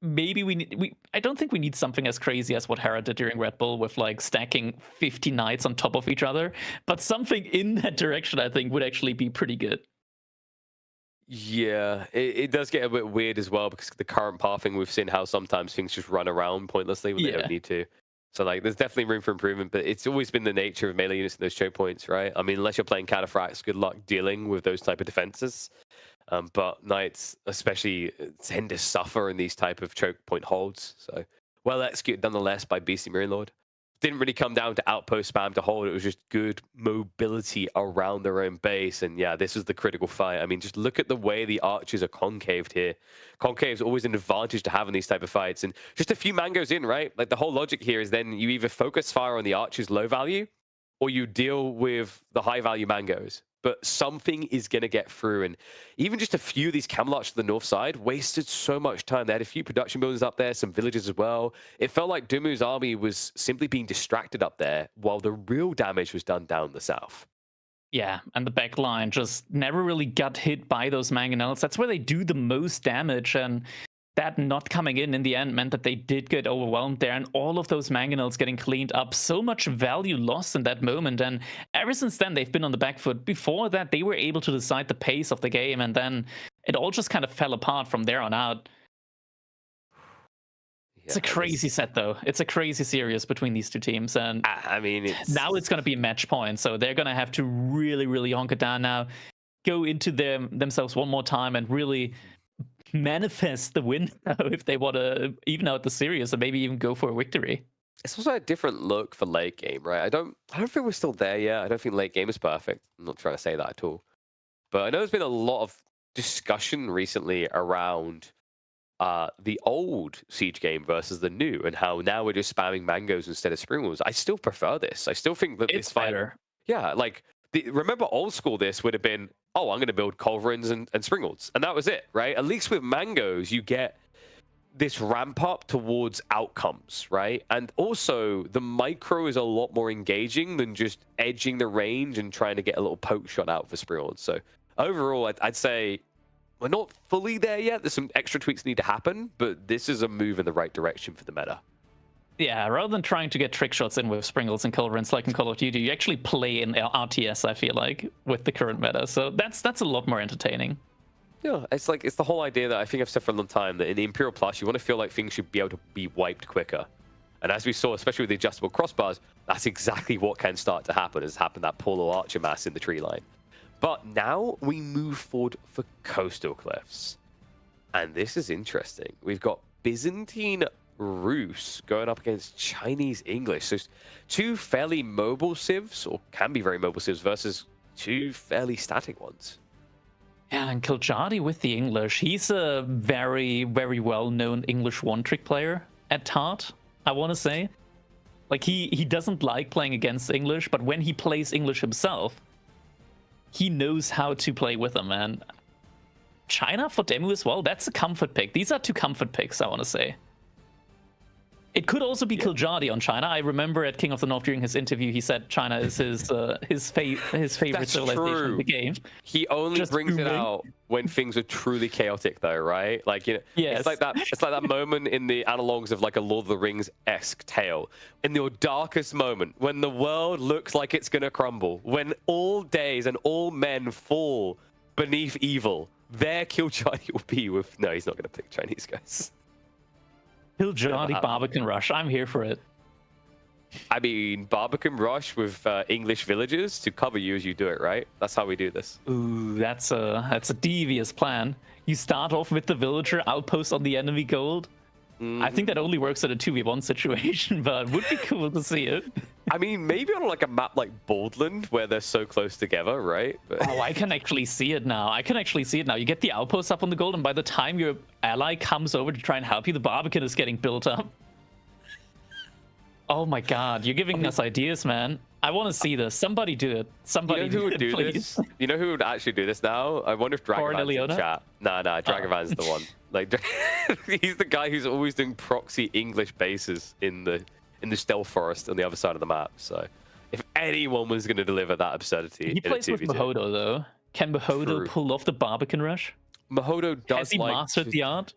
Maybe I don't think we need something as crazy as what Hera did during Red Bull with like stacking 50 knights on top of each other, but something in that direction I think would actually be pretty good. Yeah, it does get a bit weird as well, because the current pathing, we've seen how sometimes things just run around pointlessly when they don't need to. So like, there's definitely room for improvement, but it's always been the nature of melee units in those choke points, right? I mean, unless you're playing Cataphracts, good luck dealing with those type of defenses. But Knights especially tend to suffer in these type of choke point holds. So well executed nonetheless by BC Marine Lord. Didn't really come down to outpost spam to hold. It was just good mobility around their own base. And yeah, this was the critical fight. I mean, just look at the way the archers are concaved here. Concave is always an advantage to have in these type of fights. And just a few mangoes in, right? Like, the whole logic here is then you either focus fire on the archers low value, or you deal with the high value mangoes. But something is going to get through. And even just a few of these Camelots to the north side wasted so much time. They had a few production buildings up there, some villages as well. It felt like Dumu's army was simply being distracted up there while the real damage was done down the south. Yeah, and the back line just never really got hit by those mangonels. That's where they do the most damage, and that not coming in the end meant that they did get overwhelmed there, and all of those mangonels getting cleaned up. So much value lost in that moment, and ever since then they've been on the back foot. Before that, they were able to decide the pace of the game, and then it all just kind of fell apart from there on out. It's a crazy set, though. It's a crazy series between these two teams, and I mean, now it's going to be match point, so they're going to have to really, really honk it down now, go into themselves one more time, and really manifest the win if they want to even out the series, or maybe even go for a victory. It's also a different look for late game, right? I don't think we're still there yet. I don't think late game is perfect. I'm not trying to say that at all. But I know there's been a lot of discussion recently around the old Siege game versus the new, and how now we're just spamming mangoes instead of spring wolves. I still prefer this. I still think that it's this fight, better. Yeah, like, remember old school, this would have been, oh, I'm going to build culverins and springalds, and that was it, right? At least with mangoes, you get this ramp up towards outcomes, right? And also, the micro is a lot more engaging than just edging the range and trying to get a little poke shot out for springalds. So overall, I'd say we're not fully there yet. There's some extra tweaks need to happen, but this is a move in the right direction for the meta. Yeah, rather than trying to get trick shots in with springles and culverins like in Call of Duty, you actually play in RTS, I feel like, with the current meta. So that's a lot more entertaining. Yeah, it's the whole idea that I think I've said for a long time, that in the Imperial Plus, you want to feel like things should be able to be wiped quicker. And as we saw, especially with the adjustable crossbars, that's exactly what can start to happen, has happened that Polo Archer mass in the tree line. But now we move forward for Coastal Cliffs. And this is interesting. We've got Byzantine Rus going up against Chinese English. So two fairly mobile civs, or can be very mobile civs, versus two fairly static ones. Yeah, and Killjadi with the English. He's a very, very well-known English one-trick player at heart, I want to say. Like he doesn't like playing against English, but when he plays English himself, he knows how to play with them. And China for Demu as well, that's a comfort pick. These are 2 comfort picks, I want to say. It could also be Kiljardi on China. I remember at King of the North during his interview, he said China is his favorite That's civilization true. in the game. He only Just brings it proving. out when things are truly chaotic, though, right? Like, you know, Yes. it's like that moment in the analogs of like a Lord of the Rings-esque tale. In your darkest moment, when the world looks like it's gonna crumble, when all days and all men fall beneath evil, there Kiljardi will be with. No, he's not gonna pick Chinese guys. Kiljardi Barbican Rush. I'm here for it. I mean, Barbican Rush with English villagers to cover you as you do it, right? That's how we do this. Ooh, that's a devious plan. You start off with the villager outpost on the enemy gold. I think that only works in a 2v1 situation, but would be cool to see it. I mean, maybe on like a map like Baldland, where they're so close together, right? But... Oh, I can actually see it now. You get the outpost up on the gold, and by the time your ally comes over to try and help you, the Barbican is getting built up. Oh my god, you're giving us ideas, man. I want to see this. Somebody do it. Somebody You know who would do please. this? You know who would actually do this now? I wonder if Dragovan's in Leona? chat. Nah, Dragovan's the one. Like, he's the guy who's always doing proxy English bases in the stealth forest on the other side of the map. So, if anyone was going to deliver that absurdity, He plays with Mahodo, though. Can Mahodo True. pull off the Barbican Rush? Mahodo does Has he like mastered the art?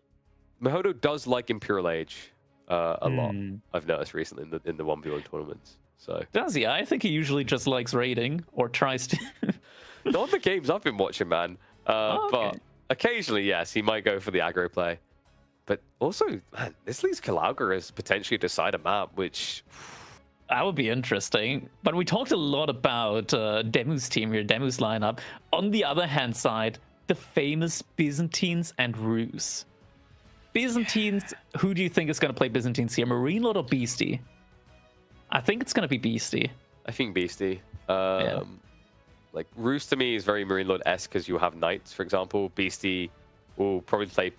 Mahodo does like Imperial Age a lot. I've noticed recently in the 1v1 tournaments. So Does he? I think he usually just likes raiding or tries to. not the games I've been watching, man. Okay. But occasionally, yes, he might go for the aggro play. But also, man, this leaves Kalauga as potentially decide a map, which That would be interesting. But we talked a lot about Demu's team here, Demu's lineup. On the other hand side, the famous Byzantines and Rus. Byzantines, who do you think is going to play Byzantines here? Marine Lord or Beastie? I think it's going to be Beastie. I think Beastie. Yeah. Like, Roos to me is very Marine Lord-esque because you have Knights, for example. Beastie will probably play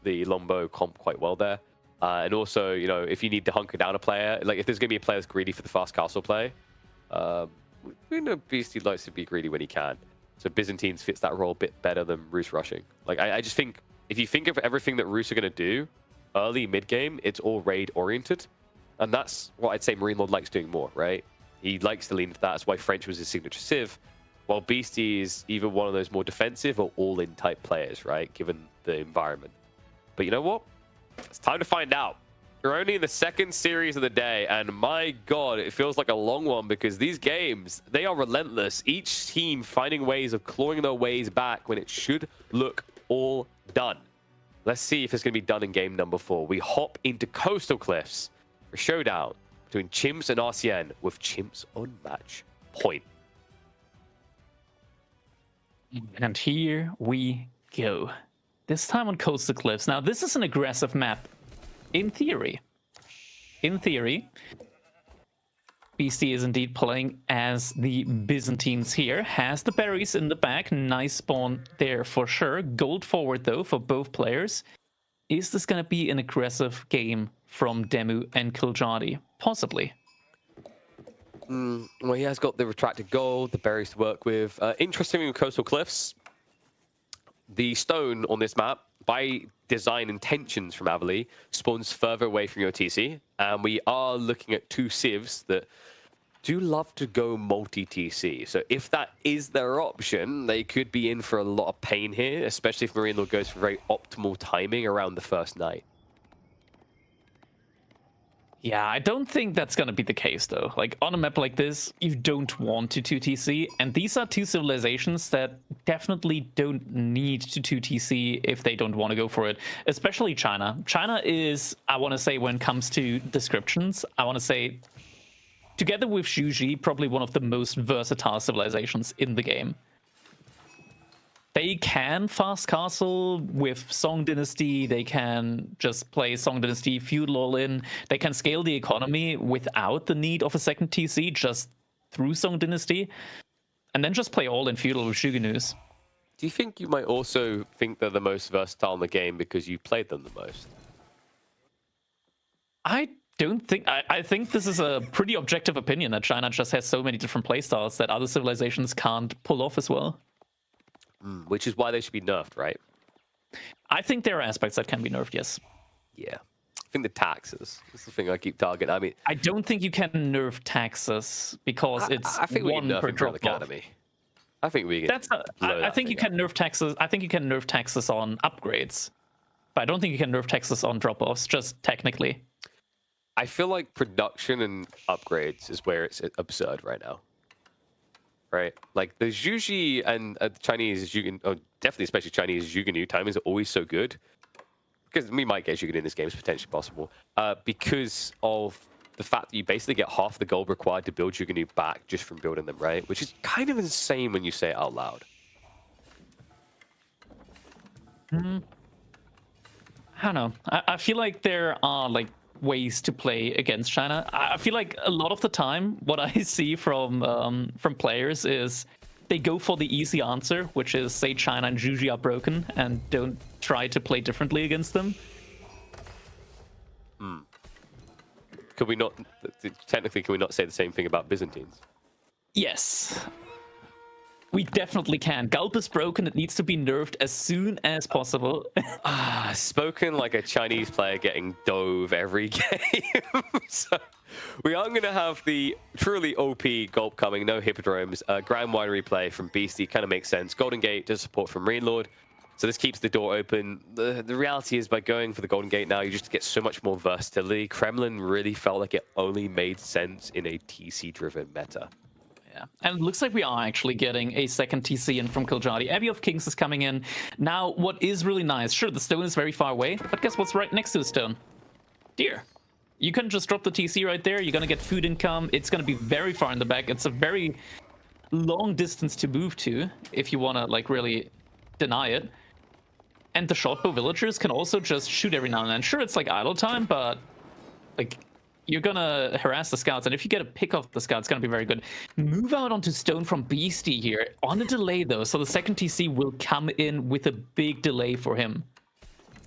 the Longbow comp quite well there. And also, you know, if you need to hunker down a player, like if there's going to be a player that's greedy for the fast castle play, we know Beastie likes to be greedy when he can. So Byzantines fits that role a bit better than Roos rushing. Like, I just think, if you think of everything that Roos are going to do, early, mid-game, it's all raid-oriented. And that's what I'd say Marine Lord likes doing more, right? He likes to lean into that. That's why French was his signature civ. While Beastie is either one of those more defensive or all-in type players, right? Given the environment. But you know what? It's time to find out. We're only in the second series of the day, and my god, it feels like a long one because these games, they are relentless. Each team finding ways of clawing their ways back when it should look all done. Let's see if it's going to be done in game number 4. We hop into Coastal Cliffs for showdown between Chimps and RCN with Chimps on match point. And here we go. This time on Coastal Cliffs. Now, this is an aggressive map. In theory. In theory. Beastie is indeed playing as the Byzantines here. Has the berries in the back. Nice spawn there for sure. Gold forward, though, for both players. Is this going to be an aggressive game from Demu and Kiljardi? Possibly. Well, he has got the retracted gold, the berries to work with. Interestingly, with Coastal Cliffs, the stone on this map, by design intentions from Avali, spawns further away from your TC. And we are looking at 2 civs that do love to go multi-TC. So if that is their option, they could be in for a lot of pain here, especially if Marine Lord goes for very optimal timing around the first night. Yeah, I don't think that's going to be the case, though. Like, on a map like this, you don't want to 2TC, and these are 2 civilizations that definitely don't need to 2TC if they don't want to go for it, especially China. China is, I want to say, when it comes to descriptions, I want to say, together with Shuji, probably one of the most versatile civilizations in the game. They can fast castle with Song Dynasty, they can just play Song Dynasty, feudal all in, they can scale the economy without the need of a second TC, just through Song Dynasty, and then just play all in feudal with Shugenus. Do you think you might also think they're the most versatile in the game because you played them the most? I don't think I think this is a pretty objective opinion that China just has so many different playstyles that other civilizations can't pull off as well. Which is why they should be nerfed, right? I think there are aspects that can be nerfed, yes. Yeah. I think the taxes is the thing I keep targeting. I mean, I don't think you can nerf taxes because it's I think we one can nerf per Imperial drop off. Academy. I think we can. I think you can nerf taxes. I think you can nerf taxes on upgrades, but I don't think you can nerf taxes on drop-offs. Just technically. I feel like production and upgrades is where it's absurd right now. Right? Like the Zhuji and Chinese Zhugan, oh, definitely especially Chinese Zhuganyu timings are always so good. Because we might get Zhugan in this game, it's potentially possible. Because of the fact that you basically get half the gold required to build Zhuganyu back just from building them, right? Which is kind of insane when you say it out loud. I don't know. I feel like there are like ways to play against China. I feel like a lot of the time, what I see from players is they go for the easy answer, which is say China and Zhuji are broken, and don't try to play differently against them. Could we not, technically, can we not say the same thing about Byzantines? Yes. We definitely can. Gulp is broken. It needs to be nerfed as soon as possible. Spoken like a Chinese player getting dove every game. So we are going to have the truly OP Gulp coming. No Hippodromes. Grand Winery play from Beastie kind of makes sense. Golden Gate does support from Marine Lord. So this keeps the door open. The reality is by going for the Golden Gate now, you just get so much more versatility. Kremlin really felt like it only made sense in a TC-driven meta. Yeah, and it looks like we are actually getting a second TC in from Killjadi. Abbey of Kings is coming in. Now, what is really nice, sure, the stone is very far away, but guess what's right next to the stone? Deer. You can just drop the TC right there. You're going to get food income. It's going to be very far in the back. It's a very long distance to move to if you want to, like, really deny it. And the shortbow villagers can also just shoot every now and then. Sure, it's like idle time, but, like, you're gonna harass the scouts, and if you get a pick off the scouts, it's gonna be very good. Move out onto stone from Beastie here on a delay though, so the second TC will come in with a big delay for him.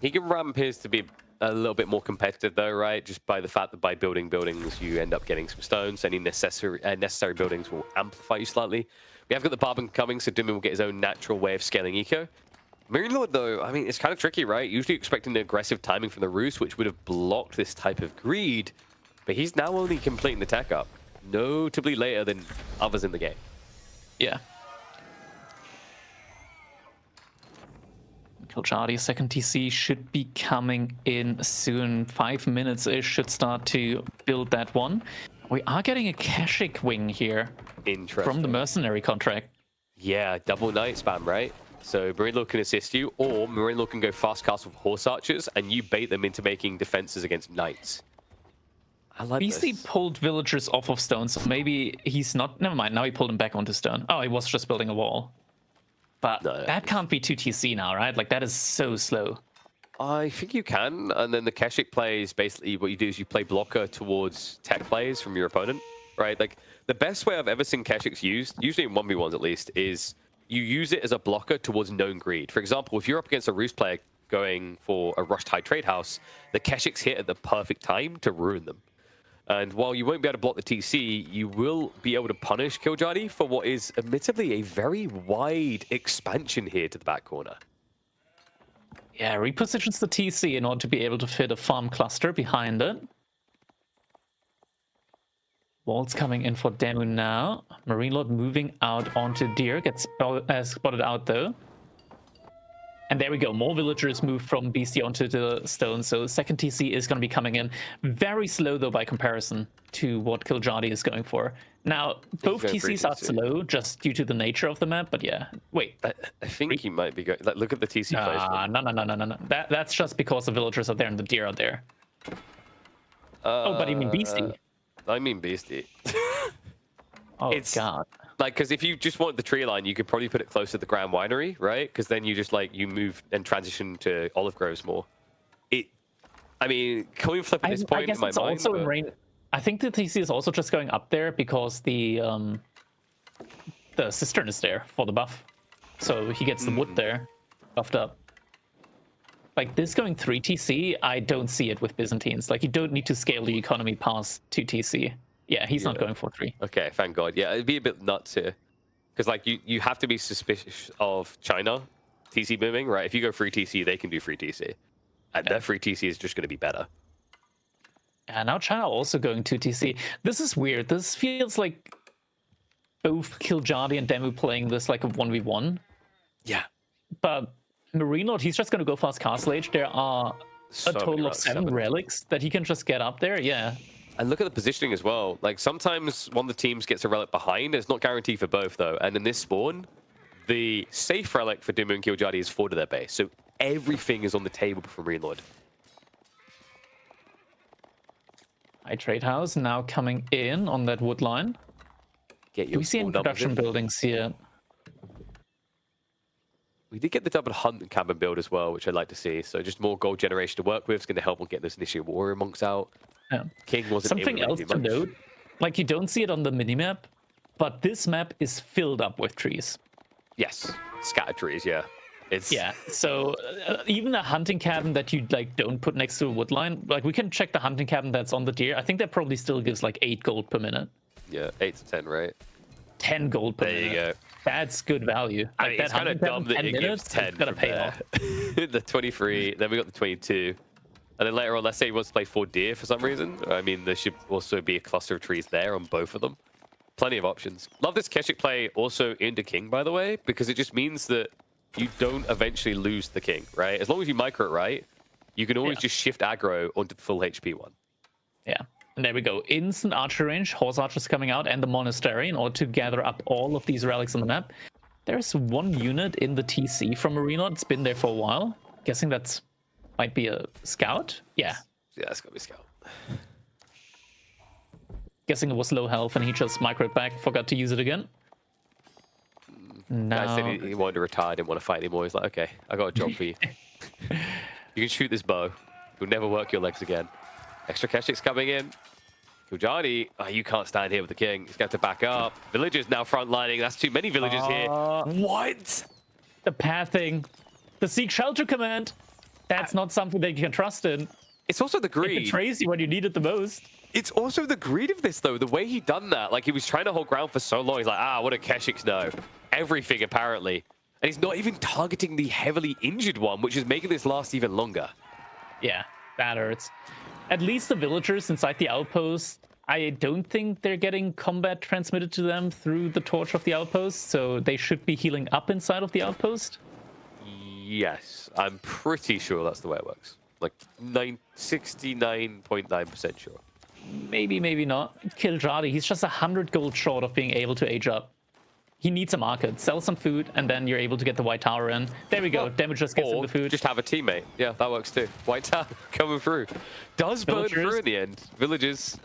He can ramp his to be a little bit more competitive though, right? Just by the fact that by building buildings, you end up getting some stones. Any necessary buildings will amplify you slightly. We have got the Barbon coming, so Dumi will get his own natural way of scaling eco. Marine Lord, though, I mean, it's kind of tricky, right? Usually expecting the aggressive timing from the Roost, which would have blocked this type of greed. But he's now only completing the tech up, notably later than others in the game. Yeah. Killjadi, second TC should be coming in soon. 5 minutes-ish should start to build that one. We are getting a Keshik wing here. Interesting. From the mercenary contract. Yeah, double knight spam, right? So Marine Lord can assist you, or Marine Lord can go fast cast with horse archers, and you bait them into making defenses against knights. I like Beastie this. pulled villagers off of stone, so maybe he's not... Never mind, now he pulled him back onto stone. Oh, he was just building a wall. But No. that can't be 2 TC now, right? Like, that is so slow. I think you can, and then the Keshik plays, basically what you do is you play blocker towards tech plays from your opponent, right? Like, the best way I've ever seen Keshiks used, usually in 1v1s at least, is you use it as a blocker towards known greed. For example, if you're up against a Roost player going for a rushed high trade house, the Keshiks hit at the perfect time to ruin them. And while you won't be able to block the TC, you will be able to punish Killjadi for what is admittedly a very wide expansion here to the back corner. Yeah, repositions the TC in order to be able to fit a farm cluster behind it. Walls coming in for Demu now. Marine Lord moving out onto Deer. Gets spotted out though. And there we go. More villagers move from Beastie onto the stone. So second TC is going to be coming in. Very slow though by comparison to what Killjadi is going for. Now, both TCs are slow just due to the nature of the map. But yeah, wait. I think he might be going... Like, look at the TC placement. No. That's just because the villagers are there and the deer are there. Oh, but you mean Beastie? I mean Beastie. Oh, God. Like, because if you just want the tree line, you could probably put it close to the Grand Winery, right? Because then you just, like, you move and transition to Olive Groves more. I mean, coin flip at this point in my mind. Also in rain. I think the TC is also just going up there because the cistern is there for the buff. So he gets the wood there, buffed up. like this going 3 TC, I don't see it with Byzantines. Like you don't need to scale the economy past 2 TC. Yeah, he's not going for 3. Okay, thank God. Yeah, it'd be a bit nuts here. Because like you have to be suspicious of China TC booming, right? If you go 3 TC, they can do 3 TC. And their 3 TC is just going to be better. And now China also going 2 TC. This is weird. This feels like both Killjadi and Demu playing this like a 1v1. Yeah. But Marine Lord, he's just going to go fast Castle Age. There are So a total many of 7 relics that he can just get up there. Yeah. And look at the positioning as well. Like sometimes one of the teams gets a relic behind. It's not guaranteed for both though. And in this spawn, the safe relic for Demu and Killjadi is forward to their base. So everything is on the table for Marine Lord. High Trade House now coming in on that wood line. Get Do your we see any small numbers production in. buildings here? We did get the double hunt and cabin build as well, which I'd like to see. So just more gold generation to work with. It's going to help on get those initial warrior monks out. Yeah. King wasn't Something able else to do to much. note, like you don't see it on the minimap, but this map is filled up with trees. Yes, scattered trees. Yeah, it's Yeah, so even a hunting cabin that you like don't put next to a wood line, like we can check the hunting cabin that's on the deer. I think that probably still gives like 8 gold per minute. Yeah, 8 to 10, right? 10 gold per There minute. you go. That's good value. I Like mean, that it's kind of hunting dumb cabin, that it 10 gives minutes, 10 it's gonna from pay there. off. The 23, then we got the 22. And then later on, let's say he wants to play 4 deer for some reason. I mean, there should also be a cluster of trees there on both of them. Plenty of options. Love this Keshik play also into King, by the way, because it just means that you don't eventually lose the King, right? As long as you micro it right, you can always just shift aggro onto the full HP one. Yeah. And there we go. Instant archer range, horse archers coming out, and the monastery in order to gather up all of these relics on the map. There's 1 unit in the TC from Marine Lord. It's been there for a while. Guessing that's might be a scout. Yeah. Yeah, it's got to be Scout. Guessing it was low health and he just microed back, forgot to use it again. Guy said Now, he wanted to retire, didn't want to fight anymore. He's like, okay, I got a job for you. You can shoot this bow. You'll never work your legs again. Extra Keshik's coming in. Killjadi, oh, you can't stand here with the King. He's got to back up. Villagers now frontlining. That's too many villagers here. What? the pathing, the seek shelter command. That's not something that you can trust in. It's also the It greed. betrays you when you need it the most. It's also the greed of this, though. The way he done that, like he was trying to hold ground for so long. He's like, what do Keshiks know? Everything, apparently. And he's not even targeting the heavily injured one, which is making this last even longer. Yeah, that hurts. At least the villagers inside the outpost, I don't think they're getting combat transmitted to them through the torch of the outpost, so they should be healing up inside of the outpost. Yes, I'm pretty sure that's the way it works. Like 69.9% sure. Maybe, maybe not. Killjadi, he's just 100 gold short of being able to age up. He needs a market. Sell some food, and then you're able to get the White Tower in. There we go. Well, Damage just gets in Or the food. just have a teammate. Yeah, that works too. White Tower coming through. Does burn Villagers. through in the end. Villagers,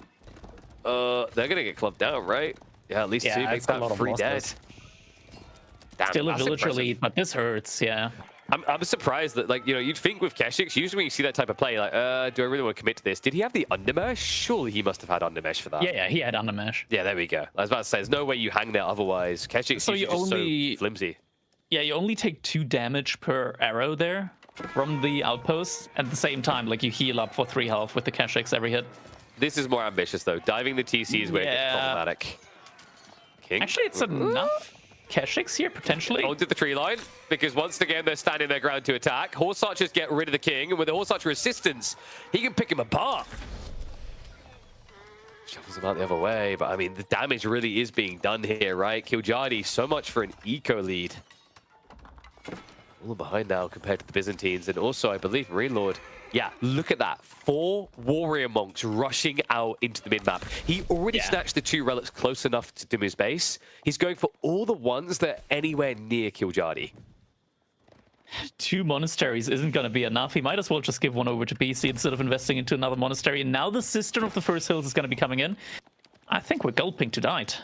they're going to get clubbed down, right? Yeah, at least Yeah, 2 make it's a lot that of 3 dead. losses. Damn, Still a that's villager impressive. lead, but this hurts, yeah. I'm surprised that, like, you know, you'd think with Keshiks, usually when you see that type of play, like, do I really want to commit to this? Did he have the undermesh? Surely he must have had undermesh for that. Yeah, he had undermesh. Yeah, there we go. I was about to say, there's no way you hang there otherwise. Keshiks So is you just only- so flimsy. Yeah, you only take 2 damage per arrow there from the outpost. At the same time, like, you heal up for 3 health with the Keshiks every hit. This is more ambitious, though. Diving the TC is where it gets Yeah. problematic. King? Actually, it's enough Keshiks here, potentially. Onto the tree line, because once again, they're standing their ground to attack. Horse Archers get rid of the King, and with the Horse Archer assistance, he can pick him apart. Shuffles him out the other way, but I mean, the damage really is being done here, right? Killjadi, so much for an eco lead. All behind now compared to the Byzantines, and also, I believe, Marine Lord. Yeah, look at that. 4 warrior monks rushing out into the mid-map. He already snatched the 2 relics close enough to Dimu's base. He's going for all the ones that are anywhere near Killjadi. 2 monasteries isn't going to be enough. He might as well just give one over to BC instead of investing into another monastery. And now the Cistern of the First Hills is going to be coming in. I think we're gulping tonight.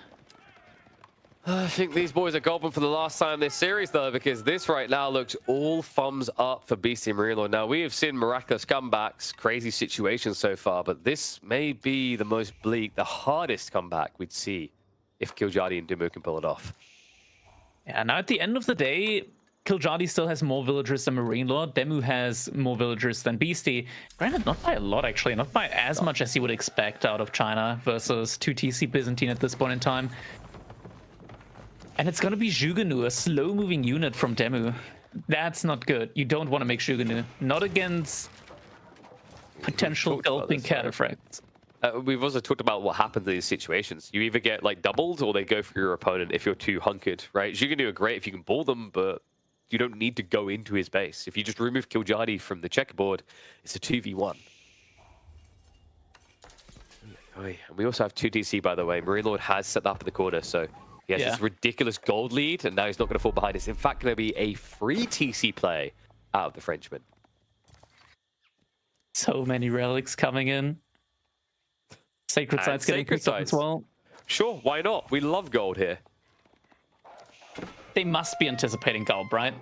I think these boys are gulping for the last time this series, though, because this right now looks all thumbs up for BC Marine Lord. Now, we have seen miraculous comebacks, crazy situations so far, but this may be the most bleak, the hardest comeback we'd see if Killjadi and Dimu can pull it off. Yeah, now at the end of the day, Kiljadi still has more villagers than Marine Lord. Demu has more villagers than Beastie. Granted, not by a lot, actually. Not by as much as you would expect out of China versus 2TC Byzantine at this point in time. And it's going to be Zhuganu, a slow-moving unit from Demu. That's not good. You don't want to make Zhuganu. Not against potential gulping cataphracts. We've also talked about what happens in these situations. You either get like doubled or they go for your opponent if you're too hunkered, right? Zhuganu are great if you can ball them, but you don't need to go into his base. If you just remove Kiljadi from the checkerboard, it's a 2v1. And we also have 2TC, by the way. Marine Lord has set that up in the corner, so he has this ridiculous gold lead, and now he's not going to fall behind. It's in fact going to be a free TC play out of the Frenchman. So many relics coming in. Sacred Sight's getting picked up as well. Sure, why not? We love gold here. They must be anticipating Gulp, right?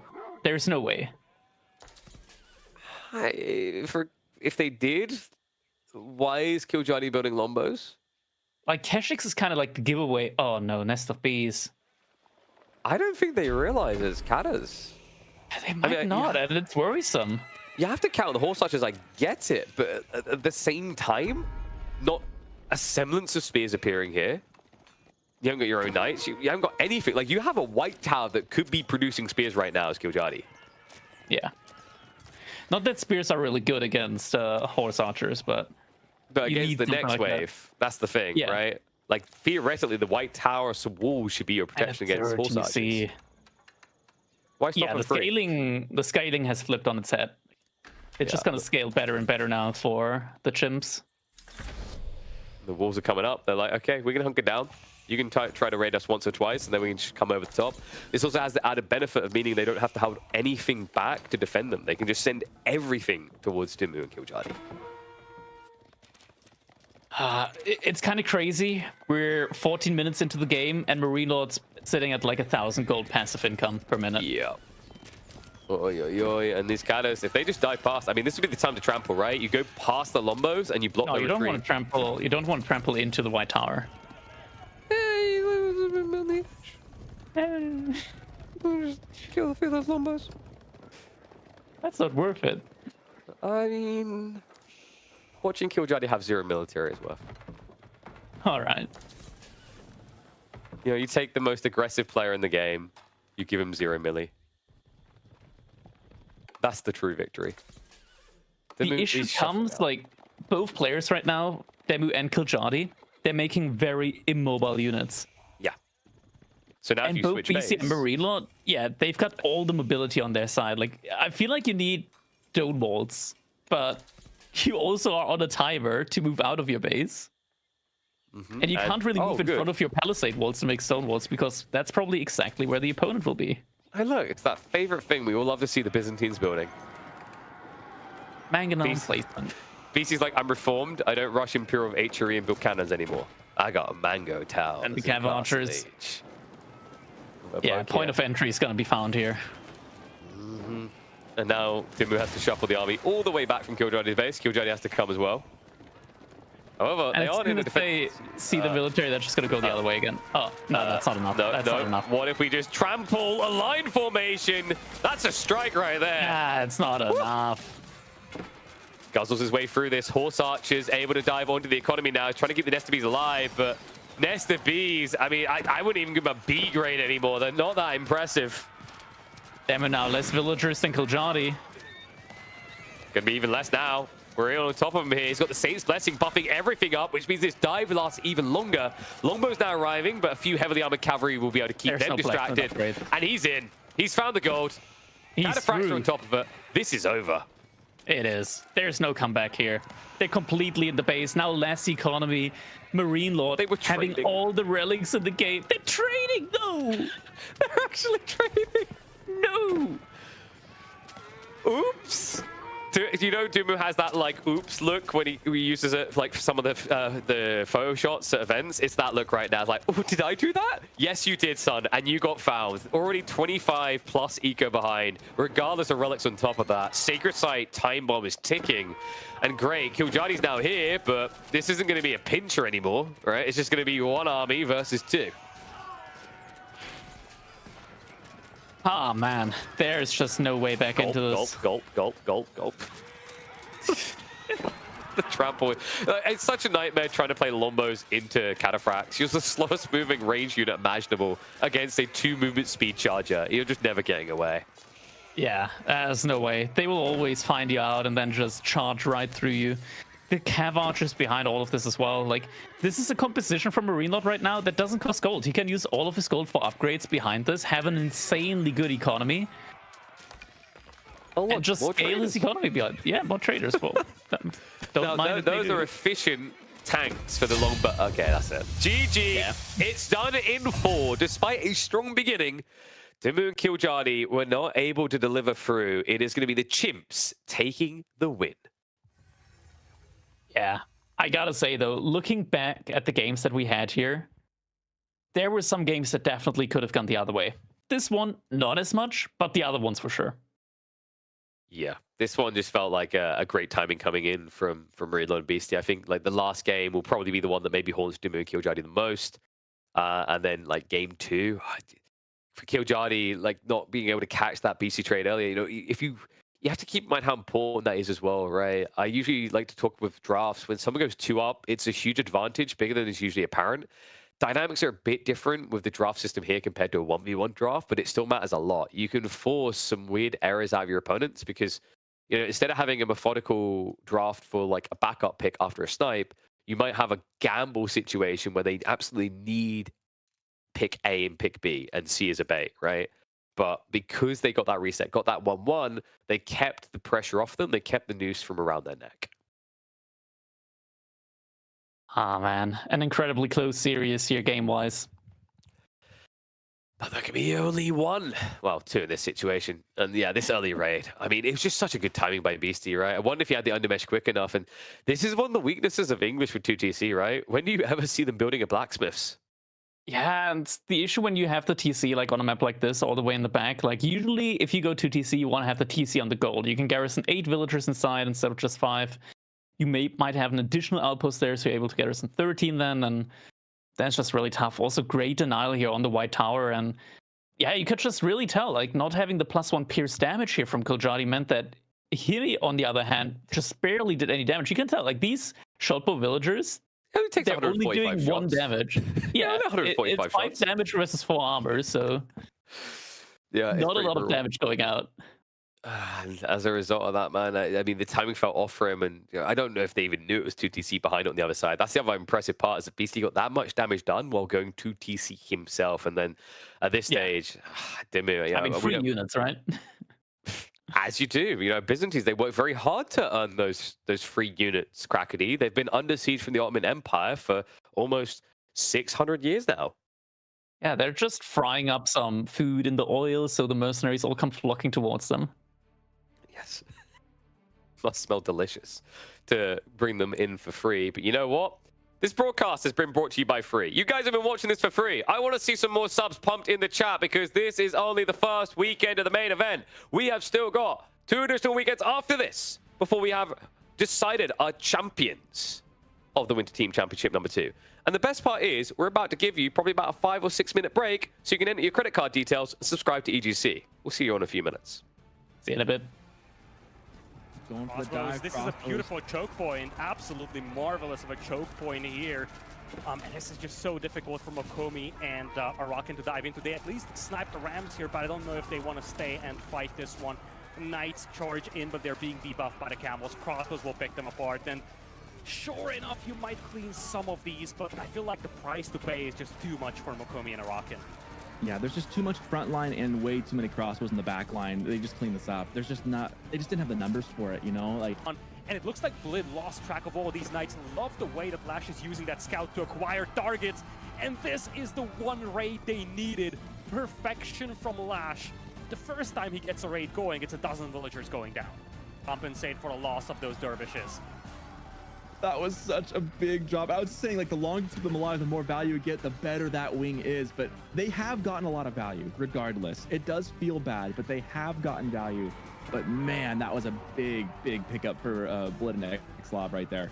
There's no way. If they did, why is Kiljadi building Lombos? Like, Keshix is kind of like the giveaway. Oh no, Nest of Bees. I don't think they realize it's Katas. They might not, and it's worrisome. You have to count the horse archers, I get it, but at the same time, not a semblance of spears appearing here. You haven't got your own knights. You haven't got anything. Like, you have a white tower that could be producing spears right now as Kiljadi. Yeah. Not that spears are really good against horse archers, but against the next wave, that's the thing, right? Like, theoretically, the white tower wall should be your protection against horse archers. Why stop the scaling has flipped on its head. It's just going to scale better and better now for the chimps. The walls are coming up. They're like, okay, we can hunker down. You can try to raid us once or twice, and then we can just come over the top. This also has the added benefit of meaning they don't have to hold anything back to defend them. They can just send everything towards Demu and Kiljadi. It's kind of crazy. We're 14 minutes into the game, and Marine Lord's sitting at like 1,000 gold passive income per minute. Yeah. Oi, oi, oi. And these Katas, if they just die past, I mean, this would be the time to trample, right? You go past the Lombos and you block the retreat. No, you don't want to trample. You don't want to trample into the white tower. Kill a few of those Lombos. That's not worth it. I mean, watching Kiljadi have 0 military is worth it. All right. You know, you take the most aggressive player in the game, you give him 0 milli. That's the true victory. The issue comes, like, both players right now, Demu and Kiljadi, they're making very immobile units. Yeah. So now and if you both switch BC base, and Marine Lord, yeah, they've got all the mobility on their side. Like, I feel like you need stone walls, but you also are on a timer to move out of your base. And you can't really move in front of your palisade walls to make stone walls, because that's probably exactly where the opponent will be. Hey, look, it's that favorite thing we all love to see the Byzantines building. Manganon placement. BC's like, I'm reformed. I don't rush Imperial of HRE and build cannons anymore. I got a mango tower. And the cav archers. Yeah, point of entry is going to be found here. And now Demu has to shuffle the army all the way back from Kiljadi's base. Kiljadi has to come as well. However, and they aren't in the defense. They see the military, they're just going to go the other way again. Oh, no, that's not enough. That's not enough. What if we just trample a line formation? That's a strike right there. Yeah, it's not enough. Guzzles his way through this. Horse Archers able to dive onto the economy now. He's trying to keep the Nest of Bees alive, but Nest of Bees, I mean, I wouldn't even give them a B grade anymore. They're not that impressive. Damn it, now less villagers than Kiljadi. Gonna be even less now. We're on top of him here. He's got the Saint's Blessing buffing everything up, which means this dive lasts even longer. Longbow's now arriving, but a few heavily armored cavalry will be able to keep them distracted. And he's in. He's found the gold. He's fracture on top of it. This is over. It is. There's no comeback here. They're completely in the base. Now less economy. Marine Lord having all the relics in the game. They're trading, though. They're actually trading. No. Oops. You know, Demu has that like oops look when he uses it like for some of the photo shots at events. It's that look right now. It's like, oh, did I do that? Yes, you did, son, and you got found. Already 25 plus eco behind, regardless of relics on top of that. Sacred Site time bomb is ticking, and great. Kiljadi's now here, but this isn't going to be a pincher anymore, right? It's just going to be one army versus two. Oh man, there's just no way back Gulp, into this. gulp, gulp, gulp, gulp, gulp. The trample. It's such a nightmare trying to play Lombos into Cataphracts. You're the slowest moving range unit imaginable against a 2-movement speed charger. You're just never getting away. Yeah, there's no way. They will always find you out and then just charge right through you. The Cav Archer's behind all of this as well. Like, this is a composition from Marine Lord right now that doesn't cost gold. He can use all of his gold for upgrades behind this, have an insanely good economy, and just scale his economy behind. Yeah, more traders. Well, don't mind. Those are efficient tanks for the long. But okay, that's it. GG. Yeah. It's done in 4. Despite a strong beginning, Dimmu and Killjadi were not able to deliver through. It is going to be the Chimps taking the win. Yeah, I gotta say though, looking back at the games that we had here, there were some games that definitely could have gone the other way. This one, not as much, but the other ones for sure. Yeah, this one just felt like a great timing coming in from Marine Lord and Beastie. I think like the last game will probably be the one that maybe haunts Dimmu and Killjadi the most. And then like game 2, for Killjadi, like not being able to catch that Beastie trade earlier, you know, if you have to keep in mind how important that is as well, right? I usually like to talk with drafts. When someone goes 2 up, it's a huge advantage, bigger than is usually apparent. Dynamics are a bit different with the draft system here compared to a 1v1 draft, but it still matters a lot. You can force some weird errors out of your opponents because, you know, instead of having a methodical draft for like a backup pick after a snipe, you might have a gamble situation where they absolutely need pick A and pick B and C as a bait, right? But because they got that reset, got that 1-1, they kept the pressure off them. They kept the noose from around their neck. Ah, man. An incredibly close series here game-wise. But there can be only 1. Well, 2 in this situation. And yeah, this early raid. I mean, it was just such a good timing by Beastie, right? I wonder if he had the undermesh quick enough. And this is one of the weaknesses of English with 2TC, right? When do you ever see them building a blacksmiths? Yeah, and the issue when you have the TC like on a map like this all the way in the back, like usually if you go to TC, you want to have the TC on the gold. You can garrison 8 villagers inside instead of just 5. You might have an additional outpost there, so you're able to garrison 13 then, and that's just really tough. Also, great denial here on the White Tower, and yeah, you could just really tell, like, not having the +1 pierce damage here from Killjadi meant that he, on the other hand, just barely did any damage. You can tell, like, these shotbow villagers, they're only doing 1 damage. Yeah, it's 5 damage versus 4 armor, so yeah, not a lot of damage going out. And as a result of that, man, I mean, the timing felt off for him, and you know, I don't know if they even knew it was 2TC behind on the other side. That's the other impressive part, is that Beastie got that much damage done while going 2TC himself, and then at this stage, Dimmu, I mean, 3 units, right? As you do, you know, Byzantines, they work very hard to earn those 3 units, Crackety. They've been under siege from the Ottoman Empire for almost 600 years now. Yeah, they're just frying up some food in the oil, so the mercenaries all come flocking towards them. Yes. Must smell delicious to bring them in for free. But you know what? This broadcast has been brought to you by free. You guys have been watching this for free. I want to see some more subs pumped in the chat because this is only the first weekend of the main event. We have still got 2 additional weekends after this before we have decided our champions of the Winter Team Championship number 2. And the best part is we're about to give you probably about a 5 or 6 minute break so you can enter your credit card details and subscribe to EGC. We'll see you in a few minutes. See you in a bit. Going for the dive. This is a beautiful choke point, absolutely marvelous of a choke point here. And this is just so difficult for Mokomi and Arakan to dive into. They at least sniped the Rams here, but I don't know if they want to stay and fight this one. Knights charge in, but they're being debuffed by the Camels. Crossbows will pick them apart. And sure enough, you might clean some of these, but I feel like the price to pay is just too much for Mokomi and Arakan. Yeah, there's just too much front line and way too many crossbows in the back line. They just clean this up. There's just not, they just didn't have the numbers for it, you know? Like, and it looks like Blid lost track of all of these Knights and love the way that Lash is using that scout to acquire targets. And this is the one raid they needed. Perfection from Lash. The first time he gets a raid going, it's a dozen villagers going down. Compensate for the loss of those dervishes. that was such a big job. I was saying, like, the longer you keep them alive, the more value you get, the better that wing is. But they have gotten a lot of value, regardless. It does feel bad, but they have gotten value. But man, that was a big, big pickup for Blid and Xlob right there.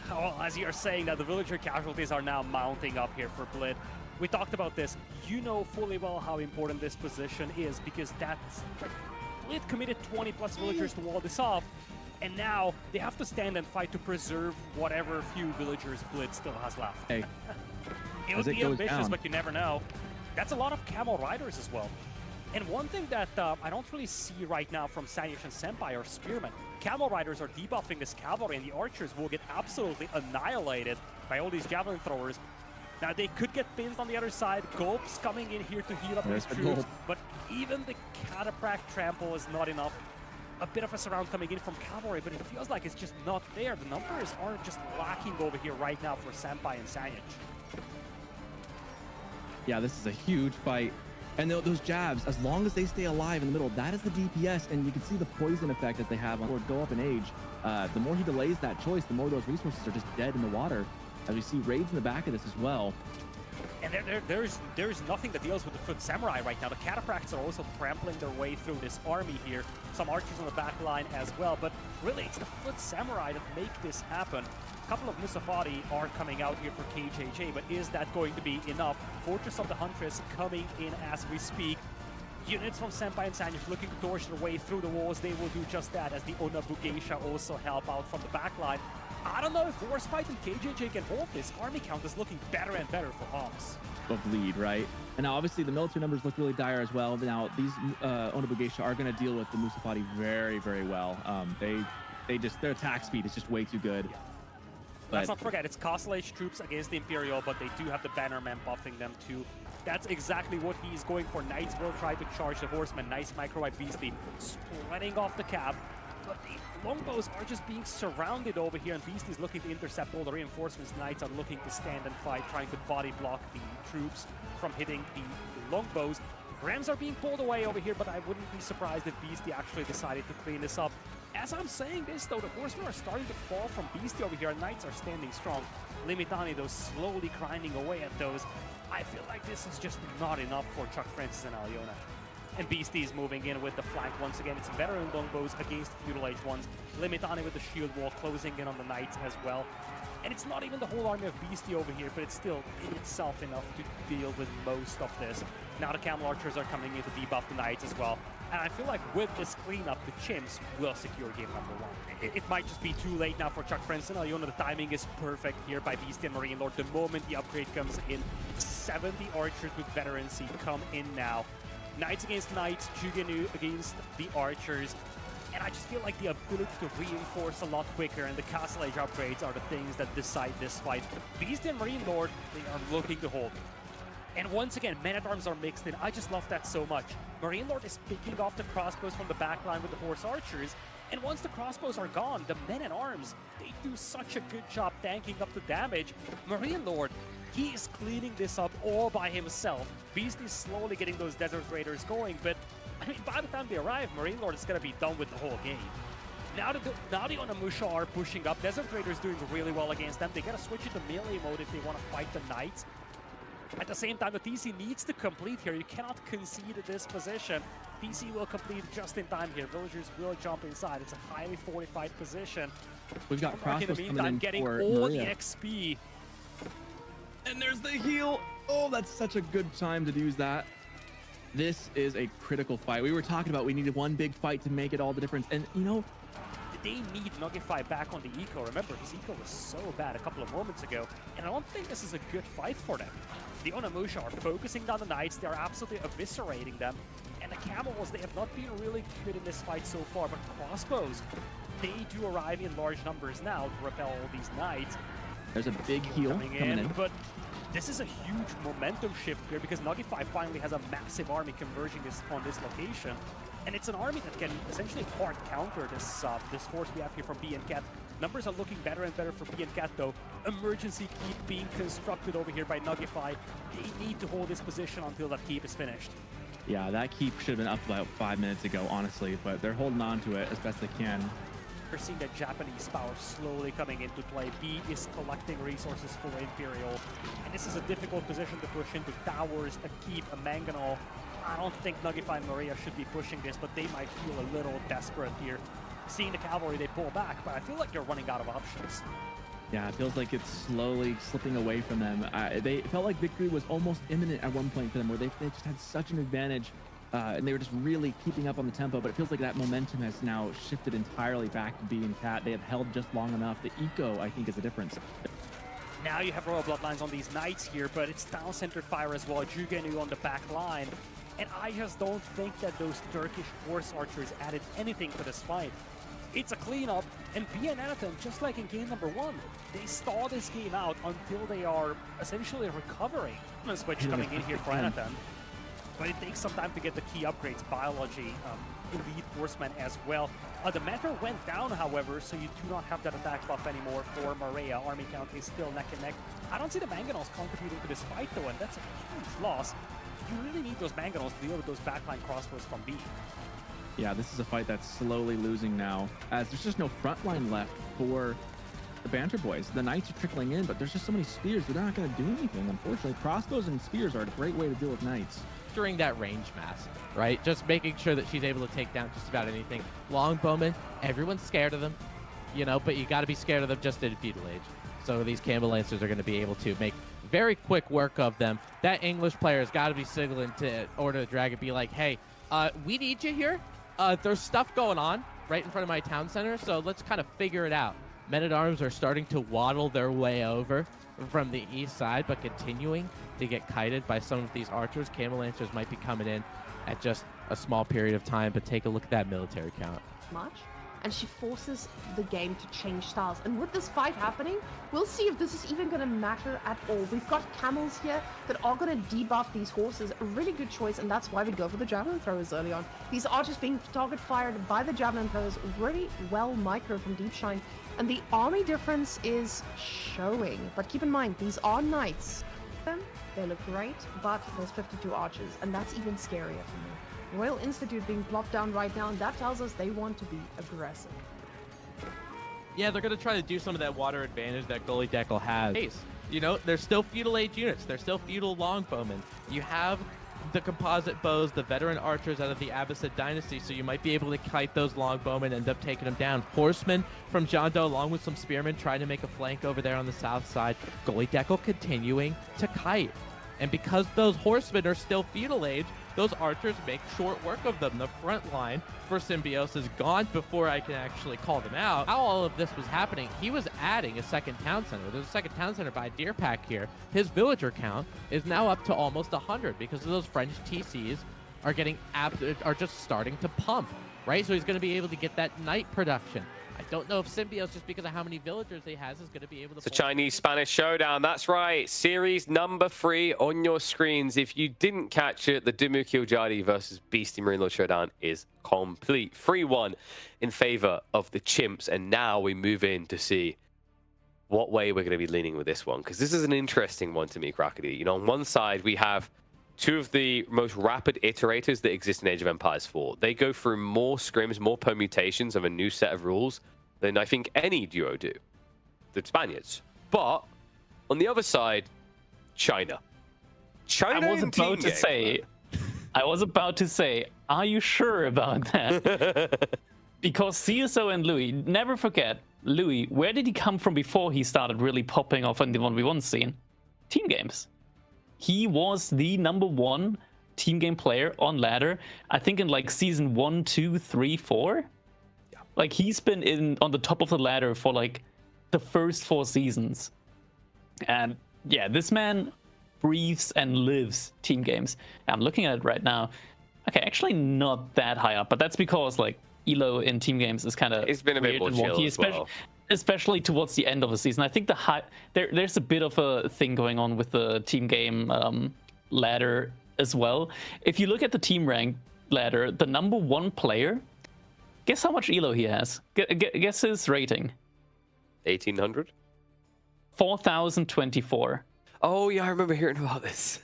Well, as you're saying, that the villager casualties are now mounting up here for Blid. we talked about this. You know fully well how important this position is because that's like, Blid committed 20 plus villagers to wall this off, and now they have to stand and fight to preserve whatever few villagers Blid still has left. Hey, It as would it be goes ambitious, down. but you never know. That's a lot of camel riders as well. And one thing that I don't really see right now from Sanish and Senpai are spearmen. Camel riders are debuffing this cavalry, and the archers will get absolutely annihilated by all these javelin throwers. Now they could get pinned on the other side. Gulp's coming in here to heal up There's his the troops, Gulp. but even the Cataphract trample is not enough. A bit of a surround coming in from cavalry, but it feels like it's just not there. The numbers are just lacking over here right now for Senpai and Sanic. Yeah, this is a huge fight. And those jabs, as long as they stay alive in the middle, that is the DPS. And you can see the poison effect that they have on or go up in age. The more he delays that choice, the more those resources are just dead in the water. As we see raids in the back of this as well. And there's nothing that deals with the Foot Samurai right now. The Cataphracts are also trampling their way through this army here. Some archers on the back line as well. But really, it's the Foot Samurai that make this happen. A couple of Musafati are coming out here for KJJ, but is that going to be enough? Fortress of the Huntress coming in as we speak. Units from Senpai and Sanish looking to torch their way through the walls. They will do just that as the Onabugeisha also help out from the back line. I don't know if Warspite and KJJ can hold this. Army count is looking better and better for Homs. Of lead, right? And now obviously the military numbers look really dire as well. Now these Onabugeisha are going to deal with the Musafati very, very well. Their attack speed is just way too good. Let's not forget, it's Castle Age troops against the Imperial, but they do have the Bannermen buffing them too. That's exactly what he's going for. Knights will try to charge the Horsemen. Nice microwave Beastie spreading off the cab. But the longbows are just being surrounded over here, and Beastie's looking to intercept all the reinforcements. Knights are looking to stand and fight, trying to body block the troops from hitting the longbows. Rams are being pulled away over here, but I wouldn't be surprised if Beastie actually decided to clean this up. As I'm saying this, though, the Horsemen are starting to fall from Beastie over here, and Knights are standing strong. Limitani, though, slowly grinding away at those. I feel like this is just not enough for Chuck Francis and Aliona. And Beastie is moving in with the flank once again. It's veteran longbows against feudal age ones. Limitani with the shield wall closing in on the Knights as well. And it's not even the whole army of Beastie over here, but it's still in itself enough to deal with most of this. Now the Camel Archers are coming in to debuff the Knights as well. And I feel like with this cleanup, the Chimps will secure game number one. It might just be too late now for Chuck Francis and Aliona. The timing is perfect here by Beastie and Marine Lord. The moment the upgrade comes in, 70 archers with veterancy come in now. Knights against Knights, Jugenu against the Archers. And I just feel like the ability to reinforce a lot quicker and the Castle Age upgrades are the things that decide this fight. Beast and Marine Lord, they are looking to hold. And once again, men-at-arms are mixed in. I just love that so much. Marine Lord is picking off the crossbows from the back line with the Horse Archers. And once the crossbows are gone, the men-at-arms, they do such a good job tanking up the damage. Marine Lord, he is cleaning this up all by himself. Beast is slowly getting those Desert Raiders going, but I mean, by the time they arrive, Marine Lord is going to be done with the whole game. Now the Onamusha are pushing up. Desert Raiders doing really well against them. They got to switch into melee mode if they want to fight the Knights. At the same time, the TC needs to complete here. You cannot concede this position. TC will complete just in time here. Villagers will jump inside. It's a highly fortified position. We've got Mark in the crossbows coming meantime in getting for all Maria. the XP. And there's the heal. Oh, that's such a good time to use that. This is a critical fight. We were talking about we needed one big fight to make it all the difference. And, you know, They need Nugify back on the eco. Remember, his eco was so bad a couple of moments ago, and I don't think this is a good fight for them. The Onamusha are focusing down the Knights. They're absolutely eviscerating them. And the Camels, they have not been really good in this fight so far, but crossbows, they do arrive in large numbers now to repel all these Knights. there's a big heal coming in. But this is a huge momentum shift here because Nugify finally has a massive army converging on this location. And it's an army that can essentially hard counter this this force we have here from BNCat. Numbers are looking better and better for BNCat though. Emergency keep being constructed over here by Nugify. They need to hold this position until that keep is finished. Yeah, that keep should have been up about 5 minutes ago, honestly, but they're holding on to it as best they can. We're seeing the Japanese power slowly coming into play. B is collecting resources for Imperial. And this is a difficult position to push into. Towers, a keep, a Mangonel. I don't think Nugify and Maria should be pushing this, but they might feel a little desperate here. Seeing the cavalry, they pull back, but I feel like they're running out of options. Yeah, it feels like it's slowly slipping away from them. They felt like victory was almost imminent at one point for them, where they just had such an advantage, and they were just really keeping up on the tempo. But it feels like that momentum has now shifted entirely back to B and Cat. They have held just long enough. The eco, I think, is the difference. Now you have Royal Bloodlines on these Knights here, but it's down center fire as well. Jugenu on the back line. And I just don't think that those Turkish horse archers added anything to this fight. It's a cleanup, and BN Anathem, just like in game number 1, they stall this game out until they are essentially recovering. A switch coming in here for Anathem, but it takes some time to get the key upgrades, biology, elite horsemen as well. The meta went down, however, so you do not have that attack buff anymore for Maria. Army count is still neck and neck. I don't see the Mangonels contributing to this fight though, and that's a huge loss. You really need those Mangonels to deal with those backline crossbows from B. Yeah, this is a fight that's slowly losing now, as there's just no front line left for the Banter Boys. The Knights are trickling in, but there's just so many spears, they're not going to do anything, unfortunately. Crossbows and spears are a great way to deal with Knights. During that range mass, right? Just making sure that she's able to take down just about anything. Longbowmen, everyone's scared of them, you know, but you got to be scared of them just in Feudal Age. So these Campbell Lancers are going to be able to make very quick work of them. That English player has got to be signaling to Order of the Dragon, be like, hey, we need you here. There's stuff going on right in front of my town center, so let's kind of figure it out. Men-at-Arms are starting to waddle their way over from the east side, but continuing to get kited by some of these archers. Camel Lancers might be coming in at just a small period of time, but take a look at that military count. Much. And she forces the game to change styles. And with this fight happening, we'll see if this is even going to matter at all. We've got camels here that are going to debuff these horses. A really good choice, and that's why we go for the javelin throwers early on. These are just being target fired by the javelin throwers really well micro from Deep Shine. And the army difference is showing. But keep in mind, these are knights. They look great, but there's 52 archers, and that's even scarier for me. Royal Institute being plopped down right now, and that tells us they want to be aggressive. Yeah, they're going to try to do some of that water advantage that Gully Deckle has. You know, they're still feudal age units. They're still feudal longbowmen. You have the composite bows, the veteran archers out of the Abbasid dynasty, so you might be able to kite those longbowmen, end up taking them down. Horsemen from John Doe, along with some spearmen, trying to make a flank over there on the south side. Gully Deckle continuing to kite. And because those horsemen are still feudal age, those archers make short work of them. The front line for Symbios is gone before I can actually call them out. How all of this was happening, he was adding a second town center. There's a second town center by Deer Pack here. His villager count is now up to almost 100 because of those French TCs are just starting to pump, right? So he's going to be able to get that knight production. I don't know if Symbios, just because of how many villagers he has, is going to be able to... It's a Chinese-Spanish showdown. That's right. Series number 3 on your screens. If you didn't catch it, the Dimmu Kiljari versus Beastie Marine Lord showdown is complete. 3-1 in favor of the Chimps. And now we move in to see what way we're going to be leaning with this one. Because this is an interesting one to me, Crackety. You know, on one side, we have two of the most rapid iterators that exist in Age of Empires 4. They go through more scrims, more permutations of a new set of rules than I think any duo do, the Spaniards. But on the other side, China. I was about to say, are you sure about that? Because CSO and Louis, never forget, Louis, where did he come from before he started really popping off in the 1v1 scene? Team games. He was the #1 team game player on ladder, I think in like season 1, 2, 3, 4. Yeah. Like he's been on the top of the ladder for like the first 4 seasons. And yeah, this man breathes and lives team games. I'm looking at it right now. Okay, actually not that high up, but that's because like Elo in team games is kind of it's been a bit more chill as well. Especially towards the end of the season. I think there's a bit of a thing going on with the team game ladder as well. If you look at the team rank ladder, the #1 player, guess how much elo he has? Guess his rating. 1800? 4024. Oh yeah, I remember hearing about this.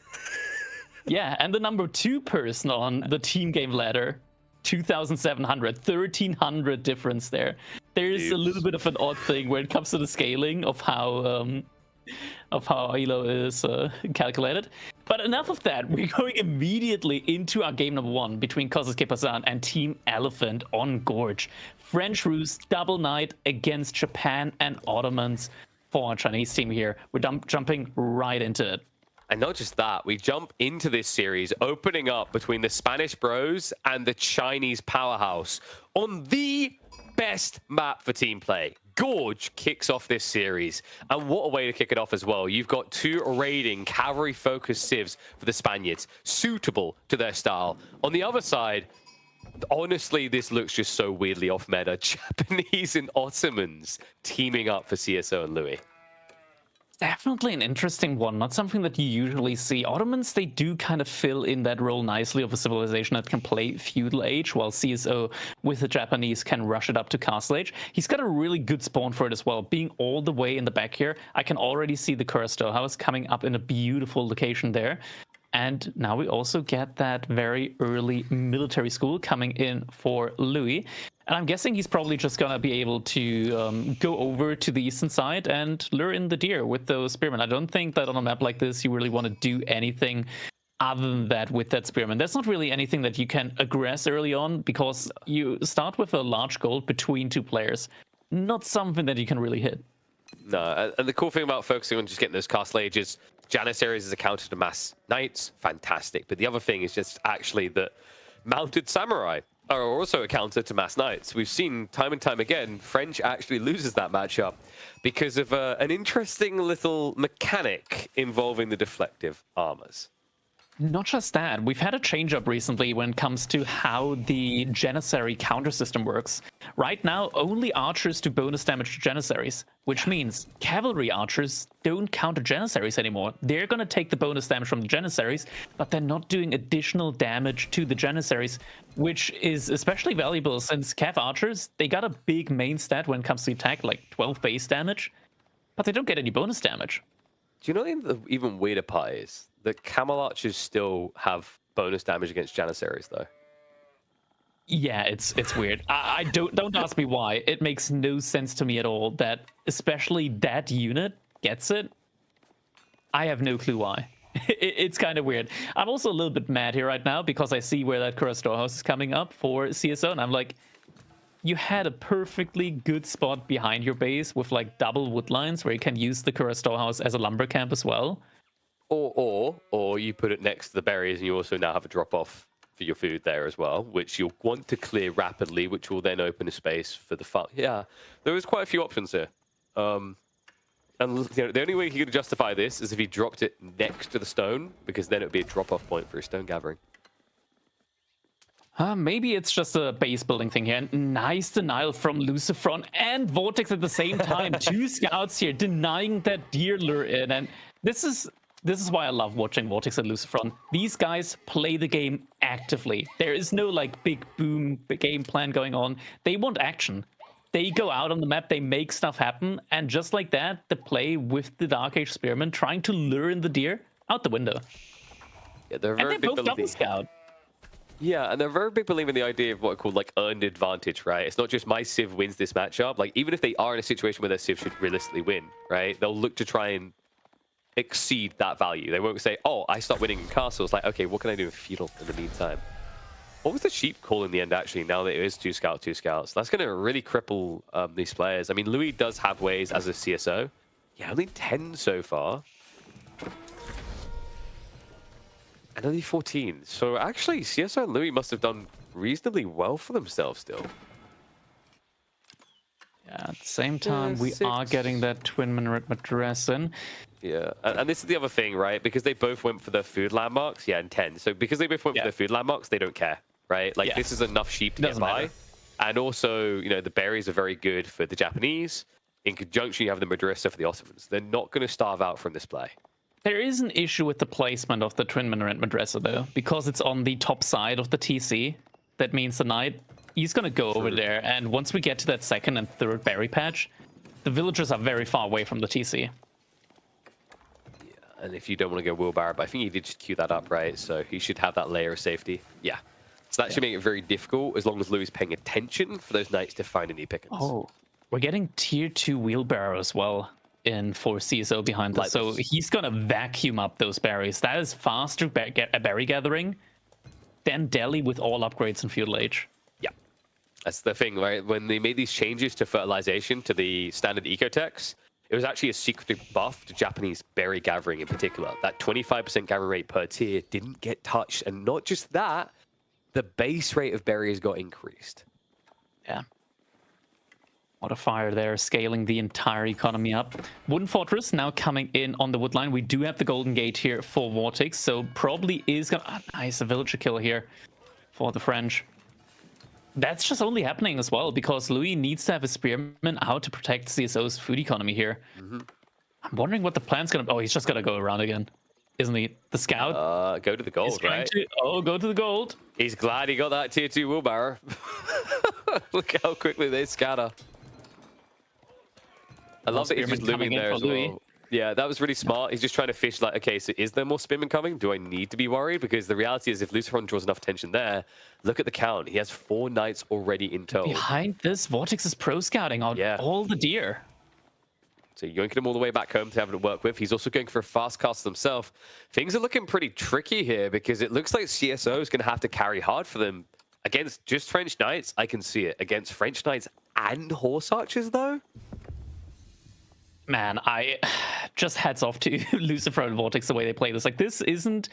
Yeah, and the #2 person on the team game ladder, 2,700, 1,300 difference there. There's a little bit of an odd thing when it comes to the scaling of how elo is calculated. But enough of that. We're going immediately into our game #1 between Kozuke Pazan and Team Elephant on Gorge. French Ruse double knight against Japan and Ottomans. for our Chinese team here. We're jumping right into it. And not just that, we jump into this series opening up between the Spanish Bros and the Chinese Powerhouse on the best map for team play. Gorge kicks off this series, and what a way to kick it off as well. You've got 2 raiding cavalry-focused civs for the Spaniards, suitable to their style. On the other side, honestly, this looks just so weirdly off meta. Japanese and Ottomans teaming up for CSO and Louis. Definitely an interesting one, not something that you usually see. Ottomans, they do kind of fill in that role nicely of a civilization that can play feudal age, while CSO with the Japanese can rush it up to castle age. He's got a really good spawn for it as well. Being all the way in the back here, I can already see the Curacao house coming up in a beautiful location there. And now we also get that very early military school coming in for Louis. And I'm guessing he's probably just going to be able to go over to the eastern side and lure in the deer with those spearmen. I don't think that on a map like this, you really want to do anything other than that with that spearman. There's not really anything that you can aggress early on because you start with a large gold between 2 players. Not something that you can really hit. No, and the cool thing about focusing on just getting those castle ages, Janissaries is a counter to mass knights, fantastic. But the other thing is just actually that mounted samurai are also a counter to mass knights. We've seen time and time again, French actually loses that matchup because of an interesting little mechanic involving the deflective armors. Not just that, we've had a change up recently when it comes to how the Janissary counter system works. Right now, only archers do bonus damage to Janissaries, which means cavalry archers don't counter Janissaries anymore. They're going to take the bonus damage from the Janissaries, but they're not doing additional damage to the Janissaries, which is especially valuable since Cav archers, they got a big main stat when it comes to attack, like 12 base damage, but they don't get any bonus damage. Do you know what the even weirder part is? That Camel Archers still have bonus damage against Janissaries, though. Yeah, it's weird. I don't ask me why. It makes no sense to me at all that especially that unit gets it. I have no clue why. It's kind of weird. I'm also a little bit mad here right now because I see where that Kura Storehouse is coming up for CSO, and I'm like, you had a perfectly good spot behind your base with like double wood lines where you can use the Kura Storehouse as a lumber camp as well. Or you put it next to the berries and you also now have a drop off for your food there as well, which you'll want to clear rapidly, which will then open a space for the fun. Yeah, there was quite a few options here. And the only way he could justify this is if he dropped it next to the stone, because then it would be a drop off point for his stone gathering. Maybe it's just a base building thing here. Nice denial from Lucifron and Vortex at the same time. 2 scouts here denying that deer lure in, and this is why I love watching Vortex and Lucifron. These guys play the game actively. There is no like big boom game plan going on. They want action. They go out on the map, they make stuff happen, and just like that, they play with the Dark Age Spearmen, trying to lure in the deer out the window. Yeah, they're very and they're both double scout. Yeah, and they're very big believer in the idea of what are called like earned advantage, right? It's not just my Civ wins this matchup. Like even if they are in a situation where their Civ should realistically win, right? They'll look to try and exceed that value. They won't say, oh, I start winning in castles. Like, okay, what can I do in feudal in the meantime? What was the sheep call in the end, actually, now that it is 2 scouts? That's going to really cripple these players. I mean, Louis does have ways as a CSO. Yeah, only 10 so far. And only 14. So actually, CSO and Louis must have done reasonably well for themselves still. Yeah, at the same time, we are getting that twin minaret madras in. Yeah, and this is the other thing, right? Because they both went for their food landmarks, yeah, and 10. So because they both went for their food landmarks, they don't care, right? Like, this is enough sheep to get by. And also, you know, the berries are very good for the Japanese. In conjunction, you have the Madrasa for the Ottomans. They're not going to starve out from this play. There is an issue with the placement of the twin minaret madrasa, though, because it's on the top side of the TC. That means the knight, he's going to go over there, and once we get to that 2nd and 3rd berry patch, the villagers are very far away from the TC. Yeah, and if you don't want to go wheelbarrow, but I think he did just queue that up, right? So he should have that layer of safety. Yeah. So that should make it very difficult, as long as Louis is paying attention for those knights to find any pickings. Oh, we're getting tier 2 wheelbarrow as well in for CSO behind us. So he's going to vacuum up those berries. That is faster berry gathering than Delhi with all upgrades in feudal age. Yeah. That's the thing, right? When they made these changes to fertilization to the standard ecotechs, It was actually a secret buff to Japanese berry gathering in particular. That 25% gather rate per tier didn't get touched. And not just that, the base rate of berries got increased. Yeah. Modifier there, scaling the entire economy up. Wooden Fortress now coming in on the wood line. We do have the Golden Gate here for Vortex, so probably is gonna... nice, a villager kill here for the French. That's just only happening as well because Louis needs to have a spearman out to protect CSO's food economy here. I'm wondering what the plan's gonna... oh, he's just gonna go around again, isn't he? The scout. Go to the gold, right? Go to the gold. He's glad he got that tier 2 wheelbarrow. Look how quickly they scatter. I love that he's just looming there as well. Yeah, that was really smart. He's just trying to fish like, okay, so is there more spearmen coming? Do I need to be worried? Because the reality is if Luciferon draws enough attention there, look at the count. He has 4 knights already in tow. Behind this, Vortex is pro scouting on all the deer. So yoinking him all the way back home to have to work with. He's also going for a fast cast himself. Things are looking pretty tricky here because it looks like CSO is going to have to carry hard for them. Against just French Knights, I can see it. Against French Knights and Horse Archers, though? Man, I just hats off to Lucifer and Vortex the way they play this. Like, this isn't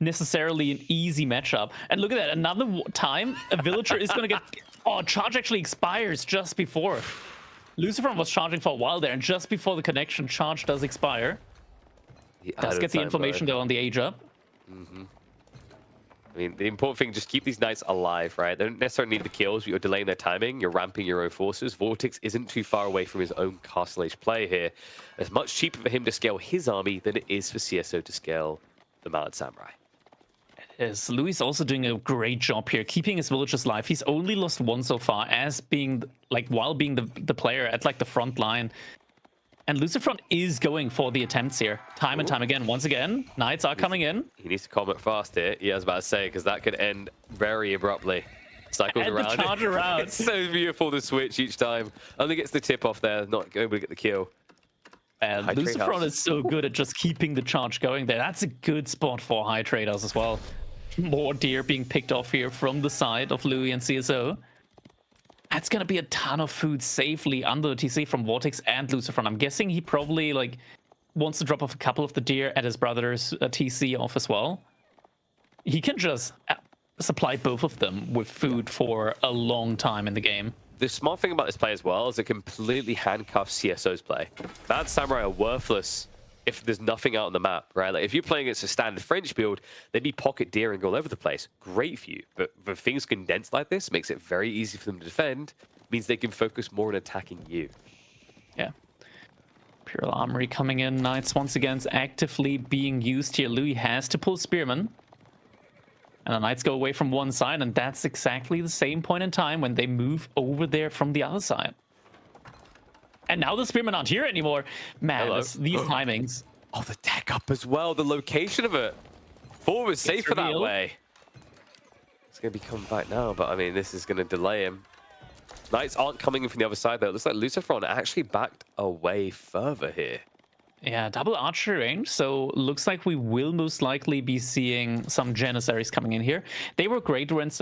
necessarily an easy matchup. And look at that, another time, a villager is going to get... oh, charge actually expires just before. Lucifer was charging for a while there, and just before the connection, charge does expire. Does get the information, though, on the age up. I mean, the important thing, just keep these knights alive, right? They don't necessarily need the kills, but you're delaying their timing. You're ramping your own forces. Vortex isn't too far away from his own Castle Age play here. It's much cheaper for him to scale his army than it is for CSO to scale the Mounted Samurai. It is. Louis also doing a great job here, keeping his villagers alive. He's only lost 1 so far, as being, like, while being the player at, like, the front line. And Lucifer is going for the attempts here, time and time again. Once again, knights are coming in. He needs to comment fast here. Yeah, I was about to say, because that could end very abruptly. Cycles and around. The charge around. It's so beautiful to switch each time. Only gets the tip off there, not able to get the kill. And Lucifer is so good at just keeping the charge going there. That's a good spot for high traders as well. More deer being picked off here from the side of Louis and CSO. That's going to be a ton of food safely under the TC from Vortex and Lucifer. I'm guessing he probably like wants to drop off a couple of the deer at his brother's TC off as well. He can just supply both of them with food for a long time in the game. The smart thing about this play as well is it completely handcuffs CSO's play. Bad Samurai are worthless if there's nothing out on the map, right? Like if you're playing against a standard French build, they'd be pocket deering all over the place. Great for you. But when things condense like this, makes it very easy for them to defend. Means they can focus more on attacking you. Yeah. Imperial Armory coming in. Knights once again actively being used here. Louis has to pull Spearman. And the Knights go away from one side, and that's exactly the same point in time when they move over there from the other side. And now the Spearmen aren't here anymore. Man, these timings. Oh, the tech up as well. The location of it. Forward was safer that way. It's going to be coming back now, but I mean, this is going to delay him. Knights aren't coming in from the other side, though. It looks like Luciferon actually backed away further here. Yeah, double archer range, so looks like we will most likely be seeing some Janissaries coming in here. They were great against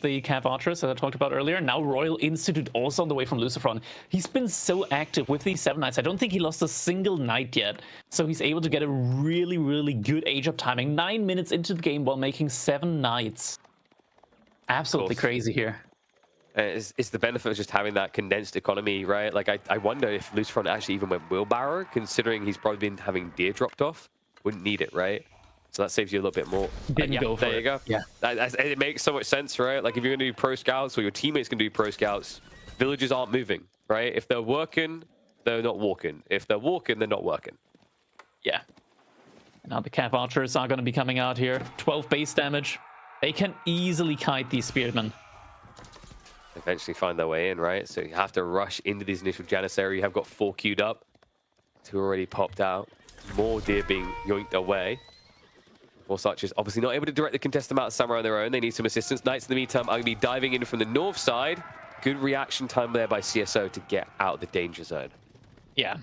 the Cav Archers, as I talked about earlier. Now Royal Institute also on the way from Luciferon. He's been so active with these 7 knights. I don't think he lost a single knight yet, so he's able to get a really, really good age-up timing. 9 minutes into the game while making 7 knights. Absolutely crazy here. It's the benefit of just having that condensed economy, right? Like, I wonder if Luciferon actually even went wheelbarrow, considering he's probably been having deer dropped off. Wouldn't need it, right? So that saves you a little bit more. Didn't go for it. There you go. Yeah. It makes so much sense, right? Like, if you're going to do pro scouts or your teammates can do pro scouts, villages aren't moving, right? If they're working, they're not walking. If they're walking, they're not working. Yeah. Now the Cav Archers are going to be coming out here. 12 base damage. They can easily kite these Spearmen. Eventually find their way in, right? So you have to rush into these initial Janissary. You have got 4 queued up. 2 already popped out. More deer being yoinked away. Horse Archers obviously not able to directly contest them out of Samurai on their own. They need some assistance. Knights in the meantime are going to be diving in from the north side. Good reaction time there by CSO to get out of the danger zone. Yeah.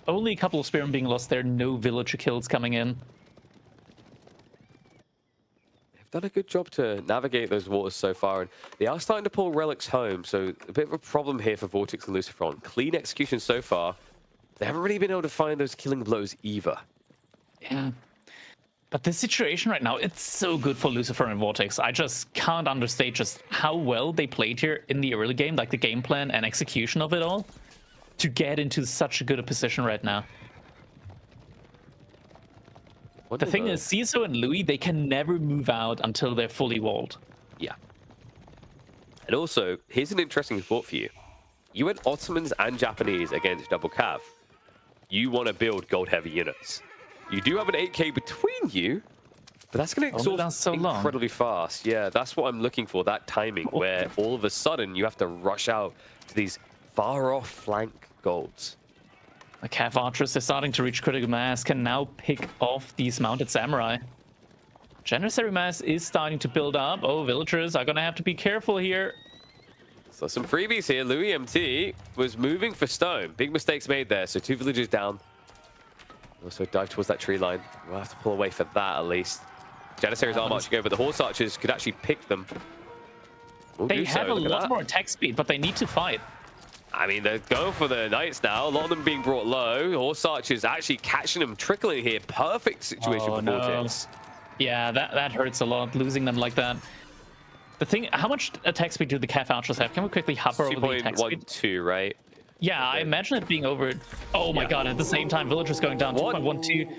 Only a couple of Spearmen being lost there. No villager kills coming in. Done a good job to navigate those waters so far, and they are starting to pull relics home, so a bit of a problem here for Vortex and Luciferon. Clean execution so far. they haven't really been able to find those killing blows either. Yeah. But this situation right now, it's so good for Lucifer and Vortex. I just can't understate just how well they played here in the early game, like the game plan and execution of it all, to get into such a good a position right now. The thing is, CISO and Louis, they can never move out until they're fully walled. Yeah. And also, here's an interesting thought for you. You went Ottomans and Japanese against Double Cav. You want to build gold-heavy units. You do have an 8k between you, but that's going to exhaust incredibly fast. Yeah, that's what I'm looking for, that timing, where all of a sudden you have to rush out to these far-off flank golds. The Cav Archers are starting to reach critical mass, can now pick off these mounted samurai. Janissary mass is starting to build up. Oh, villagers are going to have to be careful here. So some freebies here. Louis MT was moving for stone. Big mistakes made there, so 2 villagers down. Also dive towards that tree line. We'll have to pull away for that at least. Janissaries are marching over, but the horse archers could actually pick them. They have a lot more attack speed, but they need to fight. I mean, they're going for the knights now. A lot of them being brought low. Horse archers actually catching them, trickling here. Perfect situation for Vortex. Yeah, that hurts a lot, losing them like that. The thing, how much attack speed do the Cav Archers have? Can we quickly hover over the attack speed? 2.12, right? Yeah, I imagine it being over. Oh my god, at the same time, villagers going down 2.12.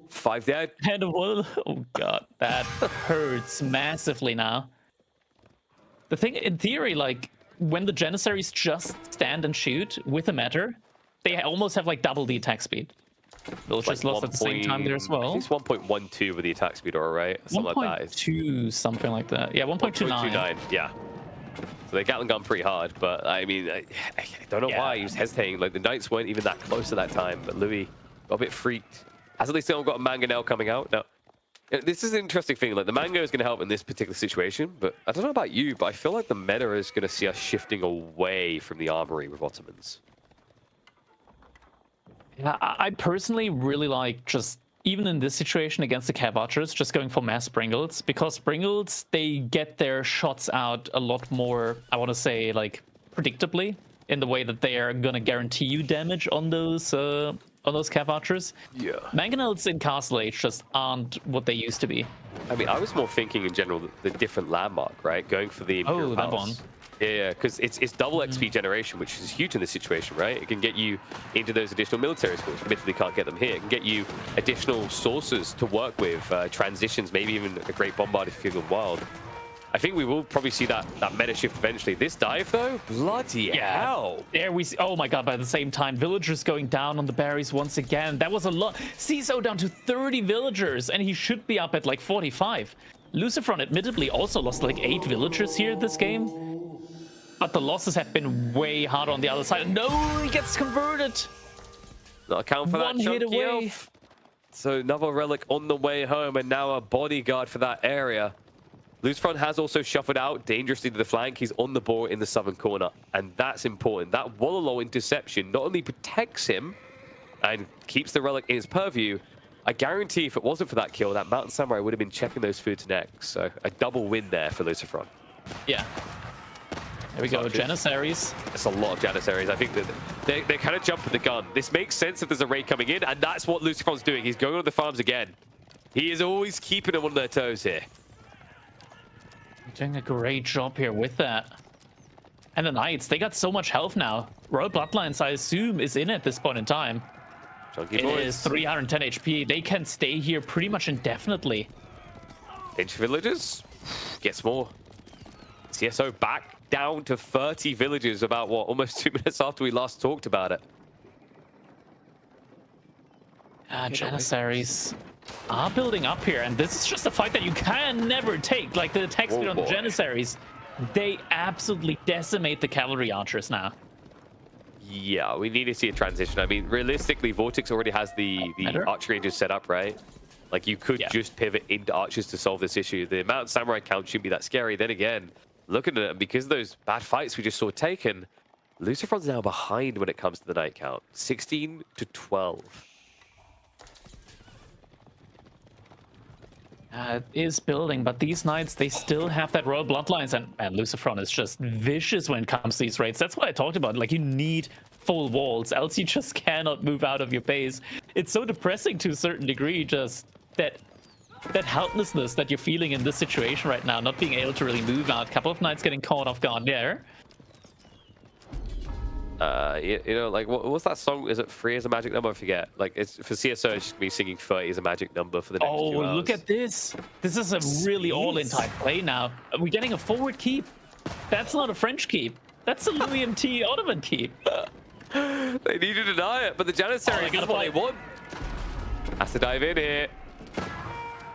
5 dead. And oh god, that hurts massively now. The thing, in theory, like, when the Janissaries just stand and shoot with a matter, they almost have like double the attack speed. Villagers lost at the same time there as well. I think it's 1.12 with the attack speed, all right? Something like that. 1.2, something like that. Yeah, 1.29. 1.29, yeah. So they Gatling gun pretty hard, but I mean, I don't know why he was hesitating. Like, the Knights weren't even that close at that time, but Louis got a bit freaked. Has at least still got a Mangonel coming out. Now, this is an interesting thing. Like, the Mango is going to help in this particular situation, but I don't know about you, but I feel like the meta is going to see us shifting away from the armory with Ottomans. Yeah, I personally really like just, even in this situation against the Cav Archers, just going for mass Springles, because Springles, they get their shots out a lot more, I want to say, like, predictably, in the way that they are going to guarantee you damage on those Cav Archers. Yeah. Mangonels in Castle Age just aren't what they used to be. I mean, I was more thinking in general the different landmark, right? Going for the Imperial that House. one. Yeah, because it's double XP generation, which is huge in this situation, right? It can get you into those additional military schools. Admittedly, can't get them here. It can get you additional sources to work with, transitions, maybe even a Great Bombard if you're going wild. I think we will probably see that meta shift eventually. This dive, though, bloody hell. There we see. Oh my god, by the same time, villagers going down on the berries once again. That was a lot. CISO down to 30 villagers, and he should be up at like 45. Lucifron admittedly also lost like 8 villagers here this game. But the losses have been way harder on the other side. No, he gets converted. Not account for One that hit chunky away. elf. So another relic on the way home, and now a bodyguard for that area. Lucifron has also shuffled out dangerously to the flank. He's on the ball in the southern corner, and that's important. That Wololo interception not only protects him and keeps the relic in his purview, I guarantee if it wasn't for that kill, that Mountain Samurai would have been checking those foods next. So a double win there for Lucifron. Yeah. There we go, Janissaries. That's a lot of Janissaries. I think that they kind of jumping the gun. This makes sense if there's a raid coming in, and that's what Lucifron's doing. He's going on the farms again. He is always keeping them on their toes here. Doing a great job here with that. And the Knights, they got so much health now. Royal Bloodlines, I assume, is in at this point in time. Chunky It boys. is 310 HP. They can stay here pretty much indefinitely. Inch villagers gets more. CSO back down to 30 villagers about, what, almost 2 minutes after we last talked about it. Janissaries are building up here, and this is just a fight that you can never take. Like, the attack speed on the Janissaries, they absolutely decimate the cavalry archers now. Yeah, we need to see a transition. I mean, realistically, Vortex already has the archery ranges set up, right? Like, you could just pivot into archers to solve this issue. The Mountain Samurai count shouldn't be that scary. Then again, looking at it, because of those bad fights we just saw taken, Lucifron's now behind when it comes to the knight count. 16 to 12. It is building, but these Knights, they still have that Royal Bloodlines, and Lucifron is just vicious when it comes to these raids. That's what I talked about. Like, you need full walls, else you just cannot move out of your base. It's so depressing to a certain degree, just that helplessness that you're feeling in this situation right now, not being able to really move out. A couple of Knights getting caught off guard there. You know, like what's that song? Is it 3 is a magic number? I forget. Like it's for CSO, it should be singing 30 is a magic number for the next 2 hours. Oh, look at this! This is a really all-in type play now. Are we getting a forward keep? That's not a French keep. That's a Louis MT Ottoman keep. They need to deny it, but the Janissary is what they want. Has to dive in here.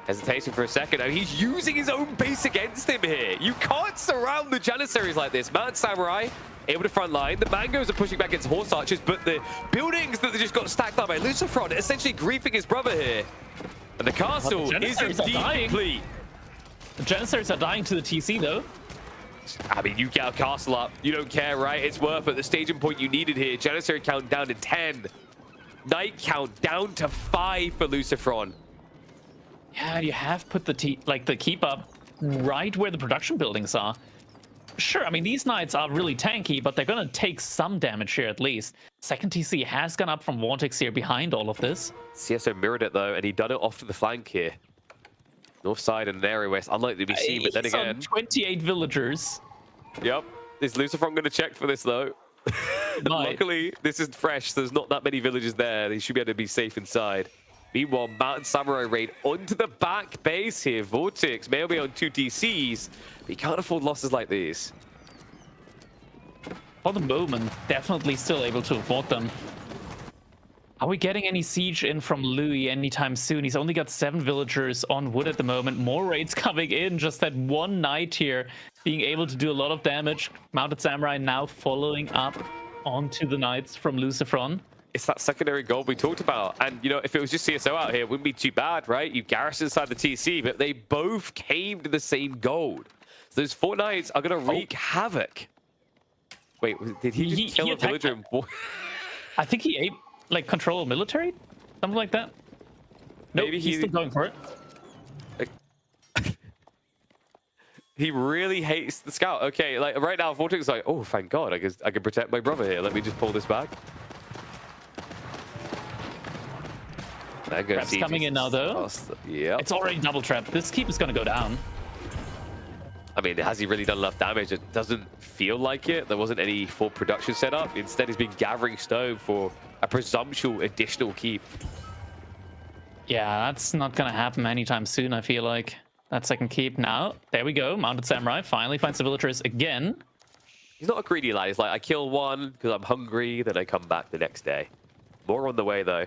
Hesitation for a second. Now he's using his own base against him here. You can't surround the Janissaries like this. Mountain Samurai able to front line. The Mangoes are pushing back against Horse Archers, but the buildings that they just got stacked up by Lucifron essentially griefing his brother here. And the castle is indeed complete. The Janissaries are dying to the TC though. I mean, you get a castle up. You don't care, right? It's worth it. The staging point you needed here. Janissary count down to 10. Knight count down to 5 for Lucifron. Yeah, you have put the keep up right where the production buildings are. Sure, I mean, these Knights are really tanky, but they're going to take some damage here at least. Second TC has gone up from Vortex here behind all of this. CSO mirrored it, though, and he done it off to the flank here. North side and an area where it's unlikely to be seen, but then He's again... on 28 villagers. Yep. Is Lucifron going to check for this, though? Luckily, this is fresh. So there's not that many villagers there. They should be able to be safe inside. Meanwhile, Mountain Samurai raid onto the back base here. Vortex may be on 2 TCs, but you can't afford losses like these. For the moment, definitely still able to afford them. Are we getting any siege in from Louis anytime soon? He's only got 7 villagers on wood at the moment. More raids coming in. Just that one Knight here being able to do a lot of damage. Mounted Samurai now following up onto the Knights from Lucifron. It's that secondary gold we talked about. And, you know, if it was just CSO out here, it wouldn't be too bad, right? You garrison inside the TC, but they both came to the same gold. So those 4 Knights are going to wreak havoc. Wait, did he just kill a villager? I think he ate, like, control military? Something like that? Nope, Maybe he's still going for it. He really hates the scout. Okay, like, right now, Vortex is like, oh, thank God, I can protect my brother here. Let me just pull this back. Trap's coming in now, though. Yeah. It's already double trap. This keep is going to go down. I mean, has he really done enough damage? It doesn't feel like it. There wasn't any full production set up. Instead, he's been gathering stone for a presumptual additional keep. Yeah, that's not going to happen anytime soon, I feel like. That second keep now. There we go. Mounted Samurai finally finds the villagers again. He's not a greedy lad. He's like, I kill one because I'm hungry, then I come back the next day. More on the way, though.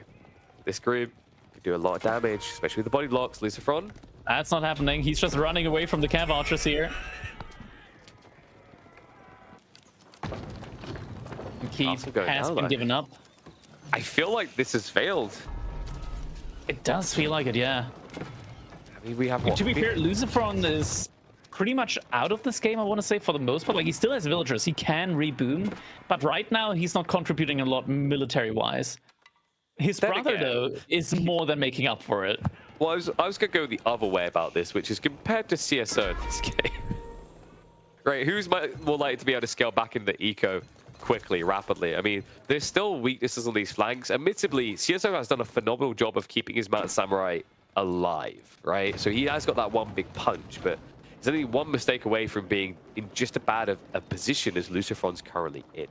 This group can do a lot of damage, especially with the body blocks. Lucifron. That's not happening. He's just running away from the Cav Archers here. Keep has been given up. I feel like this has failed. It does feel like it, yeah. I mean, we have what? To be fair, Lucifron is pretty much out of this game, I want to say, for the most part. Like, he still has villagers. He can reboom. But right now, he's not contributing a lot military-wise. His brother, though, is more than making up for it. Well, I was going to go the other way about this, which is compared to CSO in this game. Right, who's more likely to be able to scale back into eco quickly, rapidly? I mean, there's still weaknesses on these flanks. Admittedly, CSO has done a phenomenal job of keeping his Mountain Samurai alive, right? So he has got that one big punch, but he's only one mistake away from being in just as bad of a position as Lucifron's currently in.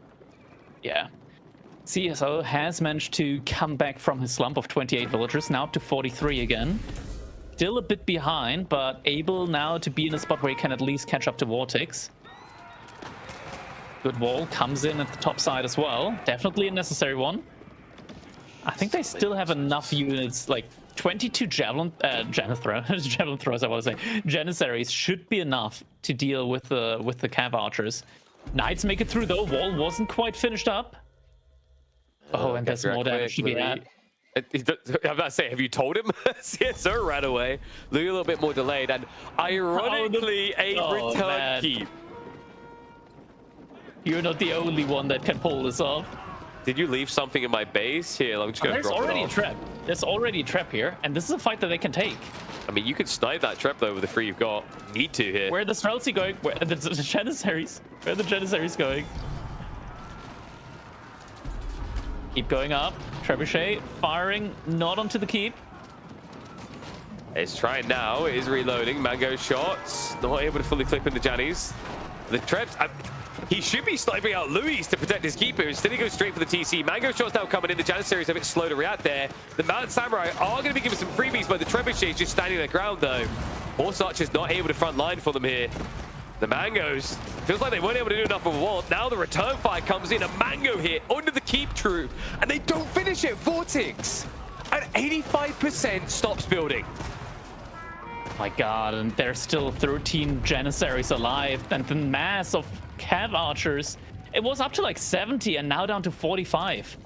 Yeah. CSO has managed to come back from his slump of 28 villagers, now up to 43 again. Still a bit behind, but able now to be in a spot where he can at least catch up to Vortex. Good wall comes in at the top side as well. Definitely a necessary one. I think they still have enough units, like 22 javelin throws, I want to say. Janissaries should be enough to deal with the Cav Archers. Knights make it through though. Wall wasn't quite finished up. Oh, and there's more damage to be had. I'm about to say, have you told him? CSO ran away. Louis a little bit more delayed, and ironically, a return keep. You're not the only one that can pull this off. Did you leave something in my base? Here, I'm just going to drop it off. There's already a trap. There's already a trap here, and this is a fight that they can take. I mean, you could snipe that trap, though, with the 3 you've got. Need to here. Where are the Streltsy going? Where are the Janissaries? Where are the Janissaries going? Keep going up. Trebuchet firing not onto the keep. It's trying now. It is reloading. Mango shots. Not able to fully clip into Jannies. The Trebs... he should be sniping out Louis to protect his keeper. Instead, he goes straight for the TC. Mango shots now coming in. The Janissaries a bit slow to react there. The Mountain Samurai are going to be giving some freebies, but the Trebuchet is just standing their ground, though. Horse Archer's not able to front line for them here. The Mangoes, feels like they weren't able to do enough of a wall. Now the return fire comes in. A Mango hit under the keep true, and they don't finish it. Vortex at 85% stops building. My god, and there's still 13 Janissaries alive, and the mass of Cav Archers, it was up to like 70 and now down to 45.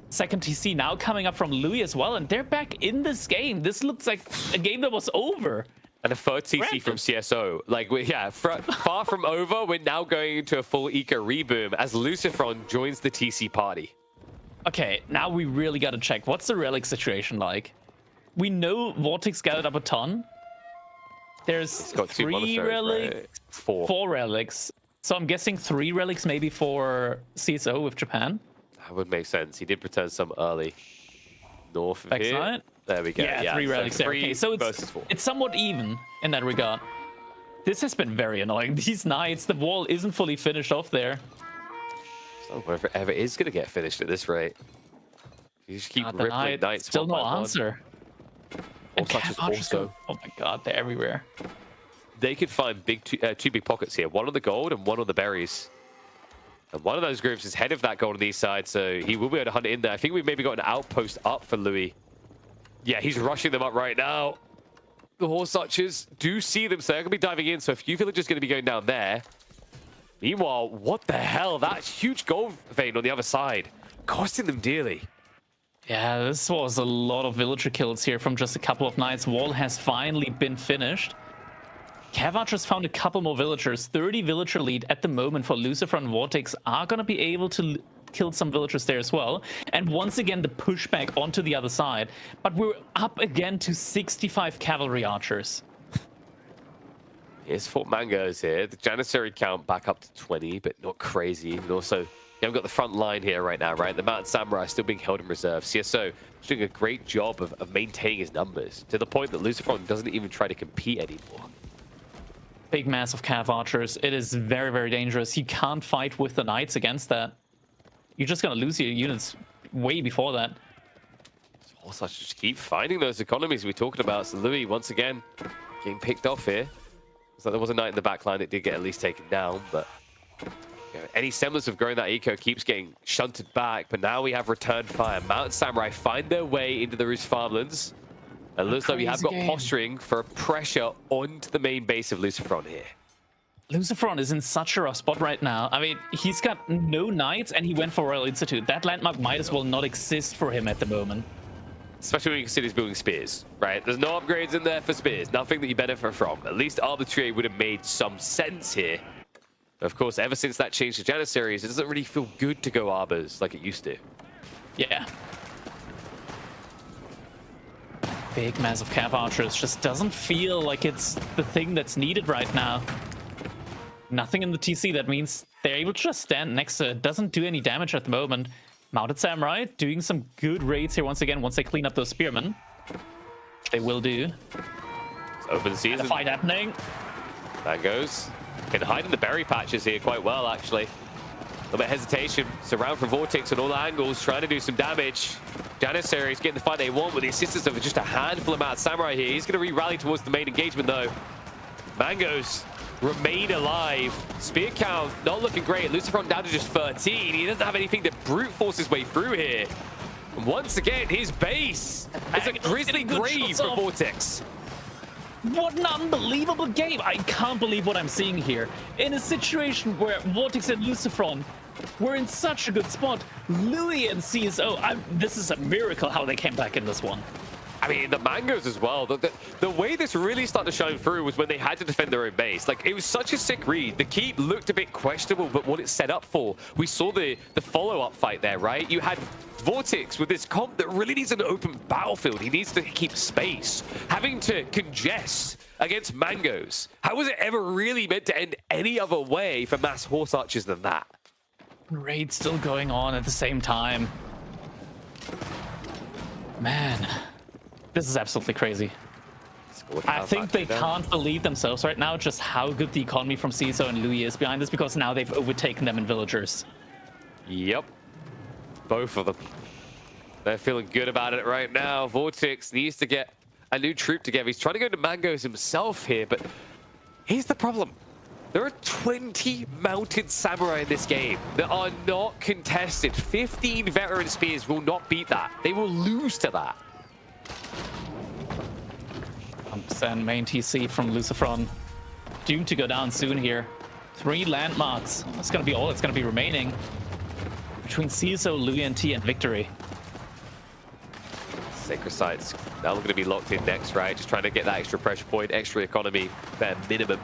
Second TC now coming up from Louis as well, and they're back in this game. This looks like a game that was over. And a third TC from CSO. Like, far from over, we're now going into a full eco reboom as Lucifron joins the TC party. Okay, now we really gotta check. What's the relic situation like? We know Vortex gathered up a ton. There's got 3 relics, right? 4 relics. So I'm guessing 3 relics maybe for CSO with Japan. That would make sense. He did return some early. North of here. Backside? There we go. Yeah, 3 relics there. Okay, so it's somewhat even in that regard. This has been very annoying. These Knights, the wall isn't fully finished off there. So whether it ever is going to get finished at this rate. You just keep rippling Knights. Still no answer. And Cav also. Oh my god, they're everywhere. They could find two big pockets here. One on the gold and one on the berries. And one of those groups is head of that gold on the east side, so he will be able to hunt it in there. I think we've maybe got an outpost up for Louis. Yeah, he's rushing them up right now. The Horse Archers do see them, so they're going to be diving in. So a few villagers going to be going down there. Meanwhile, what the hell? That huge gold vein on the other side, costing them dearly. Yeah, this was a lot of villager kills here from just a couple of nights. Wall has finally been finished. Cav Archers found a couple more villagers. 30 villager lead at the moment for Lucifer and Vortex are going to be able to kill some villagers there as well. And once again, the pushback onto the other side. But we're up again to 65 cavalry archers. Here's Fort Mangoes here. The Janissary count back up to 20, but not crazy. And also, you haven't got the front line here right now, right? The Mountain Samurai still being held in reserve. CSO is doing a great job of maintaining his numbers to the point that Lucifer doesn't even try to compete anymore. Big mass of Cav Archers. It is very, very dangerous. You can't fight with the Knights against that. You're just going to lose your units way before that. Also, just keep finding those economies we're talking about. So Louis, once again, getting picked off here. So there was a Knight in the back line that did get at least taken down, but you know, any semblance of growing that eco keeps getting shunted back. But now we have return fire. Mountain Samurai find their way into the Roost farmlands. And it looks like we have got posturing for pressure onto the main base of Lucifron here. Lucifron is in such a rough spot right now. I mean, he's got no Knights and he went for Royal Institute. That landmark might as well not exist for him at the moment. Especially when you consider he's building spears, right? There's no upgrades in there for spears. Nothing that you benefit from. At least Arbitrary would have made some sense here. But of course, ever since that change to Janissaries, it doesn't really feel good to go Arbors like it used to. Yeah. Big mass of Cav Archers just doesn't feel like it's the thing that's needed right now. Nothing in the TC. That means they're able to just stand next to it. Doesn't do any damage at the moment. Mounted Samurai doing some good raids here once again once they clean up those spearmen. They will do. It's open season. And a fight happening. Mangoes can hide in the berry patches here quite well, actually. A little bit of hesitation. Surround from Vortex on all angles, trying to do some damage. Janissaries getting the fight they want with the assistance of just a handful of Mountain Samurai here. He's going to re-rally towards the main engagement, though. Mangoes remain alive. Spear count not looking great. Lucifron down to just 13. He doesn't have anything to brute force his way through here. And once again, his base is a grisly grave for Vortex. What an unbelievable game. I can't believe what I'm seeing here. In a situation where Vortex and Lucifron were in such a good spot, Louis and CSO, this is a miracle how they came back in this one. I mean, the Mangoes as well. The way this really started to shine through was when they had to defend their own base. Like, it was such a sick read. The keep looked a bit questionable, but what it's set up for, we saw the follow-up fight there, right? You had Vortex with this comp that really needs an open battlefield. He needs to keep space. Having to congest against Mangoes. How was it ever really meant to end any other way for mass Horse Archers than that? Raid still going on at the same time. Man, this is absolutely crazy. I think they can't believe themselves right now just how good the economy from CSO and Louis is behind this, because now they've overtaken them in villagers. Yep. Both of them. They're feeling good about it right now. Vortex needs to get a new troop together. He's trying to go to Mangoes himself here, but here's the problem. There are 20 mounted samurai in this game that are not contested. 15 veteran spears will not beat that. They will lose to that. Send main TC from Lucifron. Doomed to go down soon here. 3 landmarks. That's going to be all that's going to be remaining between CSO, Louis NT, and Victory. Sacred Sites now going to be locked in next, right? Just trying to get that extra pressure point, extra economy, bare minimum.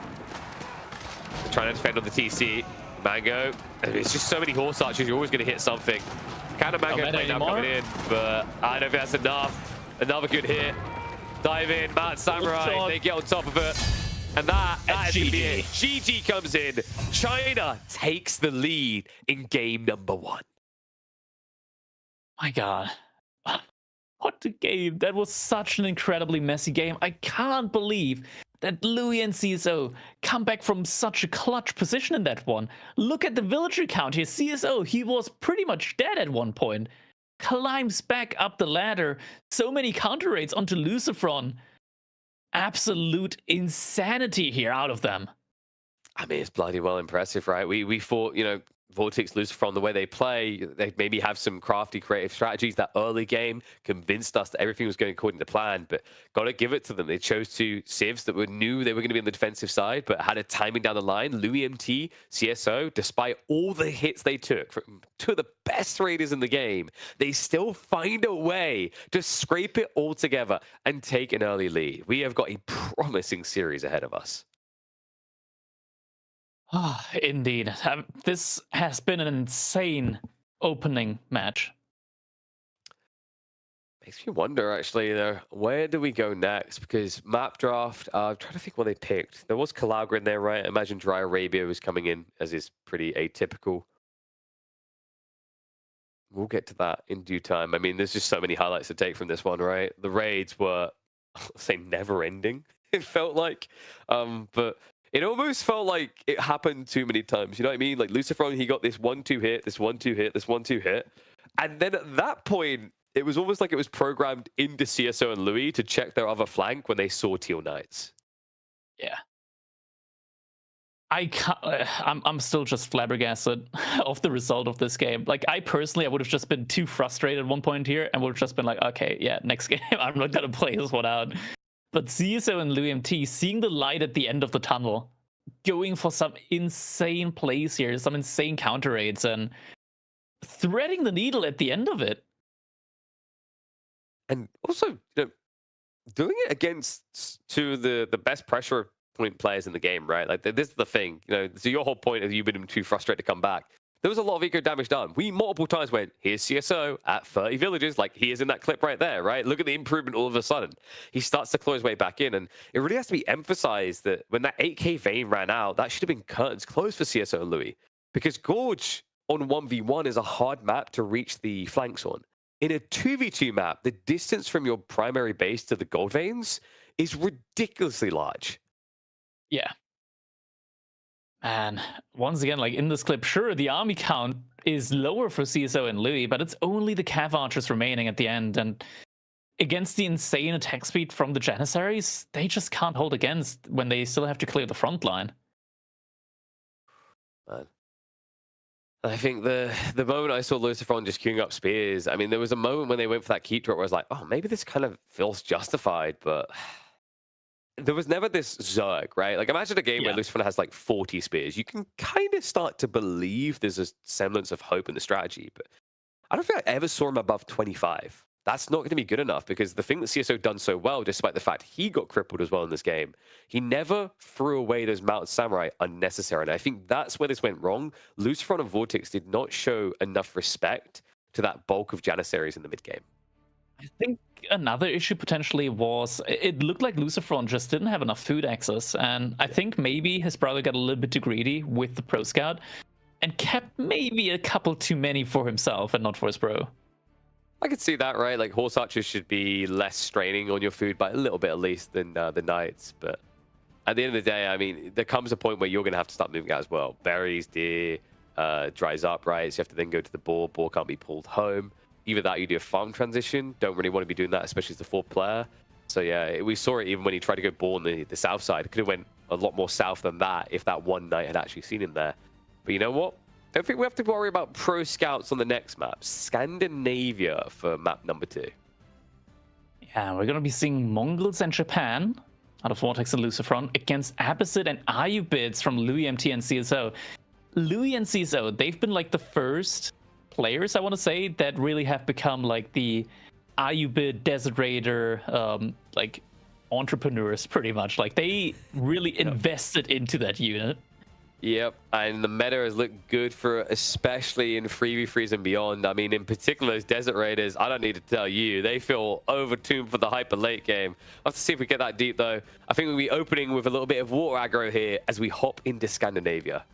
They're trying to defend on the TC. Mango. It's just so many horse archers, you're always going to hit something. Kind of Mango play now coming in, but I don't think that's enough. Another good hit. Dive in, Mount Samurai, they get on top of it. And that is going to be it. GG comes in. China takes the lead in game number 1. My God. What a game. That was such an incredibly messy game. I can't believe that Louis and CSO come back from such a clutch position in that one. Look at the villager count here. CSO, he was pretty much dead at one point. Climbs back up the ladder. So many counter raids onto Lucifron. Absolute insanity here out of them. I mean, it's bloody well impressive, right? We thought, you know, Vortex Lucifron, the way they play, they maybe have some crafty, creative strategies. That early game convinced us that everything was going according to plan, but got to give it to them. They chose 2 civs that knew they were going to be on the defensive side, but had a timing down the line. Louis MT, CSO, despite all the hits they took from 2 of the best raiders in the game, they still find a way to scrape it all together and take an early lead. We have got a promising series ahead of us. Ah, indeed. This has been an insane opening match. Makes me wonder, actually, though, where do we go next? Because map draft, I'm trying to think what they picked. There was Calagra in there, right? I imagine Dry Arabia was coming in, as is pretty atypical. We'll get to that in due time. I mean, there's just so many highlights to take from this one, right? The raids were, I'll say, never-ending, it felt like. But it almost felt like it happened too many times. You know what I mean? Like Lucifron, he got this 1-2 hit, this 1-2 hit, this 1-2 hit. And then at that point, it was almost like it was programmed into CSO and Louis to check their other flank when they saw Teal Knights. Yeah. I'm still just flabbergasted of the result of this game. Like, I would have just been too frustrated at one point here and would have just been like, okay, yeah, next game, I'm not going to play this one out. But CSO and Louis MT seeing the light at the end of the tunnel, going for some insane plays here, some insane counter raids, and threading the needle at the end of it. And also, you know, doing it against 2 of the best pressure point players in the game, right? Like, this is the thing, you know, so your whole point of you being too frustrated to come back. There was a lot of eco damage done. We multiple times went, here's CSO at 30 villages, like he is in that clip right there, right? Look at the improvement all of a sudden. He starts to claw his way back in, and it really has to be emphasized that when that 8k vein ran out, that should have been curtains closed for CSO and Louis. Because Gorge on 1v1 is a hard map to reach the flanks on. In a 2v2 map, the distance from your primary base to the gold veins is ridiculously large. Yeah. And once again, like in this clip, sure, the army count is lower for CSO and Louis, but it's only the Cav Archers remaining at the end. And against the insane attack speed from the Janissaries, they just can't hold against when they still have to clear the front line. Man. I think the moment I saw Lucifron just queuing up spears, I mean, there was a moment when they went for that keep drop where I was like, oh, maybe this kind of feels justified, but there was never this Zerg, right? Like, imagine a game where Lucifron has like 40 spears. You can kind of start to believe there's a semblance of hope in the strategy, but I don't think I ever saw him above 25. That's not going to be good enough, because the thing that CSO done so well, despite the fact he got crippled as well in this game, he never threw away those mounted samurai unnecessarily. And I think that's where this went wrong. Lucifron and Vortex did not show enough respect to that bulk of Janissaries in the mid game. I think another issue potentially was it looked like Lucifron just didn't have enough food access, and I think maybe his brother got a little bit too greedy with the Pro Scout and kept maybe a couple too many for himself and not for his bro. I could see that, right? Like horse archers should be less straining on your food by a little bit at least than the knights. But at the end of the day, I mean, there comes a point where you're going to have to start moving out as well. Berries, deer, dries up, right? So you have to then go to the boar. Boar can't be pulled home. Either that, you do a farm transition. Don't really want to be doing that, especially as the fourth player. So yeah, we saw it even when he tried to go boar on the south side. It could have went a lot more south than that if that one knight had actually seen him there. But you know what? I don't think we have to worry about pro scouts on the next map. Scandinavia for map number 2. Yeah, we're going to be seeing Mongols and Japan out of Vortex and Lucifron against Abbasid and Ayubids from LuiMT and CSO. Louis and CSO, they've been like the first players, I want to say, that really have become like the Ayubid Desert Raider like entrepreneurs, pretty much. Like they really invested into that unit. Yep, and the meta has looked good for it, especially in 3v3s and beyond. I mean, in particular, those Desert Raiders, I don't need to tell you, they feel over-tuned for the hyper late game. I'll have to see if we get that deep, though. I think we'll be opening with a little bit of water aggro here as we hop into Scandinavia.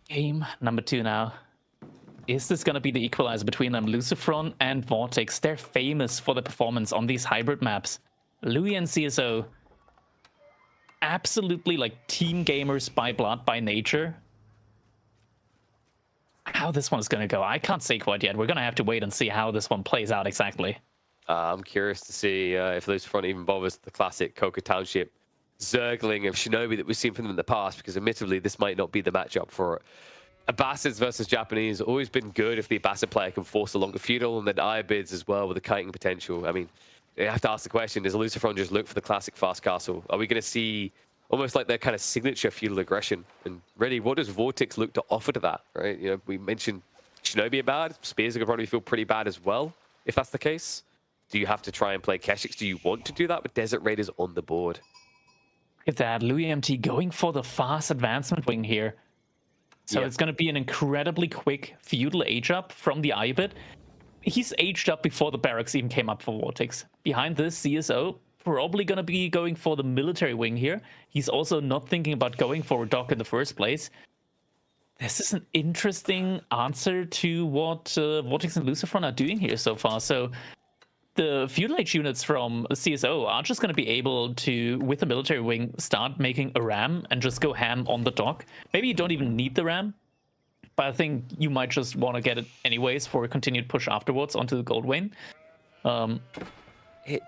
Game number 2 now. Is this going to be the equalizer between them? Lucifron and Vortex, they're famous for their performance on these hybrid maps. Louis and CSO, absolutely like team gamers by blood, by nature. How this one is going to go, I can't say quite yet. We're going to have to wait and see how this one plays out exactly. I'm curious to see if Lucifron even bothers the classic Coca Township zergling of Shinobi that we've seen from them in the past, because admittedly, this might not be the matchup for it. Abbasids versus Japanese always been good if the Abbasid player can force a longer feudal, and then Ayubids as well with the kiting potential. I mean, you have to ask the question, does Lucifron just look for the classic fast castle? Are we going to see almost like their kind of signature feudal aggression? And really, what does Vortex look to offer to that, right? You know, we mentioned Shinobi are bad. Spears are going to probably feel pretty bad as well, if that's the case. Do you have to try and play Keshiks? Do you want to do that with Desert Raiders on the board? Look at that, LuiMT going for the fast advancement wing here. So it's going to be an incredibly quick feudal age up from the Ayubid. He's aged up before the barracks even came up for Vortex. Behind this, CSO probably going to be going for the military wing here. He's also not thinking about going for a dock in the first place. This is an interesting answer to what Vortex and Lucifron are doing here so far. So the feudal age units from CSO are just going to be able to, with the military wing, start making a ram and just go ham on the dock. Maybe you don't even need the ram, but I think you might just want to get it anyways for a continued push afterwards onto the gold wing.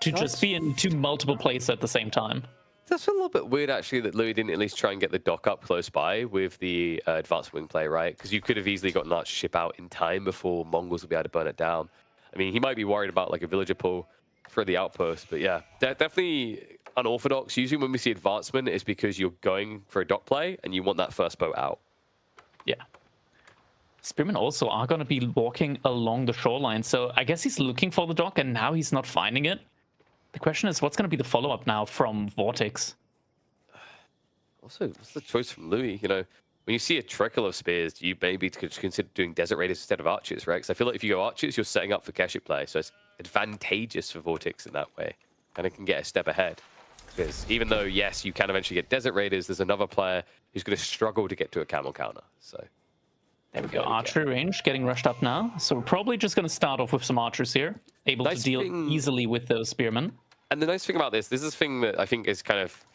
Just be in two multiple places at the same time. That's a little bit weird, actually, that Louis didn't at least try and get the dock up close by with the advanced wing play, right? Because you could have easily gotten that ship out in time before Mongols would be able to burn it down. I mean, he might be worried about like a villager pull for the outpost, but yeah, definitely unorthodox. Usually when we see advancement, it's because you're going for a dock play and you want that first boat out. Yeah. Spearmen also are going to be walking along the shoreline, so I guess he's looking for the dock and now he's not finding it. The question is, what's going to be the follow-up now from Vortex? Also, what's the choice from Louis? You know, when you see a trickle of spears, do you maybe consider doing Desert Raiders instead of archers, right? Because I feel like if you go archers, you're setting up for Keshik play, so it's advantageous for Vortex in that way, and it can get a step ahead. Because even though, yes, you can eventually get Desert Raiders, there's another player who's going to struggle to get to a camel counter. So there we go. Archery range getting rushed up now. So we're probably just going to start off with some archers here, able to deal easily with those spearmen. And the nice thing about this is a thing that I think is kind of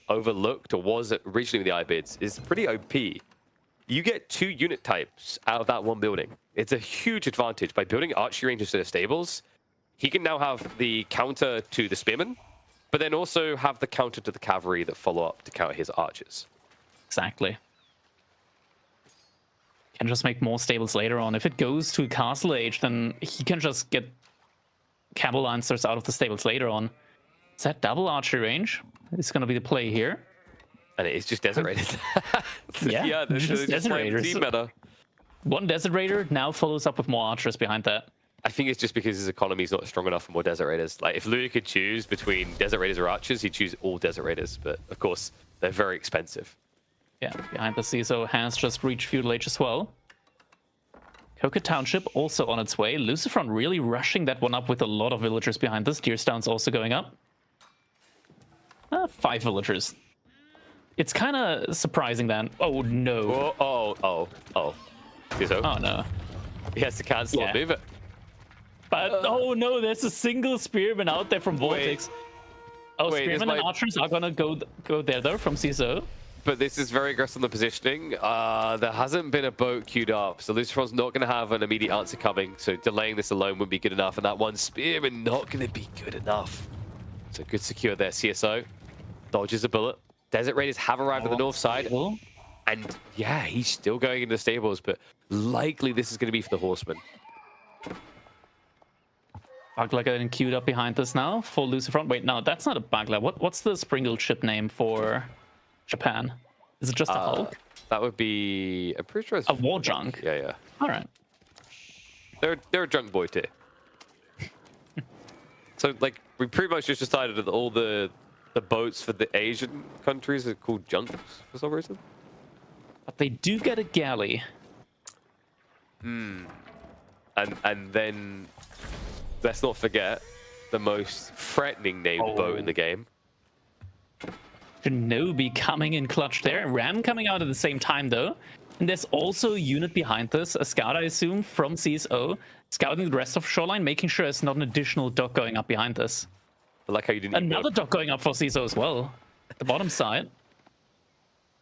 overlooked, or was originally with the Ayubids, is pretty OP. You get 2 unit types out of that one building. It's a huge advantage. By building archery range instead of stables, he can now have the counter to the spearmen, but then also have the counter to the cavalry that follow up to counter his archers. Exactly. Can just make more stables later on. If it goes to Castle Age, then he can just get cavalry lancers out of the stables later on. Is that double archery range? It's going to be the play here. And it is just Desert Raiders. Yeah, just Desert Raiders. Team meta. One Desert Raider now follows up with more archers behind that. I think it's just because his economy is not strong enough for more Desert Raiders. Like, if Louis could choose between Desert Raiders or archers, he'd choose all Desert Raiders. But, of course, they're very expensive. Yeah, behind the CSO has just reached feudal age as well. Coca Township also on its way. Lucifron really rushing that one up with a lot of villagers behind this. Deerstown's also going up. 5 villagers. It's kind of surprising then. Oh, no. Oh. CSO? Oh, no. He has to cancel Yeah. and move it. But oh no, there's a single spearman out there from Vortex. Oh, Wait, this spearmen and might- archers are gonna go there though from CISO. But this is very aggressive on the positioning. There hasn't been a boat queued up, so Lucifer's not going to have an immediate answer coming. So delaying this alone wouldn't be good enough, and that one spearman not going to be good enough. So good secure there, CSO. Dodges a bullet. Desert Raiders have arrived on the north side. Cool. And yeah, he's still going into the stables, but likely this is going to be for the Horseman. Bagla getting queued up behind us now. Full Lucifer. Wait, no, that's not a Bagla. What's the Springle ship name for Japan? Is it just a Hulk? That would be, I'm pretty sure it's A war junk. Yeah, yeah. All right. They're a junk boy too. So like we pretty much just decided that all the boats for the Asian countries are called junks for some reason. But they do get a galley. And then let's not forget the most threatening named boat in the game. Shinobi coming in clutch there. Ram coming out at the same time though. And there's also a unit behind this, a scout I assume from CSO, scouting the rest of Shoreline, making sure there's not an additional dock going up behind this. I like how you didn't even Another dock going up for CSO as well. At the bottom side.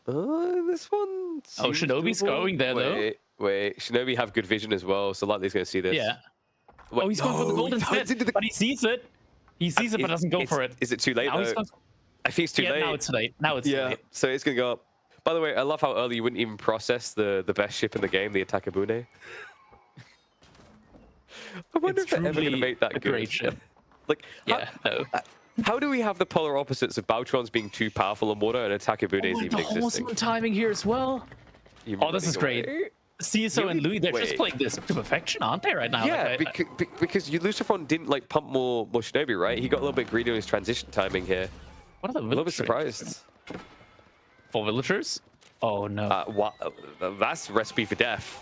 This one. Oh, seems Shinobi's doable. going there, though. Wait. Shinobi have good vision as well, so likely he's going to see this. Yeah. Wait, Oh, he's going for the no, golden he turns set, into the- but he sees it. He sees it, but doesn't go for it. Is it too late Now he's though? going- I think it's too yeah, late. now it's late. Now it's Yeah, late. so it's going to go up. By the way, I love how early you wouldn't even process the best ship in the game, the Atakabune. I wonder It's if they're ever going to truly make that a good. great ship. Like, Yeah, no. how do we have the polar opposites of Baltrons being too powerful on water and Atakabune Oh, even the existing? Horseman timing here as well. You Oh, this is running great. away? CSO and Louis, they're just Wait. playing this to perfection, aren't they, right now? Yeah, Like, because Lucifron didn't like pump more Shinobi, right? He got a little bit greedy on his transition timing here. what are the A little bit villagers? surprised. For villagers? Oh, no. That's recipe for death.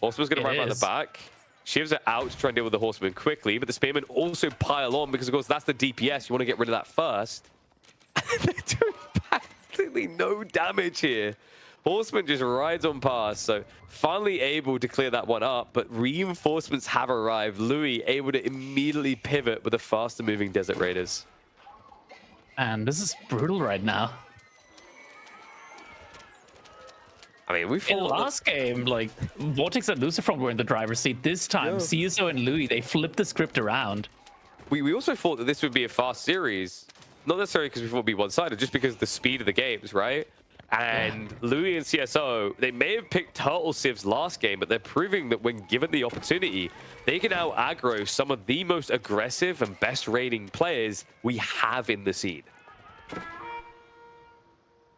Horseman's going It to ride by the is. back. Shivs are out to try and deal with the Horseman quickly, but the Spearmen also pile on because, of course, that's the DPS. You want to get rid of that first. They're doing absolutely no damage here. Horseman just rides on past, so finally able to clear that one up, but reinforcements have arrived. Louis able to immediately pivot with the faster moving Desert Raiders. Man, this is brutal right now. I mean, we In fought last game, like, Vortex and Lucifer were in the driver's seat. This time, Yeah. CSO and Louis, they flipped the script around. We also thought that this would be a fast series. Not necessarily because we thought it would be one-sided, just because of the speed of the games, right? And Louis and CSO, they may have picked Turtle Civs last game, but they're proving that when given the opportunity, they can out aggro some of the most aggressive and best rating players we have in the scene.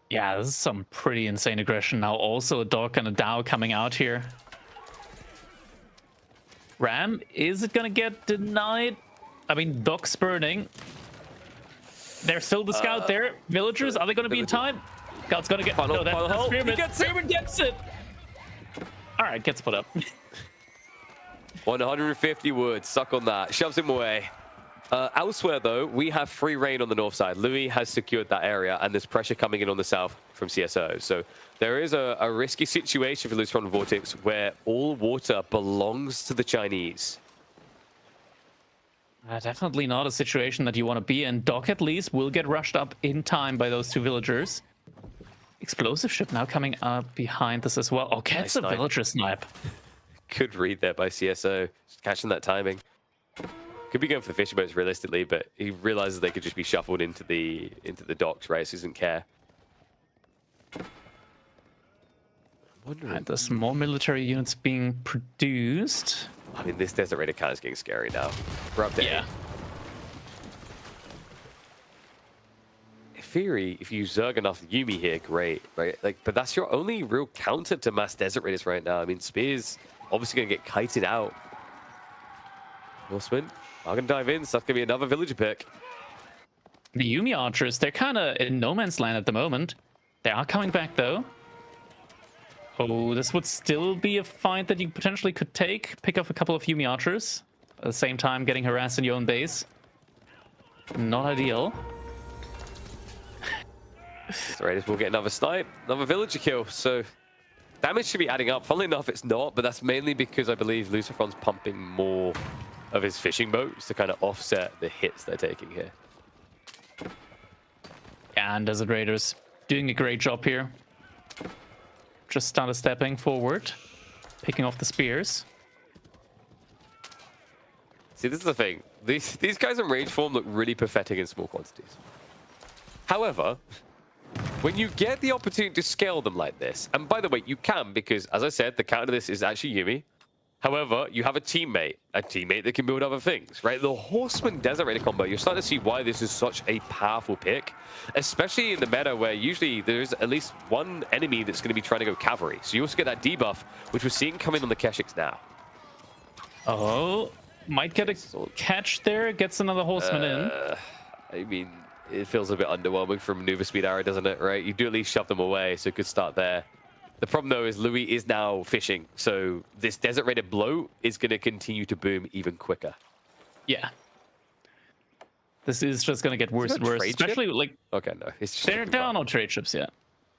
Yeah, this is some pretty insane aggression. Now also a Doc and a Dow coming out here. Ram, is it gonna get denied? I mean, Doc's burning. There's still the scout there. Villagers, are they gonna be in time? Scout's gonna get... Final- no, that's final hole. Spearman. He gets it. Spearman gets it! Alright, gets put up. 150 wood, suck on that, shoves him away. Elsewhere, though, we have free reign on the north side. Louis has secured that area, and there's pressure coming in on the south from CSO. So there is a risky situation for Lucifer and Vortex where all water belongs to the Chinese. Definitely not a situation that you want to be in. Doc, at least, will get rushed up in time by those two villagers. Explosive ship now coming up behind us as well. Oh, gets a snipe. villager snipe. Good read there by CSO, just catching that timing. Could be going for the fishing boats realistically, but he realizes they could just be shuffled into the docks, right? So he doesn't care. And there's more military units being produced. I mean, this Desert Raider count is getting scary now. We're up there. Yeah. In theory, if you zerg enough Yumi here, great, right? Like, but that's your only real counter to mass Desert Raiders right now. I mean, Spear's obviously going to get kited out. Horseman, I'm going to dive in, so that's going to be another villager pick. The Yumi archers, they're kind of in no man's land at the moment. They are coming back, though. Oh, this would still be a fight that you potentially could take. Pick up a couple of Yumi archers. At the same time, getting harassed in your own base. Not ideal. The Raiders will get another snipe, another villager kill, so damage should be adding up. Funnily enough, it's not, but that's mainly because I believe Lucifron's pumping more of his fishing boats to kind of offset the hits they're taking here. Yeah, and Desert Raiders doing a great job here. Just started stepping forward, picking off the spears. See, this is the thing. These guys in range form look really pathetic in small quantities. However, when you get the opportunity to scale them like this, and by the way, you can, because as I said, the counter to this is actually Yuumi. However, you have a teammate that can build other things, right? The Horseman Desert Raider combo, you're starting to see why this is such a powerful pick, especially in the meta where usually there's at least one enemy that's going to be trying to go cavalry. So you also get that debuff, which we're seeing coming on the Keshiks now. Oh, might get a catch there, gets another Horseman in. I mean, it feels a bit underwhelming from Maneuver Speed Arrow, doesn't it, right? You do at least shove them away, so good start there. The problem, though, is Louis is now fishing, so this Desert Raider bloat is going to continue to boom even quicker. Yeah. This is just going to get worse and worse, especially like... Okay, no. It's There are no trade ships yet.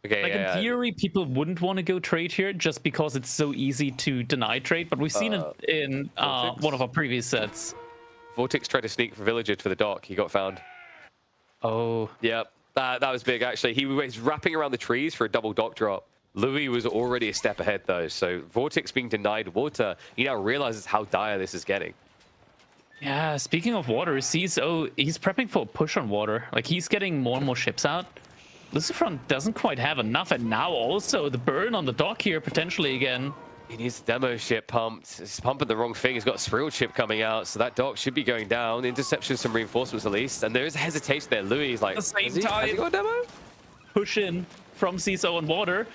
Okay, like in theory, people wouldn't want to go trade here just because it's so easy to deny trade, but we've seen it in one of our previous sets. Vortex tried to sneak for Villager for the dock. He got found. Oh. Yep, that was big, actually. He was wrapping around the trees for a double dock drop. Louis was already a step ahead, though, so Vortex being denied water, he now realizes how dire this is getting. Yeah, speaking of water, CSO, he's prepping for a push on water. Like, he's getting more and more ships out. Lucifron doesn't quite have enough, and now also the burn on the dock here, potentially again. He needs the demo ship pumped. He's pumping the wrong thing. He's got a Spiril ship coming out, so that dock should be going down. Interception, some reinforcements at least, and there is hesitation there. Louis is like, at the same has he got a demo? Push in from CSO on water.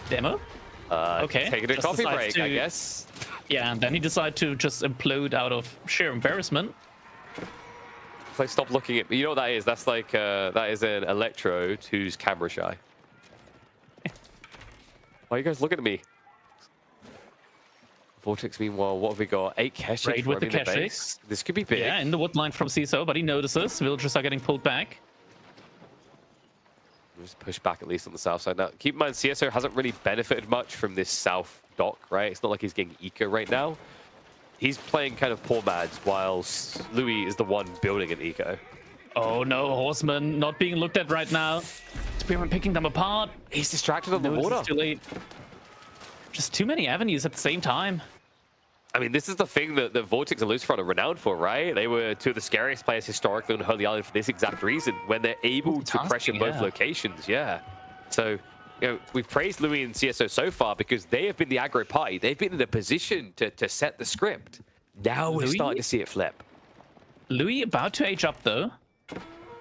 Demo? Okay. Taking a coffee break, I guess. Yeah, and then he decided to just implode out of sheer embarrassment. Like, stop looking at me. You know what that is? That's like, that is an Electrode who's camera shy. Why are you guys looking at me? Vortex, meanwhile, what have we got? 8 Keshiks. Raid with the Keshiks. This could be big. Yeah, in the wood line from CSO, but he notices. Villagers are getting pulled back. Just push back at least on the south side. Now, keep in mind, CSO hasn't really benefited much from this south dock, right? It's not like he's getting eco right now. He's playing kind of poor mads, while Louis is the one building an eco. Oh no, Horseman not being looked at right now. Spearman picking them apart. He's distracted on the water. Too late. Just too many avenues at the same time. I mean, this is the thing that Vortex and Lucifron are renowned for, right? They were two of the scariest players historically on Holy Island for this exact reason, when they're able to pressure both locations, yeah. So, you know, we've praised Louis and CSO so far because they have been the aggro party. They've been in the position to set the script. Now we're starting to see it flip. Louis about to age up, though.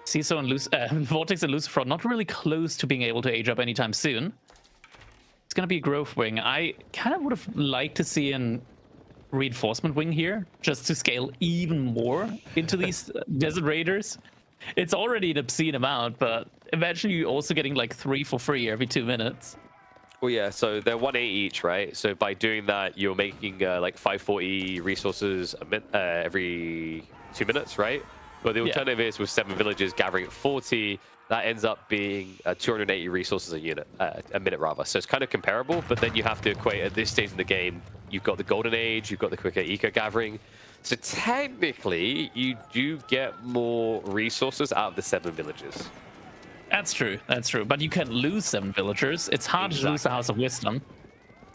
CSO and Vortex and Lucifron not really close to being able to age up anytime soon. It's going to be a growth wing. I kind of would have liked to see an reinforcement wing here, just to scale even more into these Desert Raiders. It's already an obscene amount, but imagine you also getting like 3 for free every 2 minutes. Well, yeah, so they're 180 each, right? So by doing that, you're making like 540 resources every 2 minutes, right? But the alternative is with 7 villages gathering at 40, that ends up being 280 resources a minute rather. So it's kind of comparable, but then you have to equate at this stage in the game, you've got the Golden Age, you've got the quicker eco gathering. So technically, you do get more resources out of the 7 villages. That's true, that's true. But you can lose 7 villagers. It's hard to lose the House of Wisdom.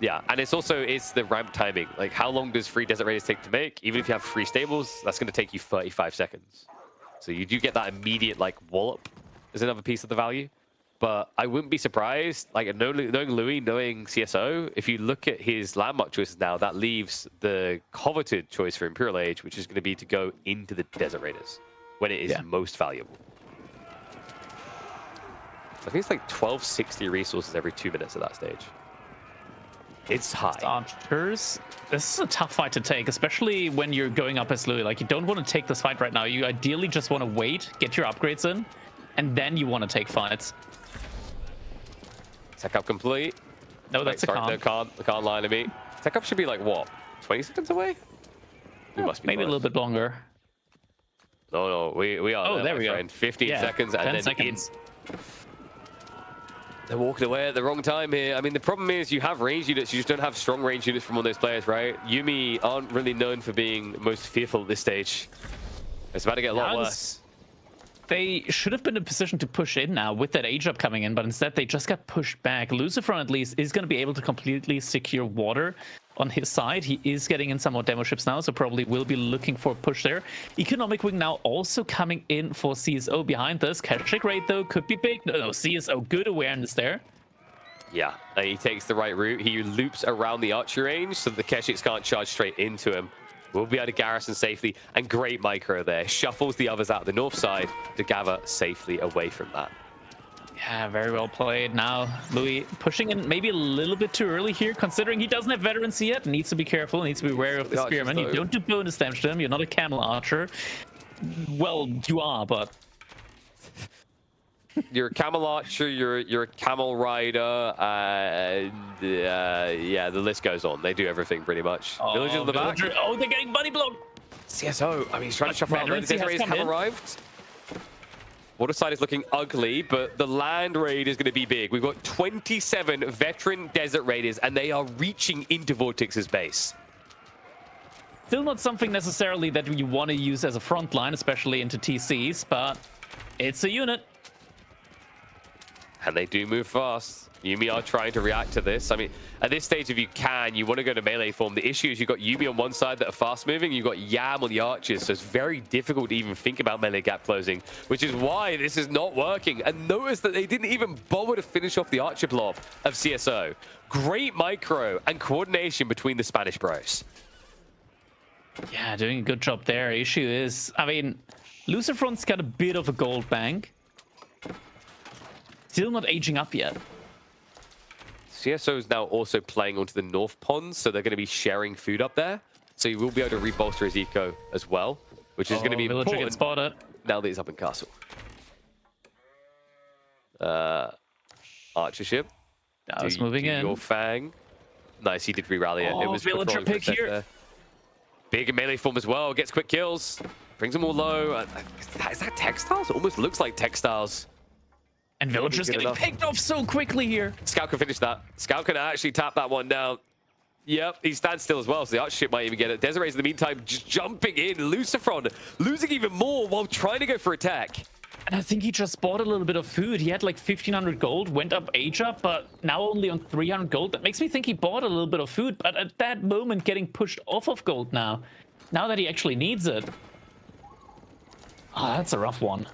Yeah, and it's the ramp timing. Like, how long does free Desert Raiders take to make? Even if you have free stables, that's going to take you 35 seconds. So you do get that immediate, like, wallop is another piece of the value. But I wouldn't be surprised, like, knowing Louis, knowing CSO, if you look at his landmark choices now, that leaves the coveted choice for Imperial Age, which is going to be to go into the Desert Raiders when it is most valuable. I think it's like 1260 resources every 2 minutes at that stage. It's high. Archers. This is a tough fight to take, especially when you're going up as Louis. Like, you don't want to take this fight right now. You ideally just want to wait, get your upgrades in, and then you want to take fights. Tech up complete. No, that's the Khan line of me. Tech up should be like, what, 20 seconds away? We must be maybe close. a little bit longer. No, we are. Oh, there we go. 15 seconds and 10 then seconds. They're walking away at the wrong time here. I mean, the problem is you have range units, you just don't have strong range units from one of those players, right? Yuumi aren't really known for being most fearful at this stage. It's about to get a lot worse. They should have been in a position to push in now with that age up coming in, but instead they just got pushed back. Lucifron at least is going to be able to completely secure water on his side. He is getting in some more demo ships now, so probably will be looking for a push there. Economic Wing now also coming in for CSO behind this. Cash rate though could be big. No, CSO, good awareness there. Yeah, and he takes the right route. He loops around the archer range so the Keshiks can't charge straight into him. We'll be able to garrison safely, and great micro there. Shuffles the others out the north side to gather safely away from that. Yeah, very well played. Now, Louis pushing in maybe a little bit too early here, considering he doesn't have veterancy yet. Needs to be careful, needs to be wary of the spearman. You don't do bonus damage to him. You're not a camel archer. Well, you are, but... You're a camel archer, you're a camel rider, and yeah, the list goes on. They do everything pretty much. Villagers on the back. Oh, they're getting buddy blocked. CSO, I mean, he's trying to shuffle around. Desert Raiders have arrived. Water side is looking ugly, but the land raid is going to be big. We've got 27 veteran Desert Raiders, and they are reaching into Vortex's base. Still not something necessarily that you want to use as a front line, especially into TCs, but it's a unit. And they do move fast. Yuumi are trying to react to this. I mean, at this stage, if you can, you want to go to melee form. The issue is you've got Yuumi on one side that are fast moving, you've got Yam on the archers, so it's very difficult to even think about melee gap closing, which is why this is not working. And notice that they didn't even bother to finish off the archer blob of CSO. Great micro and coordination between the Spanish bros. Yeah, doing a good job there. Issue is, I mean, Lucifron's got a bit of a gold bank. Still not aging up yet. CSO is now also playing onto the north pond, so they're going to be sharing food up there. So he will be able to rebolster his eco as well, which is going to be Villager important gets spotted. now that he's up in castle. Archer ship. Now it's moving in. Your Fang. Nice, he did re-rally it. It was Villager pick here. There. Big in melee form as well. Gets quick kills. Brings them all low. Is that Textiles? It almost looks like Textiles. And Villager's getting picked off so quickly here. Scout can finish that. Scout can actually tap that one down. Yep, he stands still as well, so the archer ship might even get it. Desert Raiders in the meantime just jumping in. Lucifron losing even more while trying to go for attack. And I think he just bought a little bit of food. He had like 1,500 gold, went up age up, but now only on 300 gold. That makes me think he bought a little bit of food, but at that moment getting pushed off of gold now. Now that he actually needs it. Oh, that's a rough one.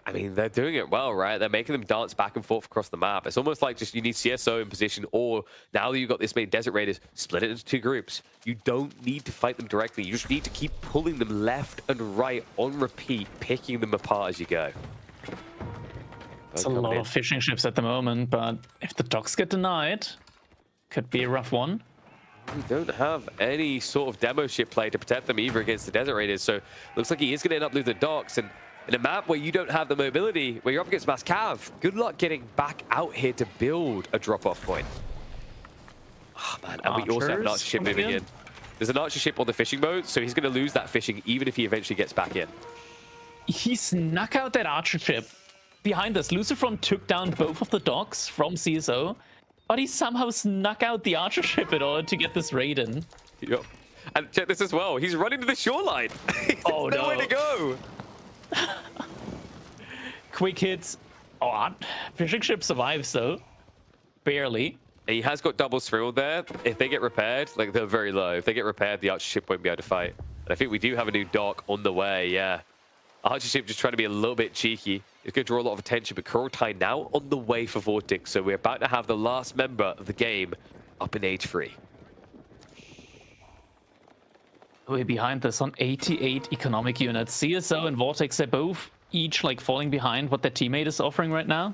I mean, they're doing it well, right? They're making them dance back and forth across the map. It's almost like just you need CSO in position, or now that you've got this many Desert Raiders, split it into two groups. You don't need to fight them directly. You just need to keep pulling them left and right on repeat, picking them apart as you go. It's a lot of fishing ships at the moment, but if the docks get denied, could be a rough one. We don't have any sort of demo ship play to protect them either against the Desert Raiders, so looks like he is going to end up losing the docks. And in a map where you don't have the mobility, where you're up against Mass Cav, good luck getting back out here to build a drop-off point. Oh, man, and we also have an archer ship moving in. There's an archer ship on the fishing boat, so he's going to lose that fishing even if he eventually gets back in. He snuck out that archer ship. Behind us, Lucifron took down both of the docks from CSO, but he somehow snuck out the archer ship in order to get this raid in. Yep. And check this as well. He's running to the shoreline. Oh, no. Nowhere to go. Quick hits. Oh, fishing ship survives though. Barely. He has got double thrill there. If they get repaired, like they're very low. If they get repaired, the archer ship won't be able to fight. And I think we do have a new dock on the way, yeah. Archer ship just trying to be a little bit cheeky. It's going to draw a lot of attention, but Kurotai now on the way for Vortex. So we're about to have the last member of the game up in age 3. We're behind this on 88 economic units. CSO and Vortex are both each like falling behind what their teammate is offering right now.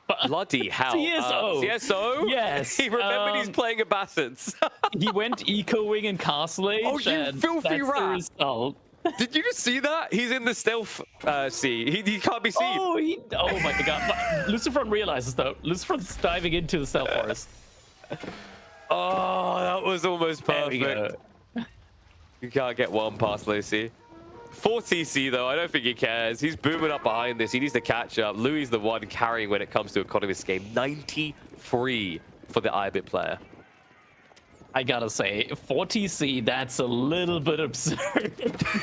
But bloody hell. CSO. CSO? Yes. He remembered he's playing a Bassets. He went eco-wing in Castle Age. Oh, you filthy rat. The result. Did you just see that? He's in the stealth sea. He can't be seen. Oh, oh my god. But Lucifron realizes though. Lucifron's diving into the stealth forest. Oh, that was almost perfect. There we go. You can't get one past Lucy. For TC, though, I don't think he cares. He's booming up behind this. He needs to catch up. Louis the one carrying when it comes to Economist game. 93 for the Ibit player. I gotta say, for TC, that's a little bit absurd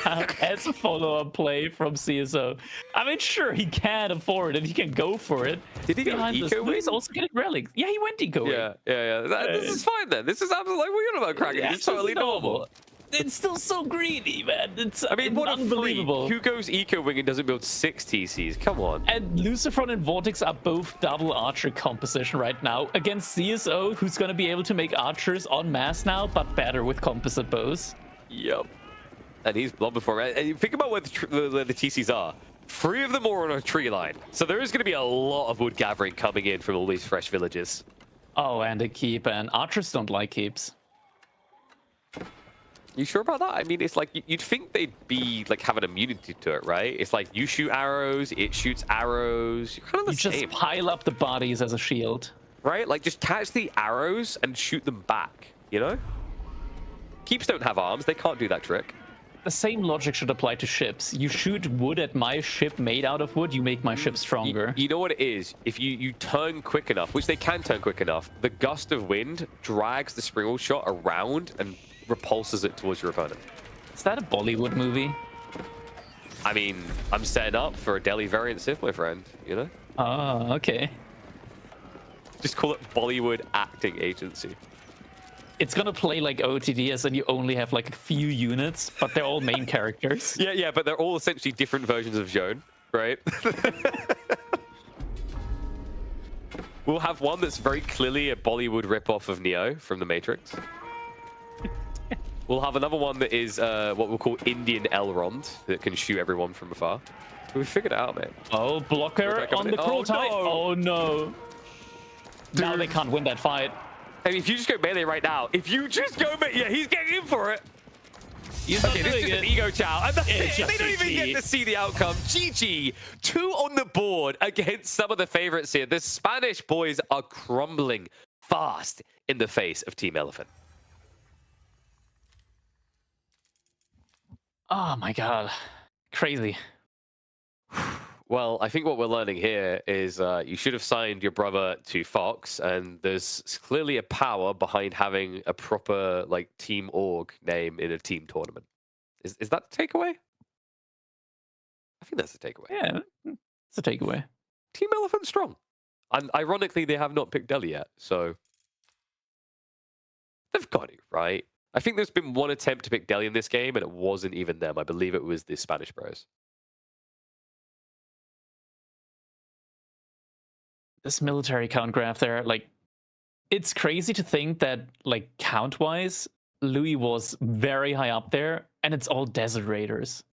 as a follow-up play from CSO. I mean, sure, he can afford it. He can go for it. Did he go eco wing? He's also getting relics. Yeah, he went eco wing. Yeah. This is fine then. This is absolutely like we're about cracking. Yeah, It's totally normal. It's still so greedy, man. It's I mean, what unbelievable. Who goes eco wing and doesn't build 6 TCs? Come on. And Lucifron and Vortex are both double archer composition right now against CSO, who's going to be able to make archers en masse now, but better with composite bows. Yep. And he's blown before. And you think about where the TCs are. 3 of them are on a tree line. So there is going to be a lot of wood gathering coming in from all these fresh villages. Oh, and a keep. And archers don't like keeps. You sure about that? I mean, it's like you'd think they'd be like have an immunity to it, right? It's like you shoot arrows, it shoots arrows. You're kind of the same. Just pile up the bodies as a shield, right? Like just catch the arrows and shoot them back. You know? Keeps don't have arms; they can't do that trick. The same logic should apply to ships. You shoot wood at my ship made out of wood, you make my ship stronger. You know what it is? If you turn quick enough, which they can turn quick enough, the gust of wind drags the springald shot around and repulses it towards your opponent. Is that a Bollywood movie? I mean, I'm setting up for a Delhi variant Civ, my friend, you know? Oh, okay. Just call it Bollywood acting agency. It's gonna play like OTDS and you only have like a few units, but they're all main characters. Yeah, but they're all essentially different versions of Joan, right? We'll have one that's very clearly a Bollywood ripoff of Neo from The Matrix. We'll have another one that is what we'll call Indian Elrond that can shoot everyone from afar. We figured it out, man. Oh, blocker on the cruel tide. Oh no. Dude. Now they can't win that fight. I mean, if you just go melee right now, yeah, he's getting in for it. He's okay, this is an ego chow. And that's it. They don't even GG. get to see the outcome. GG. 2 on the board against some of the favorites here. The Spanish boys are crumbling fast in the face of Team Elephant. Oh my god. Crazy. Well, I think what we're learning here is you should have signed your brother to Fox, and there's clearly a power behind having a proper like team org name in a team tournament. Is that the takeaway? I think that's the takeaway. Yeah, it's a takeaway. Team Elephant strong. And ironically, they have not picked Delhi yet, so they've got it, right? I think there's been one attempt to pick Delhi in this game, and it wasn't even them. I believe it was the Spanish bros. This military count graph there, like, it's crazy to think that, like, count-wise, Louis was very high up there, and it's all Desert Raiders.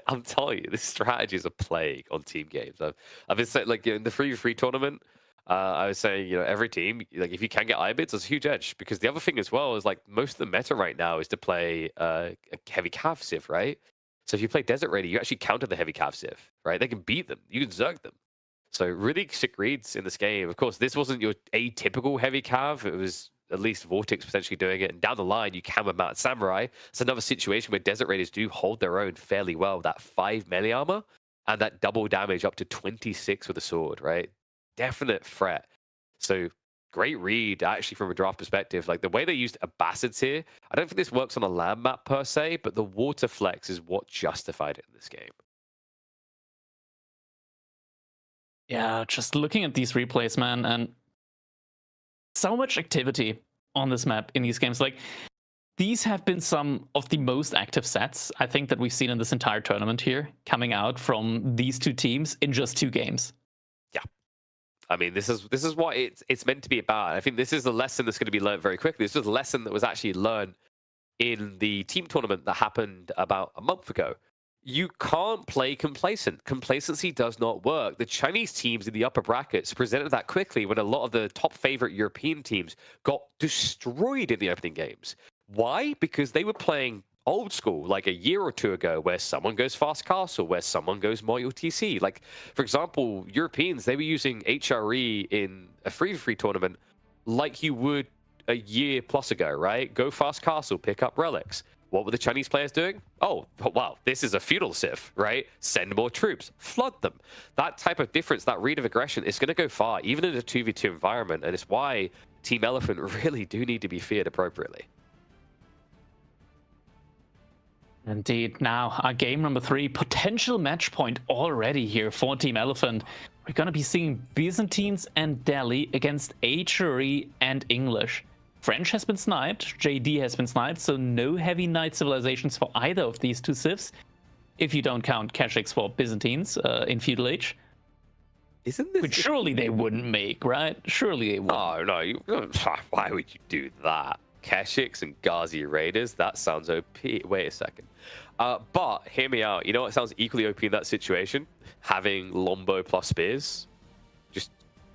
I'm telling you, this strategy is a plague on team games. I've been saying, like, in the 3v3 tournament, I was saying, you know, every team, like, if you can get IBIDs, it's a huge edge. Because the other thing as well is, like, most of the meta right now is to play a heavy cav civ, right? So if you play Desert Raider, you actually counter the heavy cav civ, right? They can beat them. You can zerg them. So really sick reads in this game. Of course, this wasn't your atypical heavy cav. It was at least Vortex potentially doing it. And down the line, you can with Mounted Samurai. It's another situation where Desert Raiders do hold their own fairly well. That 5 melee armor and that double damage up to 26 with a sword, right? Definite threat. So great read, actually, from a draft perspective. Like, the way they used Abbasids here, I don't think this works on a land map per se, but the water flex is what justified it in this game. Yeah, just looking at these replays, man, and so much activity on this map in these games. Like, these have been some of the most active sets, I think, that we've seen in this entire tournament here, coming out from these two teams in just 2 games. Yeah. I mean, this is what it's meant to be about. I think this is a lesson that's going to be learned very quickly. This was a lesson that was actually learned in the team tournament that happened about a month ago. You can't play complacent. Complacency does not work. The Chinese teams in the upper brackets presented that quickly when a lot of the top favorite European teams got destroyed in the opening games. Why? Because they were playing old school, like a year or 2 ago, where someone goes fast castle, where someone goes Moyo TC. Like, for example, Europeans, they were using HRE in a 3v3 tournament like you would a year plus ago, right? Go fast castle, pick up relics. what were the Chinese players doing? Oh, wow, this is a feudal civ, right? Send more troops, flood them. That type of difference, that read of aggression is going to go far, even in a 2v2 environment. And it's why Team Elephant really do need to be feared appropriately. Indeed. Now, our game number 3, potential match point already here for Team Elephant. We're going to be seeing Byzantines and Delhi against HRE and English. French has been sniped, JD has been sniped, so no heavy knight civilizations for either of these two civs, if you don't count Keshiks for Byzantines in Feudal Age. Isn't this... Which surely they wouldn't make, right? Surely they wouldn't. Oh, no. Why would you do that? Keshiks and Ghazi Raiders? That sounds OP. Wait a second. But hear me out. You know what sounds equally OP in that situation? Having Lombo plus Spears. Just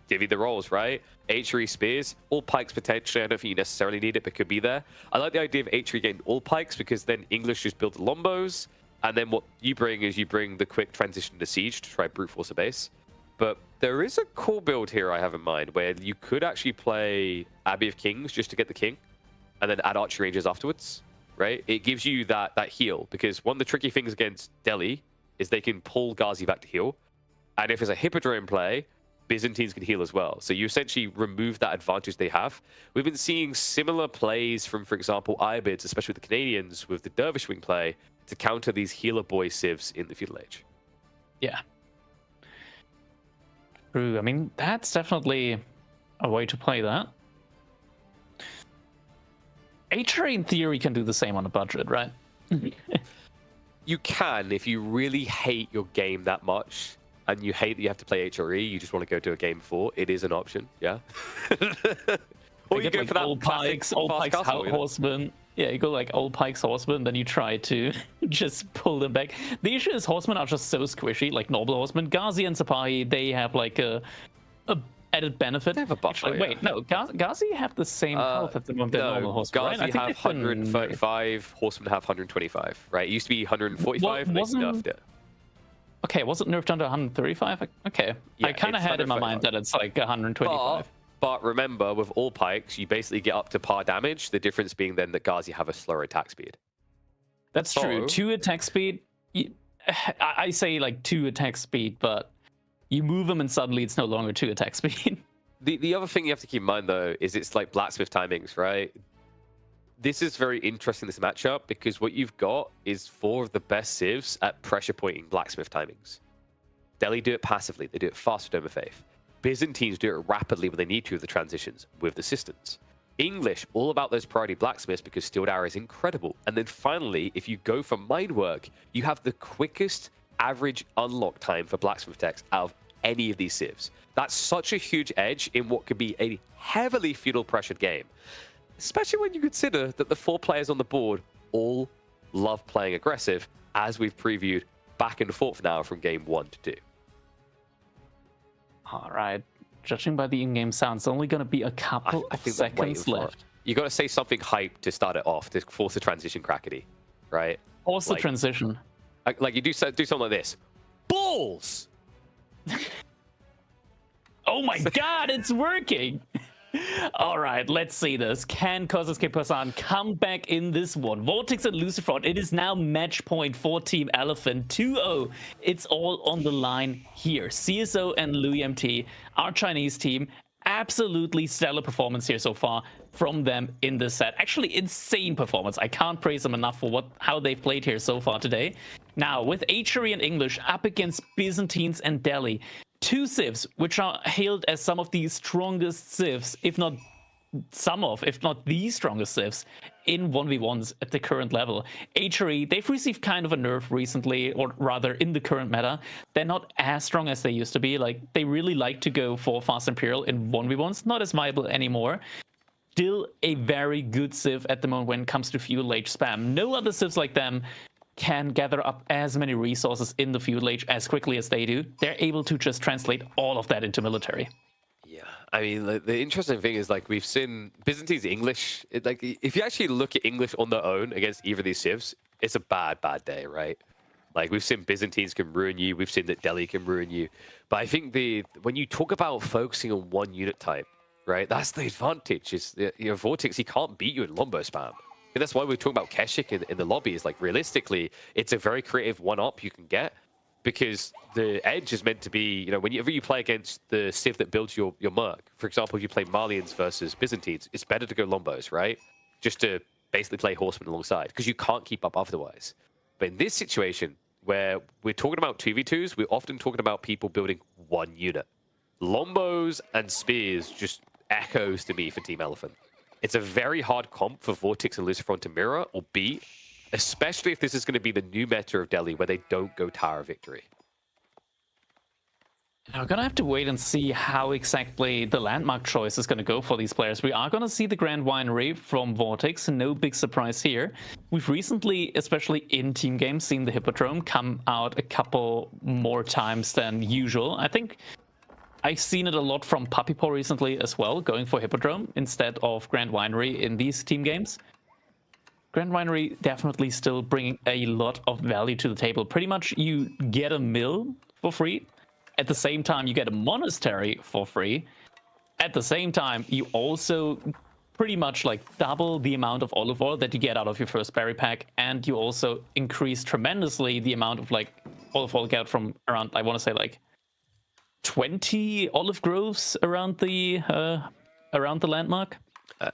divvy the roles, right? HRE Spears, all pikes potentially. I don't think you necessarily need it, but could be there. I like the idea of HRE getting all pikes because then English just build the Lombos. And then what you bring is you bring the quick transition to Siege to try brute force a base. But there is a cool build here I have in mind where you could actually play Abbey of Kings just to get the king and then add Archery Rangers afterwards, right? It gives you that heal because one of the tricky things against Delhi is they can pull Ghazi back to heal. And if it's a Hippodrome play, Byzantines can heal as well. So you essentially remove that advantage they have. We've been seeing similar plays from, for example, Ibids, especially with the Canadians, with the Dervish Wing play to counter these healer boy civs in the Feudal Age. Yeah. True. I mean, that's definitely a way to play that. HRE in theory can do the same on a budget, right? You can if you really hate your game that much and you hate that you have to play HRE, you just want to go to a game 4, it is an option, yeah? Or you go like for that old pikes horsemen. Yeah, you go like old pikes horsemen, then you try to just pull them back. The issue is horsemen are just so squishy, like noble horsemen. Ghazi and Sipahi, they have like a added benefit. They have a buffer. Actually, wait, no, Ghazi have the same health at the moment than normal horsemen, Ghazi right? have 135, horsemen have 125, right? It used to be 145, and they nerfed it. Okay, was it nerfed under 135? Okay, Yeah, I kind of had in my mind that it's like 125. But remember, with all pikes, you basically get up to par damage. The difference being then that Ghazi have a slower attack speed. That's true. 2 attack speed. I say like 2 attack speed, but you move them and suddenly it's no longer 2 attack speed. The other thing you have to keep in mind, though, is it's like blacksmith timings, right? This is very interesting, this matchup, because what you've got is 4 of the best civs at pressure pointing blacksmith timings. Delhi do it passively. They do it fast with Dome of Faith. Byzantines do it rapidly when they need to with the transitions, with the systems. English, all about those priority blacksmiths because Steeled Arrow is incredible. And then finally, if you go for mine work, you have the quickest average unlock time for blacksmith techs out of any of these civs. That's such a huge edge in what could be a heavily feudal pressured game. Especially when you consider that the 4 players on the board all love playing aggressive, as we've previewed back and forth now from game 1 to 2. All right. Judging by the in-game sound, it's only going to be a couple of seconds left. You got to say something hype to start it off, to force a transition crackety, right? Force the transition. Like you do something like this. Balls! Oh my god, it's working! All right, let's see this. Can Kozuke Posan come back in this one? Vortex and Lucifer, it is now match point for Team Elephant 2-0. It's all on the line here. CSO and Louis MT, our Chinese team, absolutely stellar performance here so far from them in this set. Actually, insane performance. I can't praise them enough for how they've played here so far today. Now, with HRE and English up against Byzantines and Delhi, 2 civs, which are hailed as some of the strongest civs, if not the strongest civs in 1v1s at the current level. HRE, they've received kind of a nerf recently, or rather in the current meta. They're not as strong as they used to be. Like, they really like to go for Fast Imperial in 1v1s, not as viable anymore. Still a very good civ at the moment when it comes to Feudal Age spam. No other civs like them can gather up as many resources in the Feudal Age as quickly as they do. They're able to just translate all of that into military. Yeah, I mean, the interesting thing is, like, we've seen Byzantines English. Like, if you actually look at English on their own against either of these civs, it's a bad day, right? Like, we've seen Byzantines can ruin you. We've seen that Delhi can ruin you. But I think when you talk about focusing on one unit type, right, that's the advantage. Is Vortex, he can't beat you in Lombo spam. And that's why we're talking about Keshik in the lobby. Is like realistically, it's a very creative one-up you can get, because the edge is meant to be, you know, whenever you play against the Civ that builds your Merc. For example, if you play Malians versus Byzantines, it's better to go Lombos, right? Just to basically play Horsemen alongside, because you can't keep up otherwise. But in this situation, where we're talking about 2v2s, we're often talking about people building one unit. Lombos and Spears just echoes to me for Team Elephant. It's a very hard comp for Vortex and Lucifron to mirror or beat, especially if this is going to be the new meta of Delhi, where they don't go Tower of Victory. Now, we're going to have to wait and see how exactly the landmark choice is going to go for these players. We are going to see the Grand Winery from Vortex, no big surprise here. We've recently, especially in team games, seen the Hippodrome come out a couple more times than usual. I think I've seen it a lot from Puppypaw recently as well, going for Hippodrome instead of Grand Winery in these team games. Grand Winery definitely still bringing a lot of value to the table. Pretty much you get a mill for free. At the same time, you get a monastery for free. At the same time, you also pretty much like double the amount of olive oil that you get out of your first berry pack. And you also increase tremendously the amount of like olive oil you get from around, I want to say like 20 olive groves around the landmark.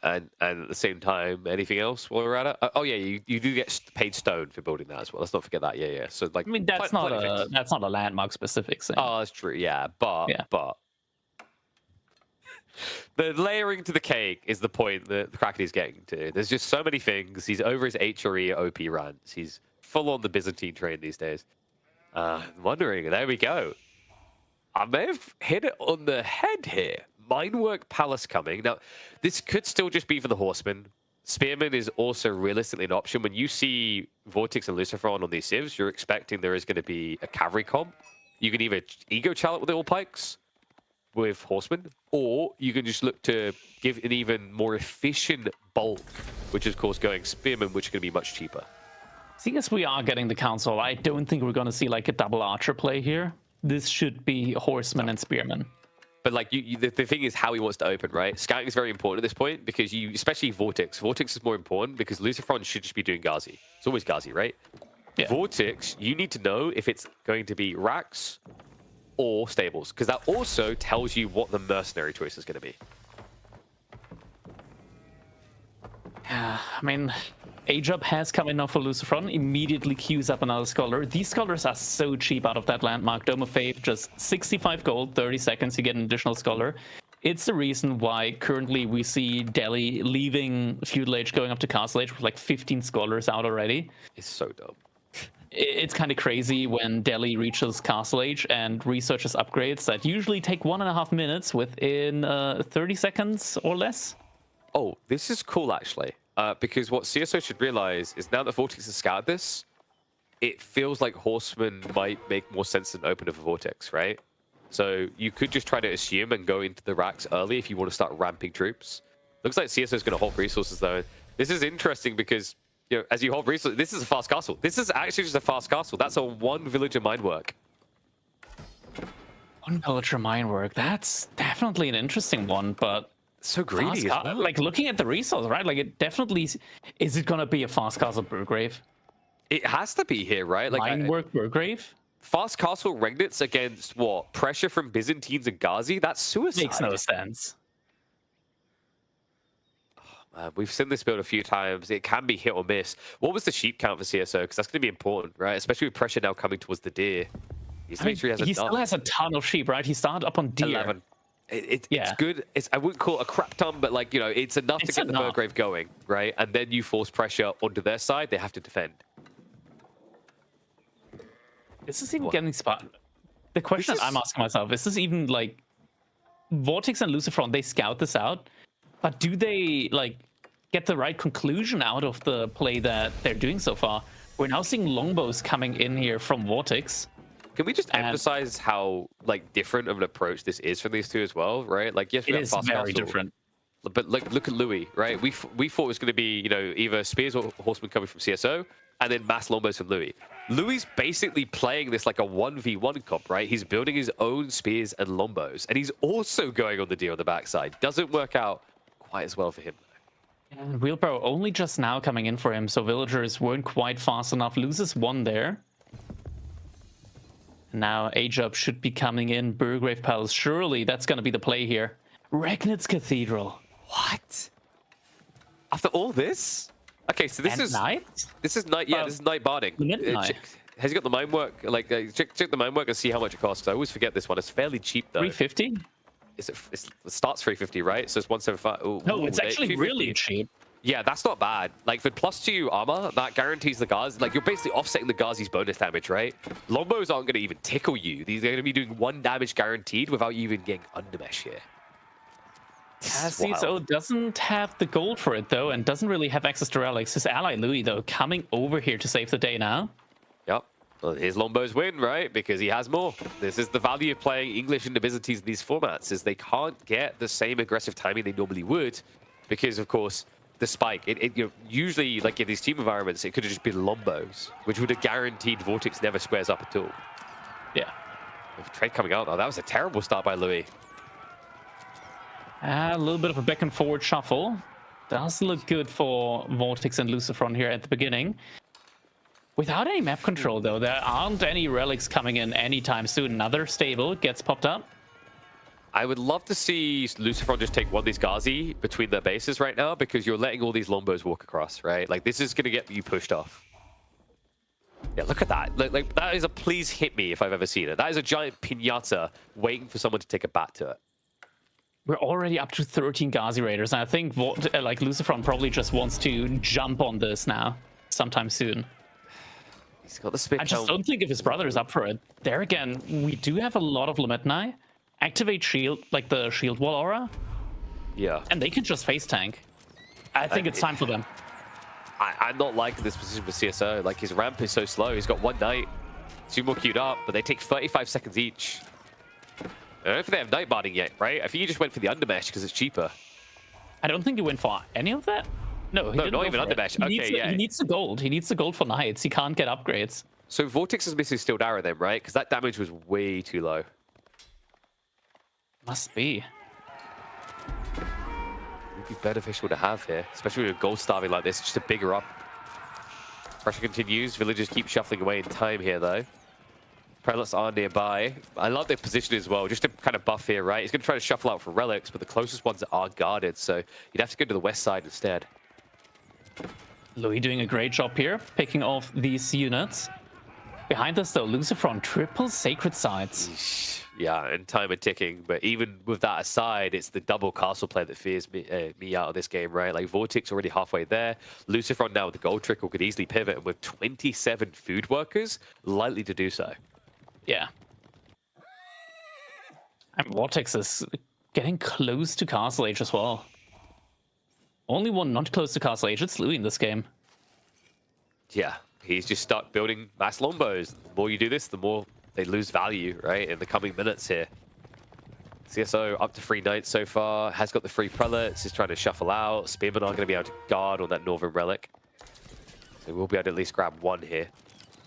And at the same time, anything else while we're at it? Oh yeah, you do get paid stone for building that as well. Let's not forget that. Yeah. So like, I mean, that's not a landmark specific thing. Oh, that's true. Yeah, but the layering to the cake is the point that Kraken is getting to. There's just so many things. He's over his HRE OP runs. He's full on the Byzantine train these days. Wondering, there we go. I may have hit it on the head here. Minework Palace coming. Now, this could still just be for the Horsemen. Spearman is also realistically an option. When you see Vortex and Lucifron on these civs, you're expecting there is going to be a cavalry comp. You can either ego challenge with the All Pikes with Horsemen, or you can just look to give an even more efficient bulk, which is, of course, going Spearman, which is going to be much cheaper. Seeing as we are getting the Council, I don't think we're going to see like a double Archer play here. This should be Horseman and Spearman. But like the thing is how he wants to open, right? Scouting is very important at this point, because you, especially Vortex. Vortex is more important because Lucifron should just be doing Ghazi. It's always Ghazi, right? Yeah. Vortex, you need to know if it's going to be racks or stables, because that also tells you what the mercenary choice is going to be. Yeah, I mean, Age-Up has come in now for Lucifron, immediately queues up another Scholar. These Scholars are so cheap out of that landmark. Dome of Faith, just 65 gold, 30 seconds, you get an additional Scholar. It's the reason why currently we see Delhi leaving Feudal Age, going up to Castle Age with like 15 Scholars out already. It's so dumb. It's kind of crazy when Delhi reaches Castle Age and researches upgrades that usually take 1.5 minutes within 30 seconds or less. Oh, this is cool, actually. Because what CSO should realize is now that Vortex has scouted this, it feels like Horseman might make more sense than opener for Vortex, right? So you could just try to assume and go into the racks early if you want to start ramping troops. Looks like CSO is going to hold resources, though. This is interesting because, you know, as you hold resources, this is a fast castle. This is actually just a fast castle. That's a one villager mine work. One villager mine work. That's definitely an interesting one, but so greedy as well. Like looking at the resource, right? Like it definitely is it gonna be a fast castle Burgrave? It has to be here, right? Like mine work Burgrave? Fast castle Regnates against what? Pressure from Byzantines and Ghazi? That's suicide. Makes no sense. We've seen this build a few times. It can be hit or miss. What was the sheep count for CSO? Because that's going to be important, right? Especially with pressure now coming towards the deer. He still has a ton of sheep, right? He started up on deer. 11. It's good. I wouldn't call it a crap ton, but like, you know, it's enough to get the Burgrave going, right? And then you force pressure onto their side. They have to defend. This is even getting spot. The question that I'm asking myself, is this even like Vortex and Lucifron, they scout this out, but do they like get the right conclusion out of the play that they're doing so far? We're now seeing longbows coming in here from Vortex. Can we just emphasize how like different of an approach this is from these two as well, right? Like, yes, it is very different. But like, look at Louis, right? We thought it was going to be, you know, either Spears or Horseman coming from CSO, and then mass longbows from Louis. Louis basically playing this like a 1v1 comp, right? He's building his own Spears and longbows, and he's also going on the deer on the backside. Doesn't work out quite as well for him. And Wheelbarrow only just now coming in for him, so villagers weren't quite fast enough. Loses one there. Now Ajup should be coming in. Burgrave Palace, surely that's going to be the play here. Regnitz Cathedral. What? After all this? Okay, so this And is Knight? this is night. Yeah, this is night barding. Midnight. Has he got the mine work? Like, check the mine work and see how much it costs. 'Cause I always forget this one. It's fairly cheap though. 350? It starts 350, right? So it's 175. Ooh, No, it's actually 250. really cheap. Yeah, that's not bad. Like, for +2 armor, that guarantees the Ghazi. Like, you're basically offsetting the Ghazi's bonus damage, right? Longbows aren't going to even tickle you. They're going to be doing 1 damage guaranteed without you even getting undermesh here. This is CSO wild. doesn't have the gold for it, though, and doesn't really have access to relics. His ally, Louis, though, coming over here to save the day now. Yep. Well, his Longbows win, right? Because he has more. This is the value of playing English and the Byzantines in these formats, is they can't get the same aggressive timing they normally would because, of course, the spike. You know, usually, like in these team environments, it could have just been Lombos, which would have guaranteed Vortex never squares up at all. Yeah. With trade coming out, though, that was a terrible start by Louis. A little bit of a back and forward shuffle. Does look good for Vortex and Lucifron here at the beginning. Without any map control, though, there aren't any relics coming in anytime soon. Another stable gets popped up. I would love to see Lucifron just take one of these Ghazi between their bases right now because you're letting all these Longbows walk across, right? Like, this is going to get you pushed off. Yeah, look at that. Like, that is a please hit me if I've ever seen it. That is a giant piñata waiting for someone to take a bat to it. We're already up to 13 Ghazi Raiders, and I think like Lucifron probably just wants to jump on this now, sometime soon. He's got the spit I just count. don't think if his brother is up for it. There again, we do have a lot of Limit. Activate shield, like the shield wall aura, Yeah. and they can just face tank. I think it's time for them. I'm not liking this position for CSO. Like, his ramp is so slow. He's got 1 knight, 2 more queued up, but they take 35 seconds each. I don't know if they have night barding yet, right? I think he just went for the undermesh because it's cheaper. I don't think he went for any of that. No, he No, didn't not go even for it. undermesh. He Okay, needs yeah. He needs the gold. He needs the gold for knights. He can't get upgrades. So Vortex is missing Steel Arrow then, right? Because that damage was way too low. Must be. Would be beneficial to have here, especially with gold starving like this, just a bigger up. Pressure continues. Villagers keep shuffling away in time here, though. Prelates are nearby. I love their position as well, just to kind of buff here, right? He's going to try to shuffle out for relics, but the closest ones are guarded, so you'd have to go to the west side instead. Louis doing a great job here, picking off these units. Behind us, though, Lucifron, triple sacred sides. Yeah, and time are ticking, but even with that aside, it's the double castle play that fears me out of this game, right? Like, Vortex already halfway there. Lucifron now with the gold trickle could easily pivot, and with 27 food workers, likely to do so. Yeah. And Vortex is getting close to Castle Age as well. Only one not close to Castle Age, it's Louis in this game. Yeah, he's just stuck building mass longbows. The more you do this, the more they lose value, right, in the coming minutes here. CSO up to 3 knights so far, has got the 3 prelates, is trying to shuffle out. Spearmen are going to be able to guard on that northern relic. So we'll be able to at least grab 1 here.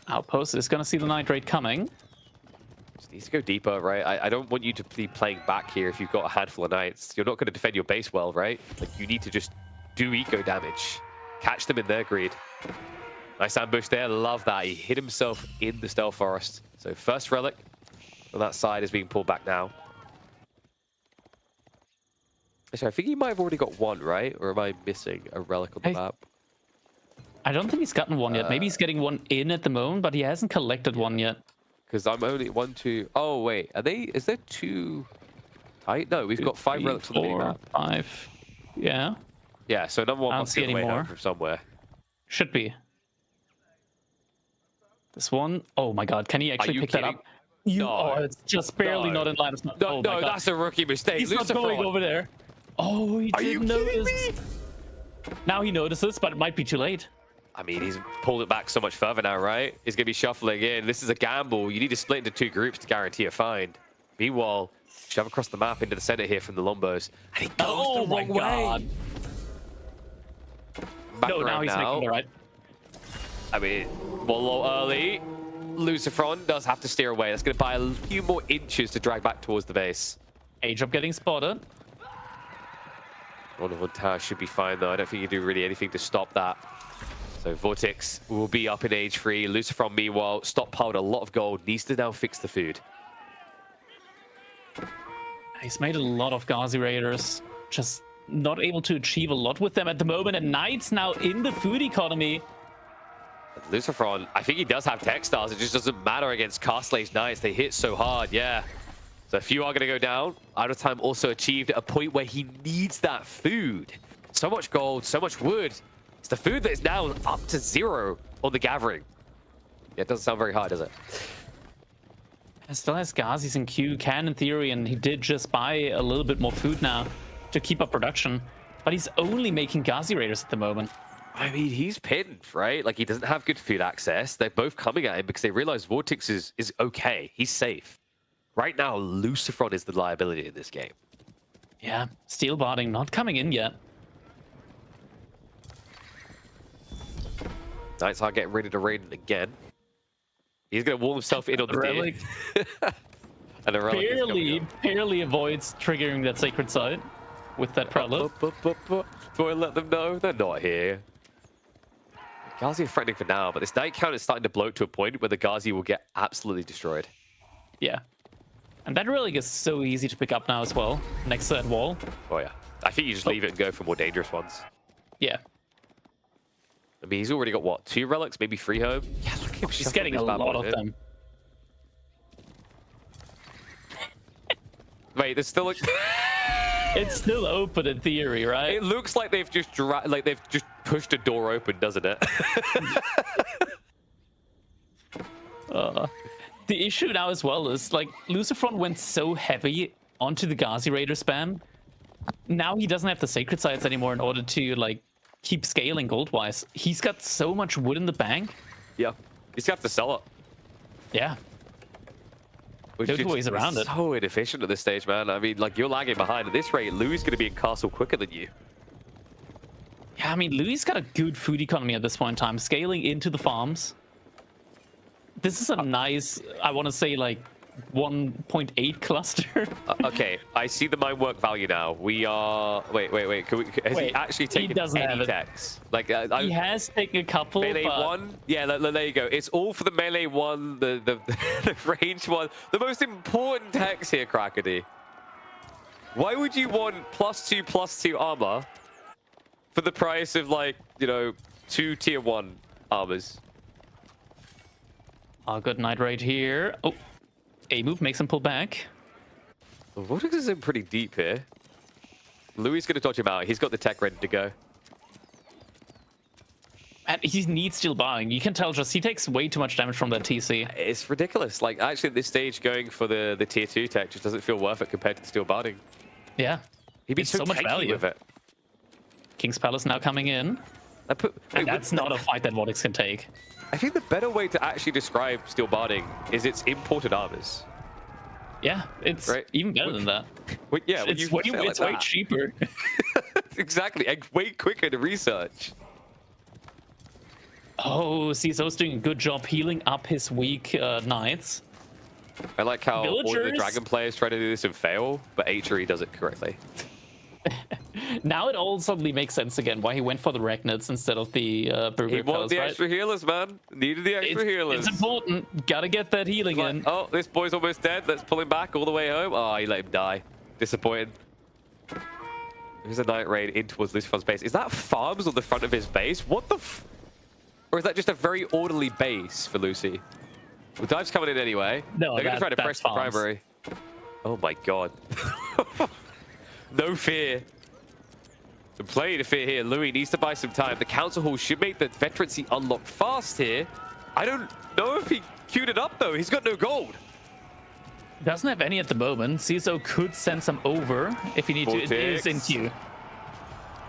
Outpost is going to see the Night Raid coming. Just needs to go deeper, right? I don't want you to be playing back here if you've got a handful of knights. You're not going to defend your base well, right? Like, you need to just do eco damage. Catch them in their greed. Nice ambush there, love that. He hid himself in the Stealth Forest. So first relic on that side is being pulled back now. Actually, I think he might have already got 1, right? Or am I missing a relic on the map? I don't think he's gotten 1 yet. Maybe he's getting 1 in at the moment, but he hasn't collected 1 yet. Because I'm only 1, 2... Oh, wait. Are they... Is there 2 tight? No, we've got 5 relics on the mini-map. 5. Yeah. Yeah, so number 1 I don't must see be on the way any more. home from somewhere. Should be. This one. Oh my god, can he actually you pick that kidding? up? No. Oh, it's just barely No. not in line of smoke. No, Oh my no, God. that's a rookie mistake. He's not going over there. Oh, he Are you didn't kidding notice. me? Now he notices, but it might be too late. I mean, he's pulled it back so much further now, right? He's going to be shuffling in. This is a gamble. You need to split into 2 groups to guarantee a find. Meanwhile, shove across the map into the center here from the Lombos. And he goes the wrong way. Back No, now around he's making the right. I mean, well, a little early. Lucifron does have to steer away. That's going to buy a few more inches to drag back towards the base. Age up getting spotted. One tower should be fine, though. I don't think you do really anything to stop that. So Vortex will be up in H3. Lucifron, meanwhile, stockpiled a lot of gold. Needs to now fix the food. He's made a lot of Ghazi Raiders. Just not able to achieve a lot with them at the moment. And Knights now in the food economy. Lucifron, I think he does have Techstars. It just doesn't matter against Castley's Knights. They hit so hard, yeah. So a few are going to go down. Out of Time also achieved a point where he needs that food. So much gold, so much wood. It's the food that is now up to 0 on the Gathering. Yeah, it doesn't sound very hard, does it? Still has Ghazis in queue, can in theory, and he did just buy a little bit more food now to keep up production. But he's only making Ghazi Raiders at the moment. I mean, he's pinned, right? Like, he doesn't have good food access. They're both coming at him because they realize Vortex is okay. He's safe. Right now, Lucifron is the liability in this game. Yeah, Steel Barding not coming in yet. Knights are getting ready to raid again. He's going to wall himself in on the Relic. And a relic is coming up. barely avoids triggering that sacred site with that prelate. Do I let them know? They're not here. Ghazi are threatening for now, but this Knight count is starting to bloat to a point where the Ghazi will get absolutely destroyed. Yeah. And that relic is so easy to pick up now as well, next to that wall. Oh, yeah. I think you just leave it and go for more dangerous ones. Yeah. I mean, he's already got, what, 2 relics, maybe 3 home? Yeah, look at him. He's getting a lot of them. Wait, there's still like... It's still open in theory, right? It looks like they've just pushed a door open, doesn't it? The issue now as well is, like, Lucifron went so heavy onto the Ghazi Raider spam. Now he doesn't have the sacred sites anymore in order to, like, keep scaling gold-wise. He's got so much wood in the bank. Yeah. He's gonna have to sell it. Yeah. Which There's is ways around it. So inefficient at this stage, man. I mean, like, you're lagging behind. At this rate, Louis gonna be in castle quicker than you. Yeah, I mean, Louis got a good food economy at this point in time, scaling into the farms. This is a nice, I want to say, like, 1.8 cluster. Okay, I see the mine work value now. We are... Wait. Has he actually taken any techs? Like, he has taken a couple, melee but... 1? Yeah, there you go. It's all for the melee 1, the range 1. The most important techs here, Crackedy. Why would you want +2/+2 armor for the price of, like, you know, 2 tier 1 armors? Oh, good Knight right here. Oh, A move makes him pull back. Vortex is in pretty deep here. Louis is going to dodge him out. He's got the tech ready to go. And he needs Steel Barding. You can tell just he takes way too much damage from that TC. It's ridiculous. Like, actually, at this stage, going for the tier 2 tech just doesn't feel worth it compared to the Steel Barding. Yeah. He'd be It's so much tanky value with it. King's Palace now coming in. And that's not a fight that Vortex can take. I think the better way to actually describe Steel Barding is it's imported armors. Yeah, it's even better than that. Yeah, it's way cheaper. Exactly, and way quicker to research. Oh, CSO's doing a good job healing up his weak Knights. I like how all the Villagers. Dragon players try to do this and fail, but H3 does it correctly. Now it all suddenly makes sense again why he went for the Ragnards instead of the He wanted the extra healers, man. Needed the extra healers. It's important. Gotta get that healing in. Oh, this boy's almost dead. Let's pull him back all the way home. Oh, he let him die. Disappointed. There's a Knight raid in towards Lucifron's base. Is that farms on the front of his base? What the f... Or is that just a very orderly base for Lucy? Well, Dive's coming in anyway. No, they're going to try to press the farms. primary. Oh my god. No fear. So plenty to fear here. Louis needs to buy some time. The Council Hall should make the veterancy unlock fast here. I don't know if he queued it up, though. He's got no gold. Doesn't have any at the moment. CSO could send some over if you need to. It is in queue.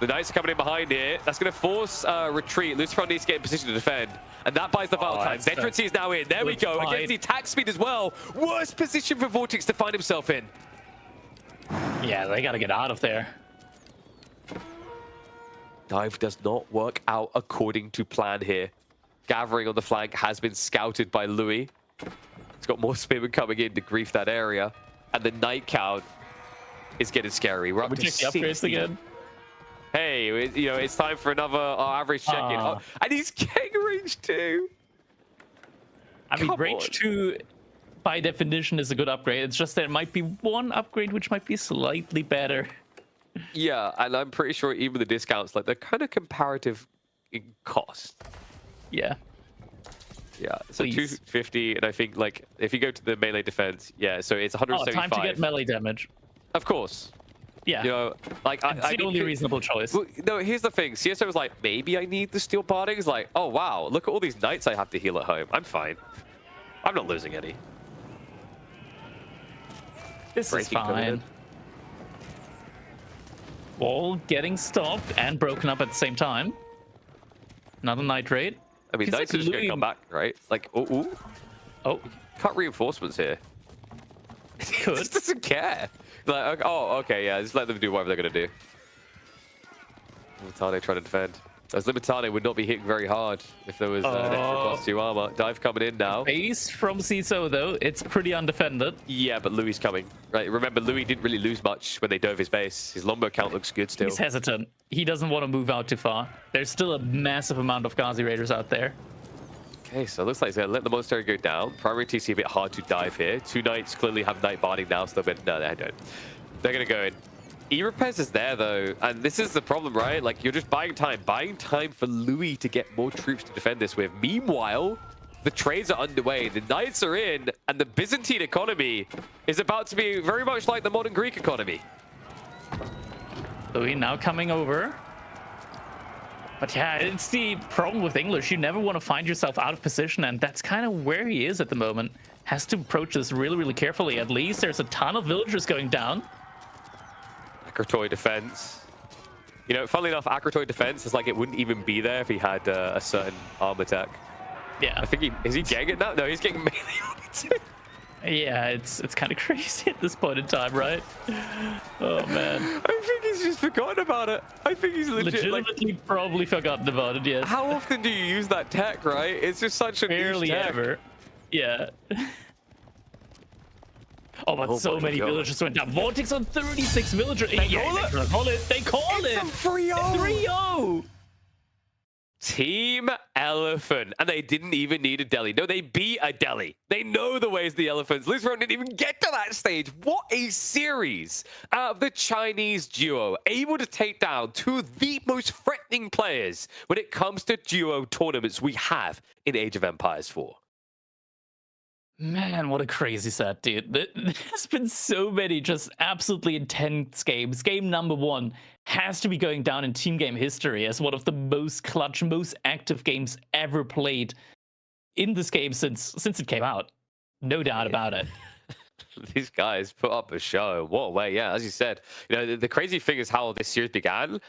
The Knights are coming in behind here. That's going to force retreat. Lucifron needs to get in position to defend. And that buys the vital time. Veterancy is now in. There we go. Against the attack speed as well. Worst position for Vortex to find himself in. Yeah, they got to get out of there. Dive does not work out according to plan here. Gathering on the flank has been scouted by Louis. He's got more spearmen coming in to grief that area. And the Knight count is getting scary. We're up to 60. Check the upgrades again. hey, it's time for another average check-in. Oh, and he's getting range 2. I mean, Come range on. 2, by definition, is a good upgrade. It's just there might be one upgrade which might be slightly better. Yeah, and I'm pretty sure even the discounts, like, they're kind of comparative in cost. Yeah. Yeah, so Please. 250, and I think, like, if you go to the melee defense, yeah, so it's Oh, 175. time to get melee damage. Of course. Yeah. You know, like, It's the only reasonable choice. Well, no, here's the thing. CSO was like, maybe I need the steel partings. Like, oh, wow, look at all these knights I have to heal at home. I'm fine. I'm not losing any. This is Breaking coming in. fine. Wall getting stopped and broken up at the same time. Another night raid. I mean, Feels knights like are just going to Louis- come back, right? Like, oh, Oh, cut reinforcements here. He could. just doesn't care. Like, oh, okay, yeah, just let them do whatever they're going to do. Limitane trying to defend. As Limitane would not be hitting very hard if there was an extra +2 armor. Dive coming in now. Base from CISO though, it's pretty undefended. Yeah, but Louis coming. Right, remember, Louis didn't really lose much when they dove his base. His longbow count looks good still. He's hesitant. He doesn't want to move out too far. There's still a massive amount of Ghazi Raiders out there. Okay, so it looks like he's going to let the monastery go down. Primary TC a bit hard to dive here. 2 knights clearly have night barding now, so no, they don't. They're going to go in. E-Repairs is there, though, and this is the problem, right? Like, you're just buying time for Louis to get more troops to defend this with. Meanwhile, the trades are underway, the knights are in, and the Byzantine economy is about to be very much like the modern Greek economy. Louis now coming over. But yeah, it's the problem with English. You never want to find yourself out of position, and that's kind of where he is at the moment. Has to approach this really, really carefully. At least there's a ton of villagers going down. Akratoy defense. You know, funnily enough, Akratoy defense is like it wouldn't even be there if he had a certain arm attack. Yeah. I think is he getting it now? No, he's getting melee on it too. Yeah, it's kind of crazy at this point in time, right? Oh man. I think he's just forgotten about it. I think he's Legitimately probably forgotten about it, yes. How often do you use that tech, right? It's just such a Barely niche tech. ever. Yeah. Oh, but Oh so my many God. villagers went down. Vortex on 36 villagers. They call it. They call it. It's a 3-0. 3-0. Team Elephant. And they didn't even need a Delhi. No, they beat a Delhi. They know the ways of the Elephants. Lizron didn't even get to that stage. What a series out of the Chinese duo. Able to take down 2 of the most threatening players when it comes to duo tournaments we have in Age of Empires 4. Man, what a crazy set, dude. There's been so many just absolutely intense games. Game number 1 has to be going down in team game history as one of the most clutch, most active games ever played in this game since it came out. No doubt about it. These guys put up a show. What a way. Yeah, as you said, you know, the crazy thing is how this series began.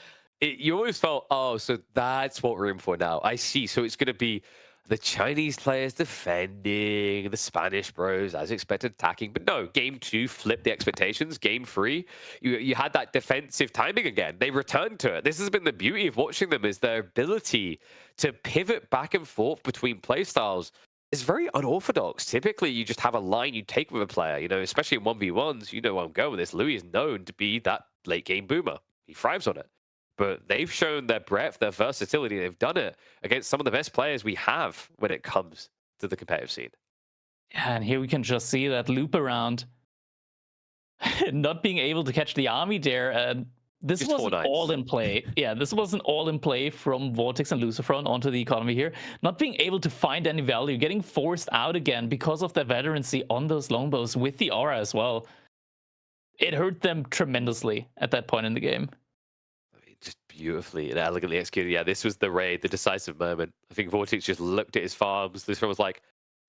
You always felt, oh, so that's what we're in for now. I see. So it's going to be the Chinese players defending, the Spanish bros, as expected, attacking. But no, game 2 flipped the expectations. Game 3, you had that defensive timing again. They returned to it. This has been the beauty of watching them, is their ability to pivot back and forth between playstyles is very unorthodox. Typically, you just have a line you take with a player, you know, especially in 1v1s. You know where I'm going with this. Louis is known to be that late game boomer. He thrives on it. But they've shown their breadth, their versatility. They've done it against some of the best players we have when it comes to the competitive scene. Yeah, and here we can just see that loop around. Not being able to catch the army there. And this Just 4 wasn't knights. all in play. Yeah, this wasn't all in play from Vortex and Lucifron onto the economy here. Not being able to find any value, getting forced out again because of their veterancy on those longbows with the aura as well. It hurt them tremendously at that point in the game. Just beautifully and elegantly executed. Yeah, this was the raid, the decisive moment. I think Vortex just looked at his farms. This one was like,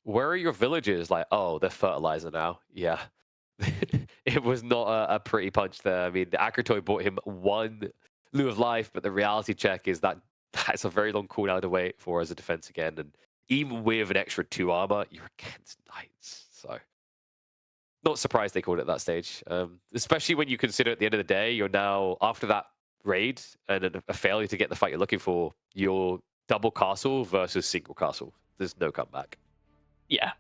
where are your villagers? Like, oh, they're fertilizer now. Yeah. It was not a pretty punch there. I mean, the Akratoy bought him 1 Lou of life, but the reality check is that that's a very long cooldown to wait for as a defense again. And even with an extra 2 armor, you're against knights. So, not surprised they called it at that stage. Especially when you consider at the end of the day, you're now, after that raid and a failure to get the fight you're looking for, you're double castle versus single castle. There's no comeback. Yeah.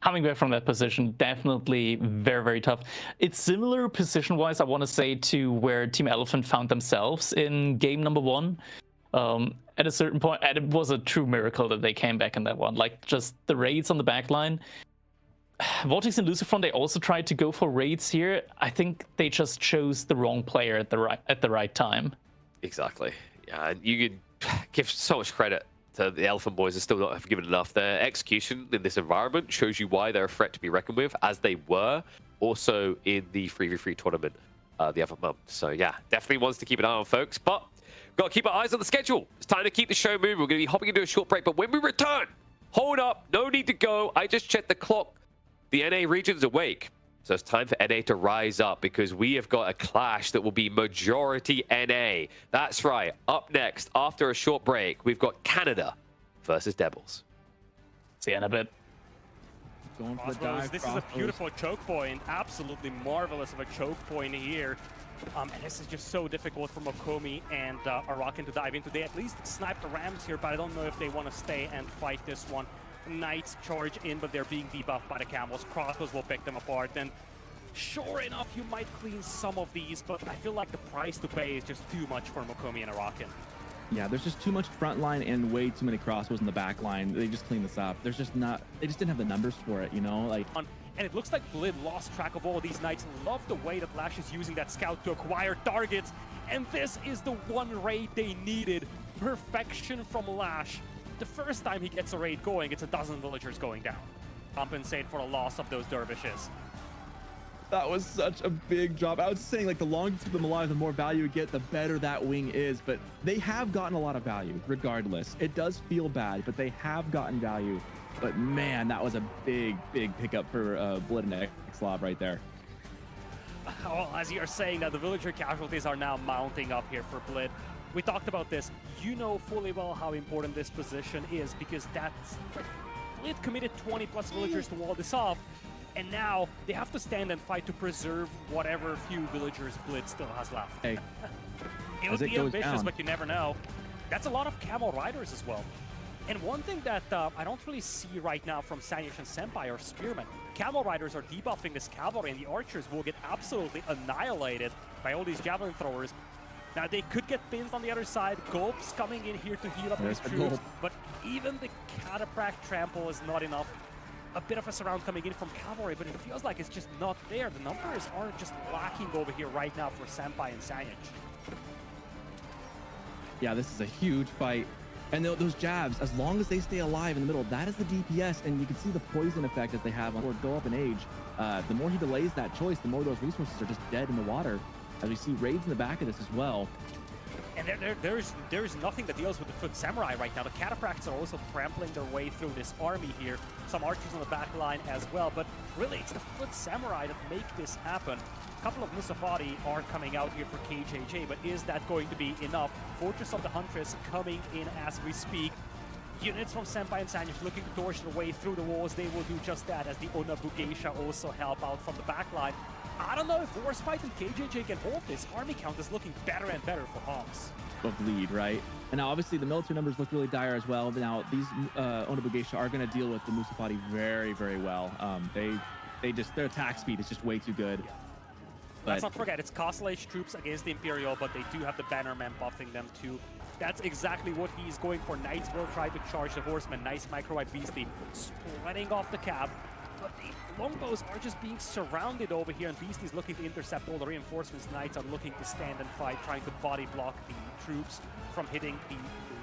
coming back from that position, definitely very, very tough. It's similar position-wise, I want to say, to where Team Elephant found themselves in game number 1. At a certain point, and it was a true miracle that they came back in that one. Like, just the raids on the back line. Vortex and Lucifron, they also tried to go for raids here. I think they just chose the wrong player at the right time. Exactly. Yeah, and you could give so much credit to the Elephant Boys and still not have given enough. Their execution in this environment shows you why they're a threat to be reckoned with, as they were also in the 3v3 tournament the other month. So yeah, definitely wants to keep an eye on, folks. But got to keep our eyes on the schedule. It's time to keep the show moving. We're going to be hopping into a short break, but when we return, hold up, no need to go. I just checked the clock. The NA region's awake. So it's time for NA to rise up, because we have got a clash that will be majority NA. That's right. Up next, after a short break, we've got Canada versus Devils. See you in a bit. Going for the Crossbows, dive. this is a beautiful choke point. Absolutely marvelous of a choke point here. And this is just so difficult for Mokomi and Arakan to dive into. They at least sniped the Rams here, but I don't know if they want to stay and fight this one. Knights charge in, but they're being debuffed by the Camels. Crossbows will pick them apart. And sure enough, you might clean some of these, but I feel like the price to pay is just too much for Mokomi and Arakan. Yeah, there's just too much front line and way too many crossbows in the back line. They just cleaned this up. There's just not, they just didn't have the numbers for it, you know? Like, And it looks like Blid lost track of all these Knights. Love the way that Lash is using that scout to acquire targets. And this is the one raid they needed. Perfection from Lash. The first time he gets a raid going, it's a dozen villagers going down. Compensate for the loss of those dervishes. that was such a big drop. I was saying, like, the longer you keep them alive, the more value you get, the better that wing is. But they have gotten a lot of value, regardless. It does feel bad, but they have gotten value. But man, that was a big, big pickup for Blid and Xlob right there. Well, as you're saying, that the villager casualties are now mounting up here for Blid. We talked about this. You know fully well how important this position is, because that's like, Blid committed 20 plus villagers to wall this off, and now they have to stand and fight to preserve whatever few villagers Blid still has left. Hey, It as would it be goes ambitious, down. but you never know. That's a lot of Camel Riders as well. And one thing that I don't really see right now from Sanish and Senpai are Spearmen. Camel Riders are debuffing this cavalry, and the archers will get absolutely annihilated by all these javelin throwers. Now, they could get pinned on the other side. Gulp's coming in here to heal up There's these the troops, Gulp. but even the Cataphract trample is not enough. A bit of a surround coming in from cavalry, but it feels like it's just not there. The numbers are just lacking over here right now for Senpai and Sanish. Yeah, this is a huge fight. And those jabs, as long as they stay alive in the middle, that is the DPS, and you can see the poison effect that they have on or go up in age. The more he delays that choice, the more those resources are just dead in the water. As we see raids in the back of this as well. And there's nothing that deals with the Foot Samurai right now. The Cataphracts are also trampling their way through this army here. Some archers on the back line as well, but really it's the Foot Samurai that make this happen. A couple of Musafati are coming out here for KJJ, but is that going to be enough? Fortress of the Huntress coming in as we speak. Units from Senpai and Sanish looking to torch their way through the walls. They will do just that, as the Onabugeisha also help out from the back line. I don't know if Warspite and KJJ can hold this. Army count is looking better and better for Hawks. Of lead, right? And now obviously the military numbers look really dire as well. Now these Onabugeisha are going to deal with the Musafati very, very well. Their attack speed is just way too good. Let's not forget, it's Castle Age troops against the Imperial, but they do have the Bannermen buffing them too. That's exactly what he's going for. Knights will try to charge the Horsemen. Nice micro-white Beastie spreading off the cab. But the Longbows are just being surrounded over here, and Beastie's looking to intercept all the reinforcements. Knights are looking to stand and fight, trying to body block the troops from hitting the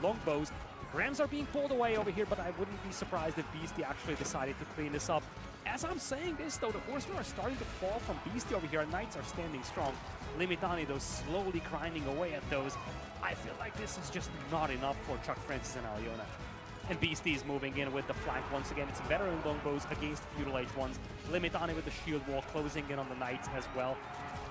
Longbows. Rams are being pulled away over here, but I wouldn't be surprised if Beastie actually decided to clean this up. As I'm saying this, though, the Horsemen are starting to fall from Beastie over here, and Knights are standing strong. Limitani, though, slowly grinding away at those. I feel like this is just not enough for Chuck Francis and Aliona. And Beastie is moving in with the flank once again. It's veteran longbows against feudal age ones. Limitani with the shield wall, closing in on the Knights as well.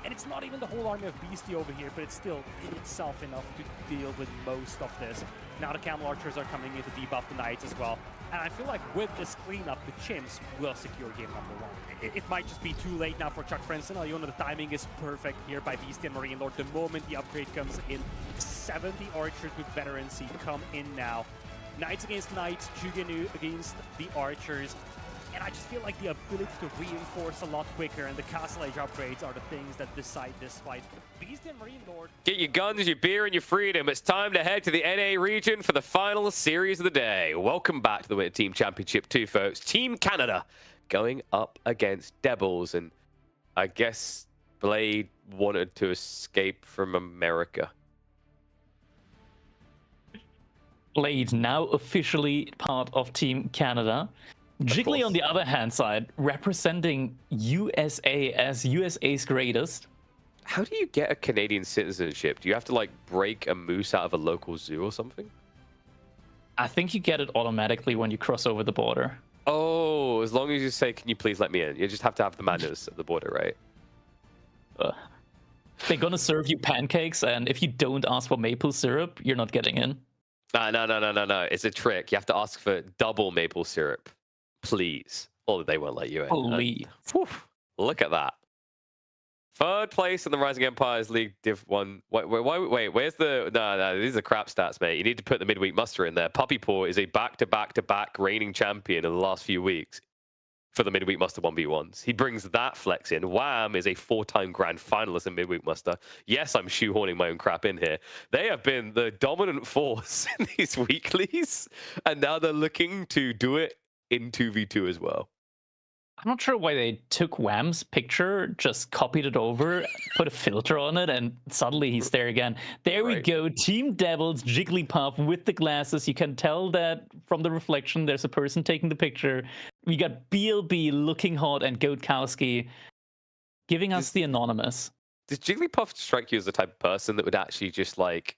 And it's not even the whole army of Beastie over here, but it's still in itself enough to deal with most of this. Now the Camel Archers are coming in to debuff the Knights as well. And I feel like with this cleanup, the Chimps will secure game number one. It might just be too late now for Chuck Francis and Aliona. The timing is perfect here by Beastie and Marine Lord. The moment the upgrade comes in, 70 archers with veterancy come in now. Knights against Knights, Jugenu against the Archers. And I just feel like the ability to reinforce a lot quicker and the Castle Age upgrades are the things that decide this fight. Beast and Marine Lord. Get your guns, your beer, and your freedom. It's time to head to the NA region for the final series of the day. Welcome back to the Winter Team Championship 2, folks. Team Canada going up against Devils. And I guess Blade wanted to escape from America. Blade now officially part of Team Canada. Jiggly, on the other hand side, representing USA as USA's greatest. How do you get a Canadian citizenship? Do you have to, like, break a moose out of a local zoo or something? I think you get it automatically when you cross over the border. Oh, as long as you say, can you please let me in? You just have to have the manners at the border, right? They're gonna serve you pancakes, and if you don't ask for maple syrup, you're not getting in. No. It's a trick. You have to ask for double maple syrup, please. Or they won't let you in. Please. Look at that. Third place in the Rising Empires League Div 1. Wait, where's the... No, these are crap stats, mate. You need to put the midweek muster in there. Puppy Paw is a back-to-back-to-back reigning champion in the last few weeks for the midweek muster 1v1s. He brings that flex in. Wham is a 4-time grand finalist in midweek muster. Yes, I'm shoehorning my own crap in here. They have been the dominant force in these weeklies, and now they're looking to do it in 2v2 as well. I'm not sure why they took Wham's picture, just copied it over, put a filter on it, and suddenly he's there again. There we go. Team Devils, Jigglypuff with the glasses. You can tell that from the reflection, there's a person taking the picture. We got BLB looking hot and Goatkowski giving us the anonymous. Does Jigglypuff strike you as the type of person that would actually just, like,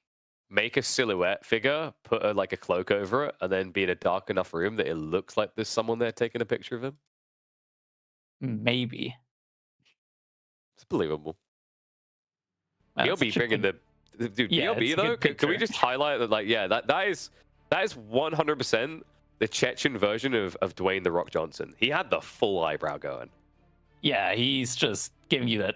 make a silhouette figure, put a cloak over it, and then be in a dark enough room that it looks like there's someone there taking a picture of him? Maybe. It's believable. That's BLB bringing the dude. Yeah, BLB though. Can we just highlight that? Like, yeah, that is 100% the Chechen version of Dwayne the Rock Johnson. He had the full eyebrow going. Yeah, he's just giving you that.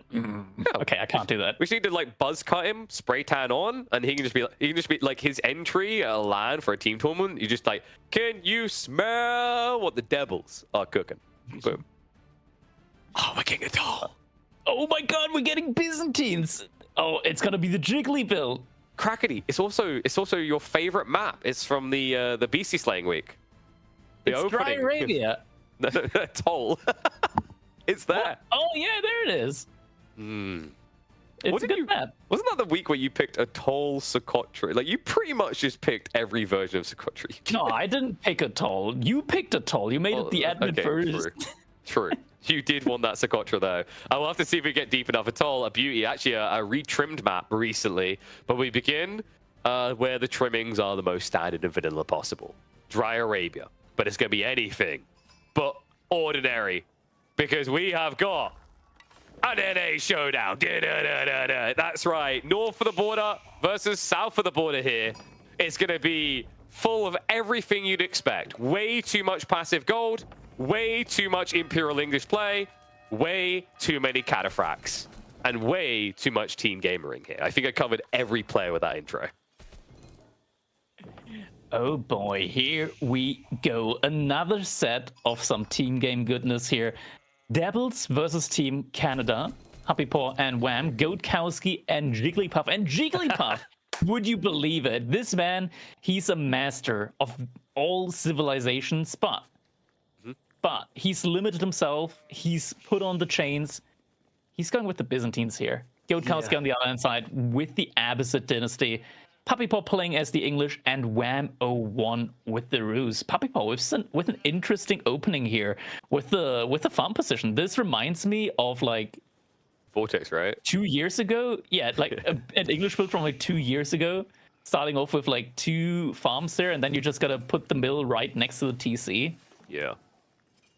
Okay, I can't do that. We just need to like buzz cut him, spray tan on, and he can just be like his entry at a LAN for a team tournament. You just like, can you smell what the Devils are cooking? Boom. Oh, we're getting a doll. Oh my god, we're getting Byzantines. Oh, it's gonna be the Jiggly build. Crackety. It's also your favorite map. It's from the BC Slaying Week. It's Dry Arabia. Toll. It's there. What? Oh yeah, there it is. It's a good map. Wasn't that the week where you picked a Toll Sokotri? Like, you pretty much just picked every version of Sokotri. No, I didn't pick a Toll. You picked a Toll. You made it the admin first. True. You did want that Socotra, though. I will have to see if we get deep enough at all. A beauty, actually, a retrimmed map recently. But we begin where the trimmings are the most standard and vanilla possible. Dry Arabia. But it's going to be anything but ordinary. Because we have got an NA showdown. That's right. North of the border versus south of the border here. It's going to be full of everything you'd expect. Way too much passive gold. Way too much Imperial English play, way too many cataphracts, and way too much team gamering here. I think I covered every player with that intro. Oh boy, here we go. Another set of some team game goodness here. Devils versus Team Canada. Puppy Paw and Wham, Goatkowski and Jigglypuff. And Jigglypuff, would you believe it? This man, he's a master of all civilizations, but he's limited himself. He's put on the chains. He's going with the Byzantines here. Goatkowski on the other hand side with the Abbasid dynasty. Puppy Paw playing as the English and Wham 01 with the Ruse. Puppy Paw with an interesting opening here with the farm position. This reminds me of like Vortex, right? 2 years ago. Yeah, like an English build from like 2 years ago. Starting off with like 2 farms there, and then you just gotta put the mill right next to the TC. Yeah.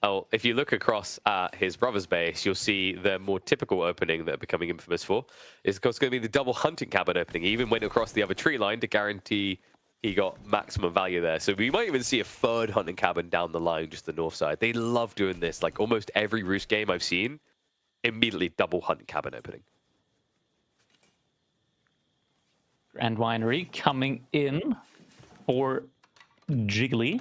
Oh, if you look across at his brother's base, you'll see the more typical opening that they're becoming infamous for is, of course, going to be the double hunting cabin opening. He even went across the other tree line to guarantee he got maximum value there. So we might even see a third hunting cabin down the line, just the north side. They love doing this. Like almost every Roost game I've seen, immediately double hunting cabin opening. Grand Winery coming in for Jiggly.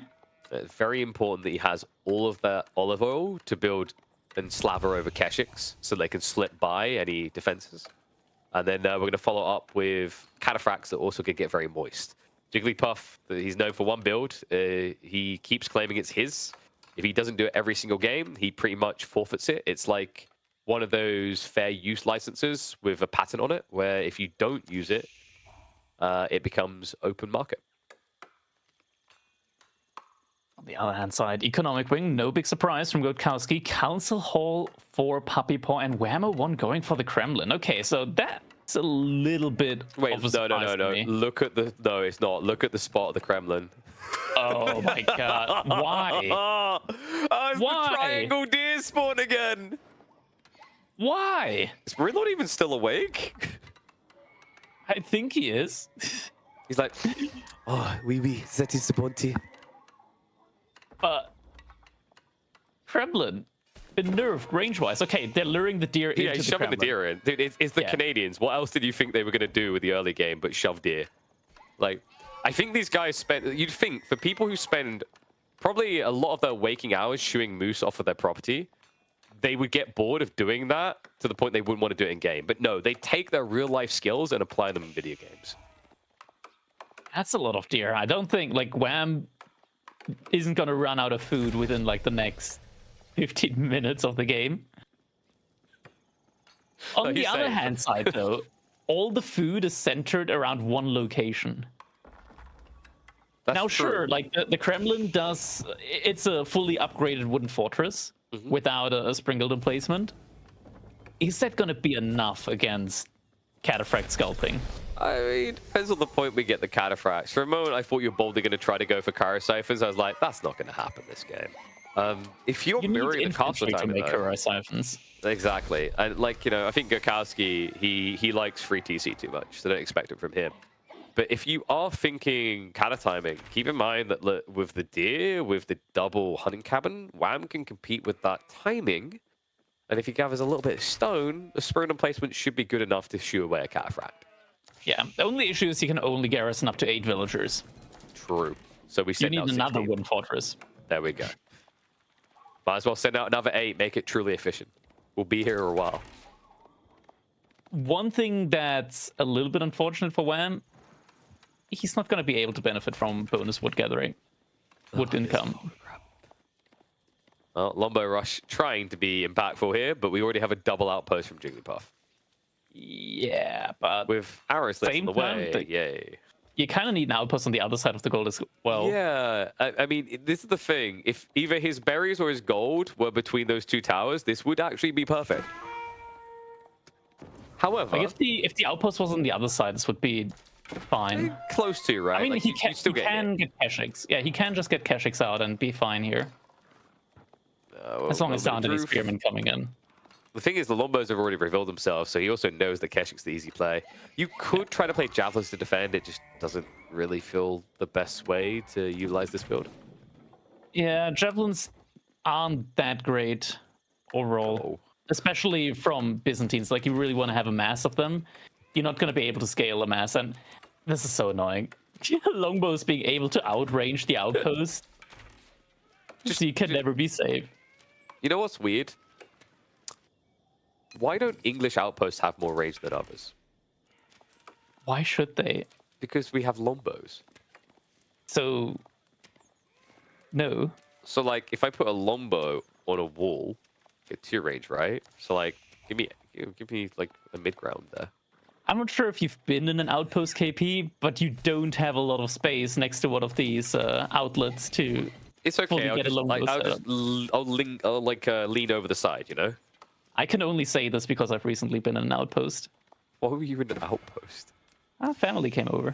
It's very important that he has all of that olive oil to build and slaver over Keshiks so they can slip by any defenses. And then we're going to follow up with Cataphracts that also can get very moist. Jigglypuff, he's known for one build. He keeps claiming it's his. If he doesn't do it every single game, he pretty much forfeits it. It's like one of those fair use licenses with a patent on it, where if you don't use it, it becomes open market. On the other hand side, Economic Wing, no big surprise from Goatkowski. Council Hall for Puppy Paw and Whammo1 going for the Kremlin. Okay, so that's a little bit Wait, of a surprise no. to me. Look at the... No, it's not. Look at the spot of the Kremlin. Oh my god, why? Oh, it's Why? the triangle deer spawn again. Why? Is Ridlord even still awake? I think he is. He's like, oh, oui, that is the bounty. But Kremlin, been nerfed range-wise. Okay, they're luring the deer Yeah, into he's the shoving the Kremlin. deer in. Dude, it's the Yeah. Canadians. What else did you think they were going to do with the early game but shove deer? Like, I think these guys spend... You'd think, for people who spend probably a lot of their waking hours shooing moose off of their property, they would get bored of doing that to the point they wouldn't want to do it in game. But no, they take their real-life skills and apply them in video games. That's a lot of deer. I don't think, like, Wham isn't going to run out of food within, like, the next 15 minutes of the game. On the he's other safe. hand side, though, all the food is centered around one location. That's Now, true. sure, like, the Kremlin does... It's a fully upgraded wooden fortress without a sprinkle emplacement. Is that going to be enough against Cataphract Sculpting? I mean, depends on the point we get the Cataphracts. For a moment, I thought you were boldly going to try to go for Kara Siphons. I was like, that's not going to happen this game. If you're You need mirroring the castle infantry to timing, make though, Kura Siphons. exactly. And like, you know, I think Gokowski, he likes free TC too much, so don't expect it from him. But if you are thinking kata timing, keep in mind that with the deer, with the double hunting cabin, Wham can compete with that timing. And if he gathers a little bit of stone, the Spurn placement should be good enough to shoo away a Cataphract. Yeah, the only issue is you can only garrison up to 8 villagers. True. So we You send need out another 16. wooden fortress. There we go. Might as well send out another 8, make it truly efficient. We'll be here a while. One thing that's a little bit unfortunate for Wham, he's not going to be able to benefit from bonus wood gathering, wood income. Well, Lombo Rush trying to be impactful here, but we already have a double outpost from Jigglypuff. Yeah, but With arrows left Same on the time, way, yay. you kind of need an outpost on the other side of the gold as well. Yeah, I mean, this is the thing. If either his berries or his gold were between those two towers, this would actually be perfect. However, Like if the outpost was on the other side, this would be fine. close to, right? I mean, Like, he you'd can, still he get can hit. get Keshiks. Yeah, he can just get Keshiks out and be fine here. As long as there aren't any Roof. spearmen coming in. The thing is, the Lombos have already revealed themselves, so he also knows that Keshik's the easy play. You could try to play Javelins to defend, it just doesn't really feel the best way to utilize this build. Yeah, javelins aren't that great overall, especially from Byzantines. Like, you really want to have a mass of them. You're not going to be able to scale a mass, and this is so annoying. Longbows being able to outrange the outpost, so you can never be safe. You know what's weird? Why don't English outposts have more range than others? Why should they? Because we have Lombos. So, no. So, like, if I put a Lombo on a wall, get 2 range, right? So, like, give me like a mid ground there. I'm not sure if you've been in an outpost KP, but you don't have a lot of space next to one of these outlets to It's okay. fully I'll get a just, longbow I'll setup. just lean over the side, you know? I can only say this because I've recently been in an outpost. Why were you in an outpost? Our family came over.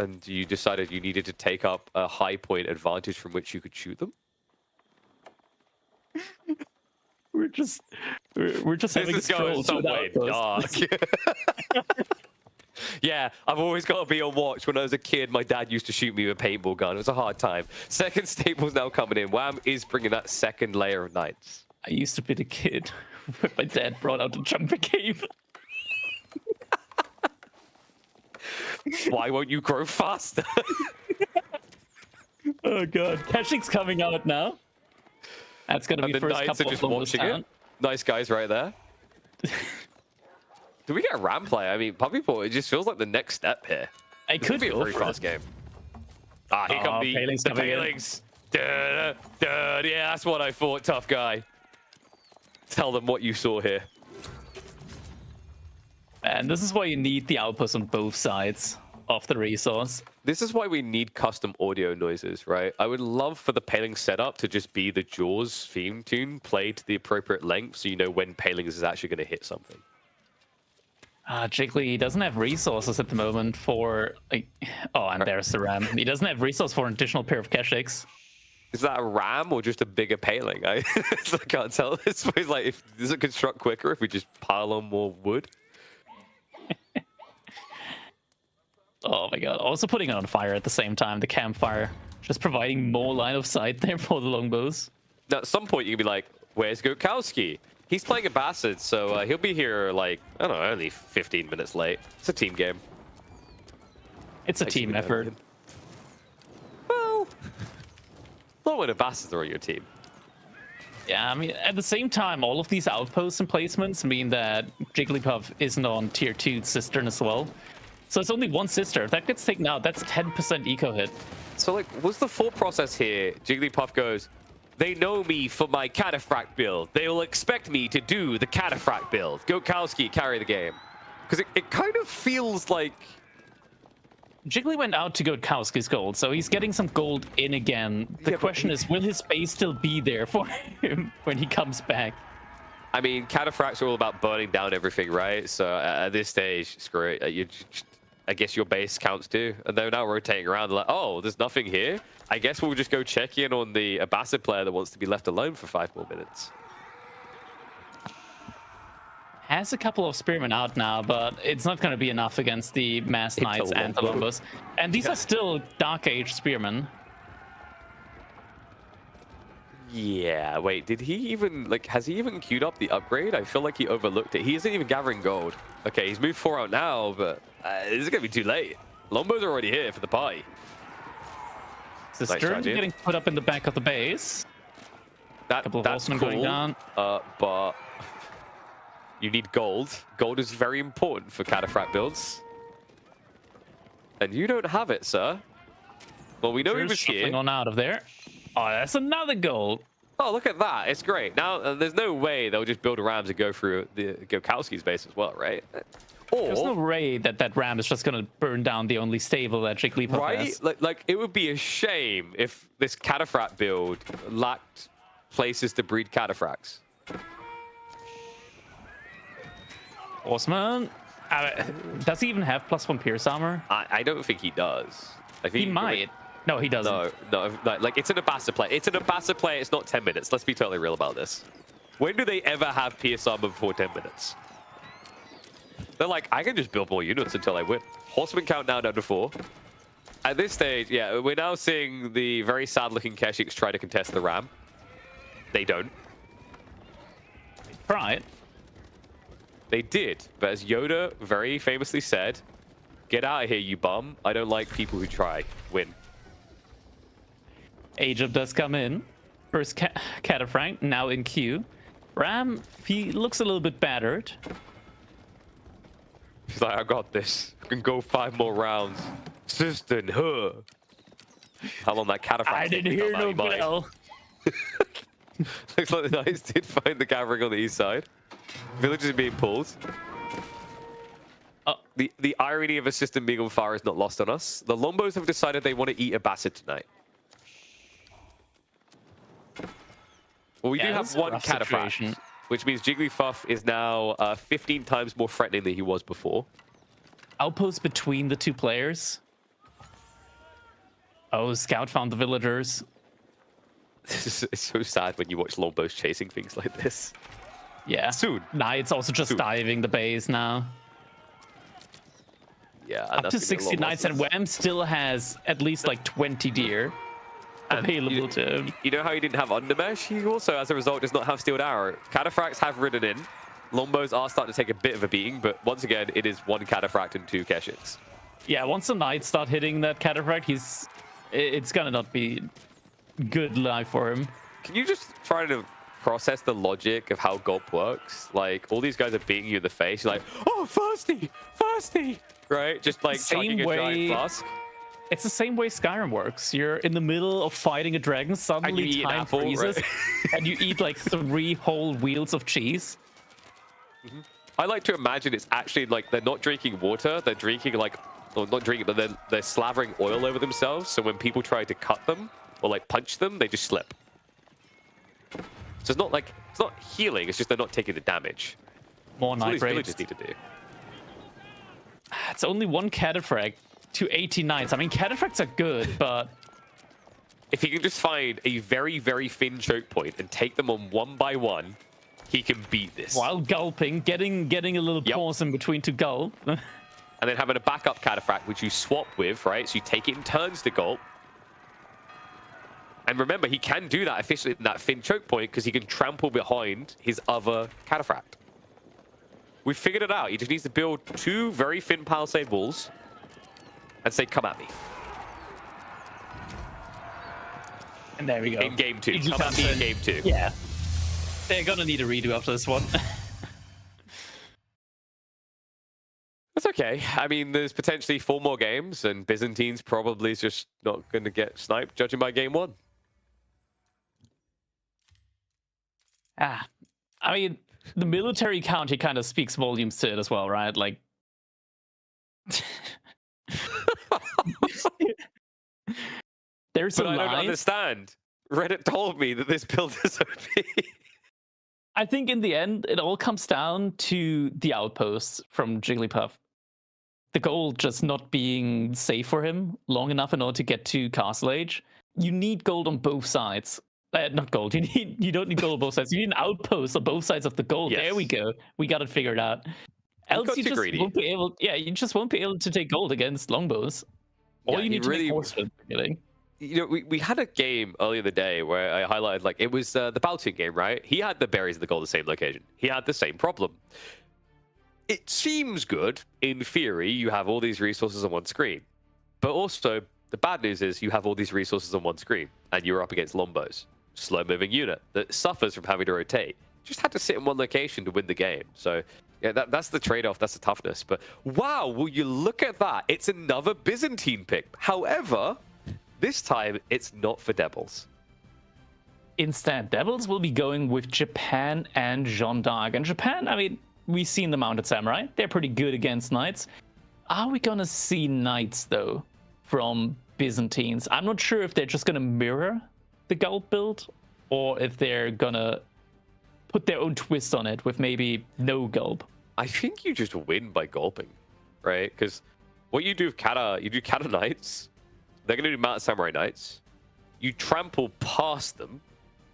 And you decided you needed to take up a high point advantage from which you could shoot them? We're just This having is going strolls some with way dark. outposts. Yeah, I've always got to be on watch. When I was a kid, my dad used to shoot me with a paintball gun. It was a hard time. Second staple's now coming in. Wham is bringing that second layer of knights. I used to be the kid when my dad brought out the jumper cave. Why won't you grow faster? Oh god, Keshik's coming out now. That's gonna be And the first Knights couple are just of watching it. Nice guys right there. Do we get a ram play? I mean, Puppy Paw, it just feels like the next step here. It This could be a go very for fast it. game. Ah, here come the Paling's coming in. Palings. Duh, duh, yeah, that's what I thought, tough guy. Tell them what you saw here. And this is why you need the outpost on both sides of the resource. This is why we need custom audio noises, right? I would love for the Paling setup to just be the Jaws theme tune played to the appropriate length so you know when Palings is actually going to hit something. Jiggly doesn't have resources at the moment for... Like, oh, and there's the ram. He doesn't have resource for an additional pair of Keshiks. Is that a ram or just a bigger Paling? I can't tell. It's like, does it construct quicker if we just pile on more wood? Oh my god. Also putting it on fire at the same time, the campfire. Just providing more line of sight there for the longbows. Now, at some point, you can be like, where's Gokowski? He's playing a Bassett, so he'll be here, like, I don't know, only 15 minutes late. It's a team game. It's a Actually, team we effort. don't- Well, not when a Bastards are on your team. Yeah, I mean, at the same time, all of these outposts and placements mean that Jigglypuff isn't on tier 2 Cistern as well. So it's only one Cister. If that gets taken out, that's 10% eco hit. So, like, what's the thought process here? Jigglypuff goes, they know me for my Cataphract build. They will expect me to do the Cataphract build. Gokowski, carry the game. Because it kind of feels like... Jiggly went out to go Kowski's gold, so he's getting some gold in again. The Yeah, but question is, will his base still be there for him when he comes back? I mean, Cataphracts are all about burning down everything, right? So at this stage, screw it. I guess your base counts too. And they're now rotating around. They're like, oh, there's nothing here. I guess we'll just go check in on the Abbasid player that wants to be left alone for 5 more minutes. Has a couple of spearmen out now, but it's not going to be enough against the Mass Knights and the longbow. Longbows. And these are still Dark Age spearmen. Yeah, wait, did he even, like, has he even queued up the upgrade? I feel like he overlooked it. He isn't even gathering gold. Okay, he's moved 4 out now, but this is going to be too late. Longbows are already here for the party. Cistern strategy. getting put up in the back of the base. Couple of That's horsemen cool, going down. but you need gold. Gold is very important for Cataphract builds. And you don't have it, sir. Well, we know he Just was shuffling here. on out of there. Oh, that's another goal. Oh, look at that. It's great. Now, there's no way they'll just build a Rams and go through the Gokowski's base as well, right? There's no Or, way that ram is just going to burn down the only stable that Jigglypuff right? has. Like, it would be a shame if this Cataphract build lacked places to breed Cataphracts. Horseman. Does he even have +1 Pierce armor? I don't think he does. I think He might. No, he doesn't. No, like, it's an Abbasid play. It's an Abbasid play. It's not 10 minutes. Let's be totally real about this. When do they ever have Pierce armor before 10 minutes? They're like, I can just build more units until I win. Horseman count now down to 4. At this stage, yeah, we're now seeing the very sad-looking Keshiks try to contest the Ram. They don't. Right. They did, but as Yoda very famously said, get out of here, you bum. I don't like people who try. Win. Agep does come in. First Cataphract, now in queue. Ram, he looks a little bit battered. She's like, I got this. I can go 5 more rounds. Cistern, huh? How long that Cataphract? I didn't hear no bell. Looks like the Knights did find the gathering on the east side. Villages are being pulled. The irony of a system being on fire is not lost on us. The Longbows have decided they want to eat a Bassett tonight. Well, we Yeah, do that's have a one rough Cataphract, situation. which means Jigglypuff is now 15 times more threatening than he was before. Outpost between the two players. Oh, Scout found the villagers. It's so sad when you watch Longbows chasing things like this. Yeah. Soon. Knights also just Soon. diving the base now. Yeah, Up to 60 Knights, and Wham still has at least like 20 deer available to him. You know how he didn't have Undermesh? He also, as a result, does not have Steeled Arrow. Cataphracts have ridden in. Longbows are starting to take a bit of a beating, but once again, it is 1 Cataphract and 2 Keshiks. Yeah, once the Knights start hitting that Cataphract, he's it's gonna not be good life for him. Can you just try to process the logic of how Gulp works? Like, all these guys are beating you in the face. You're like, oh, thirsty, right? Just like chugging a giant flask. It's the same way Skyrim works. You're in the middle of fighting a dragon, suddenly time freezes, right? And you eat like 3 whole wheels of cheese. Mm-hmm. I like to imagine it's actually like they're not drinking water, they're drinking like, or not drinking, but they're slavering oil over themselves. So when people try to cut them or like punch them, they just slip. So it's not like, it's not healing, it's just they're not taking the damage. More night raids. Villagers need to do. It's only 1 cataphract to 80 knights. I mean, cataphracts are good, but if he can just find a very, very thin choke point and take them on 1 by 1, he can beat this. While gulping, getting a little pause in between to gulp. And then having a backup cataphract, which you swap with, right? So you take it in turns to gulp. And remember, he can do that efficiently in that thin choke point because he can trample behind his other cataphract. We figured it out. He just needs to build 2 very thin palisade walls and say, come at me. And there we go. In game 2. Come at me in game 2. Yeah. They're gonna need a redo after this one. That's okay. I mean, there's potentially 4 more games, and Byzantine's probably just not going to get sniped, judging by game 1. I mean, the military count here kind of speaks volumes to it as well, right? Like, there's but a I line. don't understand. Reddit told me that this build is OP. I think in the end, it all comes down to the outposts from Jigglypuff. The gold just not being safe for him long enough in order to get to Castle Age. You need gold on both sides. Not gold. You don't need gold on both sides. You need an outpost on both sides of the gold. Yes. There we go. We got it figured out. Else you just won't be able. Yeah, you just won't be able to take gold against longbows. Or you need to make horsemen. You know, we had a game earlier in the day where I highlighted, like, it was the Baltic game, right? He had the berries and the gold in the same location. He had the same problem. It seems good. In theory, you have all these resources on one screen. But also, the bad news is you have all these resources on one screen, and you're up against Lombos. Slow-moving unit that suffers from having to rotate. Just had to sit in one location to win the game. So, yeah, that's the trade-off. That's the toughness. But, wow, will you look at that? It's another Byzantine pick. However, this time, it's not for Devils. Instead, Devils will be going with Japan and Jeanne d'Arc. And Japan, I mean, we've seen the Mounted Samurai. They're pretty good against Knights. Are we going to see Knights, though, from Byzantines? I'm not sure if they're just going to mirror the Gulp build, or if they're going to put their own twist on it with maybe no Gulp. I think you just win by gulping, right? Because what you do with Kata, you do Kata Knights. They're going to do Mounted Samurai Knights. You trample past them,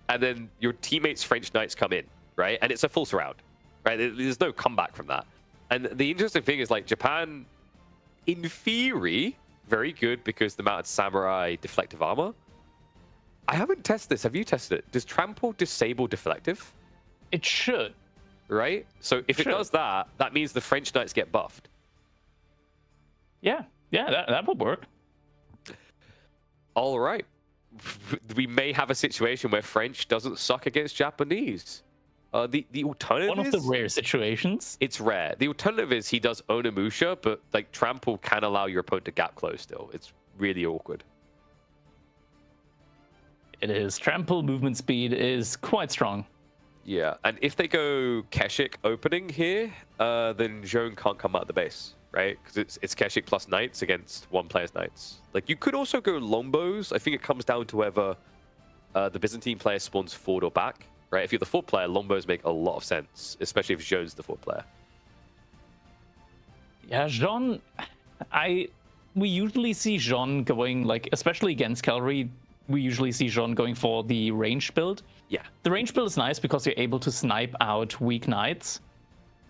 and then your teammates' French Knights come in, right? And it's a full surround, right? There's no comeback from that. And the interesting thing is, like, Japan, in theory, very good because the Mounted Samurai deflective armor. I haven't tested this. Have you tested it? Does trample disable deflective? It should. Right? So if it does that, that means the French Knights get buffed. Yeah, that would work. All right. We may have a situation where French doesn't suck against Japanese. The alternative One of the rare situations. It's rare. The alternative is he does Onimusha, but like trample can allow your opponent to gap close still. It's really awkward. It is. Trample movement speed is quite strong. Yeah, and if they go Keshik opening here, then Joan can't come out of the base, right? Because it's Keshik plus Knights against one player's Knights. Like, you could also go Longbows. I think it comes down to whether the Byzantine player spawns forward or back, right? If you're the forward player, Longbows make a lot of sense, especially if Joan's the forward player. Yeah, Jean, we usually see Jean going, like, especially against cavalry, we usually see Jean going for the range build. Yeah. The range build is nice because you're able to snipe out weak knights.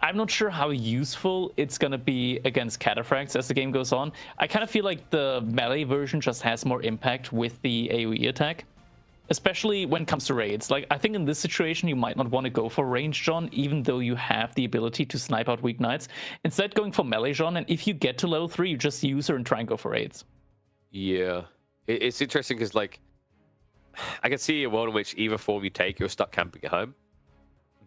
I'm not sure how useful it's going to be against cataphracts as the game goes on. I kind of feel like the melee version just has more impact with the AoE attack, especially when it comes to raids. Like, I think in this situation, you might not want to go for range Jean, even though you have the ability to snipe out weak knights. Instead, going for melee Jean, and if you get to level 3, you just use her and try and go for raids. Yeah. it's interesting because like I can see a world in which either form you take, you're stuck camping at home.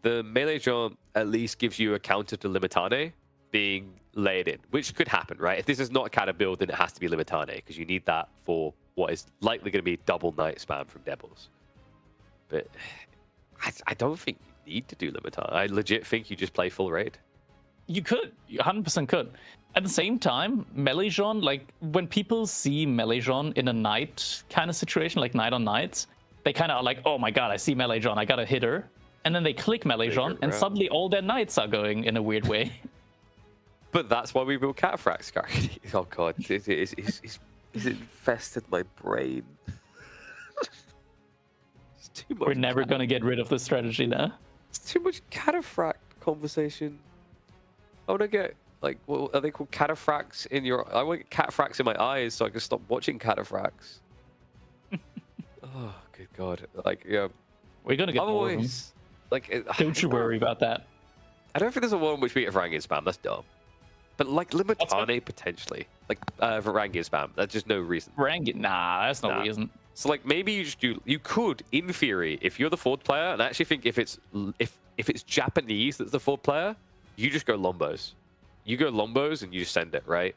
The melee jaunt at least gives you a counter to Limitane being laid in, which could happen, right? If this is not a Kata build, then it has to be Limitane because you need that for what is likely going to be double night spam from Devils. But I don't think you need to do Limitane. I legit think you just play full raid. You could, you 100% could. At the same time, Melee-Jean, like when people see Melee-Jean in a night kind of situation, like night on nights, they kind of are like, oh my god, I see Melee-Jean, I gotta hit her. And then they click Melee-Jean, and suddenly all their nights are going in a weird way. But that's why we built Cataphracts, Gary. Oh god, it's infested my brain. It's too much. We're never gonna get rid of this strategy now. It's too much Cataphract conversation. I want to get, like, what are they called? Cataphracts in your... I want cataphracts in my eyes so I can stop watching cataphracts. Oh, good god. Like, yeah. We're gonna get more of them. Like, Don't you worry about that. I don't think there's a world in which we get Varangian spam. That's dumb. But, like, Limitane, potentially. Like, Varangian spam. That's just no reason. Varangian? Nah, that's no reason. So, like, maybe you just do... You could, in theory, if you're the fourth player, and I actually think if it's Japanese that's the fourth player, you just go Lombos. You go Lombos and you just send it, right?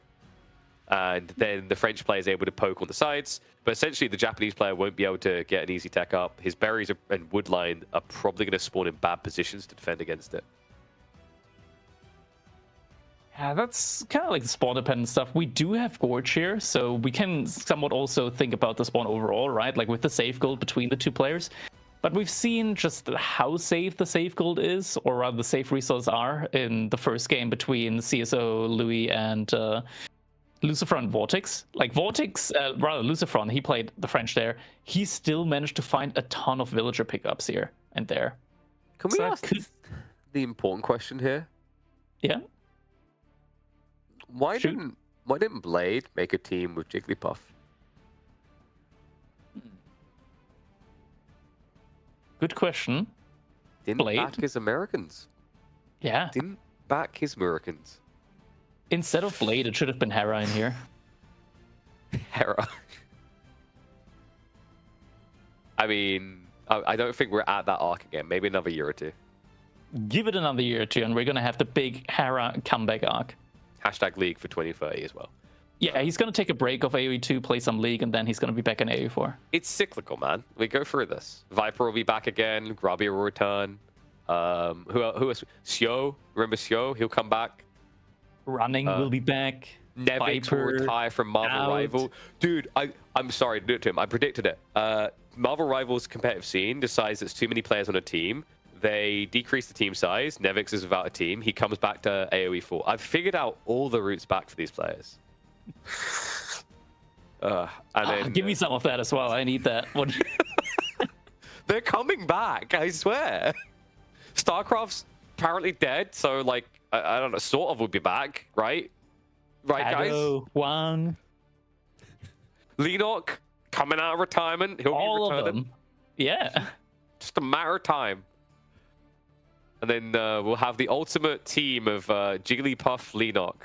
And then the French player is able to poke on the sides. But essentially, the Japanese player won't be able to get an easy tech up. His berries and wood line are probably going to spawn in bad positions to defend against it. Yeah, that's kind of like the spawn dependent stuff. We do have Gorge here, so we can somewhat also think about the spawn overall, right? Like with the safe gold between the two players. But we've seen just how safe the safe gold is, or rather the safe resources are, in the first game between CSO, Louis, and Lucifron Vortex. Like Vortex, rather Lucifron, he played the French there. He still managed to find a ton of villager pickups here and there. Can we ask the important question here? Yeah. Why didn't Blade make a team with Jigglypuff? Good question. Didn't Blade? back his Americans. Yeah. Didn't back his Americans. Instead of Blade, it should have been Hera in here. Hera. I mean, I don't think we're at that arc again. Maybe another year or two. Give it another year or two, and we're going to have the big Hera comeback arc. Hashtag League for 2030 as well. Yeah, he's going to take a break of AoE 2, play some League, and then he's going to be back in AoE 4. It's cyclical, man. We go through this. Viper will be back again. Grubby will return. Who else? Sio. Remember Sio? He'll come back. Running will be back. Nevix will retire from Marvel Rival. Dude, I'm sorry to do it to him. I predicted it. Marvel Rival's competitive scene decides there's too many players on a team. They decrease the team size. Nevix is without a team. He comes back to AoE 4. I've figured out all the routes back for these players. And then, give me some of that as well. I need that. They're coming back, I swear. StarCraft's apparently dead, so like I don't know, sort of would be back, right? Right, guys? One. Leenock coming out of retirement. He'll all be returning. of them. Yeah. Just a matter of time. And then we'll have the ultimate team of Jigglypuff, Leenock.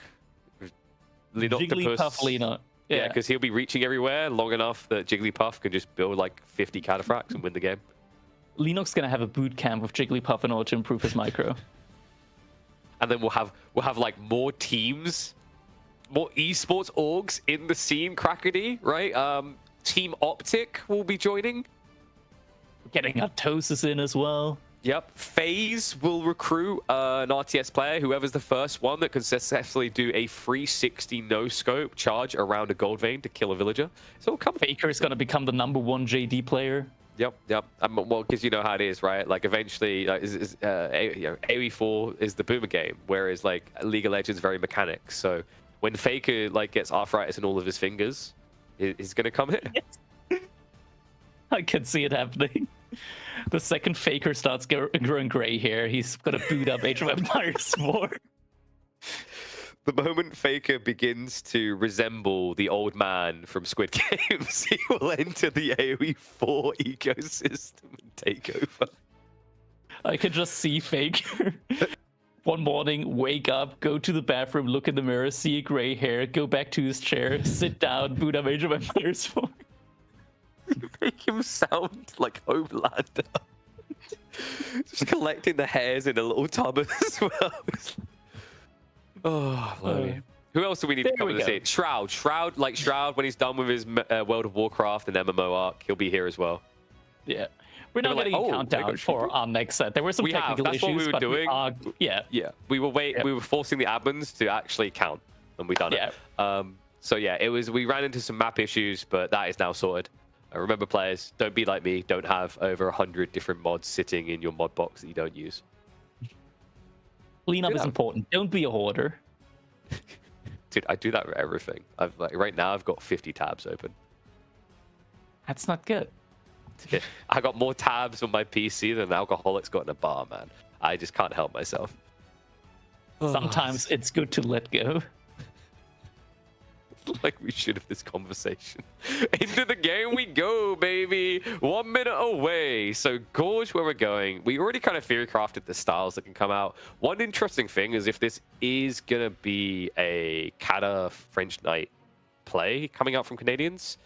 Jigglypuff, Leenock. Yeah, because he'll be reaching everywhere long enough that Jigglypuff can just build like 50 Cataphracts and win the game. Leenock's gonna have a boot camp with Jigglypuff in order to improve his micro. And then we'll have like more teams, more esports orgs in the scene, Crackety, right? Team Optic will be joining. Getting Aptosis in as well. Yep. FaZe will recruit an RTS player, whoever's the first one that can successfully do a 360 no-scope charge around a gold vein to kill a villager. So Faker is going to become the #1 JD player. Yep. Well, because you know how it is, right? Like, eventually, AoE4 is the boomer game, whereas, like, League of Legends very mechanics. So when Faker, like, gets arthritis in all of his fingers, he's going to come here. I can see it happening. The second Faker starts growing gray hair, he's gonna boot up Age of Empires 4. The moment Faker begins to resemble the old man from Squid Games, he will enter the AoE 4 ecosystem and take over. I can just see Faker one morning, wake up, go to the bathroom, look in the mirror, see gray hair, go back to his chair, sit down, boot up Age of Empires 4. You make him sound like Homelander. Just collecting the hairs in a little tub as well. Oh, blimey. Who else do we need to come and see? Shroud. Shroud, when he's done with his World of Warcraft and MMO arc, he'll be here as well. Yeah. We're not getting a countdown for our next set. There were some technical issues. That's what we were doing. Yeah. We were forcing the admins to actually count, and we done it. So yeah, we ran into some map issues, but that is now sorted. Remember, players, don't be like me. Don't have over 100 different mods sitting in your mod box that you don't use. Cleanup is important. Don't be a hoarder. Dude, I do that with everything. Right now I've got 50 tabs open. That's not good. I got more tabs on my PC than an alcoholic's got in a bar, man. I just can't help myself. Sometimes it's good to let go. Like we should have this conversation. Into the game we go, baby. 1 minute away. So Gorge, where we're going. We already kind of theory crafted the styles that can come out. One interesting thing is if this is going to be a Kata French Knight play coming out from Canadians,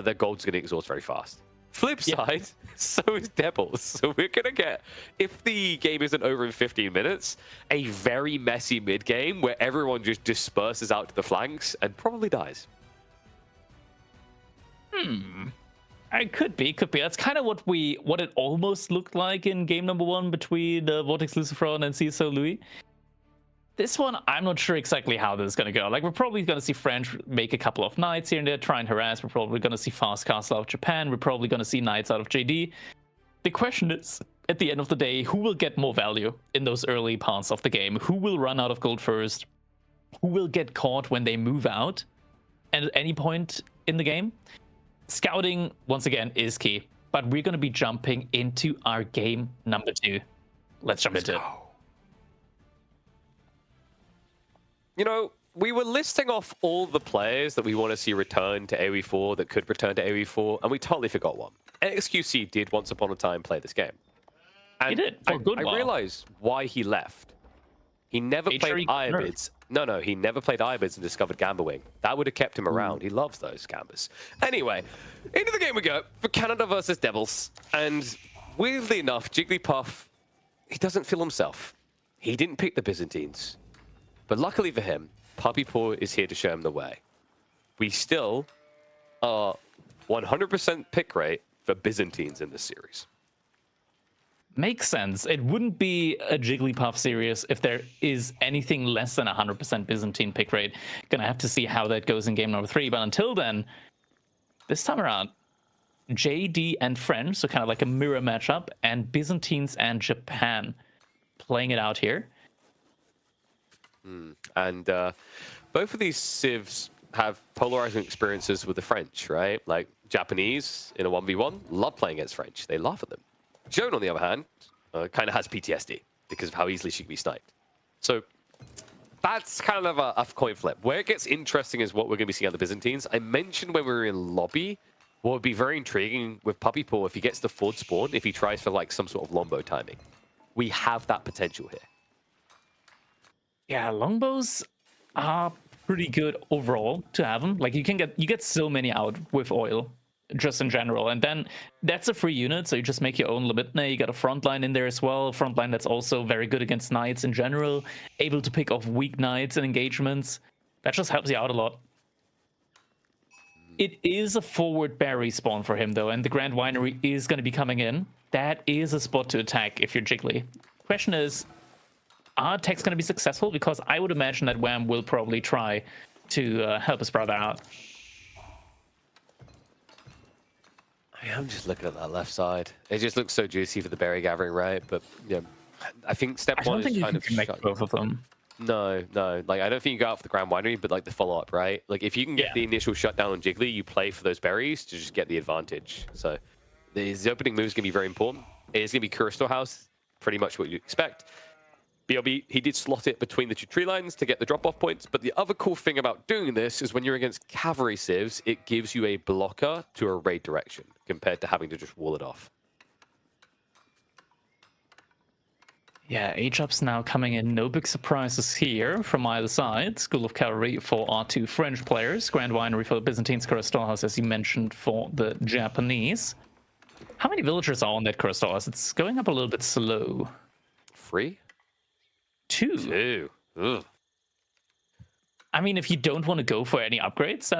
their gold's going to exhaust very fast. Flip side, so is Devils. So we're going to get, if the game isn't over in 15 minutes, a very messy mid-game where everyone just disperses out to the flanks and probably dies. It could be. That's kind of what it almost looked like in game number 1 between Vortex Luciferon and CSO Louis. This one, I'm not sure exactly how this is going to go. Like, we're probably going to see French make a couple of Knights here and there, try and harass. We're probably going to see Fast Castle out of Japan. We're probably going to see Knights out of JD. The question is, at the end of the day, who will get more value in those early parts of the game? Who will run out of gold first? Who will get caught when they move out? And at any point in the game? Scouting, once again, is key. But we're going to be jumping into our game number 2. Let's jump into it. You know, we were listing off all the players that we want to see return to AoE4 that could return to AoE4, and we totally forgot one. XQC did once upon a time play this game. And he did, for a good while. I realized why he left. He never played Irobids. No, he never played Irobids and discovered Gamblerwing. That would have kept him around. He loves those Gambers. Anyway, into the game we go for Canada versus Devils. And weirdly enough, Jigglypuff, he doesn't feel himself. He didn't pick the Byzantines. But luckily for him, Puppy Paw is here to show him the way. We still are 100% pick rate for Byzantines in this series. Makes sense. It wouldn't be a Jigglypuff series if there is anything less than 100% Byzantine pick rate. Gonna have to see how that goes in game number 3. But until then, this time around, JD and French, so kind of like a mirror matchup, and Byzantines and Japan playing it out here. And both of these civs have polarizing experiences with the French, right? Like Japanese in a 1v1 love playing against French. They laugh at them. Joan, on the other hand, kind of has PTSD because of how easily she can be sniped. So that's kind of a coin flip. Where it gets interesting is what we're going to be seeing on the Byzantines. I mentioned when we were in lobby, what would be very intriguing with Puppy Paw if he gets the forward spawn, if he tries for like some sort of longbow timing. We have that potential here. Yeah, longbows are pretty good overall to have them. Like you get so many out with oil, just in general, and then that's a free unit. So you just make your own Libidna. You got a frontline in there as well. Frontline that's also very good against knights in general. Able to pick off weak knights and engagements. That just helps you out a lot. It is a forward berry spawn for him though, and the Grand Winery is going to be coming in. That is a spot to attack if you're Jiggly. Question is, are attacks going to be successful? Because I would imagine that Wham will probably try to help his brother out. I'm just looking at that left side. It just looks so juicy for the berry gathering, right? But yeah, I think step one is kind of connect both of them. No. Like I don't think you go out for the Grand Winery, but like the follow-up, right? Like if you can get the initial shutdown on Jiggly, you play for those berries to just get the advantage. So the opening move is going to be very important. It is going to be Kuristor House, pretty much what you expect. BLB, he did slot it between the two tree lines to get the drop-off points, but the other cool thing about doing this is when you're against cavalry civs, it gives you a blocker to a raid direction compared to having to just wall it off. Yeah, H-ups now coming in. No big surprises here from either side. School of Cavalry for our two French players. Grand Winery for the Byzantines. Crystal House, as you mentioned, for the Japanese. How many villagers are on that Crystal House? It's going up a little bit slow. 3? 2. 2. Ugh. I mean, if you don't want to go for any upgrades,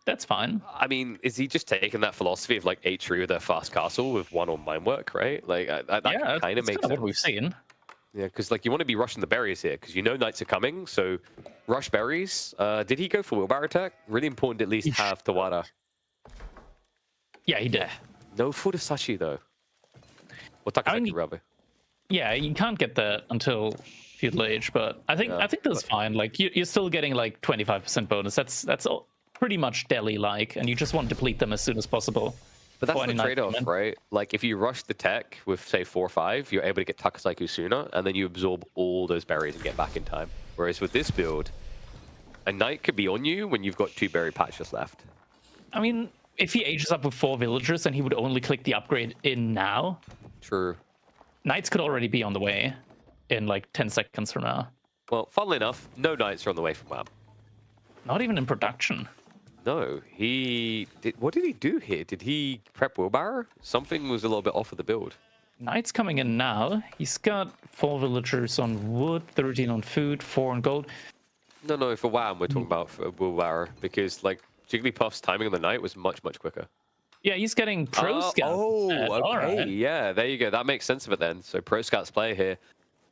that's fine. I mean, is he just taking that philosophy of like H3 with their fast castle with 1 on mine work, right? Like that Yeah, kind of that's makes kinda sense. what we've seen. Yeah, because like you want to be rushing the berries here because you know knights are coming, so rush berries. Did he go for wheelbarrow attack? Really important to at least have Tawada. Yeah, he did. No Fudasashi though. Or Takasaki rather. Yeah, you can't get that until Feudal Age, but I think that's fine. Like you're still getting like 25% bonus. That's all, pretty much Delhi-like, and you just want to deplete them as soon as possible. But that's for the any trade-off, Knight right? Like if you rush the tech with say 4 or 5, you're able to get Takasaki sooner, and then you absorb all those berries and get back in time. Whereas with this build, a knight could be on you when you've got 2 berry patches left. I mean, if he ages up with 4 villagers and he would only click the upgrade in now, True. knights could already be on the way in like 10 seconds from now. Well, funnily enough, no knights are on the way from WAM. Not even in production. No, he did. What did he do here? Did he prep wheelbarrow? Something was a little bit off of the build. Knight's coming in now. He's got 4 villagers on wood, 13 on food, 4 on gold. No, for WAM we're talking about for wheelbarrow because like Jigglypuff's timing on the knight was much quicker. Yeah, he's getting pro scout. Oh, instead. okay. All right. Yeah, there you go. That makes sense of it then. So pro scouts play here.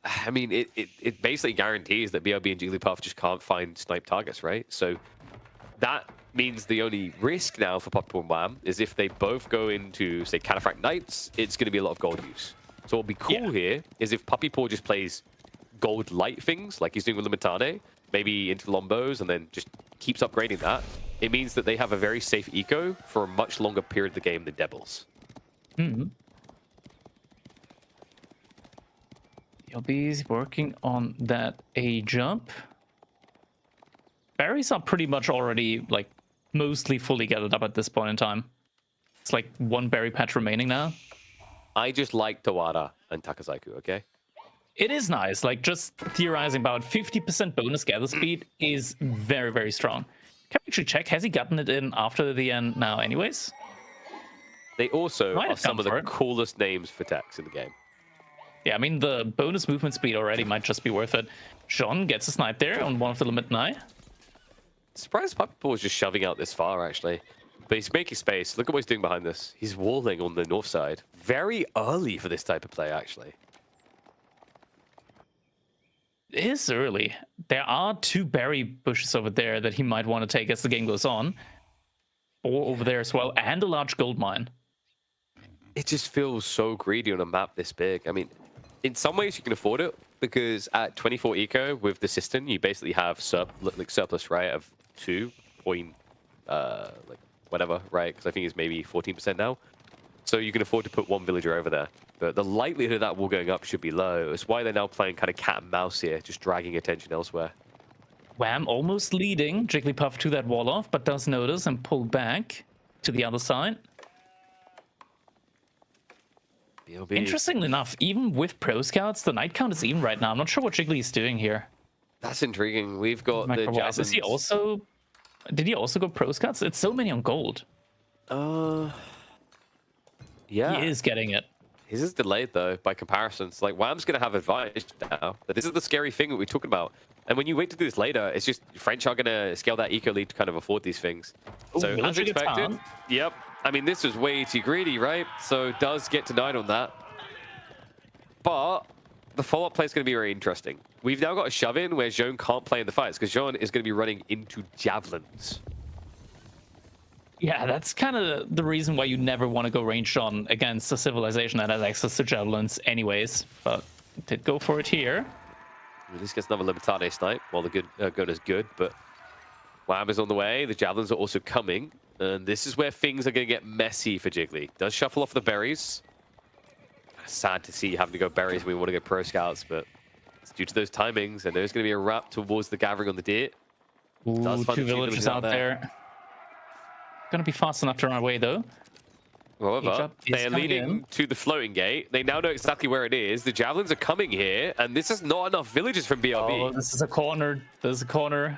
I mean, it basically guarantees that BRB and Jigglypuff just can't find snipe targets, right? So that means the only risk now for Puppypaw and WAM is if they both go into, say, Cataphract Knights, it's going to be a lot of gold use. So what would be cool here is if Puppypaw just plays gold light things, like he's doing with Limitane, maybe into Lombos, and then just keeps upgrading that, it means that they have a very safe eco for a much longer period of the game than Devils. Mm-hmm. BRB's working on that A jump. Berries are pretty much already like mostly fully gathered up at this point in time. It's like 1 berry patch remaining now. I just like Tawada and Takasaku, okay? It is nice. Like just theorizing about 50% bonus gather speed is very, very strong. Can we actually check? Has he gotten it in after the end now anyways? They also Might are have some come of the for it. coolest names for techs in the game. Yeah, I mean, the bonus movement speed already might just be worth it. John gets a snipe there on one of the limit 9. Surprised Puppypaw is just shoving out this far, actually. But he's making space. Look at what he's doing behind this. He's walling on the north side. Very early for this type of play, actually. It is early. There are 2 berry bushes over there that he might want to take as the game goes on. 4 over there as well, and a large gold mine. It just feels so greedy on a map this big. I mean, in some ways you can afford it, because at 24 eco with the Cistern, you basically have surplus, right, of 2 point, like, whatever, right? Because I think it's maybe 14% now. So you can afford to put 1 villager over there. But the likelihood of that wall going up should be low. It's why they're now playing kind of cat and mouse here, just dragging attention elsewhere. Wham almost leading Jigglypuff to that wall off, but does notice and pull back to the other side. BLB. Interestingly enough, even with pro scouts, the night count is even right now. I'm not sure what Jiggly is doing here. That's intriguing. We've got the Micro-wise. Is he Javelins. also... Did he also go pro scouts? It's so many on gold. Yeah. He is getting it. His is delayed though by comparisons. Like WAM's gonna have advantage now. But this is the scary thing that we're talking about. And when you wait to do this later, it's just French are gonna scale that eco lead to kind of afford these things. Ooh, So as villager gets expected, harmed. yep. I mean, this was way too greedy, right? So does get denied on that. But the follow-up play is going to be very interesting. We've now got a shove-in where Jean can't play in the fights because Jean is going to be running into javelins. Yeah, that's kind of the reason why you never want to go ranged on against a civilization that has access to javelins anyways. But did go for it here. At least gets another Limitade snipe while the gun is good, but WAM is on the way. The javelins are also coming. And this is where things are going to get messy for Jiggly. Does shuffle off the berries. Sad to see having to go berries when we want to go pro scouts, but it's due to those timings. And there's going to be a wrap towards the gathering on the deer. Ooh, Does find 2 the few villagers out there. Gonna be fast enough to run away though. However, H-up is they're coming leading in. to the floating gate. They now know exactly where it is. The javelins are coming here, and this is not enough villages from BRB. Oh, this is a corner. There's a corner.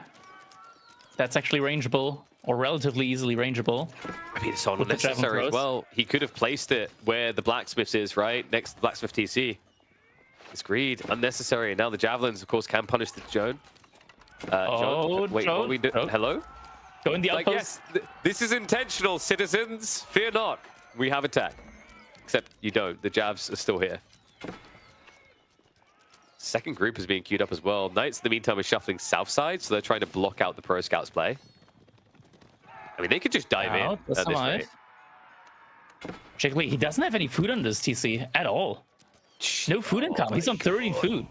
That's actually rangeable, or relatively easily rangeable. I mean, it's so with the javelin unnecessary as throws. well. He could have placed it where the blacksmith is, right? Next to the blacksmith TC. It's greed. Unnecessary. And now the javelins, of course, can punish the Joan. Oh, Wait, what Joan. are we doing? Oh. Hello? Go in the Like, outpost. yes, this is intentional, citizens. Fear not. We have attack. Except you don't. The Javs are still here. Second group is being queued up as well. Knights, in the meantime, are shuffling south side, so they're trying to block out the Pro Scouts play. I mean, they could just dive in That's at this alive. rate. Jiggly, he doesn't have any food on this TC at all. No food income. Oh He's on 30 food.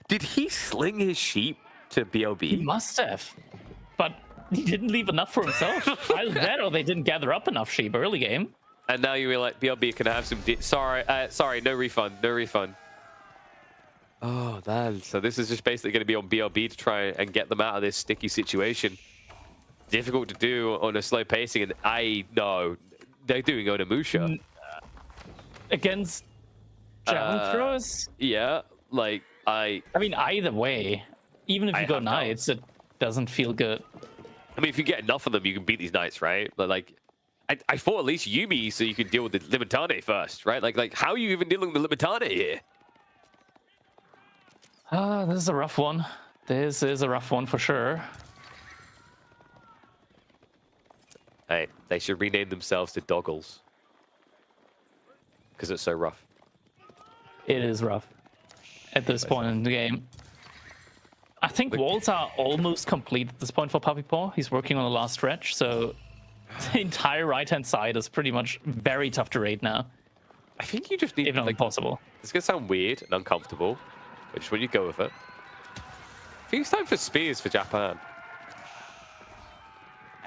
Did he sling his sheep to He BOB? must have. But he didn't leave enough for himself. Either that or they didn't gather up enough sheep early game. And now you realize BLB can have some... sorry, no refund, no refund. Oh, man. So this is just basically going to be on BLB to try and get them out of this sticky situation. Difficult to do on a slow pacing, and I know they're doing Onimusha. Against javelin throwers? Yeah, like, I mean, either way, even if I you go have no- knights, it doesn't feel good. I mean, if you get enough of them, you can beat these knights, right? But, like, I thought at least Yuumi so you could deal with the Limitane first, right? Like how are you even dealing with the Limitane here? This is a rough one. This is a rough one for sure. Hey, they should rename themselves to Doggles. Because it's so rough. It is rough at this point in the game. I think walls are almost complete at this point for Puppy Paw. He's working on the last stretch, so the entire right-hand side is pretty much very tough to raid now, I think you just need, if not like, impossible. it's going to sound weird and uncomfortable, but just when you go with it. I think it's time for spears for Japan.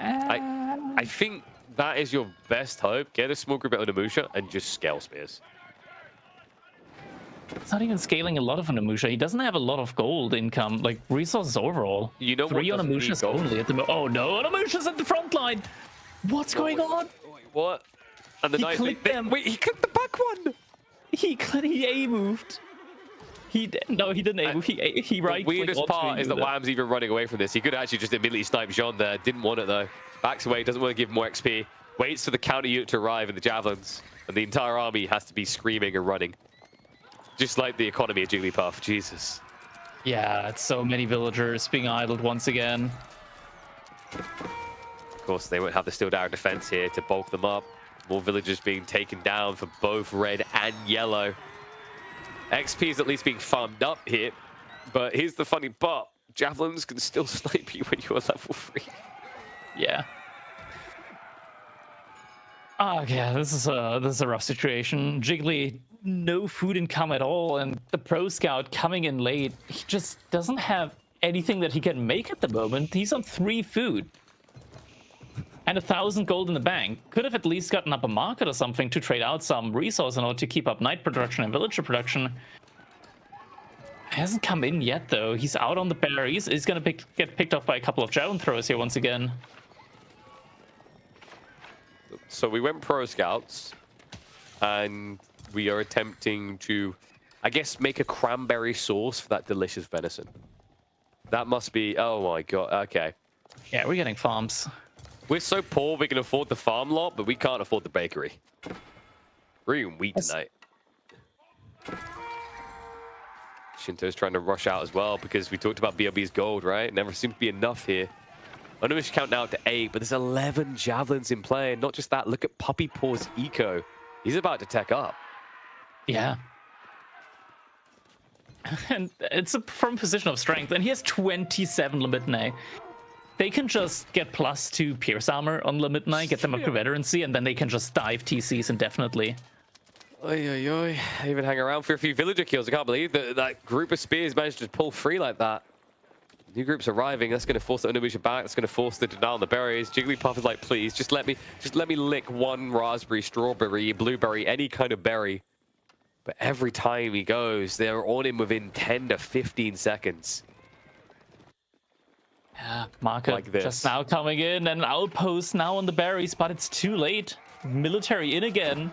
I think that is your best hope. Get a small group at Onimusha and just scale spears. It's not even scaling a lot of Onimusha. He doesn't have a lot of gold income, like resources overall. You know what 3 doesn't need Onimushas gold? only at the moment. Oh no, Onimusha's at the front line! What's going on? Wait, what? And the He knight... clicked them. Wait, he clicked the back one! He A-moved. No, he didn't A-move. He right The weirdest part is that Wham's even running away from this. He could actually just immediately snipe Jean there. Didn't want it though. Backs away, doesn't want to give more XP. Waits for the counter unit to arrive in the javelins. And the entire army has to be screaming and running. Just like the economy of Jigglypuff. Jesus. Yeah, it's so many villagers being idled once again. Of course, they won't have the Steel Dagger defense here to bulk them up. More villagers being taken down for both red and yellow. XP is at least being farmed up here. But here's the funny part. Javelins can still snipe you when you're level 3. Yeah. Oh yeah, this is a rough situation. Jiggly, no food income at all, and the Pro Scout coming in late. He just doesn't have anything that he can make at the moment. He's on 3 food. And 1,000 gold in the bank. Could have at least gotten up a market or something to trade out some resource in order to keep up night production and villager production. Hasn't come in yet though. He's out on the berries. He's gonna get picked off by a couple of javelin throwers here once again. So we went Pro Scouts, and we are attempting to, I guess, make a cranberry sauce for that delicious venison. That must be, oh my god, okay. Yeah, we're getting farms. We're so poor we can afford the farm lot, but we can't afford the bakery. We're eating wheat tonight. Shinto's trying to rush out as well, because we talked about BLB's gold, right? Never seemed to be enough here. I know we should count now to 8, but there's 11 javelins in play. And not just that, look at Puppy Paw's eco. He's about to tech up. Yeah. And it's from a position of strength, and he has 27 Limitne. They can just get +2 Pierce Armor on Limitne, get them up to veterancy, and then they can just dive TCs indefinitely. Oy, oy, oy. Even hang around for a few villager kills. I can't believe that that group of spears managed to pull free like that. New groups arriving. That's going to force the Onimusha back. That's going to force the denial on the berries. Jigglypuff is like, please, just let me lick one raspberry, strawberry, blueberry, any kind of berry. But every time he goes, they're on him within 10 to 15 seconds. Yeah, market Like this. just now coming in, and outpost now on the berries, but it's too late. military in again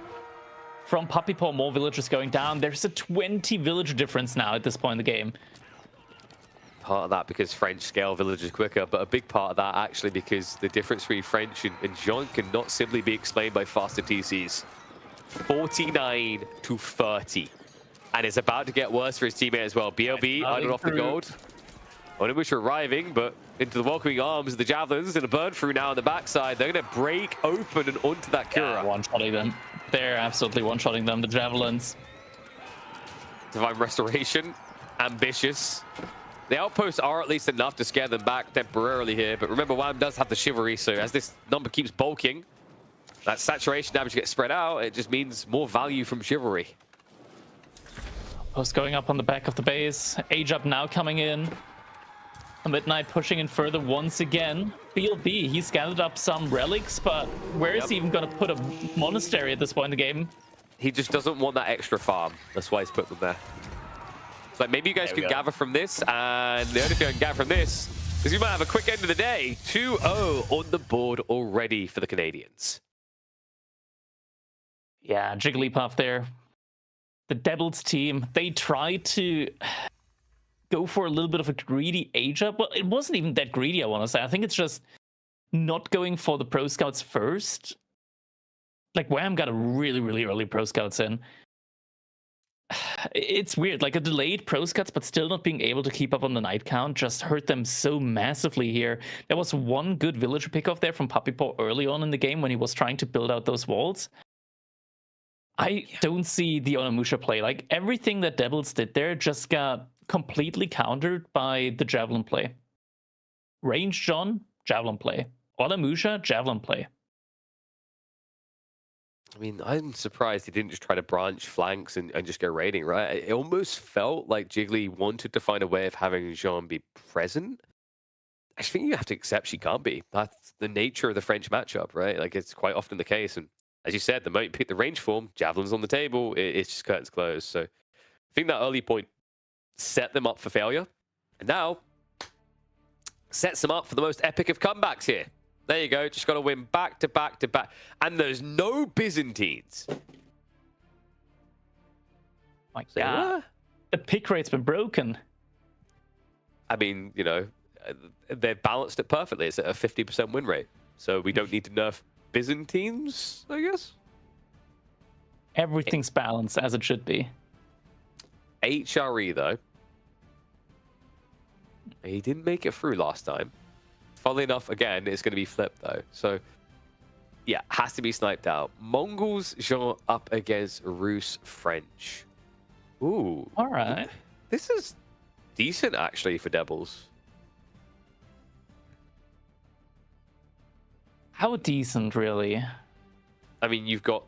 from Puppy Paw. More villagers going down. There's a 20 villager difference now at this point in the game. Part of that because French scale villages quicker, but a big part of that actually because the difference between French and Jean cannot simply be explained by faster TCs. 49 to 30. And it's about to get worse for his teammate as well. BLB idled off the gold. Onimush arriving, but into the welcoming arms of the Javelins and a burn through now on the backside. They're going to break open and onto that Kura. Yeah, one-shotting them. They're absolutely one-shotting them, the Javelins. Divine Restoration, ambitious. The outposts are at least enough to scare them back temporarily here, but remember, WAM does have the Chivalry, so as this number keeps bulking, that saturation damage gets spread out, it just means more value from Chivalry. Post going up on the back of the base. Age Up now coming in. Midnight pushing in further once again. BLB, he's gathered up some relics, but where is he even going to put a monastery at this point in the game? He just doesn't want that extra farm. That's why he's put them there. It's like, maybe you guys can gather from this, and the only thing I can gather from this is you might have a quick end of the day. 2-0 on the board already for the Canadians. Yeah, Jigglypuff there. The Devils team, they tried to go for a little bit of a greedy age up. Well, it wasn't even that greedy, I want to say. I think it's just not going for the Pro Scouts first. Like, WAM got a really, really early Pro Scouts in. It's weird, like a delayed Pro Scouts, but still not being able to keep up on the night count just hurt them so massively here. There was one good villager pickoff there from Puppy Paw early on in the game when he was trying to build out those walls. I don't see the Onimusha play. Like, everything that Devils did there just got completely countered by the Javelin play. Range John, Javelin play. Onimusha, Javelin play. I mean, I'm surprised he didn't just try to branch flanks and just go raiding, right? It almost felt like Jiggly wanted to find a way of having Jean be present. I think you have to accept she can't be. That's the nature of the French matchup, right? Like, it's quite often the case. And as you said, the moment you pick the range form, Javelin's on the table, it's just curtains closed. So I think that early point set them up for failure. And now, sets them up for the most epic of comebacks here. There you go. Just got to win back to back to back. And there's no Byzantines. My God. The pick rate's been broken. I mean, you know, they've balanced it perfectly. It's at a 50% win rate. So we don't need to nerf Byzantines, I guess. Everything's balanced as it should be. HRE, though. He didn't make it through last time. Funnily enough, again, it's going to be flipped, though. So, yeah, has to be sniped out. Mongols, Jean, up against Rus, French. Ooh. All right. This is decent, actually, for Devils. How decent, really? I mean, you've got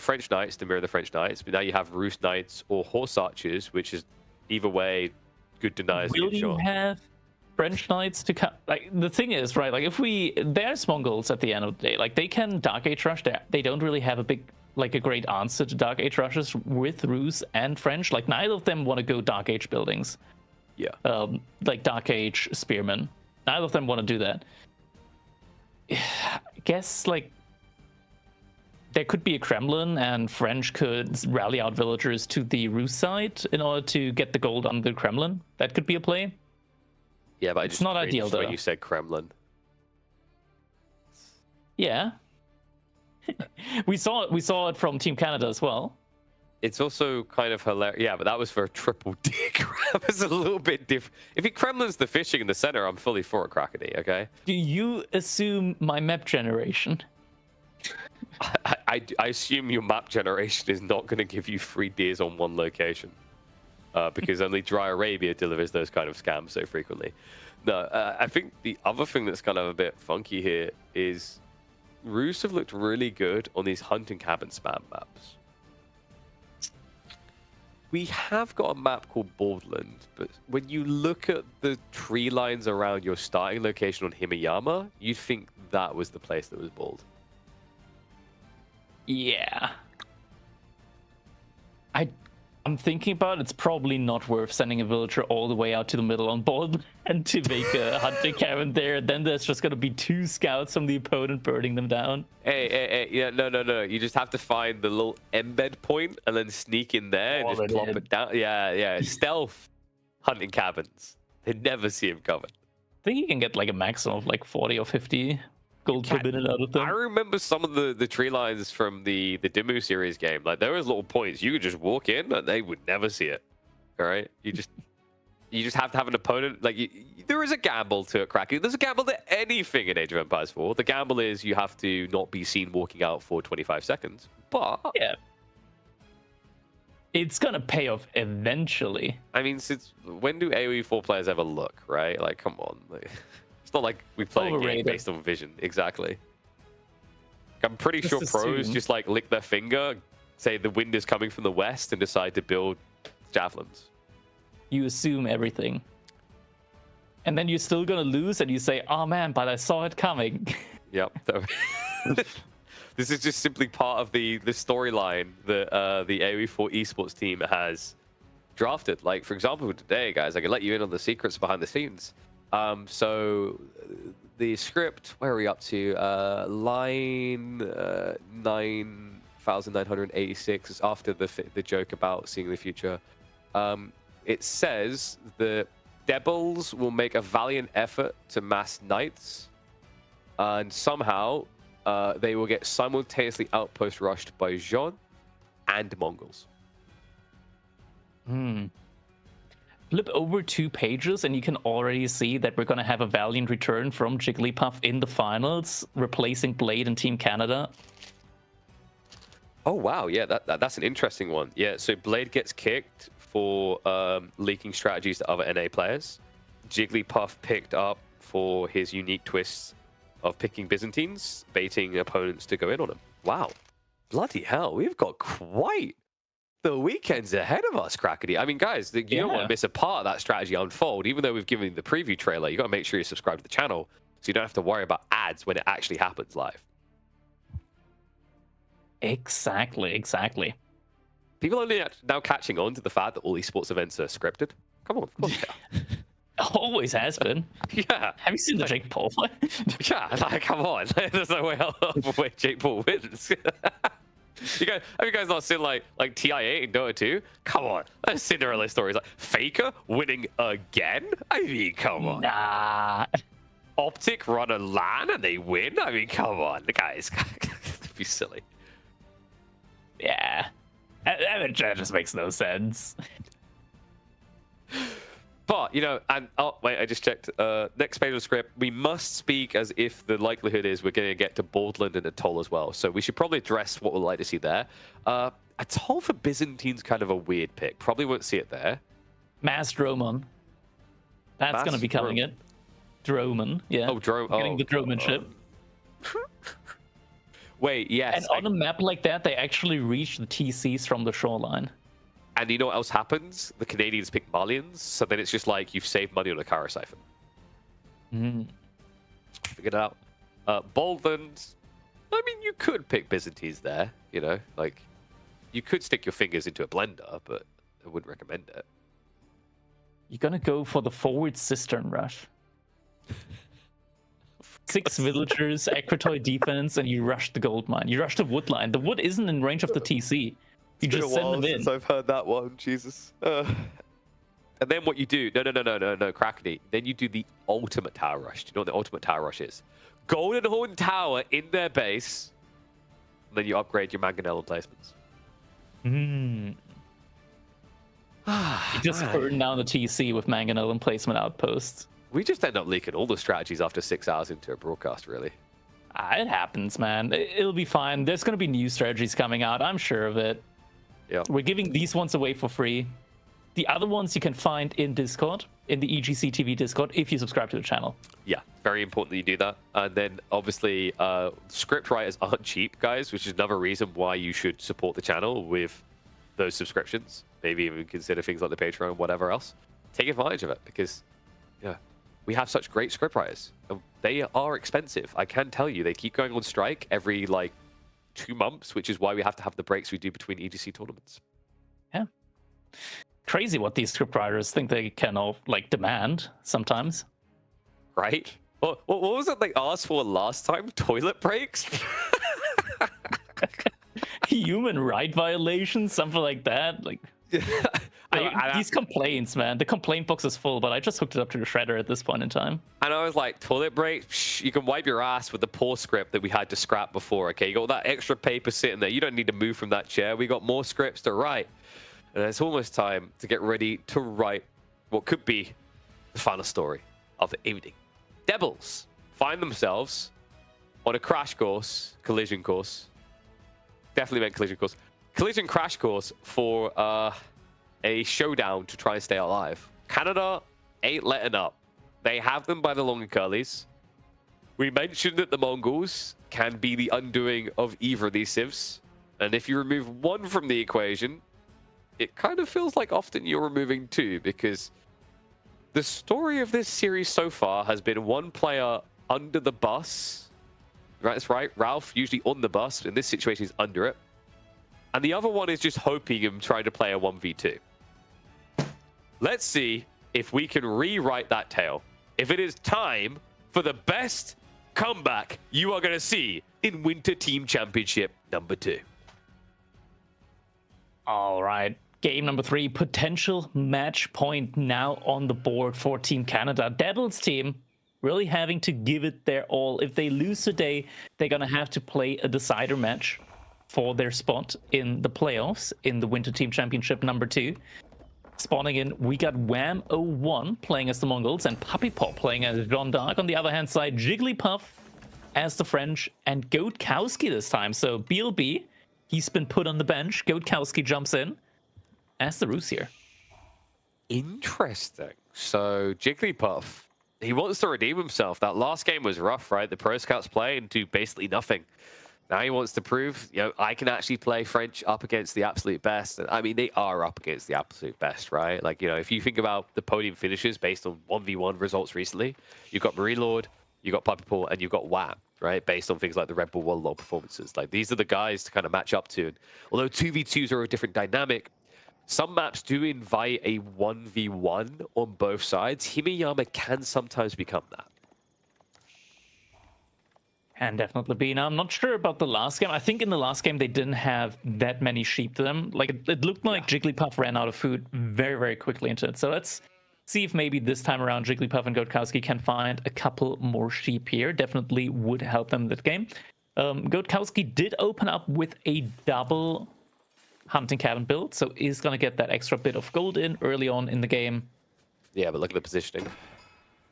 French Knights to mirror the French Knights, but now you have Rus Knights or Horse Archers, which is either way good deniers. Will you have French Knights to come? Like, the thing is, right? Like, if there's Mongols at the end of the day, like, they can Dark Age rush. They don't really have a great answer to Dark Age rushes with Rus and French. Like, neither of them want to go Dark Age buildings. Yeah. Like Dark Age Spearmen. Neither of them want to do that. I guess, like, there could be a Kremlin, and French could rally out villagers to the Rus side in order to get the gold on the Kremlin. That could be a play. Yeah, but it's not ideal, though. When you said Kremlin. Yeah. we saw it from Team Canada as well. It's also kind of hilarious. Yeah, but that was for a triple D grab. It's a little bit different. If he Kremlin's the fishing in the center, I'm fully for a Krakeny, okay? Do you assume my map generation? I assume your map generation is not going to give you 3 Ds on one location. Because only Dry Arabia delivers those kind of scams so frequently. No, I think the other thing that's kind of a bit funky here is Rus have looked really good on these hunting cabin spam maps. We have got a map called Baldland, but when you look at the tree lines around your starting location on Himeyama, you'd think that was the place that was bald. Yeah. I'm thinking about it's probably not worth sending a villager all the way out to the middle on board and to make a hunting cabin there. Then there's just gonna be 2 scouts from the opponent burning them down. Hey, yeah, no. You just have to find the little embed point and then sneak in there and just plop it down. Yeah. Stealth hunting cabins. They never see him coming. I think you can get like a maximum of like 40 or 50 gold per minute out of them. I remember some of the tree lines from the Dimmu series game. Like there was little points you could just walk in and they would never see it. All right, you just have to have an opponent. Like there is a gamble to it, Cracky. There's a gamble to anything in Age of Empires 4. The gamble is you have to not be seen walking out for 25 seconds. But yeah, it's gonna pay off eventually. I mean, since when do AoE 4 players ever look? Right? Like, come on. Like, it's not like we play a game based on vision. Exactly. I'm pretty sure pros just like lick their finger, say the wind is coming from the west, and decide to build javelins. You assume everything. And then you're still gonna lose, and you say, oh man, but I saw it coming. Yep. This is just simply part of the storyline that the AoE 4 esports team has drafted. Like, for example, today, guys, I can let you in on the secrets behind the scenes. So the script, where are we up to? Line 9,986 is after the joke about seeing the future. It says that Devils will make a valiant effort to mass knights, and somehow they will get simultaneously outpost rushed by Jean and Mongols. Flip over 2 pages and you can already see that we're going to have a valiant return from Jigglypuff in the finals, replacing Blade and Team Canada. Oh, wow. Yeah, that's an interesting one. Yeah, so Blade gets kicked for leaking strategies to other NA players. Jigglypuff picked up for his unique twists of picking Byzantines, baiting opponents to go in on him. Wow. Bloody hell. We've got quite the weekends ahead of us, Crackety. I mean, guys, you don't want to miss a part of that strategy unfold. Even though we've given you the preview trailer, you got to make sure you subscribe to the channel so you don't have to worry about ads when it actually happens live. Exactly. People are only now catching on to the fact that all esports events are scripted. Come on, of course they are. Always has been. Yeah. Have you seen the Jake Paul fight? Yeah, like, come on. There's no way Jake Paul wins. Have you guys not seen like TI8 in Dota 2? Come on. That's Cinderella stories. Like Faker winning again? I mean, come on. Nah. Optic run a LAN and they win? I mean, come on. The guys be silly. Yeah. That just makes no sense. But, you know, and oh, wait, I just checked. Next page of the script, we must speak as if the likelihood is we're going to get to Baldland and Atoll as well. So we should probably address what we'd like to see there. Atoll for Byzantine's kind of a weird pick. Probably won't see it there. Mass Dromon. That's going to be coming in. Dromon, yeah. Oh, getting the Dromon ship. Wait, yes. And on a map like that, they actually reach the TCs from the shoreline. And you know what else happens? The Canadians pick Malians, so then it's just like you've saved money on a Kara Siphon. Figured it out. Baldland, I mean, you could pick Byzantines there, you know? Like, you could stick your fingers into a blender, but I wouldn't recommend it. You're gonna go for the forward cistern rush. 6 villagers, Akratoy defense, and you rush the gold mine. You rush the wood line. The wood isn't in range of the TC. You just send them in. Since I've heard that one, Jesus. And then what you do? No, Crackety. Then you do the ultimate tower rush. Do you know what the ultimate tower rush is? Golden Horn Tower in their base, and then you upgrade your Mangonel emplacements. You just burn down the TC with Mangonel emplacement outposts. We just end up leaking all the strategies after 6 hours into a broadcast, really. It happens, man. It'll be fine. There's going to be new strategies coming out. I'm sure of it. Yeah. We're giving these ones away for free. The other ones you can find in Discord, in the EGC TV Discord, if you subscribe to the channel. Yeah, very important that you do that. And then, obviously, script writers aren't cheap, guys, which is another reason why you should support the channel with those subscriptions. Maybe even consider things like the Patreon, whatever else. Take advantage of it, because, yeah, we have such great script writers. And they are expensive. I can tell you, they keep going on strike every, 2 months, which is why we have to have the breaks we do between EGC tournaments. Yeah. crazy what these scriptwriters think they can all like demand sometimes. Right? What was it they asked for last time? Toilet breaks? Human right violations, something like that. Like these complaints, man. The complaint box is full, but I just hooked it up to the shredder at this point in time. And I was like, toilet break? Psh, you can wipe your ass with the poor script that we had to scrap before, okay? You got that extra paper sitting there. You don't need to move from that chair. We got more scripts to write. And it's almost time to get ready to write what could be the final story of the evening. Devils find themselves on a crash course, collision course. Definitely meant collision course. Collision crash course for a showdown to try and stay alive. Canada ain't letting up. They have them by the long and curlies. We mentioned that the Mongols can be the undoing of either of these civs. And if you remove one from the equation, it kind of feels like often you're removing two, because the story of this series so far has been one player under the bus. Right, that's right. Ralph usually on the bus. In this situation, he's under it. And the other one is just hoping and trying to play a 1v2. Let's see if we can rewrite that tale. If it is time for the best comeback you are going to see in Winter Team Championship number 2. All right. Game number 3, potential match point now on the board for Team Canada. Devils team really having to give it their all. If they lose today, they're going to have to play a decider match for their spot in the playoffs in the Winter Team Championship number 2. Spawning in, we got Wham01 playing as the Mongols and Puppy Pop playing as Jeanne d'Arc. On the other hand side, Jigglypuff as the French and Goatkowski this time. So BLB, he's been put on the bench. Goatkowski jumps in as the Roos here. Interesting. So Jigglypuff, he wants to redeem himself. That last game was rough, right? The Pro Scouts play and do basically nothing. Now he wants to prove, I can actually play French up against the absolute best. I mean, they are up against the absolute best, right? Like, if you think about the podium finishes based on 1v1 results recently, you've got Marine Lord, you've got Puppy Paw, and you've got Wham, right? Based on things like the Red Bull Warlord performances. Like, these are the guys to kind of match up to. And although 2v2s are a different dynamic, some maps do invite a 1v1 on both sides. Himeyama can sometimes become that. Can definitely be. Now, I'm not sure about the last game. I think in the last game, they didn't have that many sheep to them. Like, it looked like Jigglypuff ran out of food very, very quickly into it. So let's see if maybe this time around Jigglypuff and Goatkowski can find a couple more sheep here. Definitely would help them that game. Goatkowski did open up with a double hunting cabin build, so is going to get that extra bit of gold in early on in the game. Yeah, but look at the positioning.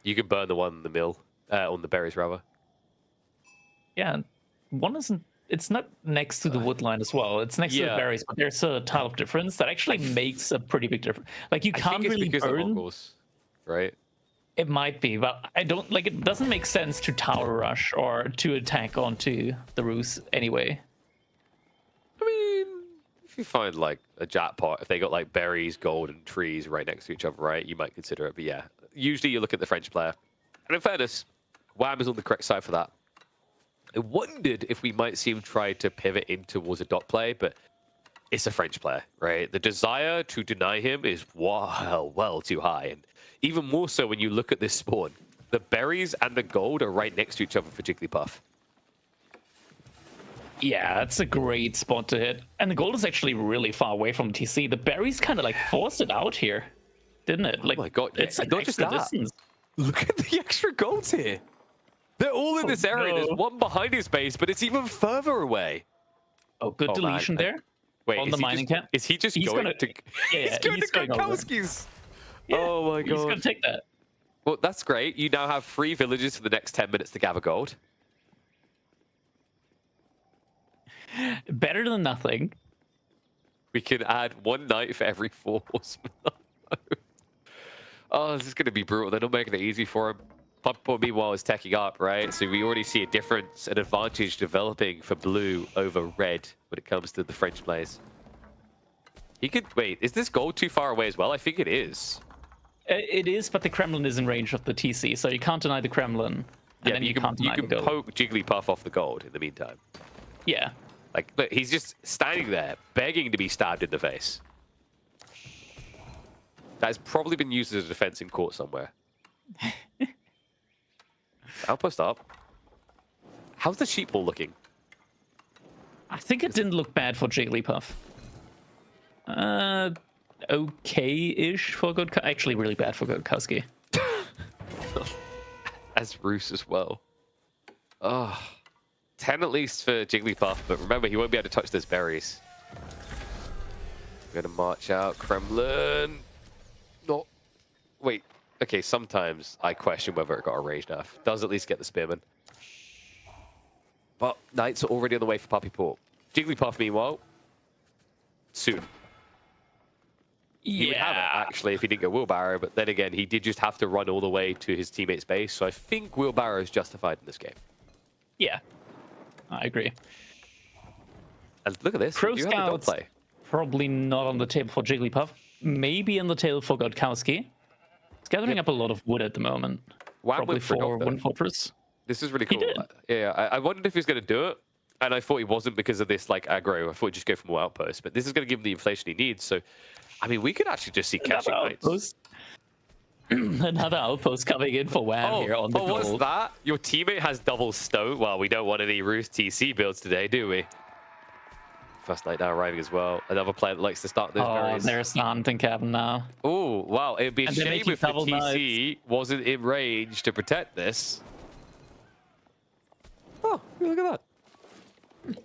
You can burn the one in the mill, on the berries, rather. Yeah, one isn't. It's not next to the wood line as well. It's next to the berries, but there's a tile of difference that actually makes a pretty big difference. Like, you can't really burn. Mongols, right? It might be, but I don't like. It doesn't make sense to tower rush or to attack onto the Roos anyway. I mean, if you find like a jackpot, if they got like berries, gold, and trees right next to each other, right, you might consider it. But yeah, usually you look at the French player. And in fairness, Wham is on the correct side for that. I wondered if we might see him try to pivot in towards a dot play, but it's a French player, right? The desire to deny him is well too high. And even more so when you look at this spawn. The berries and the gold are right next to each other for Jigglypuff. Yeah, that's a great spot to hit. And the gold is actually really far away from TC. The berries kind of like forced it out here, didn't it? Like, oh my god, it's yeah, not just that. Distance. Look at the extra golds here. They're all in this area. No. There's one behind his base, but it's even further away. Oh, good deletion there. Wait, on the mining camp. Is he just going to... Yeah, he's going to Goatkowski's. Yeah, oh my god. He's going to take that. Well, that's great. You now have 3 villages for the next 10 minutes to gather gold. Better than nothing. We can add 1 knight for every 4 horsemen. Oh, this is going to be brutal. They're not making it easy for him. Puppy, meanwhile, is teching up, right? So we already see a difference, an advantage developing for blue over red when it comes to the French players. He could... Wait, is this gold too far away as well? I think it is. It is, but the Kremlin is in range of the TC, so you can't deny the Kremlin. Yeah, you can poke Jigglypuff off the gold in the meantime. Yeah. Like, look, he's just standing there, begging to be stabbed in the face. that has probably been used as a defense in court somewhere. Outpost up. How's the sheep ball looking? I think it didn't look bad for Jigglypuff. Okay-ish for Good. Actually, really bad for Godkowski. As Roos as well. Oh, 10 at least for Jigglypuff, but remember, he won't be able to touch those berries. We're going to march out. Kremlin. No. Wait. Okay, sometimes I question whether it got a rage nerf. Does at least get the Spearman. But Knights are already on the way for Puppy Port. Jigglypuff, meanwhile, soon. He would have it, actually, if he didn't go wheelbarrow, but then again, he did just have to run all the way to his teammate's base, so I think wheelbarrow is justified in this game. Yeah, I agree. And look at this. Pro you have a dog Scouts play. probably not on the table for Jigglypuff. Maybe on the table for Godkowski. He's gathering up a lot of wood at the moment. Wham Probably went for for dog, though. Wind Fortress. This is really He cool. did. Yeah, I wondered if he was going to do it, and I thought he wasn't because of this like aggro. I thought he'd just go for more outposts, but this is going to give him the inflation he needs. So, I mean, we could actually just see catching Knights. Another outpost coming in for Wham here on the what's gold. that? Your teammate has double stone. Well, we don't want any Roost TC builds today, do we? First Knight now arriving as well. Another player that likes to start those Oh, berries. there's the hunting cabin now. Oh, wow. It'd be a And they're shame making if the double TC wasn't in range to protect this. Oh, look at that.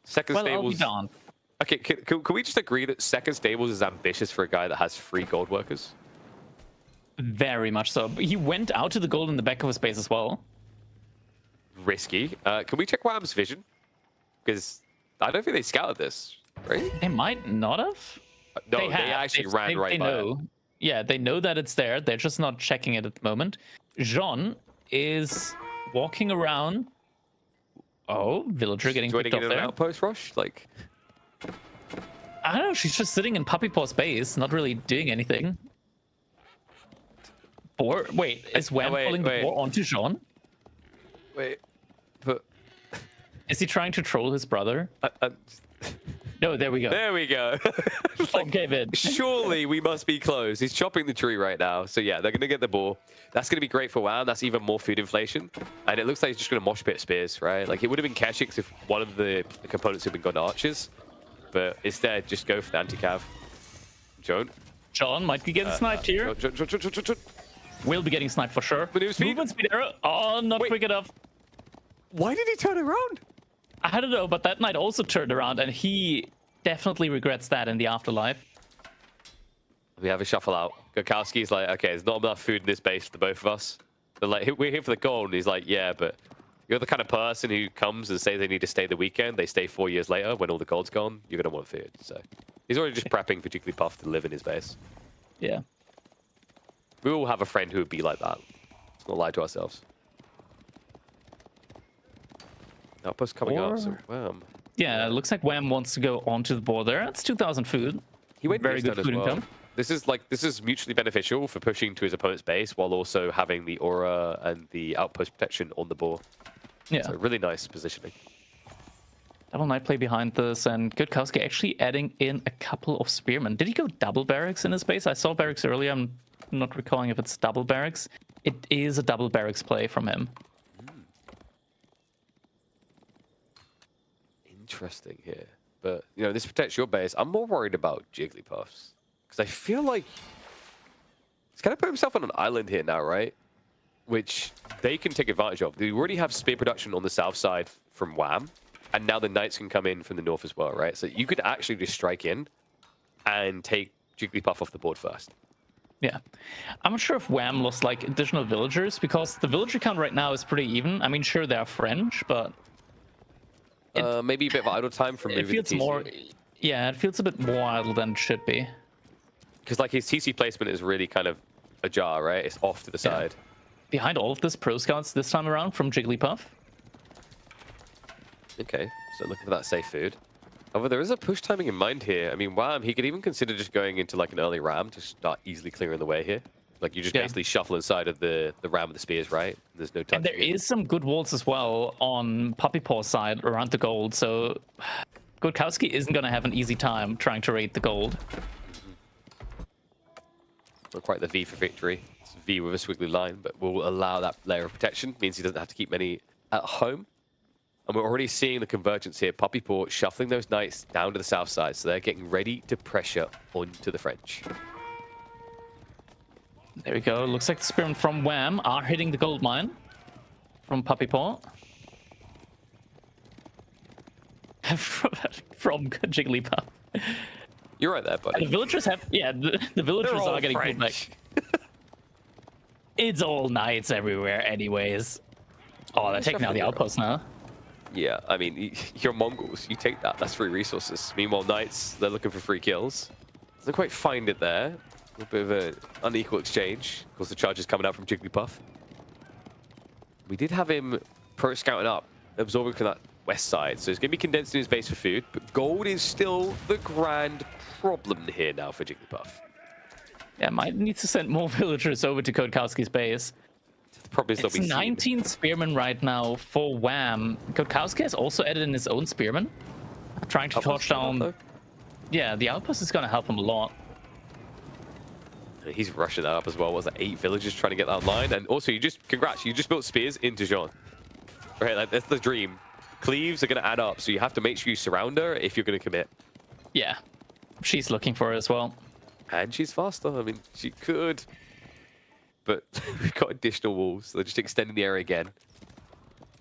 Second Well, I'll be stables. darned. Okay, can we just agree that second stables is ambitious for a guy that has 3 gold workers? Very much so. But he went out to the gold in the back of his base as well. Risky. Can we check Wham's vision? Because I don't think they scouted this, right? They might not have. No, they have. actually ran right they by it. know. Yeah, they know that it's there. They're just not checking it at the moment. Jean is walking around. Oh, villager getting Joining picked in off an there. outpost rush? Like, I don't know. She's just sitting in Puppy Paw's base, not really doing anything. Boar? Wait, is Wham pulling the boar onto Jean? wait, but Is he trying to troll his brother? No, there we go. there we go. Like, Okay, then. surely we must be close. He's chopping the tree right now. So yeah, they're going to get the ball. That's going to be great for Wham. That's even more food inflation. And it looks like he's just going to mosh pit spears, right? Like it would have been Keshix if one of the components had been gone archers. But instead, just go for the anti-cav. Joan. John might be getting sniped here. Joan. Will be getting sniped for sure. Maneuver speed. Movement speed arrow. Oh, not Wait. quick enough. Why did he turn around? I don't know, but that knight also turned around, and he definitely regrets that in the afterlife. We have a shuffle out. Gokowski's like, okay, there's not enough food in this base for the both of us. They're like, we're here for the gold. And he's like, yeah, but you're the kind of person who comes and say they need to stay the weekend. They stay 4 years later when all the gold's gone. You're going to want food. So he's already just prepping for Jigglypuff to live in his base. Yeah. We all have a friend who would be like that. Let's not lie to ourselves. Outpost coming up, so Wham. Yeah, it looks like Wham wants to go onto the board there. That's 2,000 food. He went Very next good turn food as well. income. This is mutually beneficial for pushing to his opponent's base while also having the aura and the outpost protection on the board. Yeah. So really nice positioning. Double Knight play behind this, and Godkowski actually adding in a couple of spearmen. Did he go double barracks in his base? I saw barracks earlier. I'm not recalling if it's double barracks. It is a double barracks play from him. Interesting here. But, you know, this protects your base. I'm more worried about Jigglypuffs. Because I feel like he's kind of put himself on an island here now, right? Which they can take advantage of. They already have spear production on the south side from Wham. And now the Knights can come in from the north as well, right? So you could actually just strike in and take Jigglypuff off the board first. Yeah. I'm not sure if Wham lost, like, additional villagers, because the villager count right now is pretty even. I mean, sure, they're French, but... Maybe a bit of idle time from moving It feels the TC. more... Yeah, it feels a bit more idle than it should be. Because, like, his TC placement is really kind of ajar, right? It's off to the side. Behind all of this, Pro Scouts this time around from Jigglypuff. Okay, so looking for that safe food. However, there is a push timing in mind here. I mean, Wham, he could even consider just going into, like, an early ram to start easily clearing the way here. Like, you just basically shuffle inside of the ram with the spears, right? There's no touch. And there is some good walls as well on Puppy Paw's side around the gold, so Godkowski isn't going to have an easy time trying to raid the gold. Not quite the V for victory. It's V with a squiggly line, but will allow that layer of protection. Means he doesn't have to keep many at home. And we're already seeing the convergence here. Puppy Paw shuffling those knights down to the south side. So they're getting ready to pressure onto the French. There we go. Looks like the Spearmen from Wham are hitting the gold mine from Puppy Paw. From Jigglypuff. You're right there, buddy. The villagers have, yeah, the villagers are getting pulled back. It's all knights everywhere anyways. Oh, they're taking out the outpost now. Yeah, I mean, you're Mongols. You take that. That's free resources. Meanwhile, knights, they're looking for free kills. Doesn't quite find it there. A little bit of an unequal exchange. Of course, the charge is coming out from Jigglypuff. We did have him pro-scouting up, absorbing from that west side. So he's going to be condensing his base for food. But gold is still the grand problem here now for Jigglypuff. Yeah, might need to send more villagers over to Kodkowski's base. The problem is It's 19 spearmen right now for Wham. Kodkowski has also added in his own spearmen. Trying to torch down... Yeah, the outpost is going to help him a lot. He's rushing that up as well. What's that? 8 villagers trying to get that line. And also, congrats, you just built spears into Jean. Right, like, that's the dream. Cleaves are going to add up, so you have to make sure you surround her if you're going to commit. Yeah, she's looking for it as well. And she's faster. I mean, she could. But we've got additional walls. So they're just extending the area again.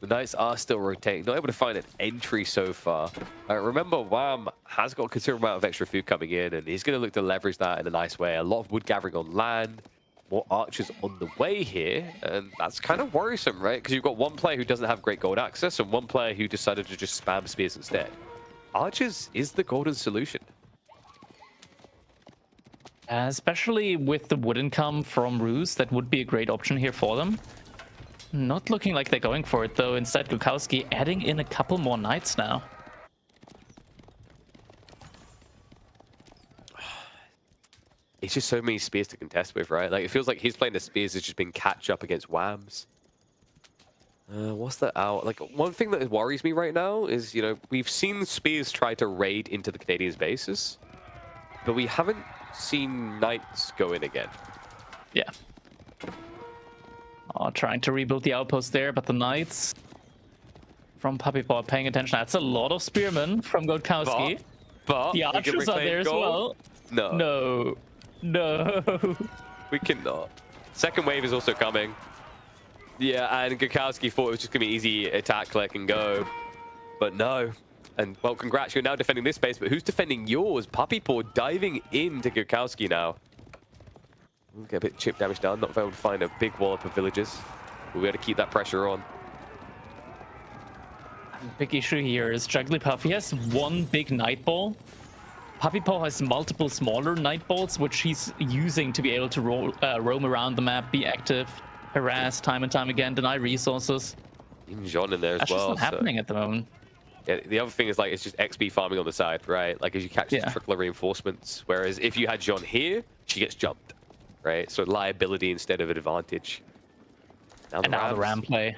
The knights are still rotating. Not able to find an entry so far. Remember, Wham has got a considerable amount of extra food coming in, and he's going to look to leverage that in a nice way. A lot of wood gathering on land. More archers on the way here, and that's kind of worrisome, right? Because you've got one player who doesn't have great gold access and one player who decided to just spam spears instead. Archers is the golden solution. Especially with the wood income from Ruse, that would be a great option here for them. Not looking like they're going for it, though. Instead, Gukowski adding in a couple more knights now. It's just so many spears to contest with, right? Like, it feels like he's playing the spears has just been catch up against Whams. What's that out? Like, one thing that worries me right now is, you know, we've seen spears try to raid into the Canadians' bases, but we haven't seen knights go in again. Yeah. Oh, trying to rebuild the outpost there, but the knights from Puppy Paw paying attention. That's a lot of spearmen from Godkowski. But the archers are there as well. No. No. No. We cannot. Second wave is also coming. Yeah, and Gukowski thought it was just going to be easy attack, click, and go. But no. And, well, congrats, you're now defending this base, but who's defending yours? Puppy Paw diving into Gukowski now. We'll get a bit of chip damage down, not able to find a big wallop of villagers. We'll be able to keep that pressure on. Big issue here is Jigglypuff. He has one big night ball. Puppy Paw has multiple smaller night balls, which he's using to be able to roam around the map, be active, harass time and time again, deny resources. Even Jean in there as That's well. just not happening at the moment. Yeah, the other thing is, like, it's just XP farming on the side, right? Like, as you catch these trickler reinforcements. Whereas if you had Jean here, she gets jumped, right? So liability instead of an advantage. Now the Ram play.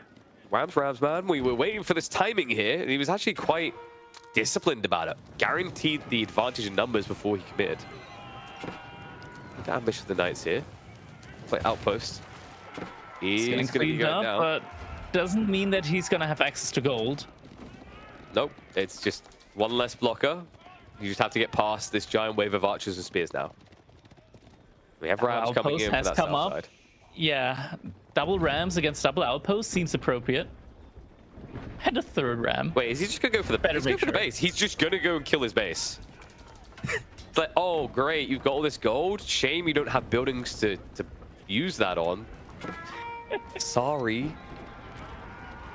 Rams, man. We were waiting for this timing here, and he was actually quite disciplined about it. Guaranteed the advantage in numbers before he committed. Good ambush for the Knights here. Play outpost. He's getting cleaned up, down. but doesn't mean that he's going to have access to gold. Nope, it's just one less blocker. You just have to get past this giant wave of archers and spears now. We have Rams coming in from that south side. Yeah, double Rams against double outpost seems appropriate. And a third Ram. Wait, is he just gonna go for the base? He's for the base. He's just gonna go and kill his base. It's like, oh great, you've got all this gold. Shame you don't have buildings to use that on. Sorry.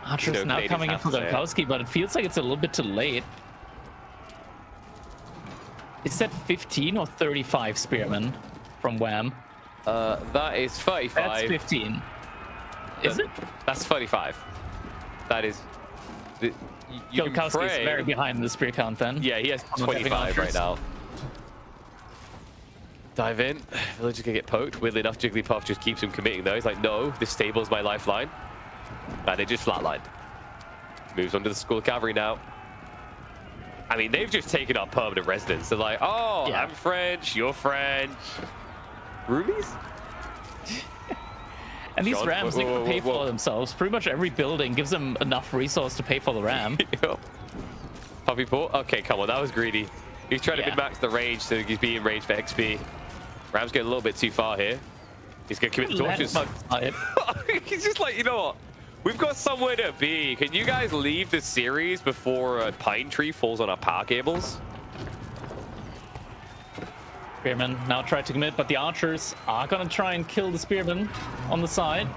Archer's now coming in for Gokowski, but it feels like it's a little bit too late. Is that 15 or 35 spearmen from Wham? That is 35. That's 15. Is it? That's 35. That is... Gokowski is very behind the spear count then. Yeah, he has 25 right now. Dive in. Villager's gonna get poked. Weirdly enough, Jigglypuff just keeps him committing though. He's like, no, this stable's my lifeline. And it just flatlined. Moves on to the School of Cavalry now. I mean, they've just taken up permanent residence. They're like, oh, yeah. I'm French, you're French. Rubies? And these John, rams, they can pay whoa. for themselves. Pretty much every building gives them enough resource to pay for the ram. Yep. Puppy paw. Okay, come on, that was greedy. He's trying to min-max the range, so he's being in range for XP. Ram's getting a little bit too far here. He's gonna commit the torches. He's just like, you know what? We've got somewhere to be. Can you guys leave the series before a pine tree falls on our power cables? Spearman now tried to commit, but the archers are gonna try and kill the spearmen on the side.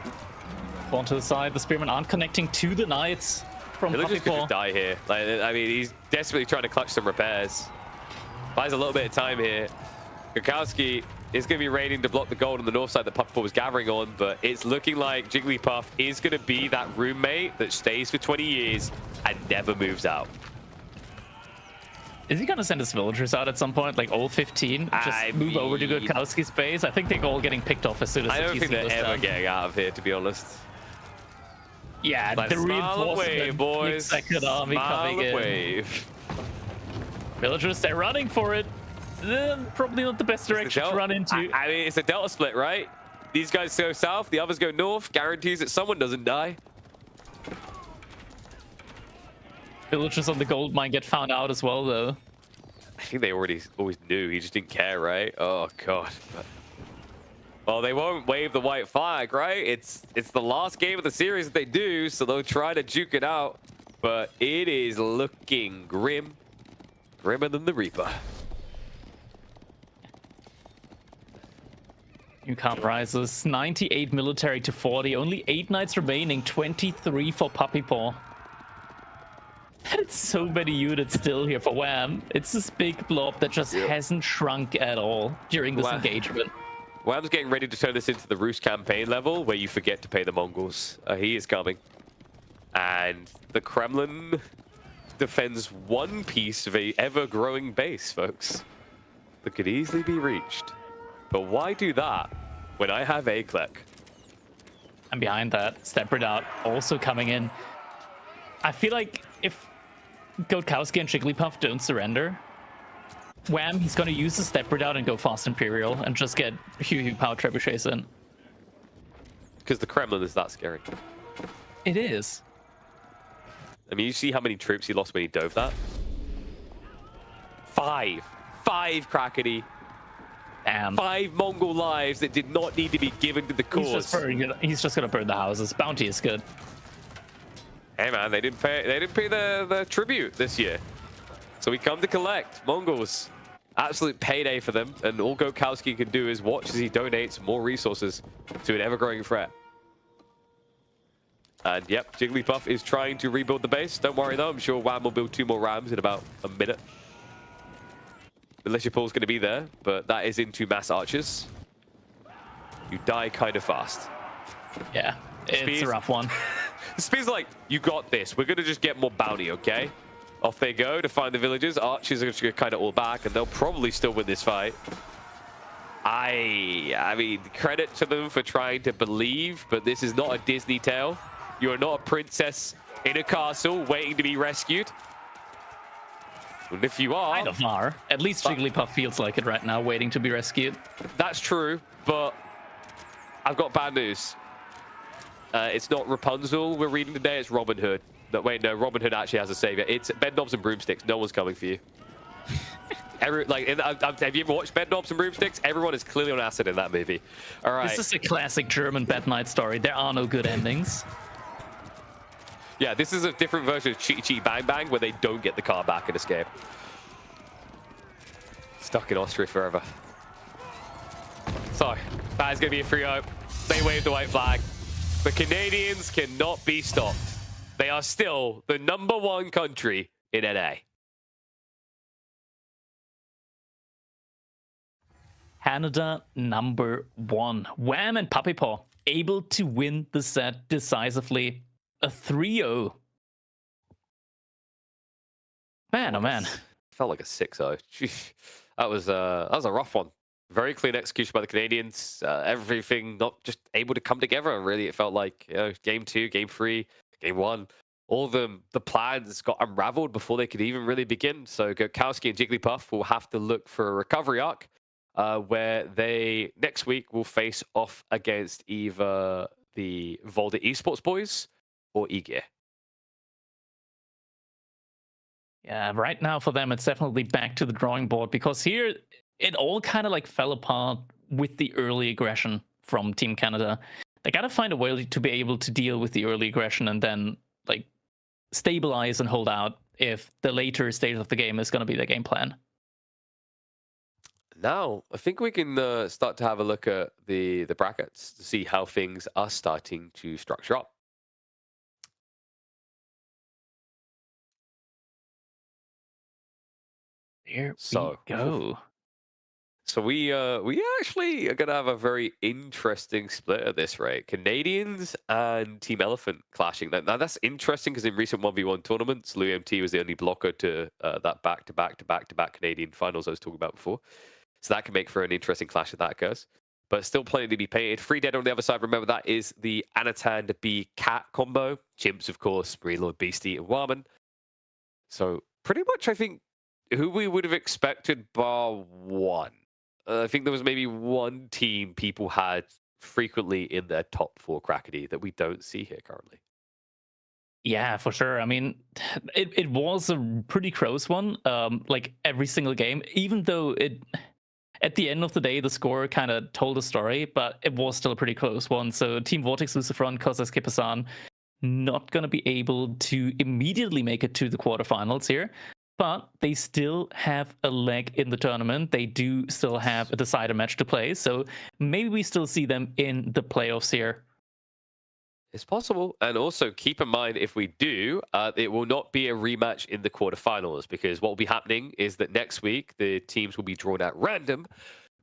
Spawn to the side. The spearmen aren't connecting to the knights from Villagers could Puppy just die here. Like, I mean, he's desperately trying to clutch some repairs. Buys a little bit of time here. Gurkowski is going to be raiding to block the gold on the north side that Puppy Paw was gathering on, but it's looking like Jigglypuff is going to be that roommate that stays for 20 years and never moves out. Is he gonna send his villagers out at some point, like all 15? Just move over to Gurkowski's base? I think they're all getting picked off as soon as I the don't TC think they're goes ever down. getting out of here, to be honest. Yeah, Like, the smile and wave, reinforcement, boys. the second army Smile coming and in. wave. Villagers, they're running for it. Probably not the best direction to run into. I mean, it's a delta split, right? These guys go south, the others go north. Guarantees that someone doesn't die. Villagers on the gold mine get found out as well, though. I think they always knew. He just didn't care, right? Oh god. But... well, they won't wave the white flag, right? It's the last game of the series that they do, so they'll try to juke it out. But it is looking grim, grimmer than the Reaper. Newcomb rises 98 military to 40. Only 8 knights remaining. 23 for Puppy Paw. It's so many units still here for Wham. It's this big blob that just hasn't shrunk at all during this engagement. Wham's getting ready to turn this into the Roost campaign level where you forget to pay the Mongols. He is coming. And the Kremlin defends one piece of a ever-growing base, folks, that could easily be reached. But why do that when I have Aklek? And behind that, Step Redoubt also coming in. I feel like if Gurkowski and Jigglypuff don't surrender, Wham, he's going to use the Step Redoubt and go Fast Imperial and just get Hugh Power Trebuchets in. Because the Kremlin is that scary. It is. I mean, you see how many troops he lost when he dove that? 5. 5 Crackety. Damn. 5 Mongol lives that did not need to be given to the cause. He's just gonna burn the houses. Bounty is good. Hey man, they didn't pay the tribute this year. So we come to collect. Mongols. Absolute payday for them. And all Gurkowski can do is watch as he donates more resources to an ever-growing threat. And yep, Jigglypuff is trying to rebuild the base. Don't worry though, I'm sure Wham will build 2 more rams in about a minute. Militia Pool's going to be there, but that is into mass archers. You die kind of fast. Yeah, it's a rough one. Spear's like, you got this. We're going to just get more bounty, okay? Off they go to find the villagers. Archers are just going to kind of all back, and they'll probably still win this fight. I mean, credit to them for trying to believe, but this is not a Disney tale. You are not a princess in a castle waiting to be rescued. And if you are... kind of are. At least Jigglypuff feels like it right now, waiting to be rescued. That's true, but I've got bad news. It's not Rapunzel we're reading today, it's Robin Hood. No, wait, no, Robin Hood actually has a savior. It's Bedknobs and Broomsticks. No one's coming for you. Have you ever watched Bedknobs and Broomsticks? Everyone is clearly on acid in that movie. All right. This is a classic German Bad Night story. There are no good endings. Yeah, this is a different version of Chitty Chitty Bang Bang where they don't get the car back and escape. Stuck in Austria forever. So, that is going to be a free hope. They wave the white flag. The Canadians cannot be stopped. They are still the #1 country in NA. Canada #1. Wham and Puppy Paw able to win the set decisively. A 3-0. Man, oh man. Felt like a 6-0. That was a rough one. Very clean execution by the Canadians. Everything not just able to come together. Really, it felt like game 2, game 3, game 1. All the plans got unraveled before they could even really begin. So Gurkowski and Jigglypuff will have to look for a recovery arc. where they next week will face off against either the Volta Esports boys or eGear. Yeah, right now for them, it's definitely back to the drawing board because here it all kind of like fell apart with the early aggression from Team Canada. They got to find a way to be able to deal with the early aggression and then like stabilize and hold out if the later stage of the game is going to be the game plan. Now, I think we can start to have a look at the brackets to see how things are starting to structure up. Here So, we go. So we actually are gonna have a very interesting split at this rate. Canadians and Team Elephant clashing. Now that's interesting because in recent 1v1 tournaments, LuMT was the only blocker to that back-to-back Canadian finals I was talking about before. So that can make for an interesting clash if that occurs. But still plenty to be painted. Free Dead on the other side. Remember that is the Anatan B Cat combo. Chimps, of course, Marine Lord Beastie and Warman. So pretty much I think who we would have expected bar one. I think there was maybe one team people had frequently in their top 4 Crackety that we don't see here currently. Yeah, for sure. I mean, it was a pretty close one. Like every single game, even though it at the end of the day the score kind of told a story, but it was still a pretty close one. So Team Vortex Lucifron, Kozas Kipasan, not gonna be able to immediately make it to the quarterfinals here. But they still have a leg in the tournament. They do still have a decider match to play. So maybe we still see them in the playoffs here. It's possible. And also keep in mind, if we do, it will not be a rematch in the quarterfinals, because what will be happening is that next week the teams will be drawn at random,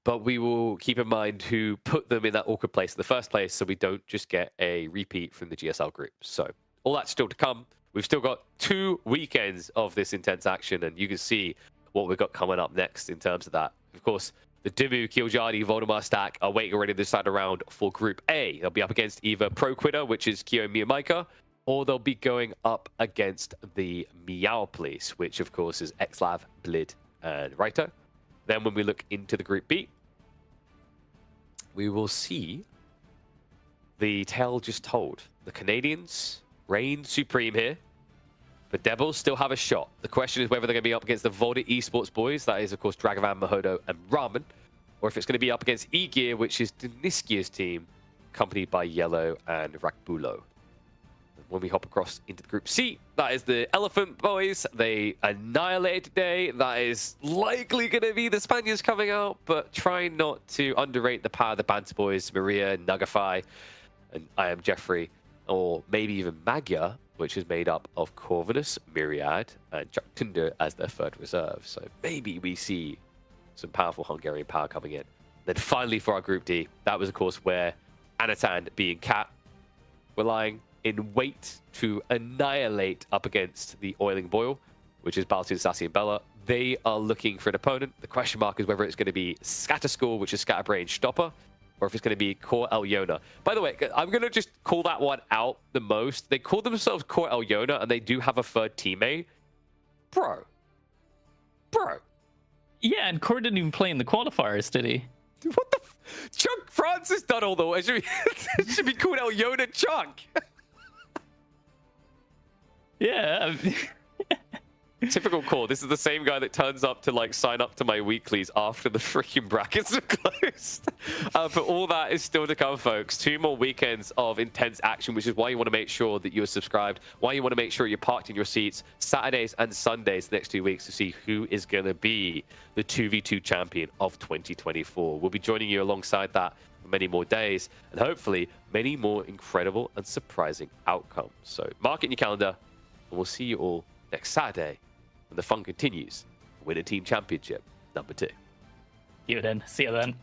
but we will keep in mind who put them in that awkward place in the first place, so we don't just get a repeat from the GSL group. So all that's still to come. We've still got 2 weekends of this intense action, and you can see what we've got coming up next in terms of that. Of course, the Dimu, Kiljadi, Voldemar stack are waiting already this side around for Group A. They'll be up against either Pro Quitter, which is Kyo Miyamaika, or they'll be going up against the Meow Police, which of course is Xlav, Blid, and Raito. Then when we look into the Group B, we will see the tale just told. The Canadians reign supreme here. The Devils still have a shot. The question is whether they're going to be up against the Volta Esports boys. That is, of course, Dragavan, Mahodo, and Ramen. Or if it's going to be up against eGear, which is Deniskia's team, accompanied by Yellow and Rakbulo. When we hop across into the Group C, that is the Elephant boys. They annihilated today. That is likely going to be the Spaniards coming out, but try not to underrate the power of the Banter boys, Maria, Nugafy, and I am Jeffrey, or maybe even Magyar, which is made up of Corvinus, Myriad, and Chuck Tinder as their third reserve. So maybe we see some powerful Hungarian power coming in. Then finally for our Group D, that was of course where Anatan being Cat were lying in wait to annihilate up against the Oiling Boil, which is Baltin, Sassy, and Bella. They are looking for an opponent. The question mark is whether it's going to be Scatterskull, which is Scatterbrain Stopper, or if it's going to be Core Elyona. By the way, I'm going to just call that one out the most. They call themselves Core Elyona, and they do have a third teammate. Bro. Yeah, and Core didn't even play in the qualifiers, did he? What the Chunk Francis done all the way. It should be called Elyona Chunk. Yeah. Typical Core. This is the same guy that turns up to like sign up to my weeklies after the freaking brackets are closed. But all that is still to come, folks. 2 more weekends of intense action, which is why you want to make sure that you're subscribed, why you want to make sure you're parked in your seats Saturdays and Sundays the next 2 weeks to see who is going to be the 2v2 champion of 2024. We'll be joining you alongside that for many more days, and hopefully many more incredible and surprising outcomes. So mark it in your calendar, and we'll see you all next Saturday when the fun continues for Winter Team Championship number 2. See you then.